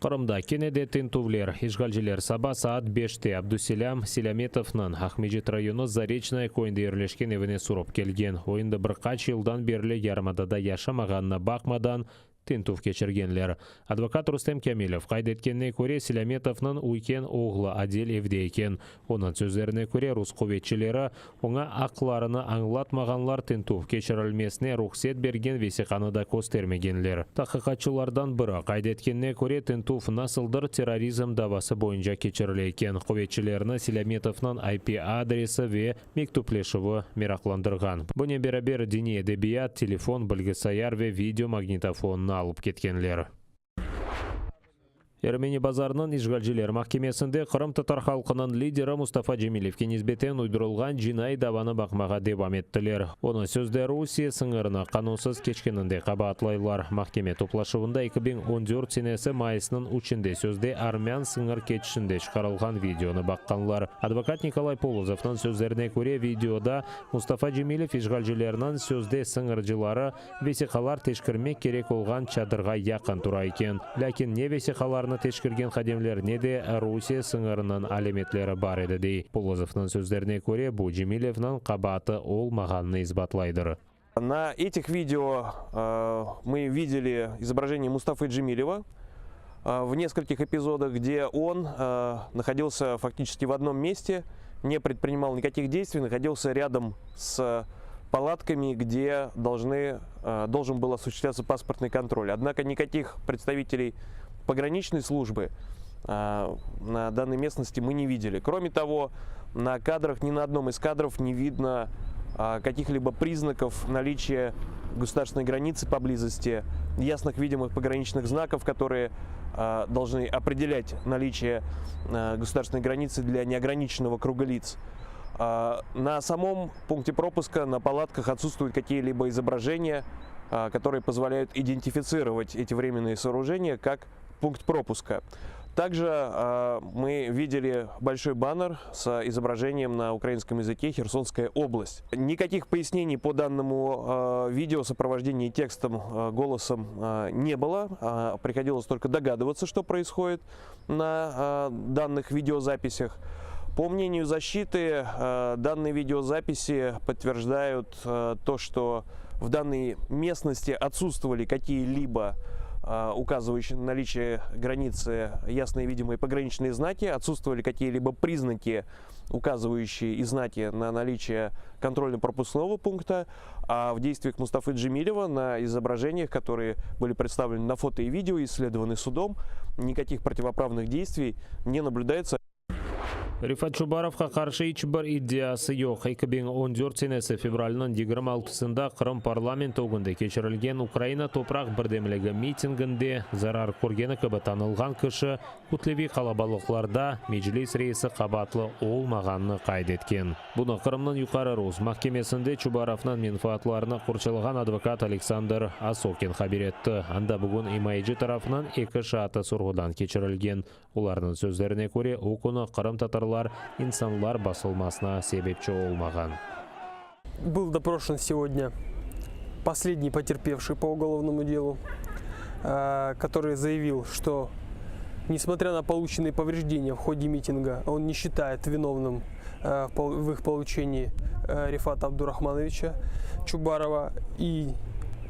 Қырымда кенеде тентувлер, ишгалжилер саба саат 5-те Абдуселям Селяметовнан Ахмеджит районы Заречная койында ерлешкен евіне сурап келген. Ойында бір қач жылдан берлі ярмадада яшамағанына бақмадан тентув кечіргенлер. Адвокат Рустем Камилов қайдеткенне көре Селяметовнан уйкен оғлы Адель евде екен. Оның сөздеріне көре рус көветчілері оңа ақларыны аңлатмағанлар тентув кечірілмесіне рұқсет берген весиқаны көстермегенлер. Тақиқатшылардан бірі қайдеткенне көре тентув насылдыр терроризм давасы бойынша кечірілі екен. Көветчілеріні Селяметовнан IP адресі ве мектуплешіві мерақландырған. Бұне берабер дини әдебият, телефон, білгісаяр ве видеомагнитофонына алып кеткенлер. Эрмени базарының ишгалжилер махкемесінде Қырым татар халқының лидері Мустафа Джемилевке низбетен уйдырылған жинай даваны бақмаға девам еттілер. Оны сөзді Русия сыңырына қанунсыз кечкенінде қабатлайлар. Махкеме топлашуында 2014 сенесі майысының учінде сөзде армян сыңыр кетішінде шығарылған видеоны баққанлар. Адвокат Николай Полозовның сөздеріне көре видеода Мустафа Джемилев ишгалжилерінің сөзде сыңыржылары весиқалар тешкірмек керек олған чадырға яқын тұра екен. Ләкин не весиқаларны тешкірген қадемлеріне де Русия сыңырының алеметлері бар еді дей. Полозовның сөздеріне көре бұл Джемилевнің қабаты ол мағанны избатлайдыр. На этих видео мы видели изображение Мустафы Джемилева в нескольких эпизодах, где он находился фактически в одном месте, не предпринимал никаких действий, находился рядом с палатками, где должен был осуществляться паспортный контроль. Однако никаких представителей пограничной службы на данной местности мы не видели. Кроме того, на кадрах, ни на одном из кадров не видно каких-либо признаков наличия государственной границы поблизости, ясных видимых пограничных знаков, которые должны определять наличие государственной границы для неограниченного круга лиц. На самом пункте пропуска, на палатках отсутствуют какие-либо изображения, которые позволяют идентифицировать эти временные сооружения как пункт пропуска. Также мы видели большой баннер с изображением на украинском языке «Херсонская область». Никаких пояснений по данному видео, сопровождении текстом, голосом не было. Приходилось только догадываться, что происходит на данных видеозаписях. По мнению защиты, данные видеозаписи подтверждают то, что в данной местности отсутствовали какие-либо указывающие на наличие границы ясные видимые пограничные знаки, отсутствовали какие-либо признаки, указывающие и знаки на наличие контрольно-пропускного пункта, а в действиях Мустафы Джемилева на изображениях, которые были представлены на фото и видео, исследованы судом, никаких противоправных действий не наблюдается. Рифат Чубаровқа қаршы ешбір идеясы жоқ. 2014 сенесі февралінің 26-сында Қырым парламент оғында кешірілген Украина топырақ бірдемлігі митингінде зарар көргені кібі танылған кіші күтлеви қалабалықларда меджлис рейсі қабатлы олмағанны қайдеткен. Бұны Қырымның юқары Руз махкемесінде Чубаровның менфаатларына құрчылған адвокат Александр Асокин хабар етті. Анда бүгін имайджи тарафынан екі шаты сұрғыдан кешірілген. Олардың сөздеріне көре, оқыны Қырым татарлар инсанлар басылмасына себепчі олмаған. Был допрошен сегодня последний потерпевший по уголовному делу, который заявил, что несмотря на полученные повреждения в ходе митинга, он не считает виновным в их получении Рифата Абдурахмановича Чубарова и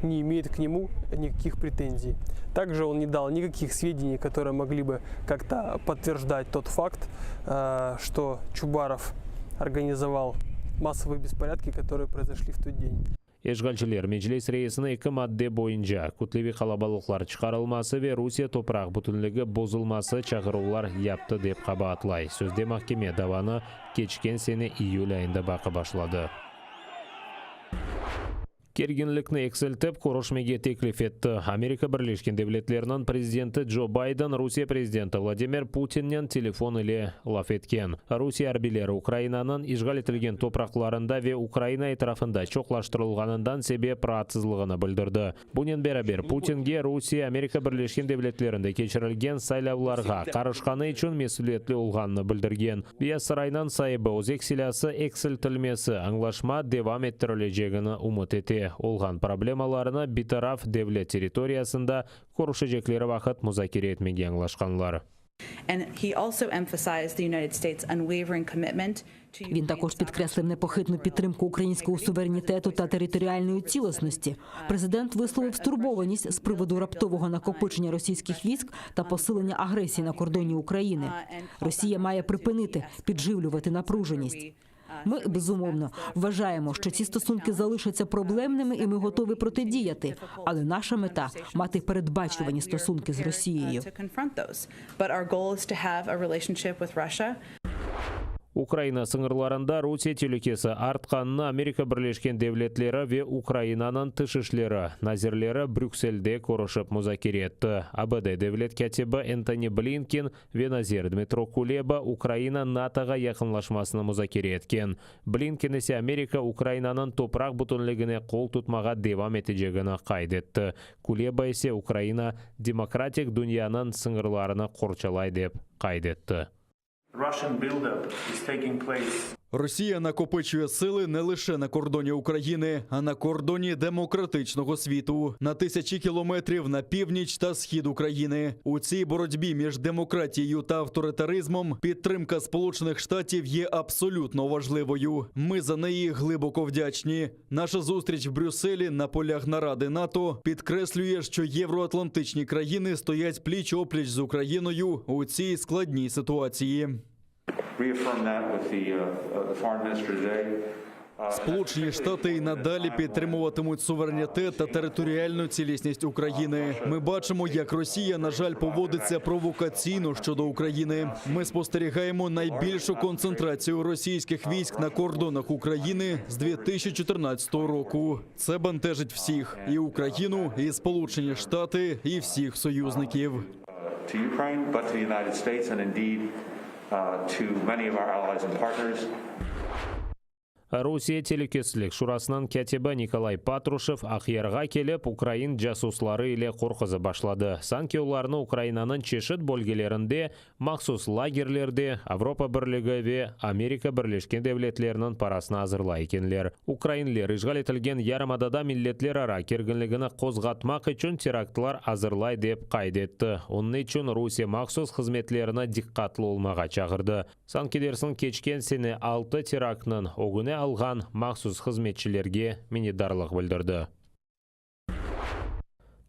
не имеет к нему никаких претензий. Также он не дал никаких сведений, которые могли бы как-то подтверждать тот факт, что Чубаров организовал массовые беспорядки, которые произошли в тот день. Ешгалчылер Меджлис рейсінің 2 мадде бойынша күтлеви қалабалықлар шығарылмасы ве Русия топырақ бүтінлігі бозылмасы чағырулар япты деп қабатлай. Сөзде махкеме даваны кечкен сені июль айында бақы башлады. Кергенлікні эксілтіп Корошмеге теклиф етті. Америка Бірлешкен Девлетлерінің президенті Джо Байден Русия президенті Владимир Путиннен телефон ile лаф еткен. Русия арбилері Украинаның ишғал етілген топрақларында ве Украина етрафында чоқлаштырылғанындан себеп раатсызлығыны білдірді. Бұнен бәрабер Путинге Русия Америка Бірлешкен Девлетлерінде кешірілген сайлауларға қарышқаны үшін месулетлі олғанны білдірген. Бия сарайнан сайыбы өзек селясы эксілтілмесі аңлашма девам еттірілежегіні умыт ете. Олған проблемаларына битараф девлет территориясында көруші жеклері вақыт музакире етмеге аңлашқанлар. Він також підкреслив непохитну підтримку українського суверенітету та територіальної цілісності. Президент висловив стурбованість з приводу раптового накопичення російських військ та посилення агресії на кордоні України. Росія має припинити підживлювати напруженість. Ми, безумовно, вважаємо, що ці стосунки залишаться проблемними і ми готові протидіяти. Але наша мета – мати передбачувані стосунки з Росією. Украина сыңырларында Русия телекесі артқанына Америка Бірлешкен Девлетлері ве Украинаның тышышлері, назирлері Брюксельде көрішіп музакире етті. АБД Девлет кәтебі Энтони Блинкен ве назир Дмитро Кулеба Украина НАТОға яқынлашмасыны музакире еткен. Блинкен есе Америка Украинаның топырақ бүтінлігіне қол тұтмаға девам етежегіні қайдетті. Кулеба есе Украина демократик дүнияның сыңырларына қорчалай деп қайдетті. Росія накопичує сили не лише на кордоні України, а на кордоні демократичного світу. На тисячі кілометрів на північ та схід України. У цій боротьбі між демократією та авторитаризмом підтримка Сполучених Штатів є абсолютно важливою. Ми за неї глибоко вдячні. Наша зустріч в Брюсселі на полях наради НАТО підкреслює, що євроатлантичні країни стоять пліч-опліч з Україною у цій складній ситуації. Сполучені Штати і надалі підтримуватимуть суверенітет та територіальну цілісність України. Ми бачимо, як Росія, на жаль, поводиться провокаційно щодо України. Ми спостерігаємо найбільшу концентрацію російських військ на кордонах України з 2014 року. Це бентежить всіх – і Україну, і Сполучені Штати, і всіх союзників. To many of our allies and partners. Русия телекеслік шурасынан кәтебі Николай Патрушев ақиярға келіп, Украин жасуслары иле қорқызы башлады. Санкеуларны Украинаның чешіт бөлгелерінде, мақсус лагерлерде, Авропа бірлігі ве Америка Бірлешкен Девлетлерінің парасына азырла екенлер. Украинлер ишғал етілген ярымадада миллетлер ара кергінлігіні қозғатмақ үшін терактылар азырлай деп қайдетті. Оның үшін Русия мақсус қызметлеріні диққатлы олмаға чағырды. Санкедерсін кечкен сені 6 терактның оғыны алған мақсус қызметшілерге минедарлық білдірді.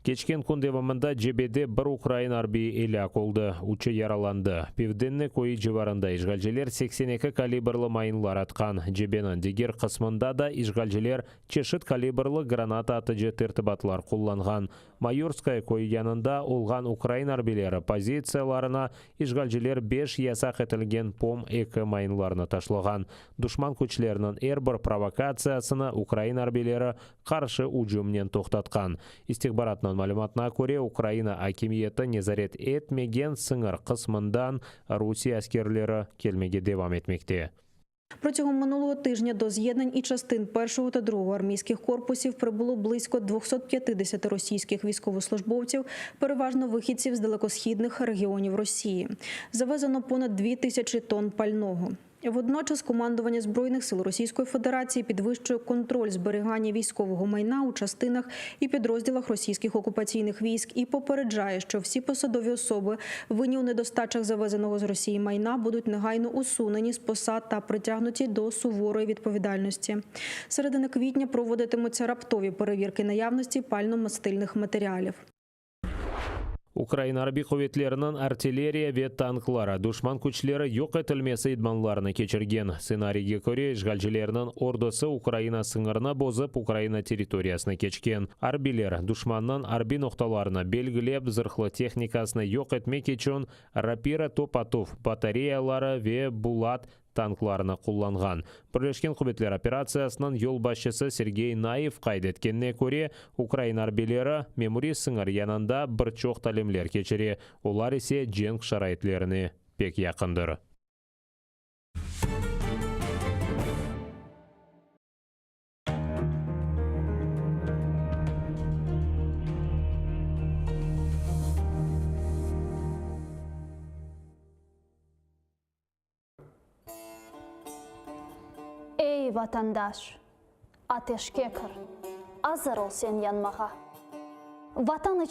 Кечкен күндевамында жебеде бір Украин арбии елак олды, учы яраланды. Певденні көй жеварында ишгалжелер 82 калибрлы майынлар атқан. Жебенің дегер қысмында да ишгалжелер чешіт калибрлы граната аты жетіртібатлар қолланған. Майорская койянында олған Украин арбелері позицияларына ишгалжилер 5 ясақ етілген пом экі майынларына ташлаған. Душман күчлерінің әрбір провокациясына Украин арбелері қаршы ұжымнен тоқтатқан. Истихбаратынан малюматына көре Украина акимиеті незарет етмеген сыңыр қысмындан Русия әскерлері келмеге девам етмекте. Протягом минулого тижня до з'єднань і частин 1-го та 2-го армійських корпусів прибуло близько 250 російських військовослужбовців, переважно вихідців з далекосхідних регіонів Росії. Завезено понад 2000 тонн пального. Водночас командування Збройних сил Російської Федерації підвищує контроль зберігання військового майна у частинах і підрозділах російських окупаційних військ і попереджає, що всі посадові особи, винні у недостачах завезеного з Росії майна, будуть негайно усунені з посад та притягнуті до суворої відповідальності. З середини квітня проводитимуться раптові перевірки наявності пально-мастильних матеріалів. Украина арби кuvvetlerinin артиллерия ве танклары душман күчлері yok етілмесі идманларына кечірген. Сценарийге көре işgalcilerinin ордосы Украина сыңырына бозып Украина территориясына кечкен. Арбилер душманның арби ноқталарына белгілеп зырхлы техникасына yok etmek için рапира топ-атов батареялары ве булат танкларына құлланған. Бірлескен Кuvvetler операциясының ел басшысы Сергей Наев қайд еткеніне көре, Украина арбелері мемори сыңыр янында бір чоқ талемлер кечіре, олар есе женг шарайтлеріне пек яқындыр. Ey vatandaş, ateşke kır, hazır ol sen yanmağa. Vatan için